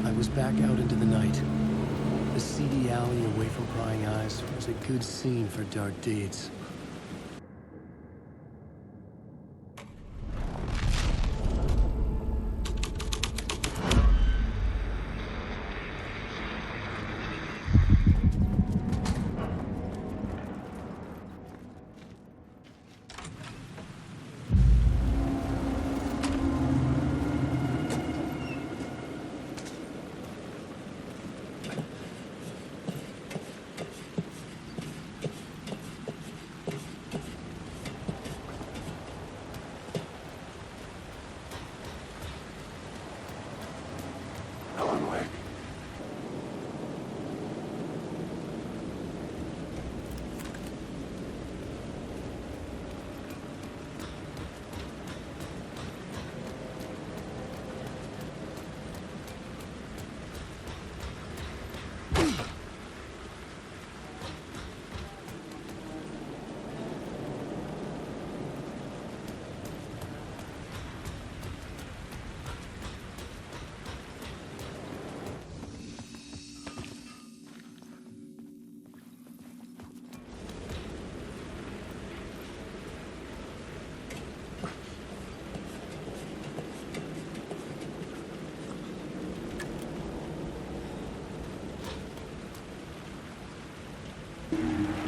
I was back out into the night. The seedy alley away from prying eyes was a good scene for dark deeds.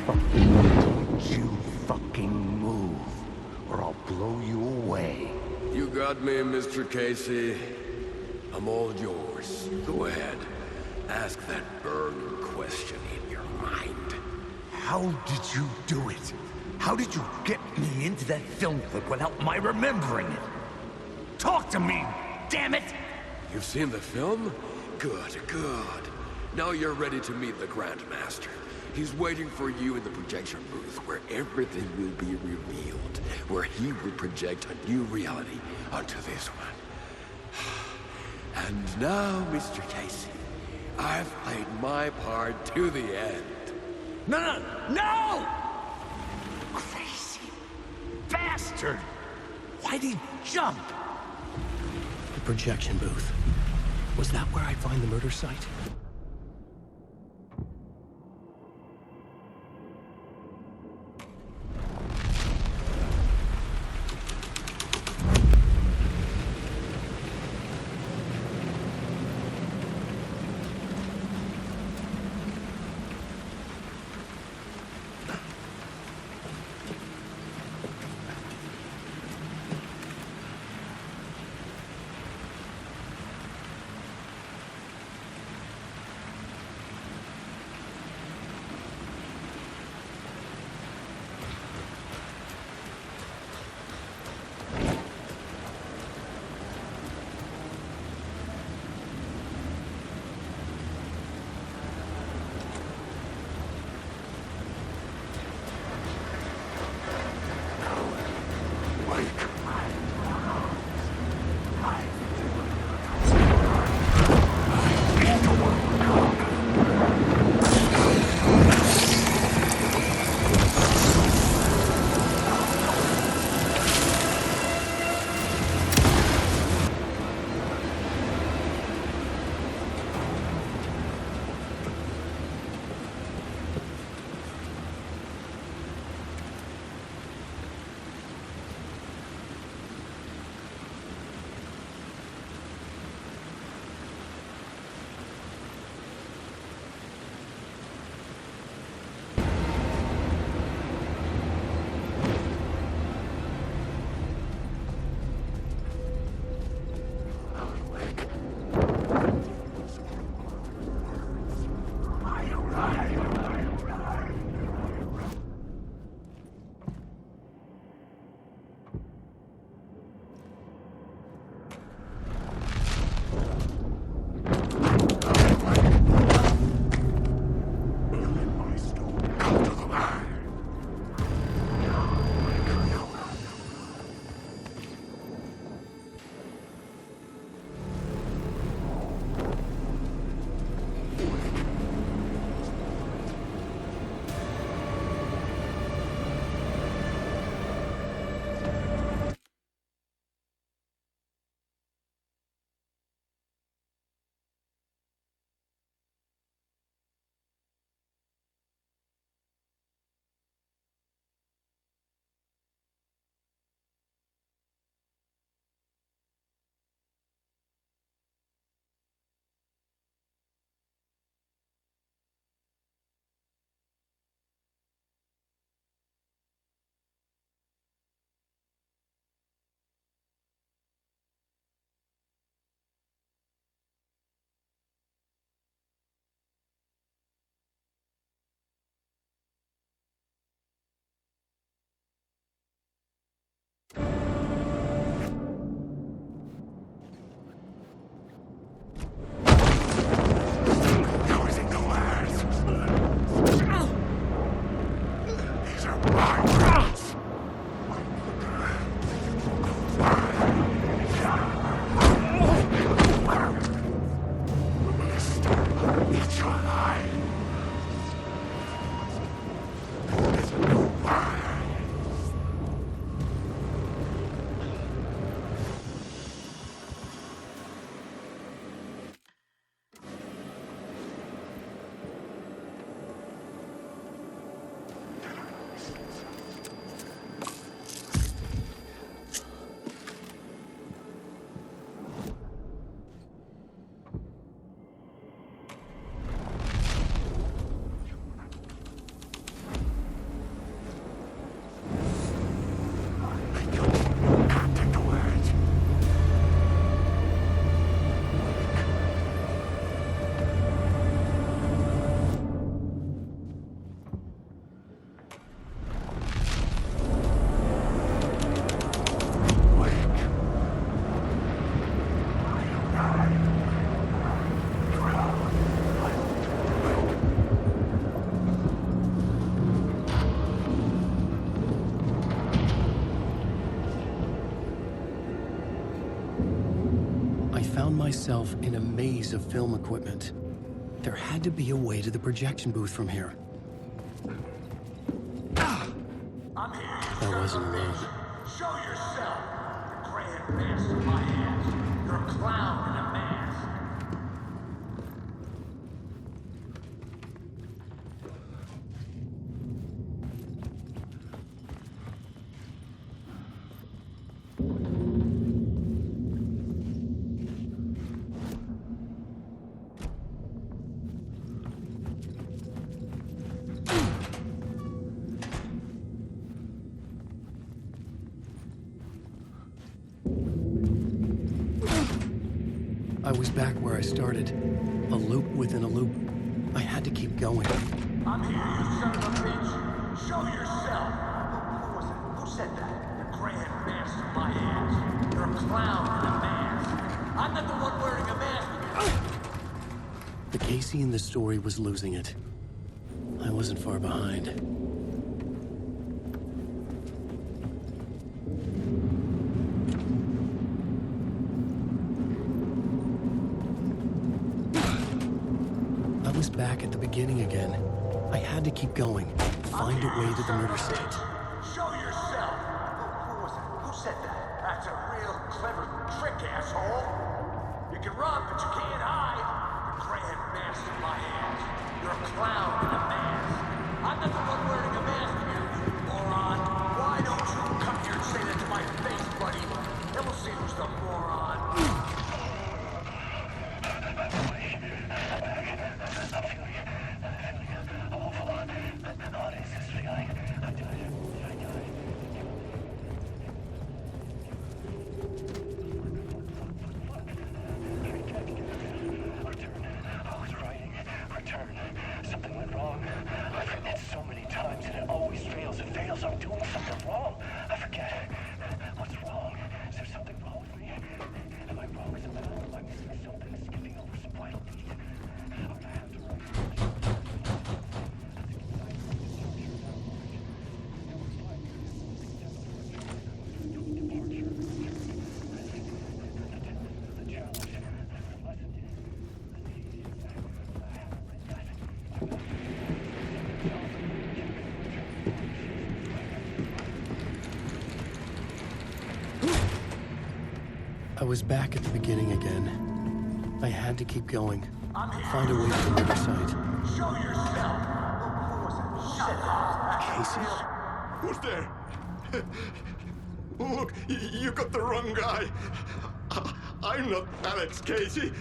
Don't you fucking move, or I'll blow you away. You got me, Mr. Casey. I'm all yours. Go ahead. Ask that burning question in your mind. How did you do it? How did you get me into that film clip without my remembering it? Talk to me, damn it! You've seen the film? Good, good. Now you're ready to meet the Grandmaster. He's waiting for you in the projection booth, where everything will be revealed, where he will project a new reality onto this one. And now, Mr. Casey, I've played my part to the end. No! Crazy bastard! Why'd he jump? The projection booth. Was that where I'd find the murder site? I found myself in a maze of film equipment. There had to be a way to the projection booth from here. That wasn't me. Show yourself! The grand master of my ass. You're a clown in a mask. I was back where I started. A loop within a loop. I had to keep going. I'm here, you son of a bitch. Show yourself. Who was it? Who said that? The grand master of my ass. You're a clown in a mask. I'm not the one wearing a mask. The Casey in the story was losing it. I wasn't far behind. I was back at the beginning again. I had to keep going. Find a way to the murder site. Show yourself. Who was it? Who said that? That's a real clever trick, asshole. You can run, but you can't hide. The grand master of my ass. You're a clown in a mask. I'm not the one wearing a mask here, you moron. Why don't you come here and say that to my face, buddy? Then we'll see who's the moron. Something went wrong. I've written it so many times and it always fails. It fails. I'm doing something wrong. I forget. What's wrong? Is there something wrong with me? Am I wrong somehow? Am I missing something? Skipping over some vital beat? Or do I have to write? I was back at the beginning again. I had to keep going. Find a way to the murder site. Show yourself. Who was it? Who said that? Casey? Who's there? Look, you got the wrong guy. I'm not Alex Casey.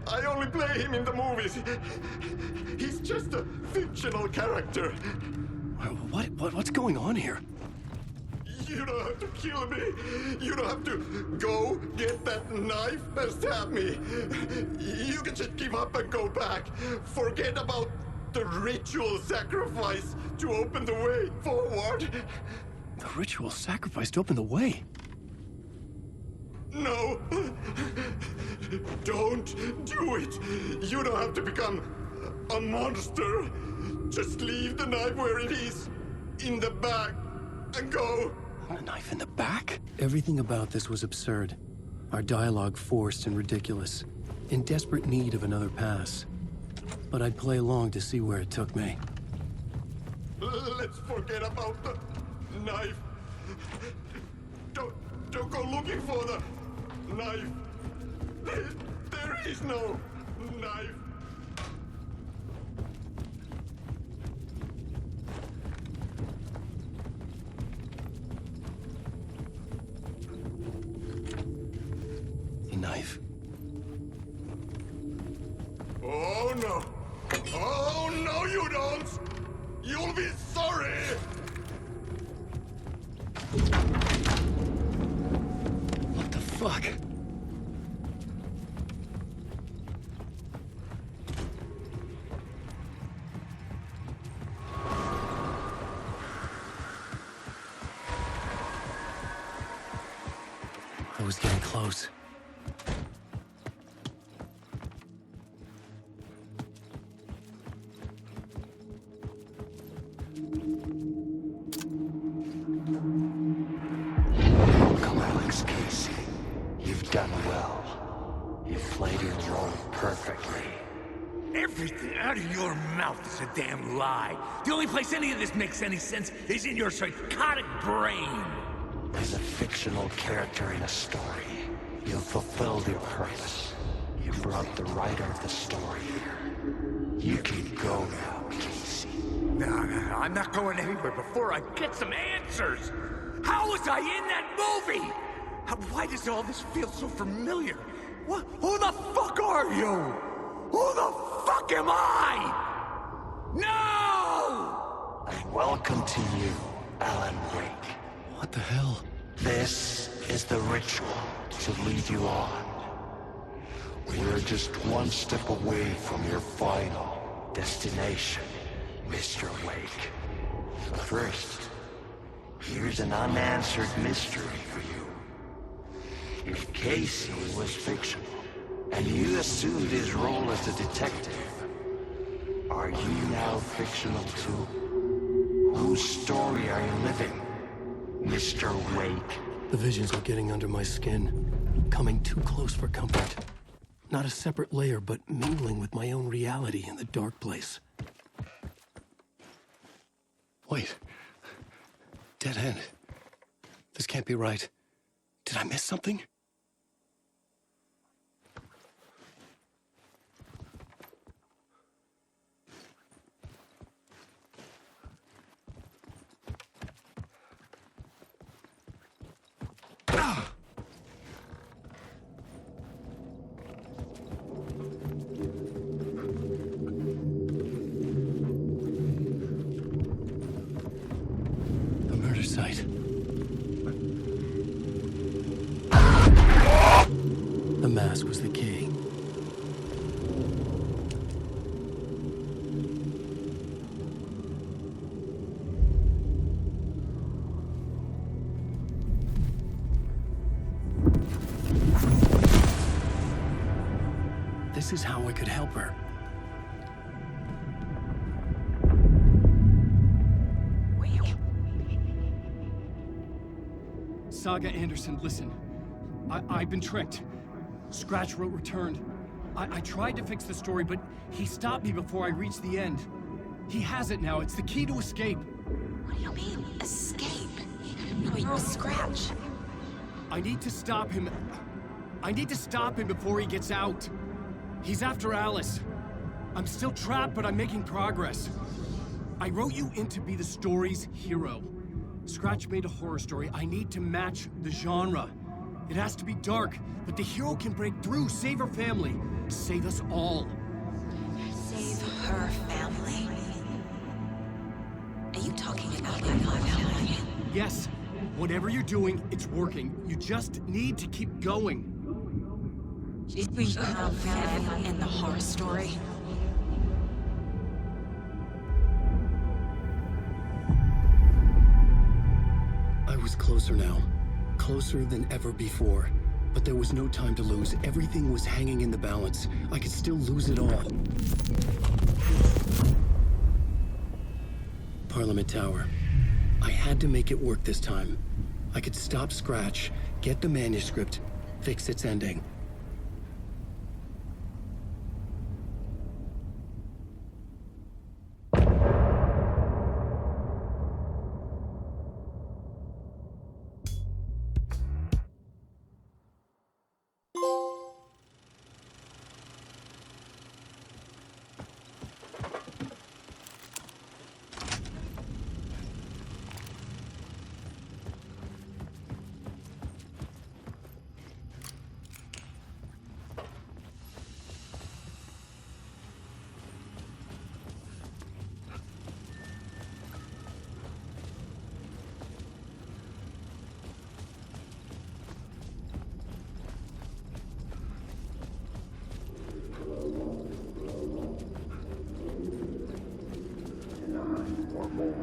I only play him in the movies. He's just a fictional character. What's going on here? You don't have to kill me. You don't have to go get that knife and stab me. You can just give up and go back. Forget about the ritual sacrifice to open the way forward. The ritual sacrifice to open the way? No. Don't do it. You don't have to become a monster. Just leave the knife where it is, in the bag, and go. A knife in the back? Everything about this was absurd. Our dialogue forced and ridiculous. In desperate need of another pass. But I'd play along to see where it took me. Let's forget about the knife. Don't go looking for the knife. There is no knife. Knife. Oh no! Oh no, you don't! You'll be sorry! What the fuck? I was getting close. Alex Casey, you've done well. You played your role perfectly. Everything out of your mouth is a damn lie. The only place any of this makes any sense is in your psychotic brain. As a fictional character in a story, you fulfilled your purpose. You brought the writer of the story here. You can go now, Casey. No, I'm not going anywhere before I get some answers. How was I in that movie? Why does all this feel so familiar? What? Who the fuck are you? Who the fuck am I? No! And welcome to you, Alan Wake. What the hell? This is the ritual to lead you on. We're just one step away from your final destination, Mr. Wake. But first, here's an unanswered mystery for you. If Casey was fictional, and you assumed his role as a detective, are you now fictional too? Whose story are you living, Mr. Wake? The visions are getting under my skin, coming too close for comfort. Not a separate layer, but mingling with my own reality in the dark place. Wait. Dead end. This can't be right. Did I miss something? Site. The mask was the key. This is how I could help her. Saga Anderson, listen. I've been tricked. Scratch wrote returned. I tried to fix the story, but he stopped me before I reached the end. He has it now. It's the key to escape. What do you mean, escape? No, you're a Scratch. I need to stop him. I need to stop him before he gets out. He's after Alice. I'm still trapped, but I'm making progress. I wrote you in to be the story's hero. Scratch made a horror story. I need to match the genre. It has to be dark, but the hero can break through, save her family, save us all. Save her family? Are you talking about my family? Yes. Whatever you're doing, it's working. You just need to keep going. She's become family in the horror story. I was closer now. Closer than ever before. But there was no time to lose. Everything was hanging in the balance. I could still lose it all. Parliament Tower. I had to make it work this time. I could stop Scratch, get the manuscript, fix its ending.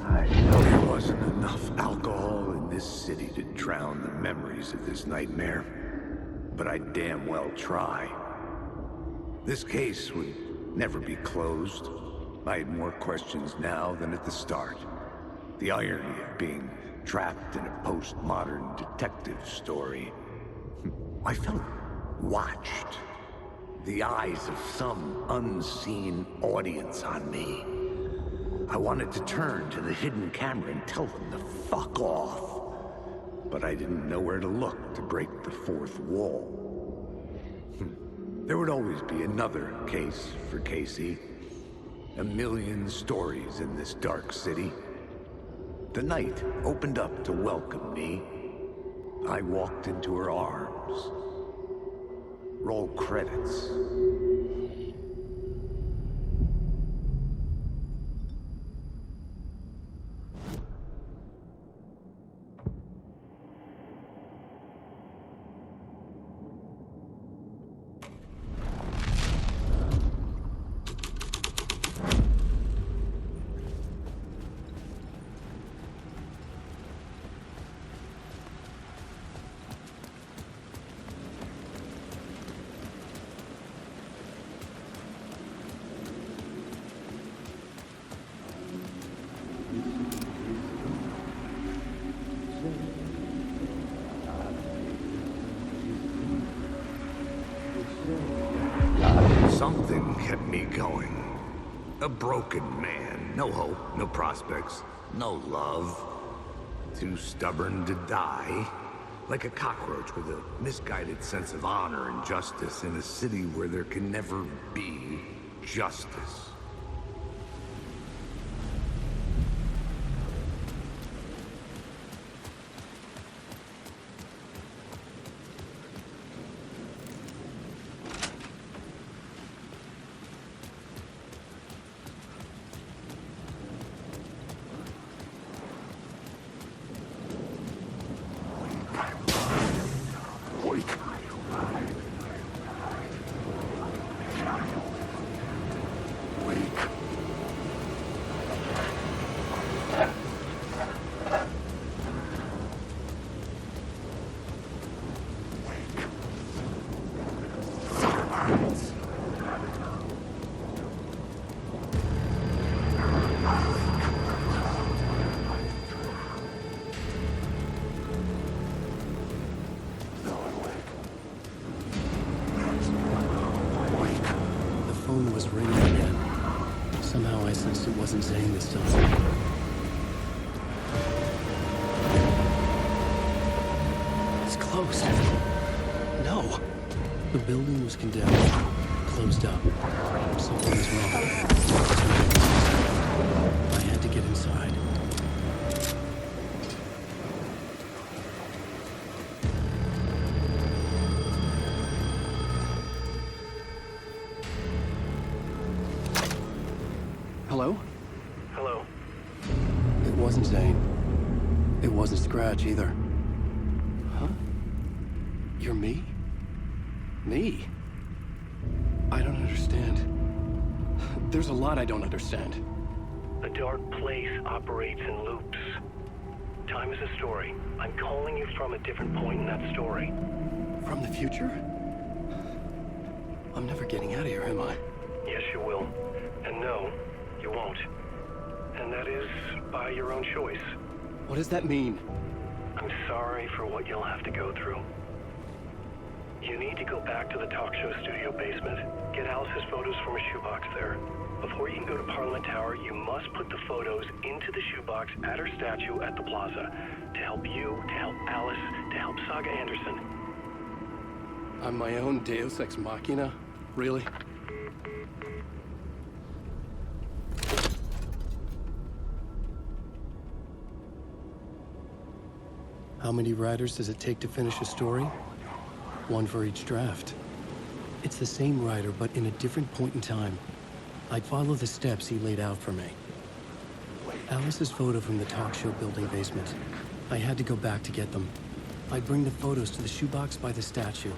I know there wasn't enough alcohol in this city to drown the memories of this nightmare, but I damn well try. This case would never be closed. I had more questions now than at the start. The irony of being trapped in a postmodern detective story. I felt watched. The eyes of some unseen audience on me. I wanted to turn to the hidden camera and tell them to fuck off. But I didn't know where to look to break the fourth wall. There would always be another case for Casey. A million stories in this dark city. The night opened up to welcome me. I walked into her arms. Roll credits. Something kept me going. A broken man. No hope, no prospects, no love. Too stubborn to die. Like a cockroach with a misguided sense of honor and justice in a city where there can never be justice. Was ringing again. Somehow I sensed it wasn't Zane this time. It's closed. No. The building was condemned. Closed up. Something was wrong. I had to get inside. Hello? Hello. It wasn't Zane. It wasn't Scratch either. Huh? You're me? Me? I don't understand. There's a lot I don't understand. The dark place operates in loops. Time is a story. I'm calling you from a different point in that story. From the future? I'm never getting out of here, am I? Yes, you will. And no, you won't. And that is by your own choice. What does that mean? I'm sorry for what you'll have to go through. You need to go back to the talk show studio basement. Get Alice's photos from a shoebox there. Before you can go to Parliament Tower, you must put the photos into the shoebox at her statue at the plaza. To help you, to help Alice, to help Saga Anderson. I'm my own Deus Ex Machina? Really? How many writers does it take to finish a story? One for each draft. It's the same writer, but in a different point in time. I'd follow the steps he laid out for me. Alice's photo from the talk show building basement. I had to go back to get them. I'd bring the photos to the shoebox by the statue.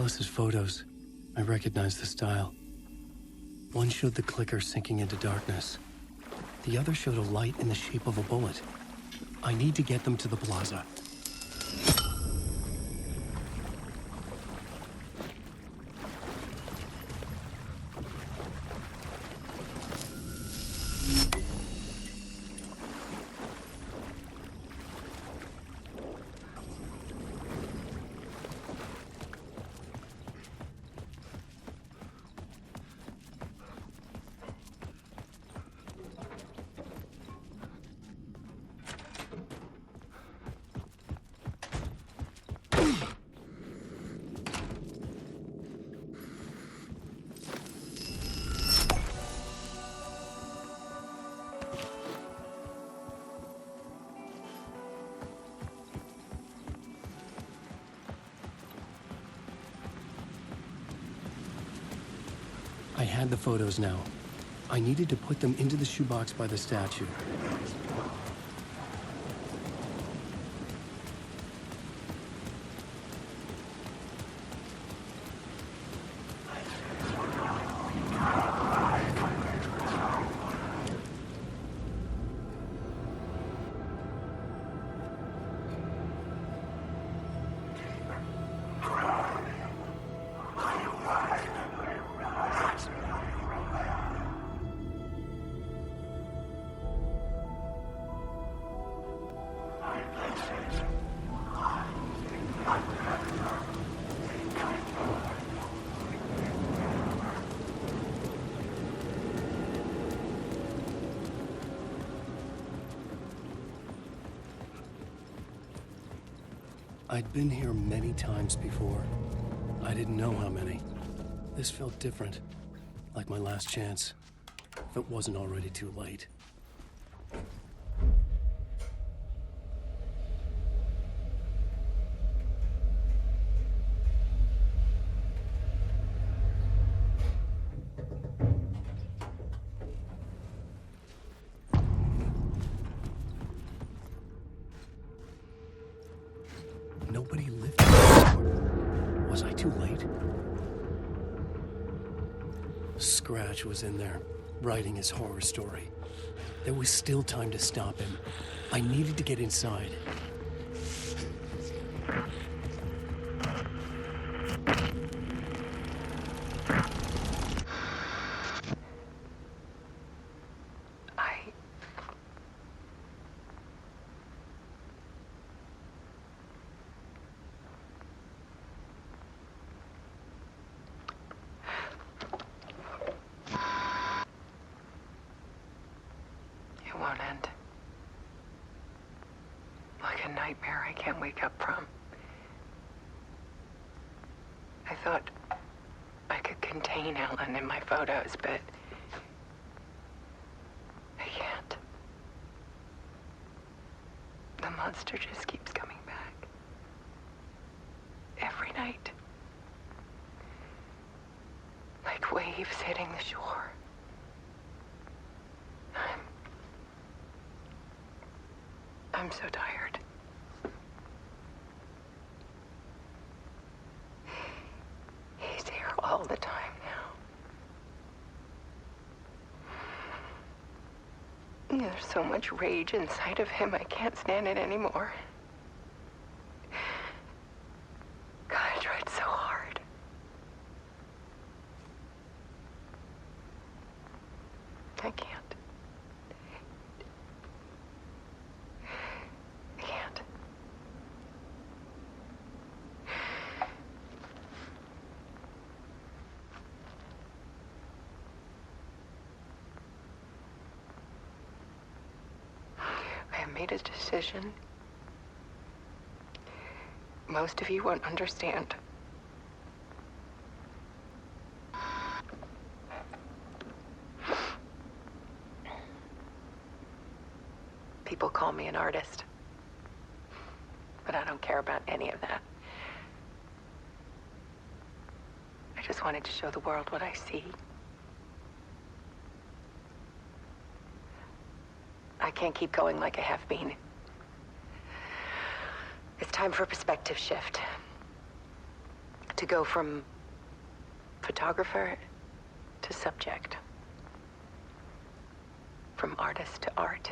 Alice's photos. I recognize the style. One showed the clicker sinking into darkness. The other showed a light in the shape of a bullet. I need to get them to the plaza. I had the photos now. I needed to put them into the shoebox by the statue. I'd been here many times before. I didn't know how many. This felt different, like my last chance, if it wasn't already too late. Nobody lived here. Was I too late? Scratch was in there, writing his horror story. There was still time to stop him. I needed to get inside. Won't end. Like a nightmare I can't wake up from. I thought I could contain Ellen in my photos, but I can't. The monster just keeps coming back. Every night. Like waves hitting the shore. I'm so tired. He's here all the time now. There's so much rage inside of him, I can't stand it anymore. God, I tried so hard. I can't. Made a decision. Most of you won't understand. People call me an artist, but I don't care about any of that. I just wanted to show the world what I see. I can't keep going like I have been. It's time for a perspective shift. To go from photographer to subject. From artist to art.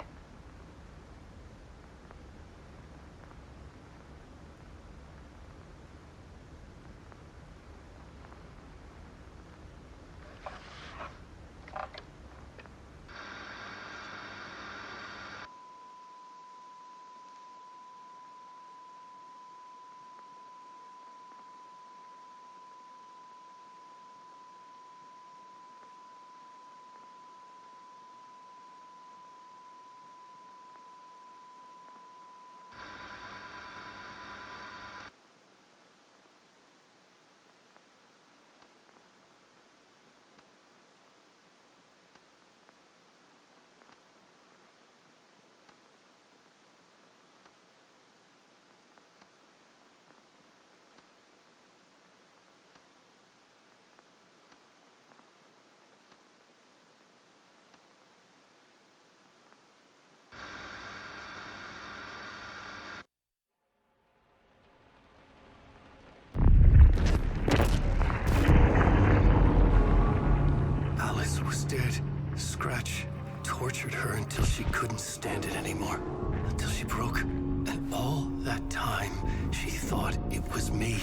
Dead. Scratch tortured her until she couldn't stand it anymore. Until she broke. And all that time, she thought it was me.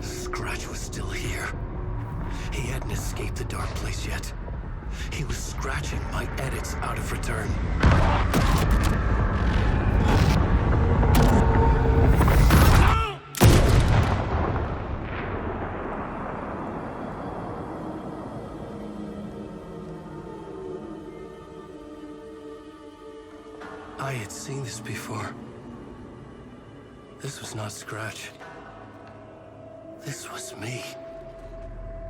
Scratch was still here. He hadn't escaped the dark place yet. He was scratching my edits out of return. I had seen this before. This was not Scratch. This was me.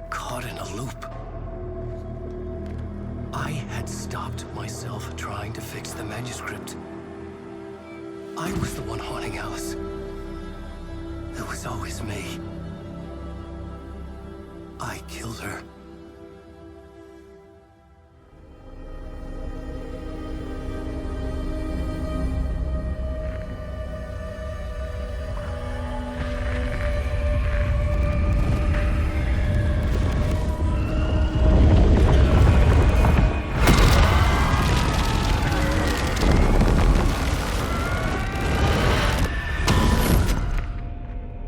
Caught in a loop. I had stopped myself trying to fix the manuscript. I was the one haunting Alice. It was always me. I killed her.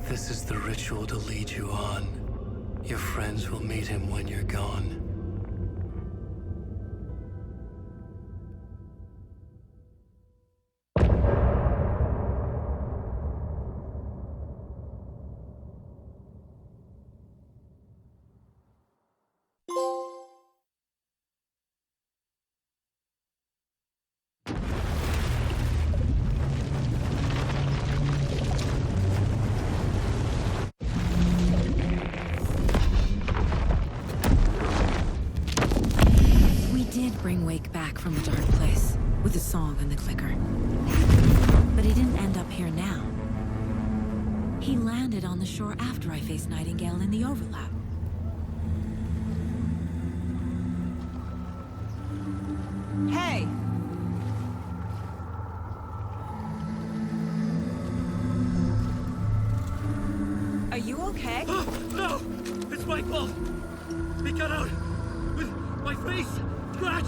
This is the ritual to lead you on. Your friends will meet him when you're gone. Bring Wake back from the dark place with the song and the clicker. But he didn't end up here now. He landed on the shore after I faced Nightingale in the overlap. Hey! Are you okay? No! It's my fault! He got out with my face! Scratch!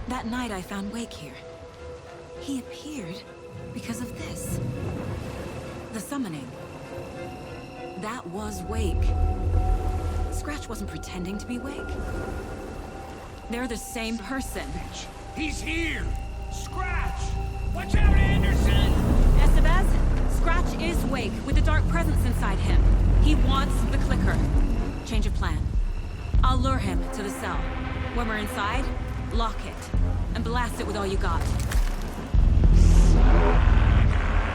That night I found Wake here. He appeared because of this. The summoning. That was Wake. Scratch wasn't pretending to be Wake. They're the same person. He's here! Scratch! Watch out, Anderson! Estevez, Scratch is Wake with the dark presence inside him. He wants the clicker. Change of plan. I'll lure him to the cell. When we're inside, lock it, and blast it with all you got.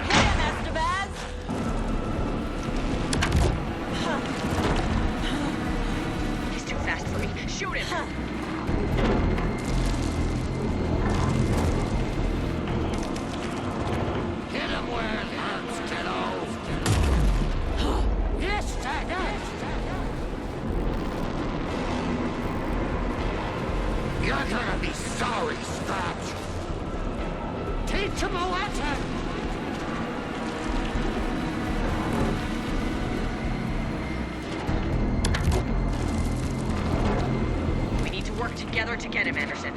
Hit him, Estevez! He's too fast for me. Shoot him! Hit him where it hurts, kiddo! Yes, Dagger! You're gonna be sorry, Scratch! Teach him a lesson! alert to get him, Anderson.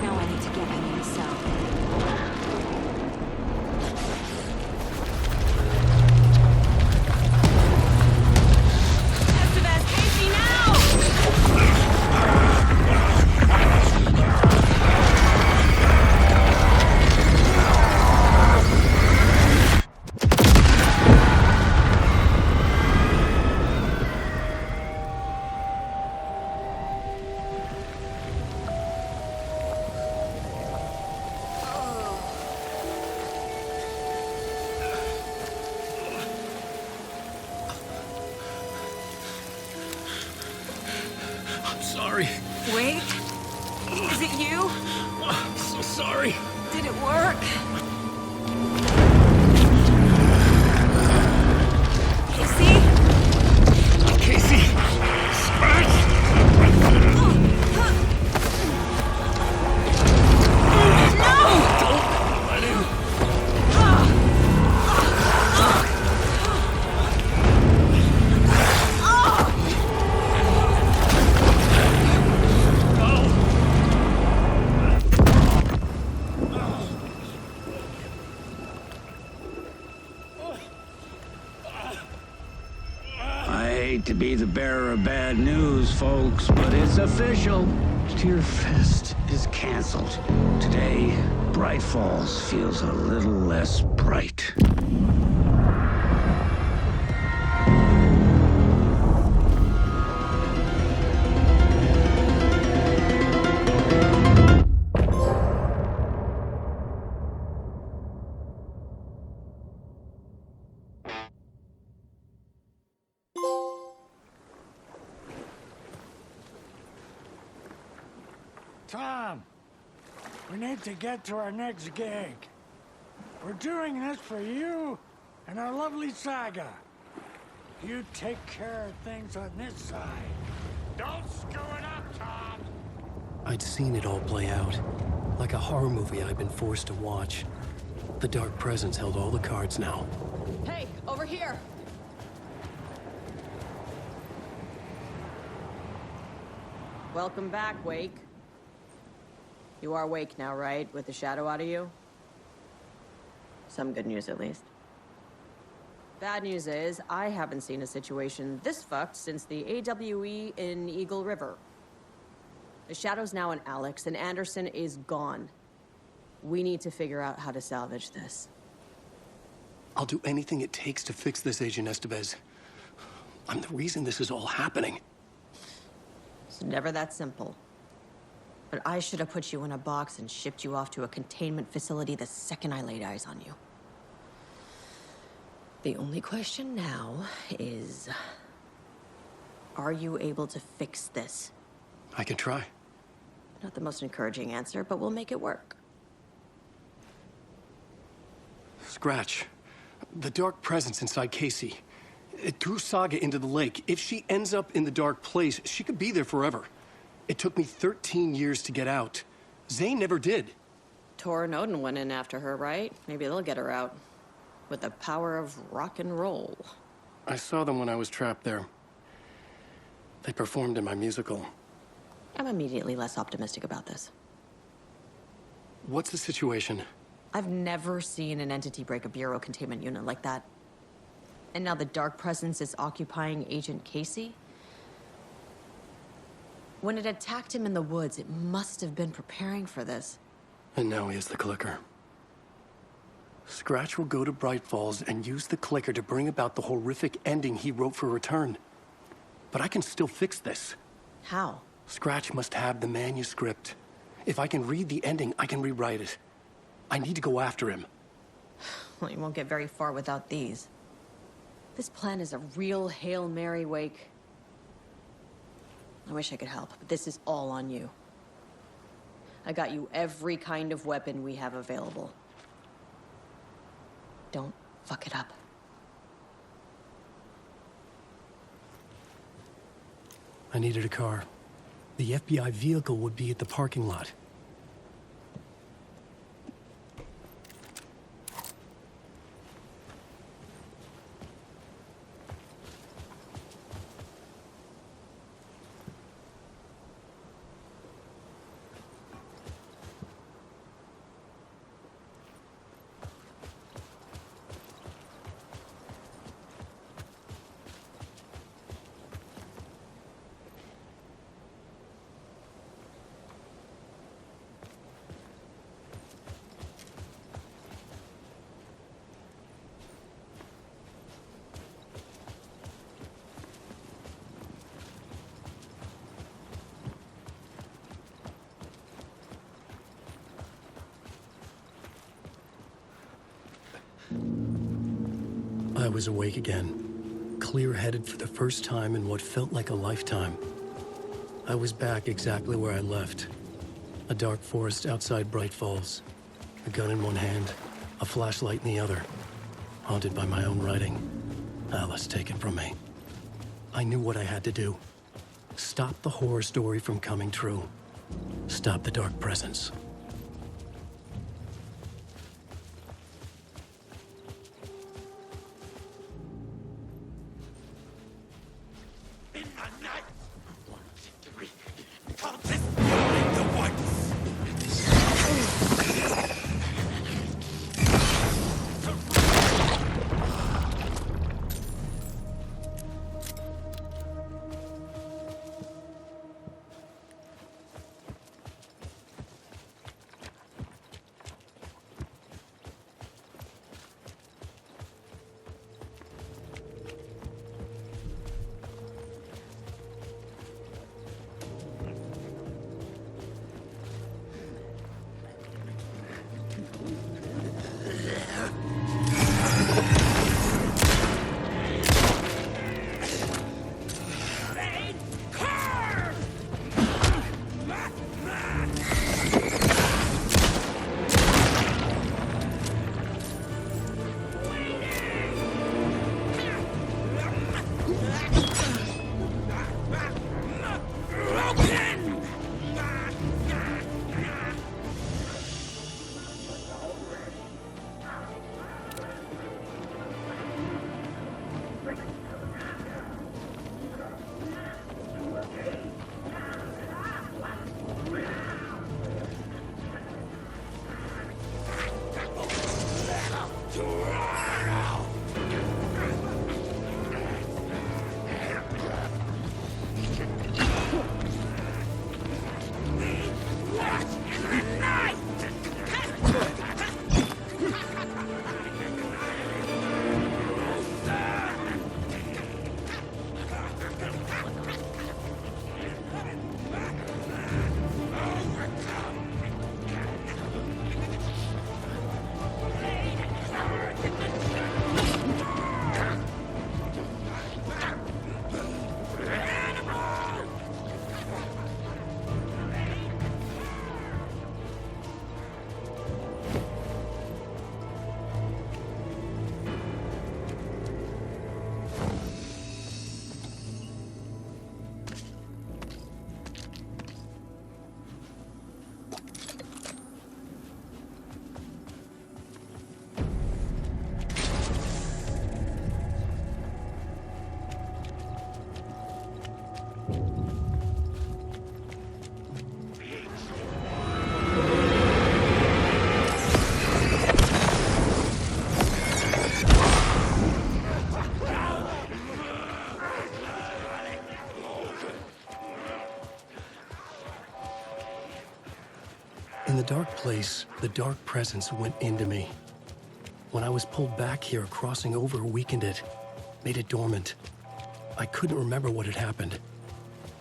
Now I need to get him in the cell. Sorry. Wait. Is it you? I'm so sorry. Did it work? Casey? Scratch! To be the bearer of bad news, folks, but it's official. Tearfest is canceled. Today, Bright Falls feels a little less bright. Tom, we need to get to our next gig. We're doing this for you and our lovely Saga. You take care of things on this side. Don't screw it up, Tom! I'd seen it all play out. Like a horror movie I'd been forced to watch. The Dark Presence held all the cards now. Hey, over here! Welcome back, Wake. You are awake now, right? With the shadow out of you? Some good news, at least. Bad news is, I haven't seen a situation this fucked since the AWE in Eagle River. The shadow's now in Alex, and Anderson is gone. We need to figure out how to salvage this. I'll do anything it takes to fix this, Agent Estevez. I'm the reason this is all happening. It's never that simple. But I should have put you in a box and shipped you off to a containment facility the second I laid eyes on you. The only question now is, are you able to fix this? I can try. Not the most encouraging answer, but we'll make it work. Scratch. The Dark Presence inside Casey. It threw Saga into the lake. If she ends up in the dark place, she could be there forever. It took me 13 years to get out. Zane never did. Tor and Odin went in after her, right? Maybe they'll get her out. With the power of rock and roll. I saw them when I was trapped there. They performed in my musical. I'm immediately less optimistic about this. What's the situation? I've never seen an entity break a bureau containment unit like that. And now the Dark Presence is occupying Agent Casey? When it attacked him in the woods, it must have been preparing for this. And now he has the clicker. Scratch will go to Bright Falls and use the clicker to bring about the horrific ending he wrote for Return. But I can still fix this. How? Scratch must have the manuscript. If I can read the ending, I can rewrite it. I need to go after him. Well, you won't get very far without these. This plan is a real Hail Mary, Wake. I wish I could help, but this is all on you. I got you every kind of weapon we have available. Don't fuck it up. I needed a car. The FBI vehicle would be at the parking lot. was awake again, clear-headed for the first time in what felt like a lifetime. I was back exactly where I left. A dark forest outside Bright Falls. A gun in one hand, a flashlight in the other. Haunted by my own writing. Alice taken from me. I knew what I had to do. Stop the horror story from coming true. Stop the dark presence. In the dark place, the dark presence went into me. When I was pulled back here, crossing over weakened it, made it dormant. I couldn't remember what had happened,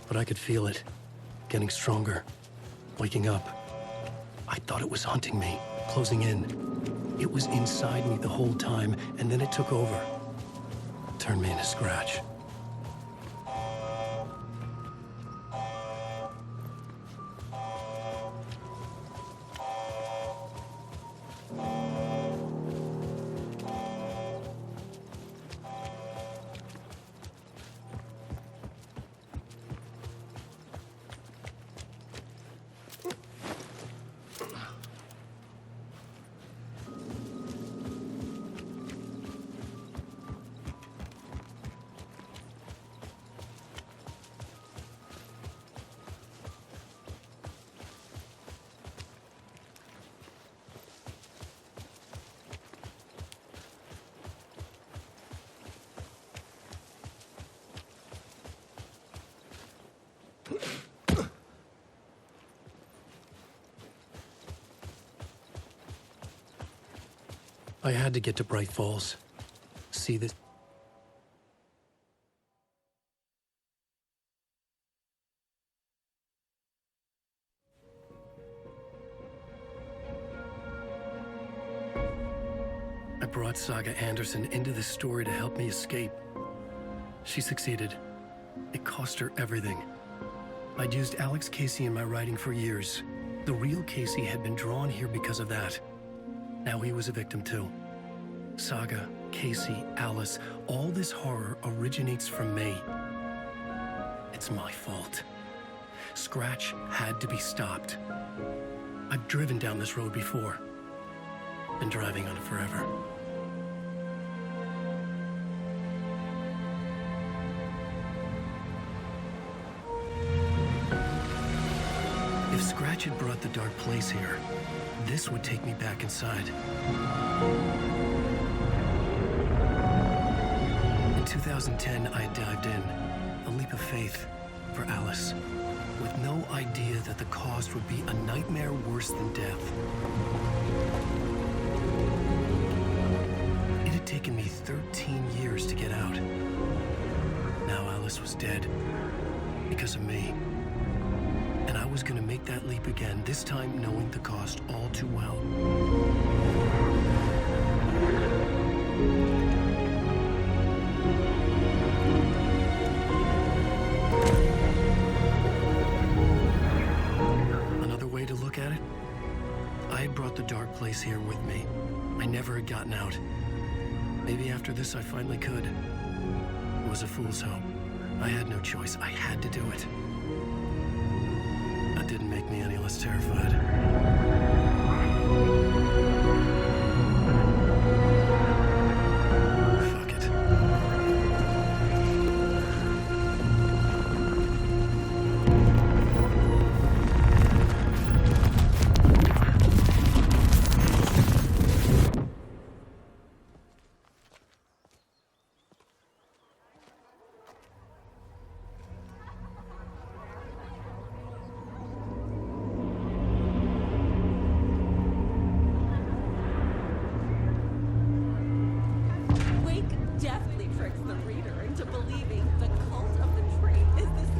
but I could feel it, getting stronger, waking up. I thought it was hunting me, closing in. It was inside me the whole time, and then it took over. Turned me into scratch. I had to get to Bright Falls. See this. I brought Saga Anderson into this story to help me escape. She succeeded. It cost her everything. I'd used Alex Casey in my writing for years. The real Casey had been drawn here because of that. Now he was a victim too. Saga, Casey, Alice, all this horror originates from me. It's my fault. Scratch had to be stopped. I've driven down this road before. Been driving on it forever. If Scratch had brought the dark place here, this would take me back inside. In 2010, I had dived in, a leap of faith for Alice, with no idea that the cost would be a nightmare worse than death. It had taken me 13 years to get out. Now Alice was dead, because of me. And I was gonna make that leap again, this time knowing the cost all too well. Another way to look at it, I had brought the dark place here with me. I never had gotten out. Maybe after this I finally could. It was a fool's hope. I had no choice. I had to do it. That didn't make me any less terrified. Fuck it.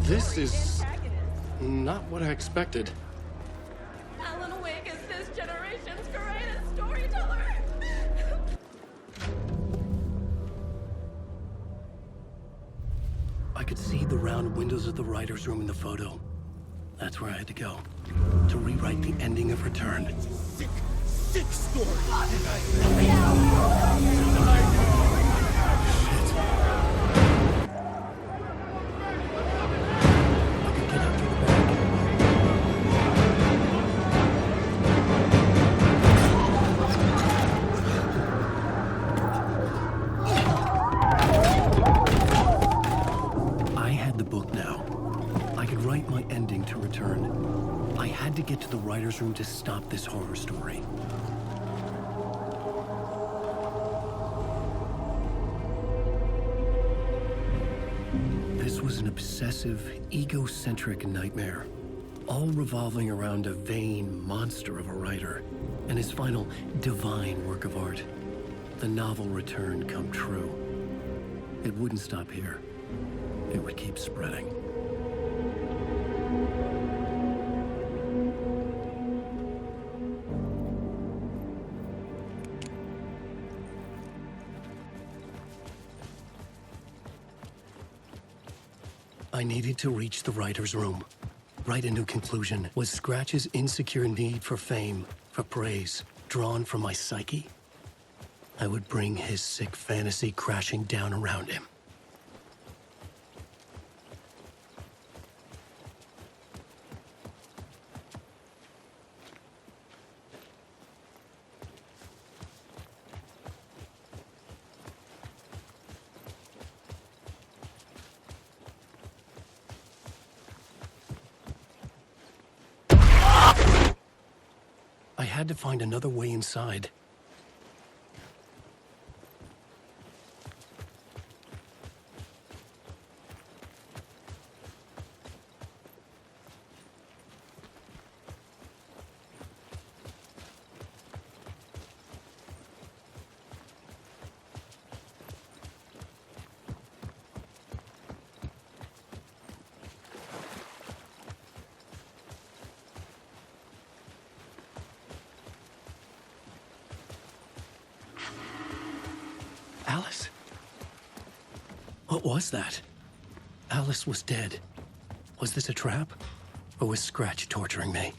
This is not what I expected. Alana Wakea is this generation's greatest storyteller. I could see the round windows of the writer's room in the photo. That's where I had to go, to rewrite the ending of Return. Sick story. Get to the writer's room to stop this horror story. This was an obsessive, egocentric nightmare, all revolving around a vain monster of a writer and his final divine work of art, the novel Return come true. It wouldn't stop here. It would keep spreading. I needed to reach the writer's room. Write a new conclusion. Was Scratch's insecure need for fame, for praise, drawn from my psyche? I would bring his sick fantasy crashing down around him. I had to find another way inside. Alice? What was that? Alice was dead. Was this a trap? Or was Scratch torturing me?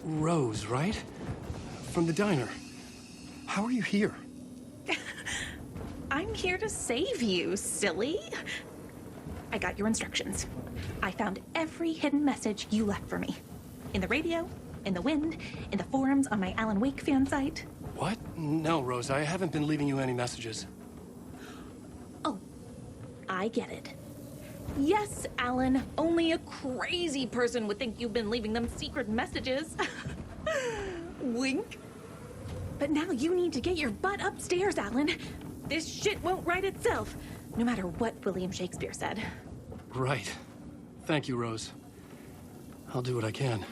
Rose, right? From the diner. How are you here? I'm here to save you, silly. I got your instructions. I found every hidden message you left for me. In the radio, in the wind, in the forums on my Alan Wake fan site. What? No, Rose, I haven't been leaving you any messages. Oh, I get it. Yes, Alan, only a crazy person would think you've been leaving them secret messages. Wink. But now you need to get your butt upstairs, Alan. This shit won't right itself, no matter what William Shakespeare said. Right. Thank you, Rose. I'll do what I can.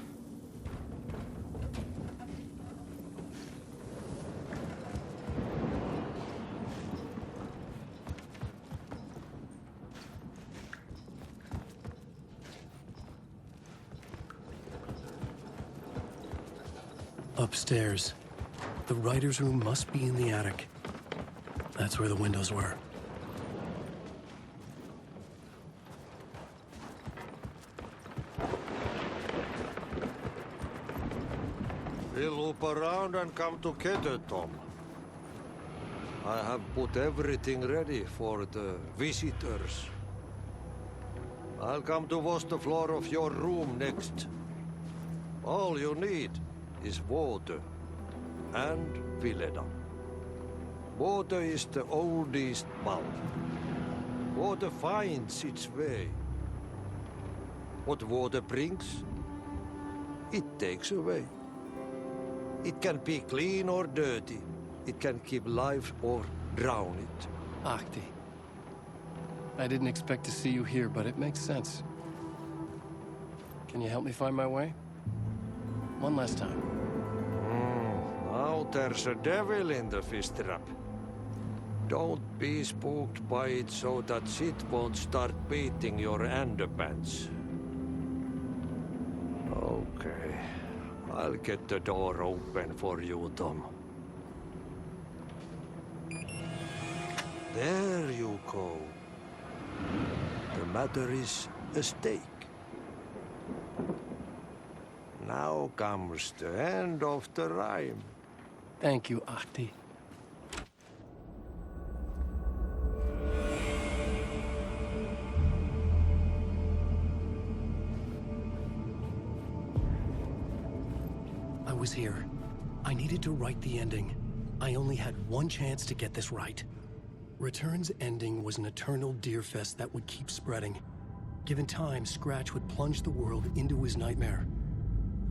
Upstairs. The writer's room must be in the attic. That's where the windows were. We'll loop around and come together, Tom. I have put everything ready for the visitors. I'll come to wash the floor of your room next. All you need is water and Vileda. Water is the oldest bulb. Water finds its way. What water brings, it takes away. It can be clean or dirty. It can keep life or drown it. Ahti. I didn't expect to see you here, but it makes sense. Can you help me find my way? One last time. Now there's a devil in the fish trap. Don't be spooked by it so that shit won't start beating your underpants. Okay. I'll get the door open for you, Tom. There you go. The matter is a stake. Now comes the end of the rhyme. Thank you, Ahti. I was here. I needed to write the ending. I only had one chance to get this right. Return's ending was an eternal deerfest that would keep spreading. Given time, Scratch would plunge the world into his nightmare.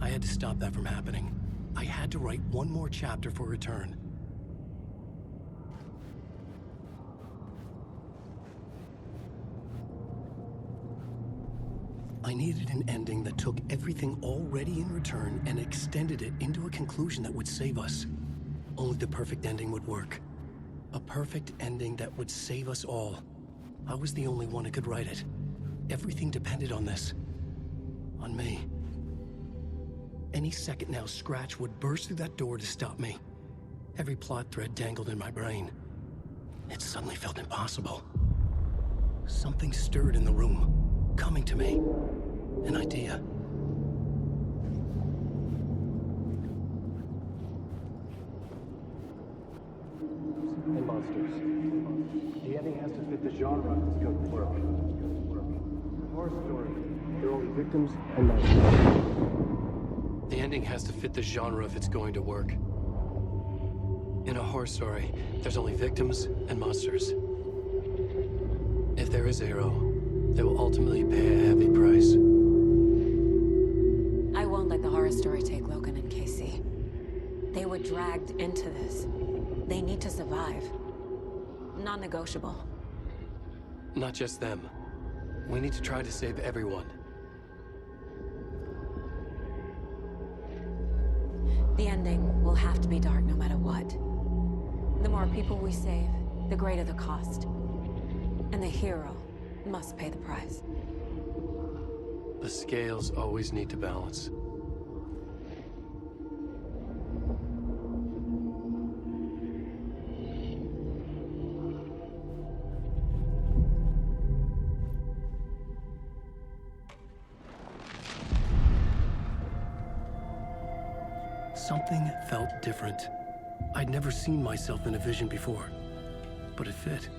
I had to stop that from happening. I had to write one more chapter for Return. I needed an ending that took everything already in Return and extended it into a conclusion that would save us. Only the perfect ending would work. A perfect ending that would save us all. I was the only one who could write it. Everything depended on this. On me. Any second now, Scratch would burst through that door to stop me. Every plot thread dangled in my brain. It suddenly felt impossible. Something stirred in the room. coming to me. An idea. And monsters. The ending has to fit the genre if it's going to work. Horror story. They're only victims and monsters. The ending has to fit the genre if it's going to work. In a horror story, there's only victims and monsters. If there is a hero, they will ultimately pay a heavy price. I won't let the horror story take Logan and Casey. They were dragged into this. They need to survive. Non-negotiable. Not just them. We need to try to save everyone. The ending will have to be dark no matter what. The more people we save, the greater the cost. And the hero must pay the price. The scales always need to balance. Something felt different. I'd never seen myself in a vision before, but it fit.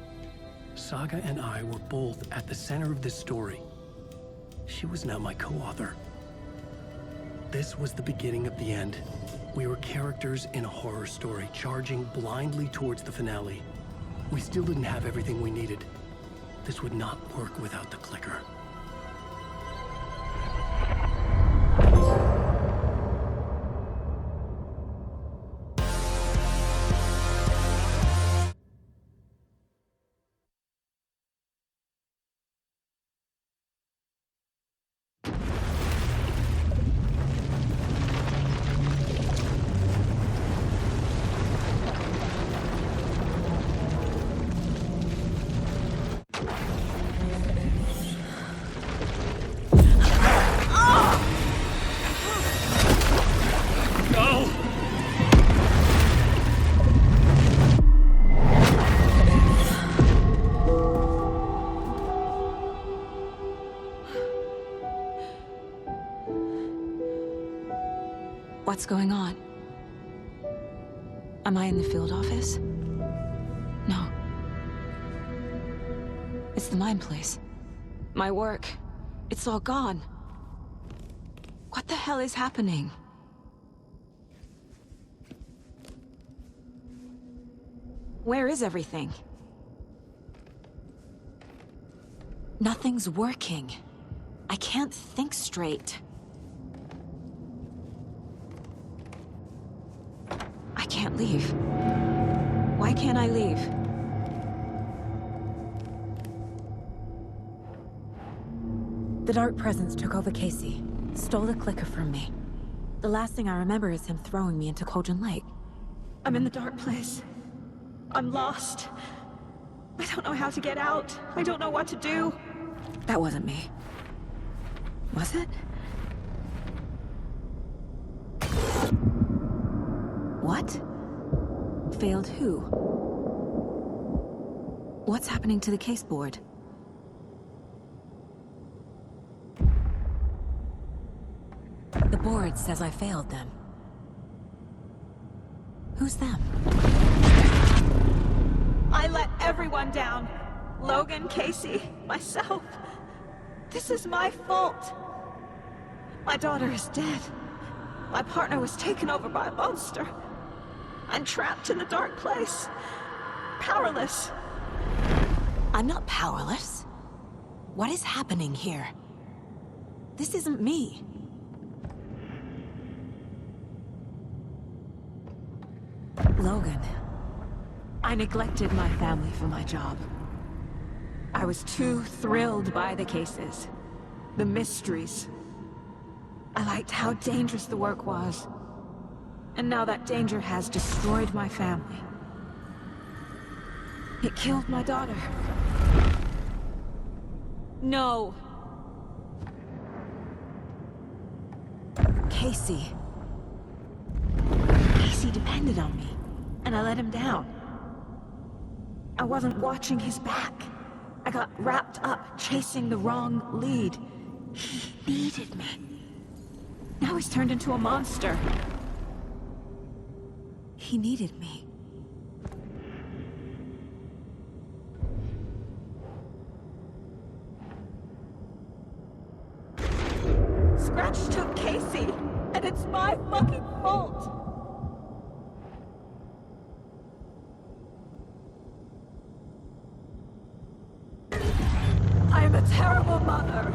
Saga and I were both at the center of this story. She was now my co-author. This was the beginning of the end. We were characters in a horror story, charging blindly towards the finale. We still didn't have everything we needed. This would not work without the clicker. What's going on? Am I in the field office? No. It's the mine place. My work. It's all gone. What the hell is happening? Where is everything? Nothing's working. I can't think straight. I can't leave. Why can't I leave? The Dark Presence took over Casey, stole the clicker from me. The last thing I remember is him throwing me into Cauldron Lake. I'm in the dark place. I'm lost. I don't know how to get out. I don't know what to do. That wasn't me. Was it? What? Failed who? What's happening to the case board? The board says I failed them. Who's them? I let everyone down. Logan, Casey, myself. This is my fault. My daughter is dead. My partner was taken over by a monster. I'm trapped in the dark place. Powerless. I'm not powerless. What is happening here? This isn't me. Logan. I neglected my family for my job. I was too thrilled by the cases, the mysteries. I liked how dangerous the work was. And now that danger has destroyed my family. It killed my daughter. No. Casey. Casey depended on me, and I let him down. I wasn't watching his back. I got wrapped up chasing the wrong lead. He needed me. Now he's turned into a monster. He needed me. Scratch took Casey, and it's my fucking fault. I'm a terrible mother.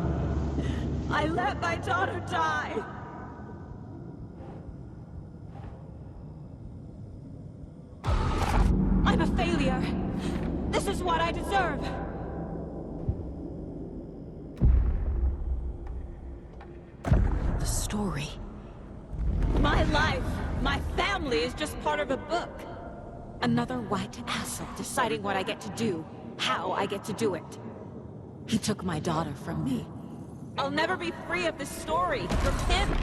I let my daughter die. I'm a failure. This is what I deserve. The story. My life, my family is just part of a book. Another white asshole deciding what I get to do, how I get to do it. He took my daughter from me. I'll never be free of this story from him.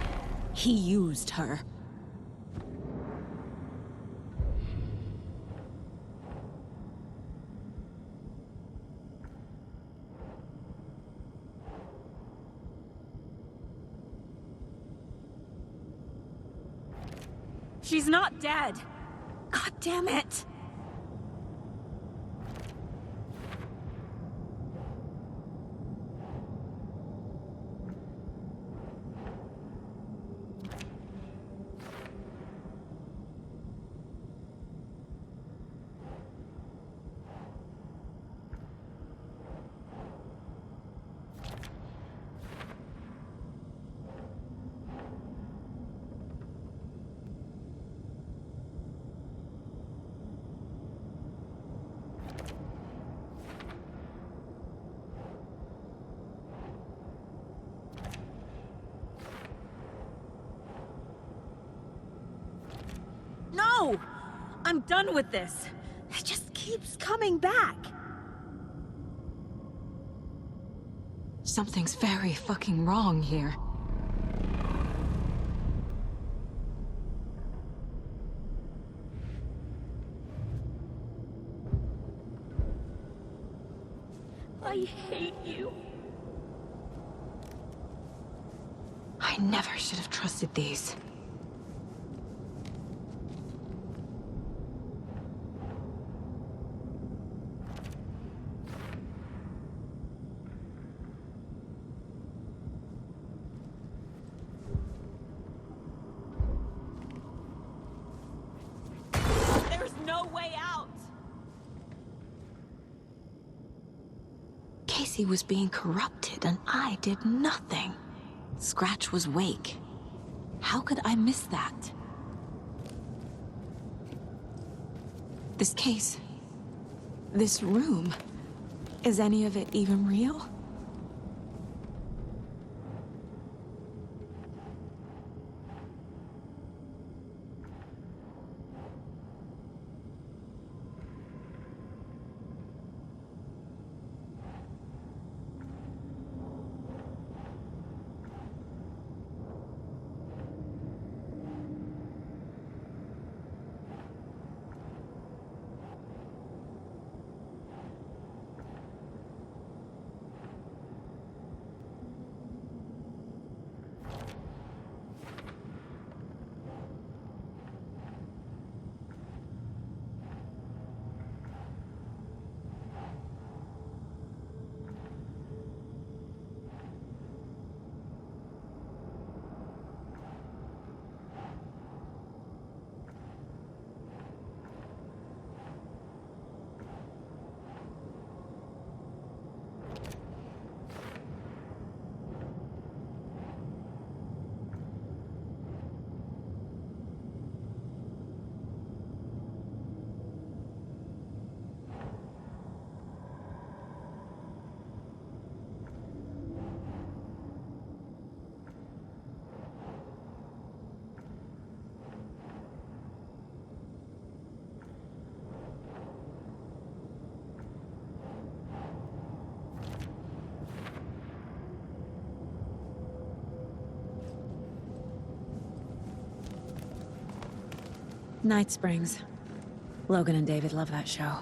He used her. She's not dead. God damn it. No! I'm done with this. It just keeps coming back. Something's very fucking wrong here. I hate you. I never should have trusted these. He was being corrupted, and I did nothing. Scratch was Wake. How could I miss that? This case, this room, is any of it even real? Night Springs. Logan and David love that show.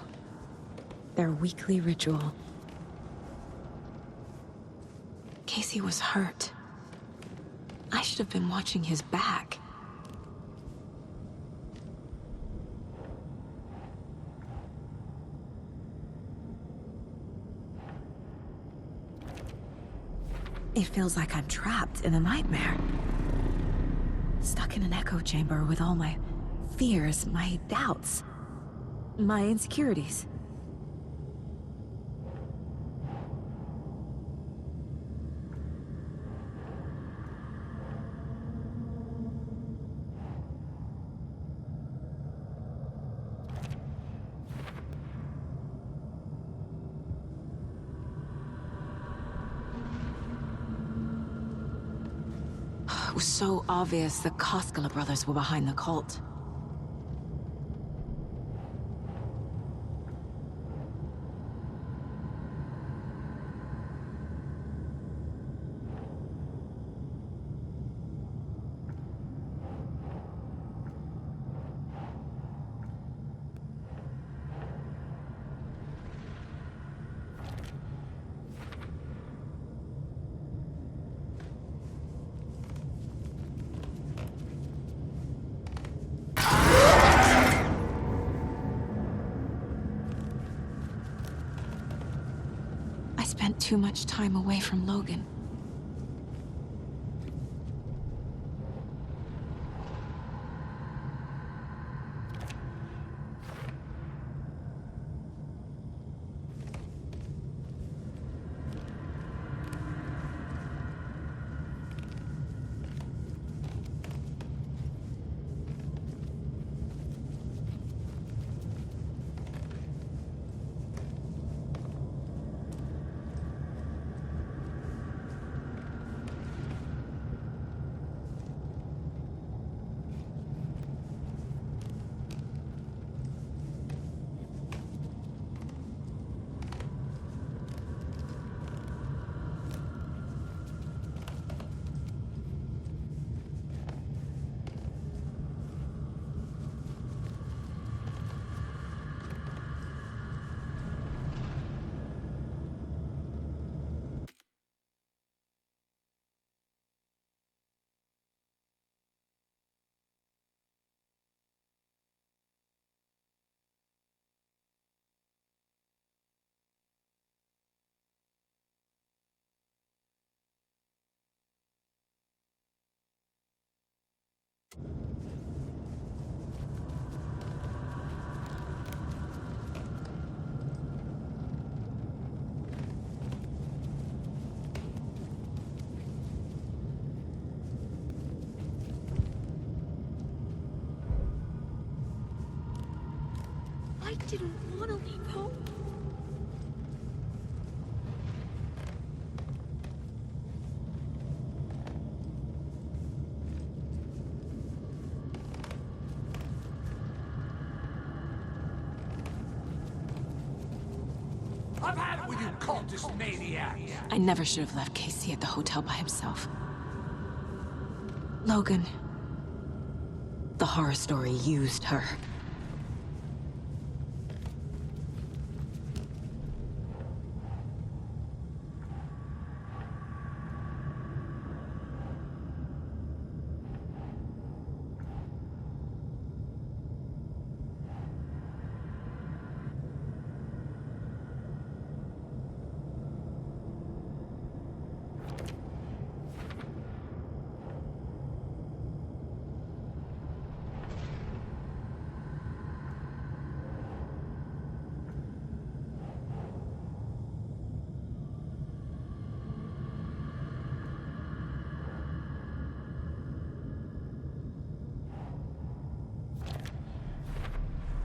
Their weekly ritual. Casey was hurt. I should have been watching his back. It feels like I'm trapped in a nightmare. Stuck in an echo chamber with all my fears, my doubts, my insecurities. It was so obvious the Koskela brothers were behind the cult. Spent too much time away from Logan. I didn't want to leave home. I've had it with you cultist maniacs! I never should have left Casey at the hotel by himself. Logan. The horror story used her.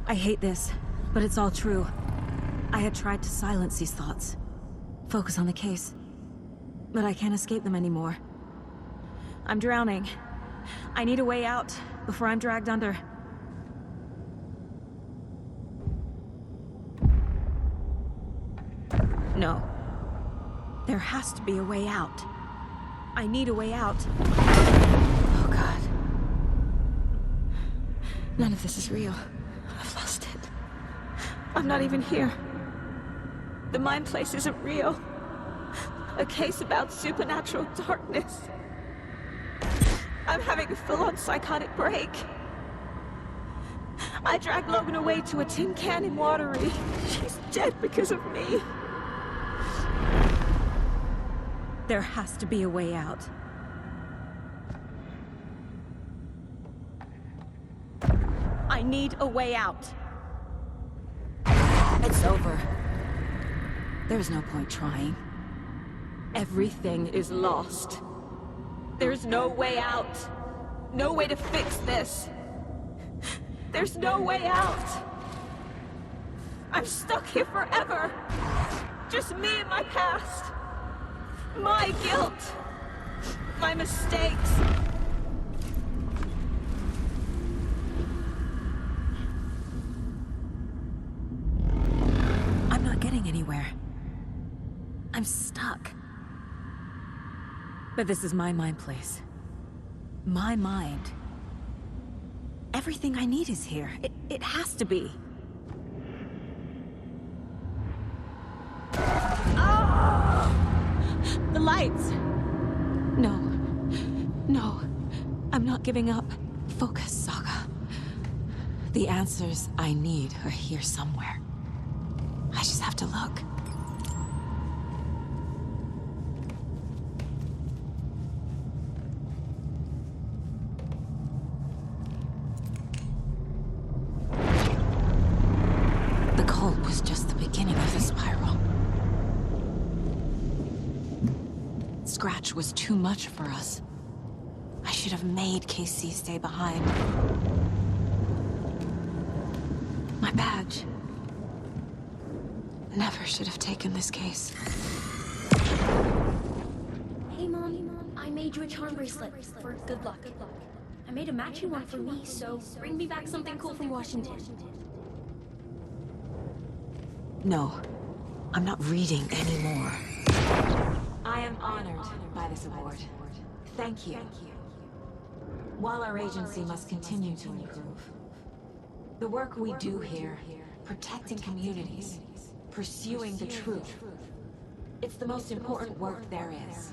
I hate this, but it's all true. I had tried to silence these thoughts, focus on the case, but I can't escape them anymore. I'm drowning. I need a way out before I'm dragged under. No. There has to be a way out. I need a way out. Oh, God. None of this is real. I've lost it. I'm not even here. The mind place isn't real. A case about supernatural darkness. I'm having a full-on psychotic break. I dragged Logan away to a tin can in Watery. She's dead because of me. There has to be a way out. I need a way out. It's over. There's no point trying. Everything is lost. There's no way out. No way to fix this. There's no way out. I'm stuck here forever. Just me and my past. My guilt. My mistakes. I'm not getting anywhere. I'm stuck. But this is my mind place. My mind. Everything I need is here. It has to be. The lights! No. No. I'm not giving up. Focus, Saga. The answers I need are here somewhere. I just have to look. The cult was just the beginning of the spiral. Scratch was too much for us. I should have made KC stay behind. My badge. Never should have taken this case. Hey, Mom. I made you a charm bracelet for good luck. I made a matching one for me, so bring me back something cool from Washington. No, I'm not reading anymore. I am honored by this award. Thank you. While our agency must continue to improve, the work we do here, protecting communities, pursuing the truth, it's the most important work there is.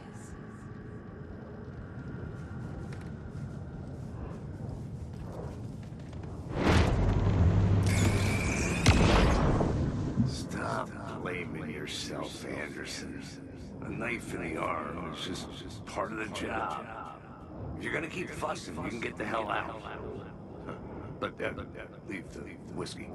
Stop blaming yourself, Anderson. A knife in the arm is just part of the job. If you're gonna keep fussing, you can get the hell out. But leave the whiskey.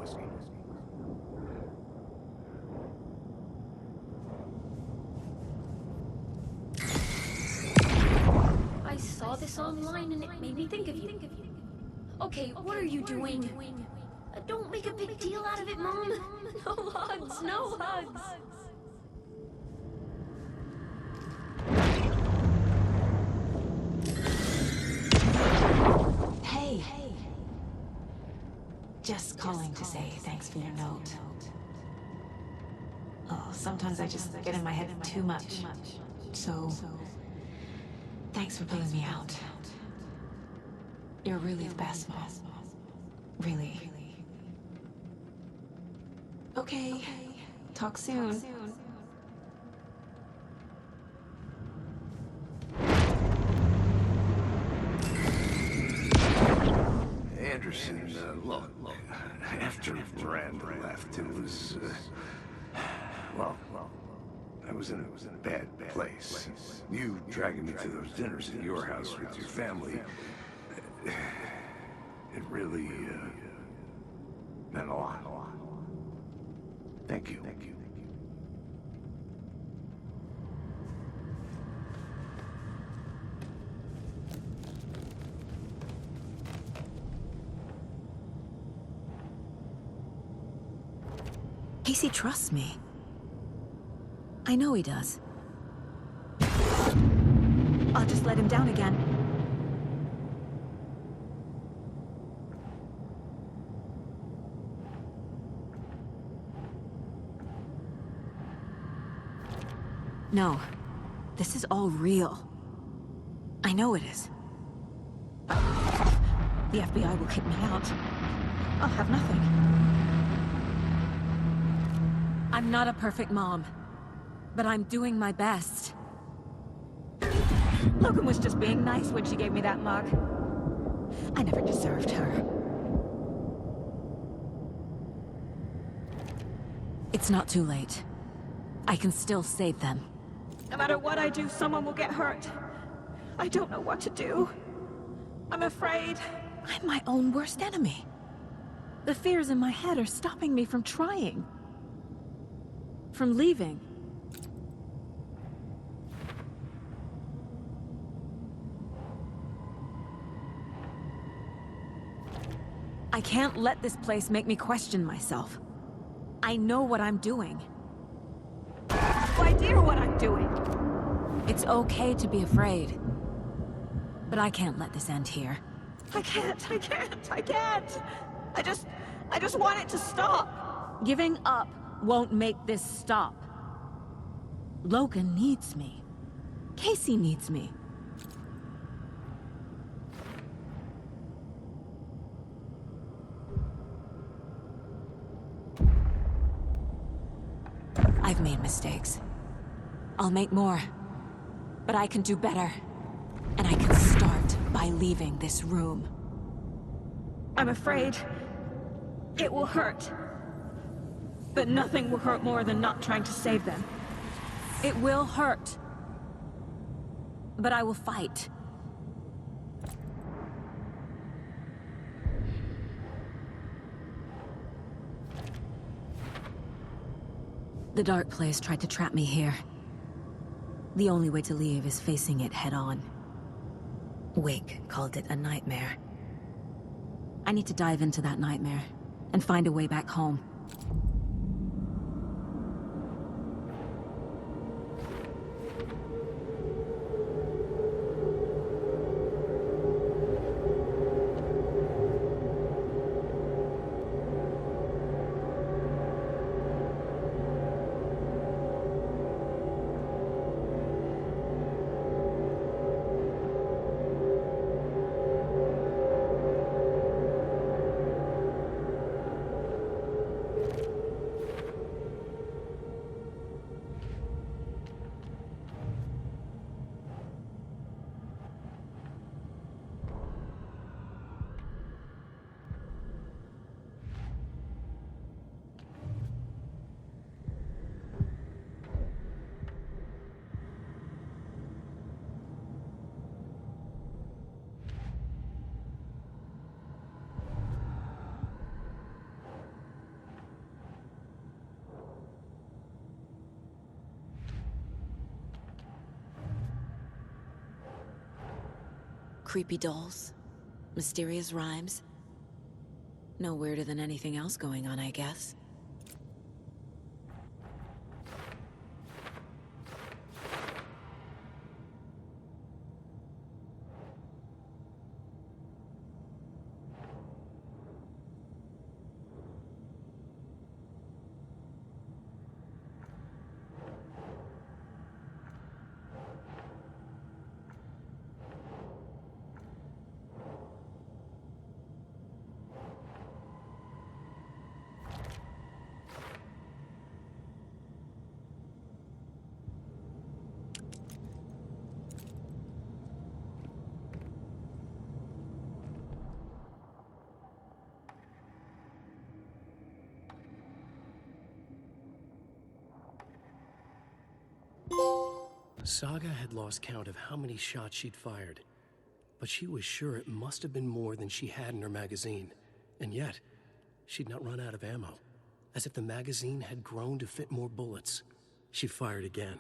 I saw this online and it made me think of you. Okay, what are you doing? Don't make a big deal out of it, Mom. No hugs, no hugs. Hey. Just calling to say thanks for your note. Oh, sometimes I just get in my head too much. So, thanks for pulling me out. You're really the best, Mom. Really. Okay. Talk soon. Anderson, look, after Miranda left, it was, well, I was in a bad place. You dragging me to those dinners at your house with your family, it really, meant a lot. Thank you. Casey trusts me. I know he does. I'll just let him down again. No, this is all real. I know it is. The FBI will kick me out. I'll have nothing. I'm not a perfect mom, but I'm doing my best. Logan was just being nice when she gave me that mug. I never deserved her. It's not too late. I can still save them. No matter what I do, someone will get hurt. I don't know what to do. I'm afraid. I'm my own worst enemy. The fears in my head are stopping me from trying. From leaving. I can't let this place make me question myself. I know what I'm doing. No idea what I'm doing. It's okay to be afraid. But I can't let this end here. I can't. I just want it to stop. Giving up won't make this stop. Logan needs me. Casey needs me. I've made mistakes. I'll make more. But I can do better. And I can start by leaving this room. I'm afraid it will hurt. But nothing will hurt more than not trying to save them. It will hurt. But I will fight. The dark place tried to trap me here. The only way to leave is facing it head-on. Wake called it a nightmare. I need to dive into that nightmare and find a way back home. Creepy dolls, mysterious rhymes. No weirder than anything else going on, I guess. Saga had lost count of how many shots she'd fired, but she was sure it must have been more than she had in her magazine. And yet, she'd not run out of ammo. As if the magazine had grown to fit more bullets. She fired again.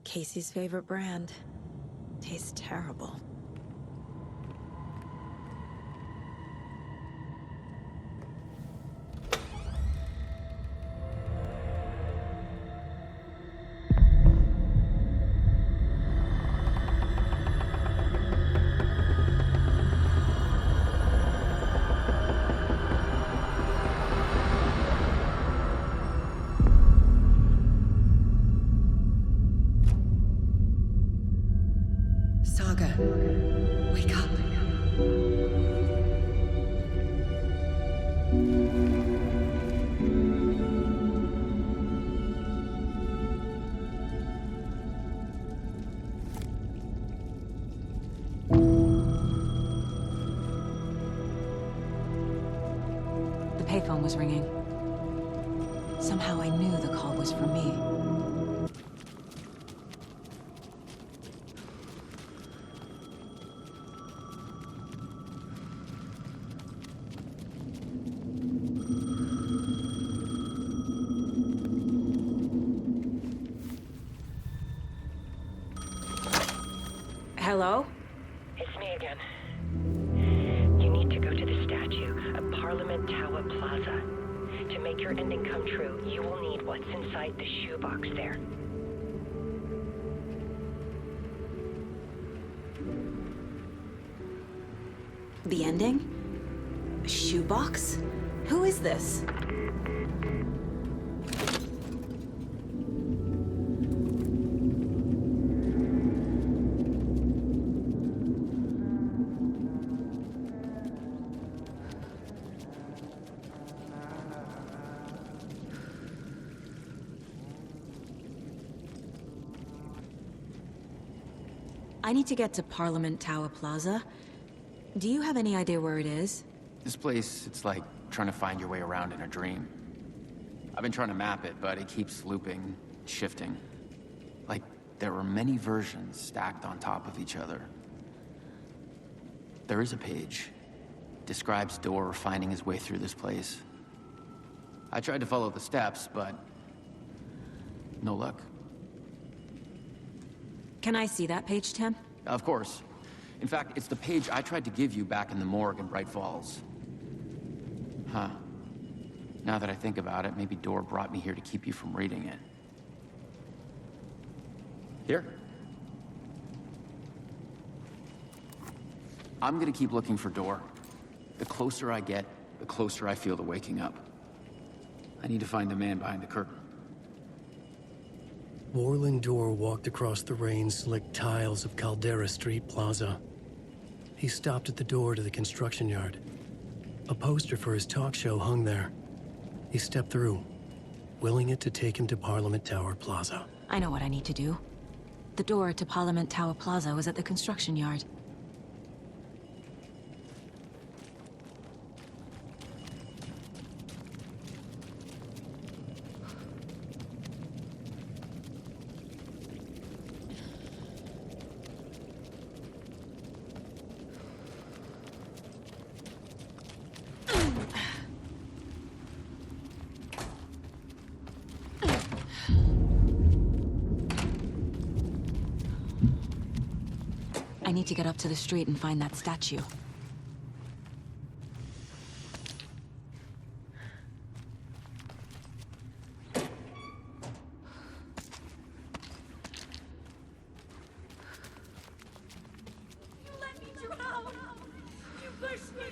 Casey's favorite brand. Tastes terrible. Saga, wake up. phone was ringing. Somehow I knew the call was for me. Hello? It's me again. You need to go to the statue at Parliament Tower Plaza. To make your ending come true, you will need what's inside the shoebox there. The ending? A shoebox? Who is this? I need to get to Parliament Tower Plaza. Do you have any idea where it is? This place, it's like trying to find your way around in a dream. I've been trying to map it, but it keeps looping, shifting. Like there are many versions stacked on top of each other. There is a page. Describes Door finding his way through this place. I tried to follow the steps, but no luck. Can I see that page, Tim? Of course. In fact, it's the page I tried to give you back in the morgue in Bright Falls. Huh. Now that I think about it, maybe Door brought me here to keep you from reading it. Here. I'm gonna keep looking for Door. The closer I get, the closer I feel to waking up. I need to find the man behind the curtain. Warling Door walked across the rain-slicked tiles of Caldera Street Plaza. He stopped at the door to the construction yard. A poster for his talk show hung there. He stepped through, willing it to take him to Parliament Tower Plaza. I know what I need to do. The door to Parliament Tower Plaza was at the construction yard. I need to get up to the street and find that statue.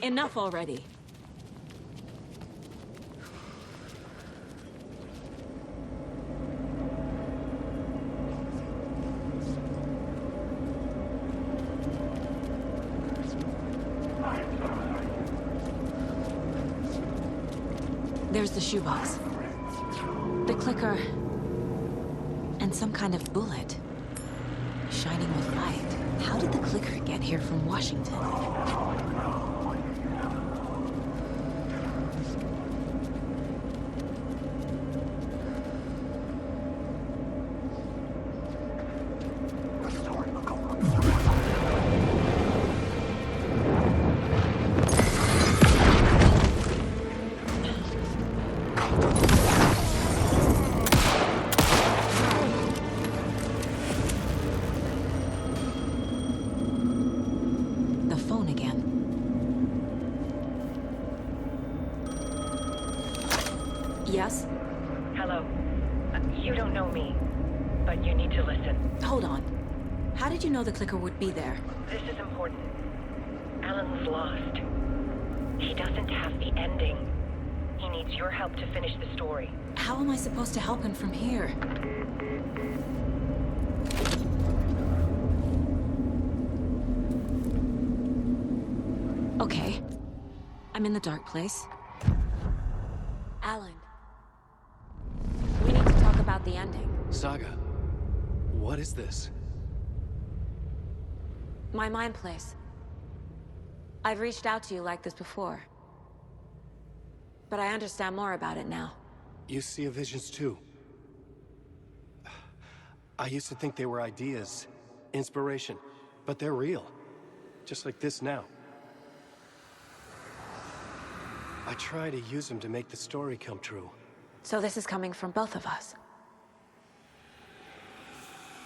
Enough already. There's the shoebox. The clicker. And some kind of bullet. Shining with light. How did the clicker get here from Washington? Yes? Hello. You don't know me, but you need to listen. Hold on. How did you know the clicker would be there? This is important. Alan's lost. He doesn't have the ending. He needs your help to finish the story. How am I supposed to help him from here? Okay. I'm in the dark place. Alan. We need to talk about the ending. Saga, what is this? My mind place. I've reached out to you like this before. but I understand more about it now. You see visions too. I used to think they were ideas, inspiration, but they're real. Just like this now. I try to use them to make the story come true. So this is coming from both of us.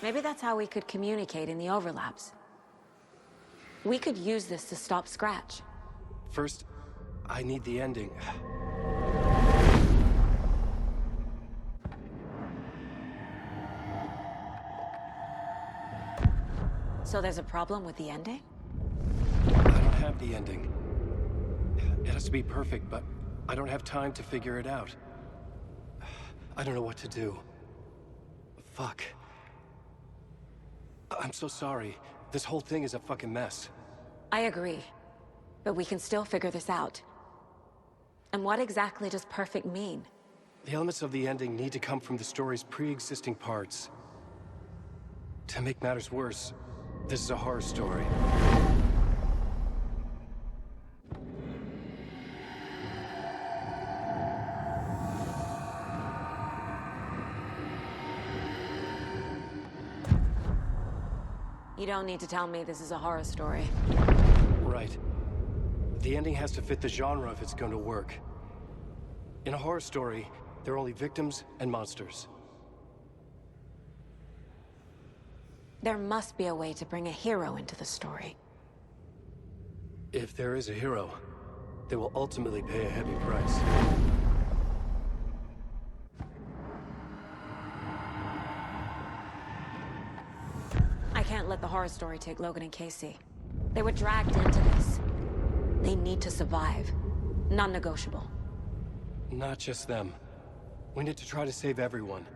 Maybe that's how we could communicate in the overlaps. We could use this to stop Scratch. First, I need the ending. So there's a problem with the ending? I don't have the ending. It has to be perfect, but I don't have time to figure it out. I don't know what to do. Fuck. I'm so sorry. This whole thing is a fucking mess. I agree. But we can still figure this out. And what exactly does perfect mean? The elements of the ending need to come from the story's pre-existing parts. To make matters worse, this is a horror story. You don't need to tell me this is a horror story. Right. The ending has to fit the genre if it's going to work. In a horror story, there are only victims and monsters. There must be a way to bring a hero into the story. If there is a hero, they will ultimately pay a heavy price. I can't let the horror story take Logan and Casey. They were dragged into this. They need to survive. Non-negotiable. Not just them. We need to try to save everyone.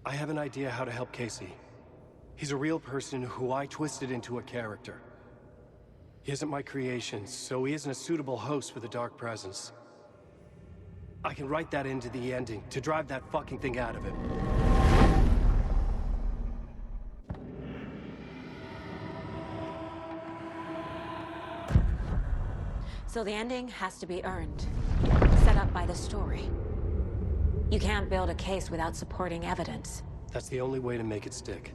I have an idea how to help Casey. He's a real person who I twisted into a character. He isn't my creation, so he isn't a suitable host with a dark presence. I can write that into the ending to drive that fucking thing out of him. So the ending has to be earned, set up by the story. You can't build a case without supporting evidence. That's the only way to make it stick.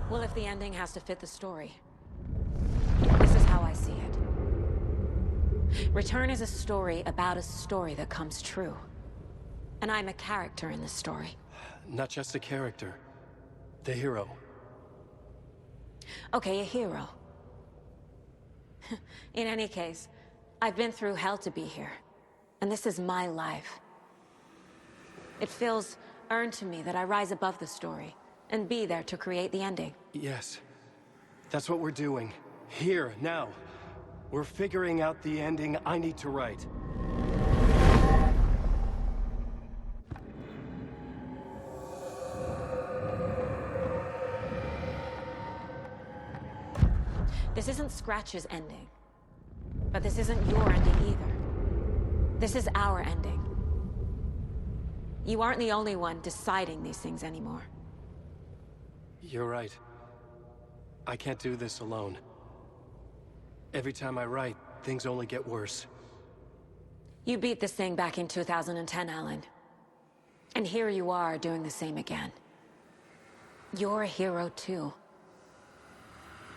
Well, if the ending has to fit the story, this is how I see it. Return is a story about a story that comes true. And I'm a character in this story. Not just a character. The hero. Okay, a hero. In any case, I've been through hell to be here. And this is my life. It feels earned to me that I rise above the story and be there to create the ending. Yes. That's what we're doing. Here, now. We're figuring out the ending I need to write. This isn't Scratch's ending. But this isn't your ending either. This is our ending. You aren't the only one deciding these things anymore. You're right. I can't do this alone. Every time I write, things only get worse. You beat this thing back in 2010, Alan. And here you are doing the same again. You're a hero too.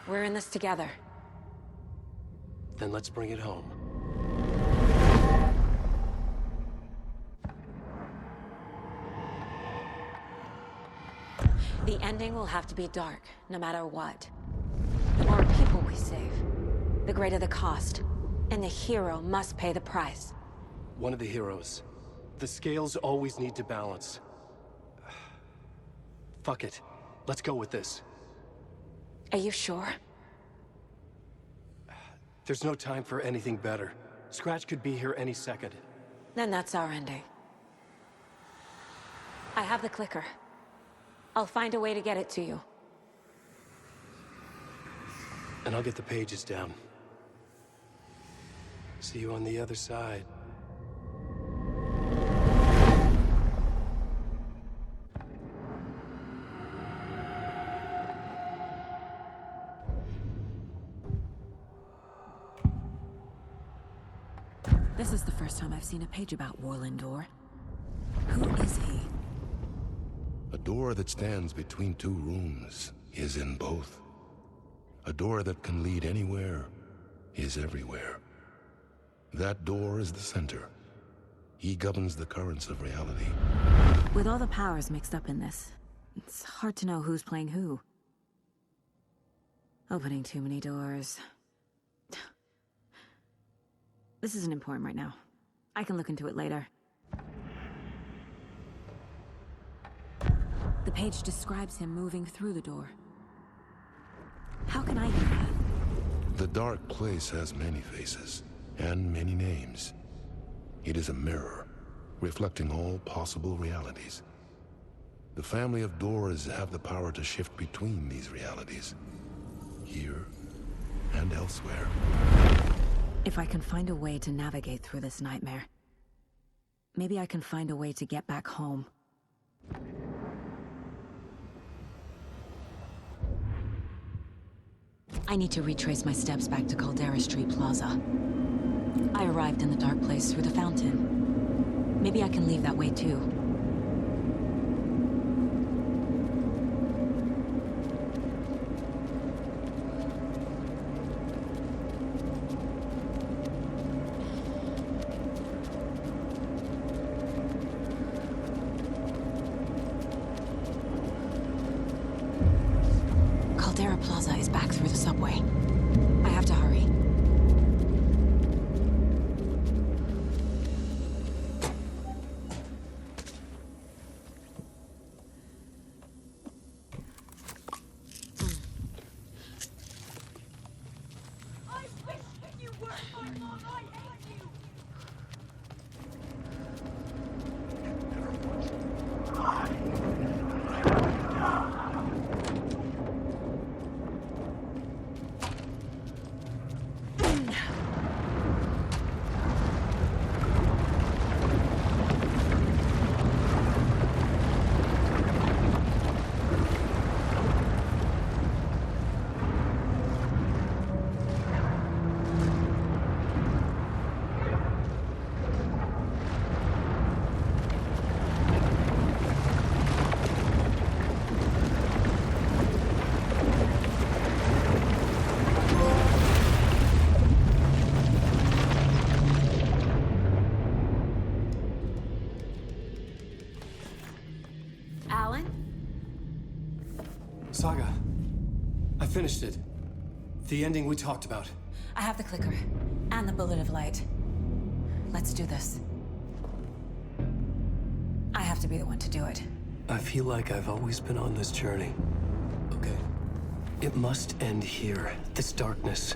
We're in this together. Then let's bring it home. The ending will have to be dark, no matter what. The more people we save, the greater the cost. And the hero must pay the price. One of the heroes. The scales always need to balance. Fuck it. Let's go with this. Are you sure? There's no time for anything better. Scratch could be here any second. Then that's our ending. I have the clicker. I'll find a way to get it to you. And I'll get the pages down. See you on the other side. This is the first time I've seen a page about Warlindor. Who is he? A door that stands between two rooms is in both. A door that can lead anywhere is everywhere. That door is the center. He governs the currents of reality. With all the powers mixed up in this, it's hard to know who's playing who. Opening too many doors. This isn't important right now. I can look into it later. The page describes him moving through the door. How can I do that? The dark place has many faces and many names. It is a mirror, reflecting all possible realities. The family of doors have the power to shift between these realities, here and elsewhere. If I can find a way to navigate through this nightmare, maybe I can find a way to get back home. I need to retrace my steps back to Caldera Street Plaza. I arrived in the dark place through the fountain. Maybe I can leave that way too. Caldera Plaza is back through the subway. I have to hurry. Saga, I finished it. The ending we talked about. I have the clicker and the bullet of light. Let's do this. I have to be the one to do it. I feel like I've always been on this journey. Okay. It must end here. This darkness.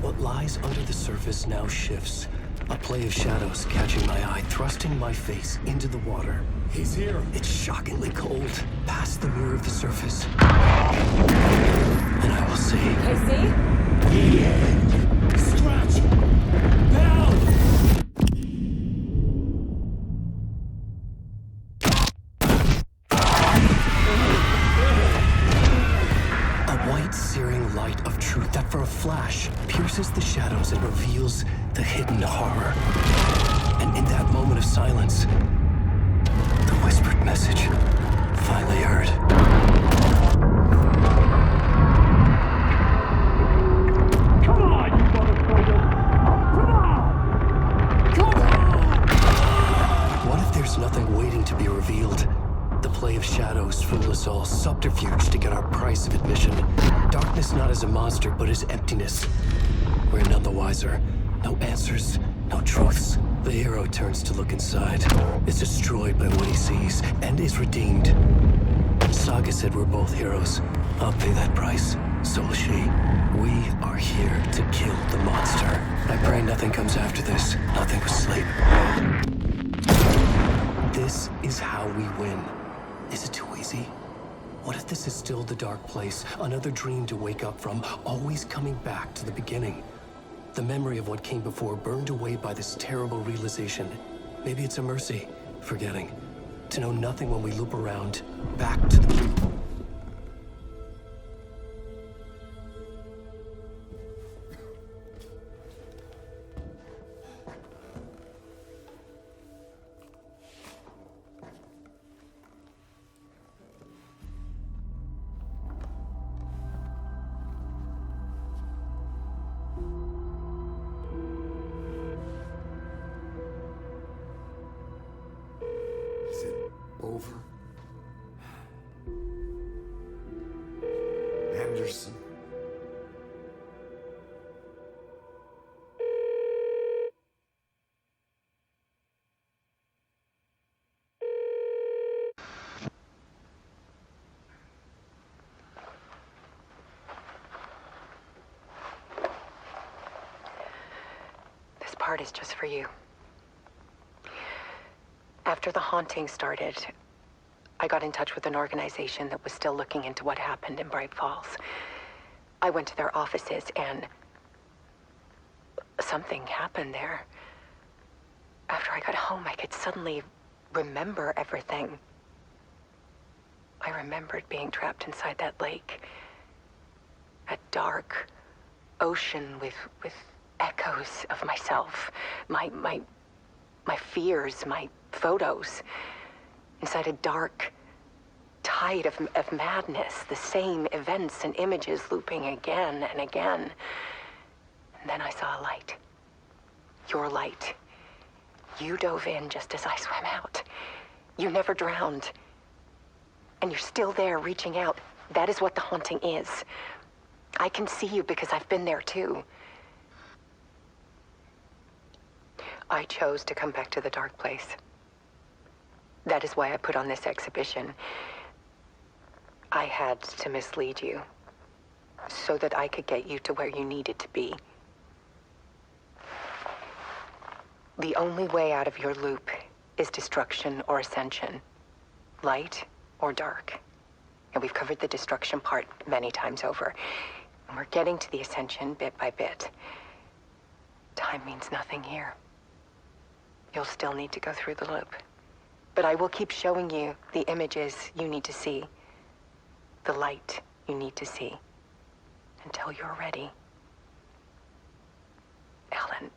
What lies under the surface now shifts. A play of shadows catching my eye, thrusting my face into the water. He's here. It's shockingly cold, past the mirror of the surface. And I will say... KC? The end. Stretch! Bell! A white, searing light of truth that for a flash pierces the shadows and reveals the hidden horror. And in that moment of silence, the whispered message finally heard. Come on, you motherfucker! Come on! Come on! What if there's nothing waiting to be revealed? The play of shadows fool us all, subterfuge to get our price of admission. Darkness not as a monster, but as emptiness. We're none the wiser. No answers, no truths. The hero turns to look inside, is destroyed by what he sees, and is redeemed. Saga said we're both heroes. I'll pay that price. So will she. We are here to kill the monster. I pray nothing comes after this. Nothing but sleep. This is how we win. Is it too easy? What if this is still the dark place? Another dream to wake up from, always coming back to the beginning. The memory of what came before burned away by this terrible realization. Maybe it's a mercy, forgetting. To know nothing when we loop around, back to the... over. Anderson. This part is just for you. After the haunting started, I got in touch with an organization that was still looking into what happened in Bright Falls. I went to their offices and something happened there. After I got home, I could suddenly remember everything. I remembered being trapped inside that lake. A dark ocean with echoes of myself. My fears, my photos. Inside a dark tide of madness. The same events and images looping again and again. And then I saw a light. Your light. You dove in just as I swam out. You never drowned. And you're still there reaching out. That is what the haunting is. I can see you because I've been there too. I chose to come back to the dark place. That is why I put on this exhibition. I had to mislead you so that I could get you to where you needed to be. The only way out of your loop is destruction or ascension, light or dark. And we've covered the destruction part many times over. And we're getting to the ascension bit by bit. Time means nothing here. You'll still need to go through the loop. But I will keep showing you the images you need to see, the light you need to see, until you're ready. Alan,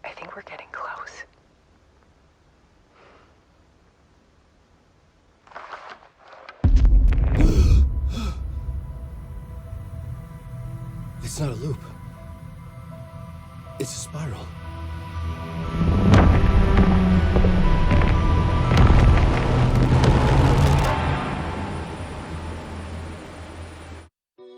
I think we're getting close. It's not a loop. It's a spiral.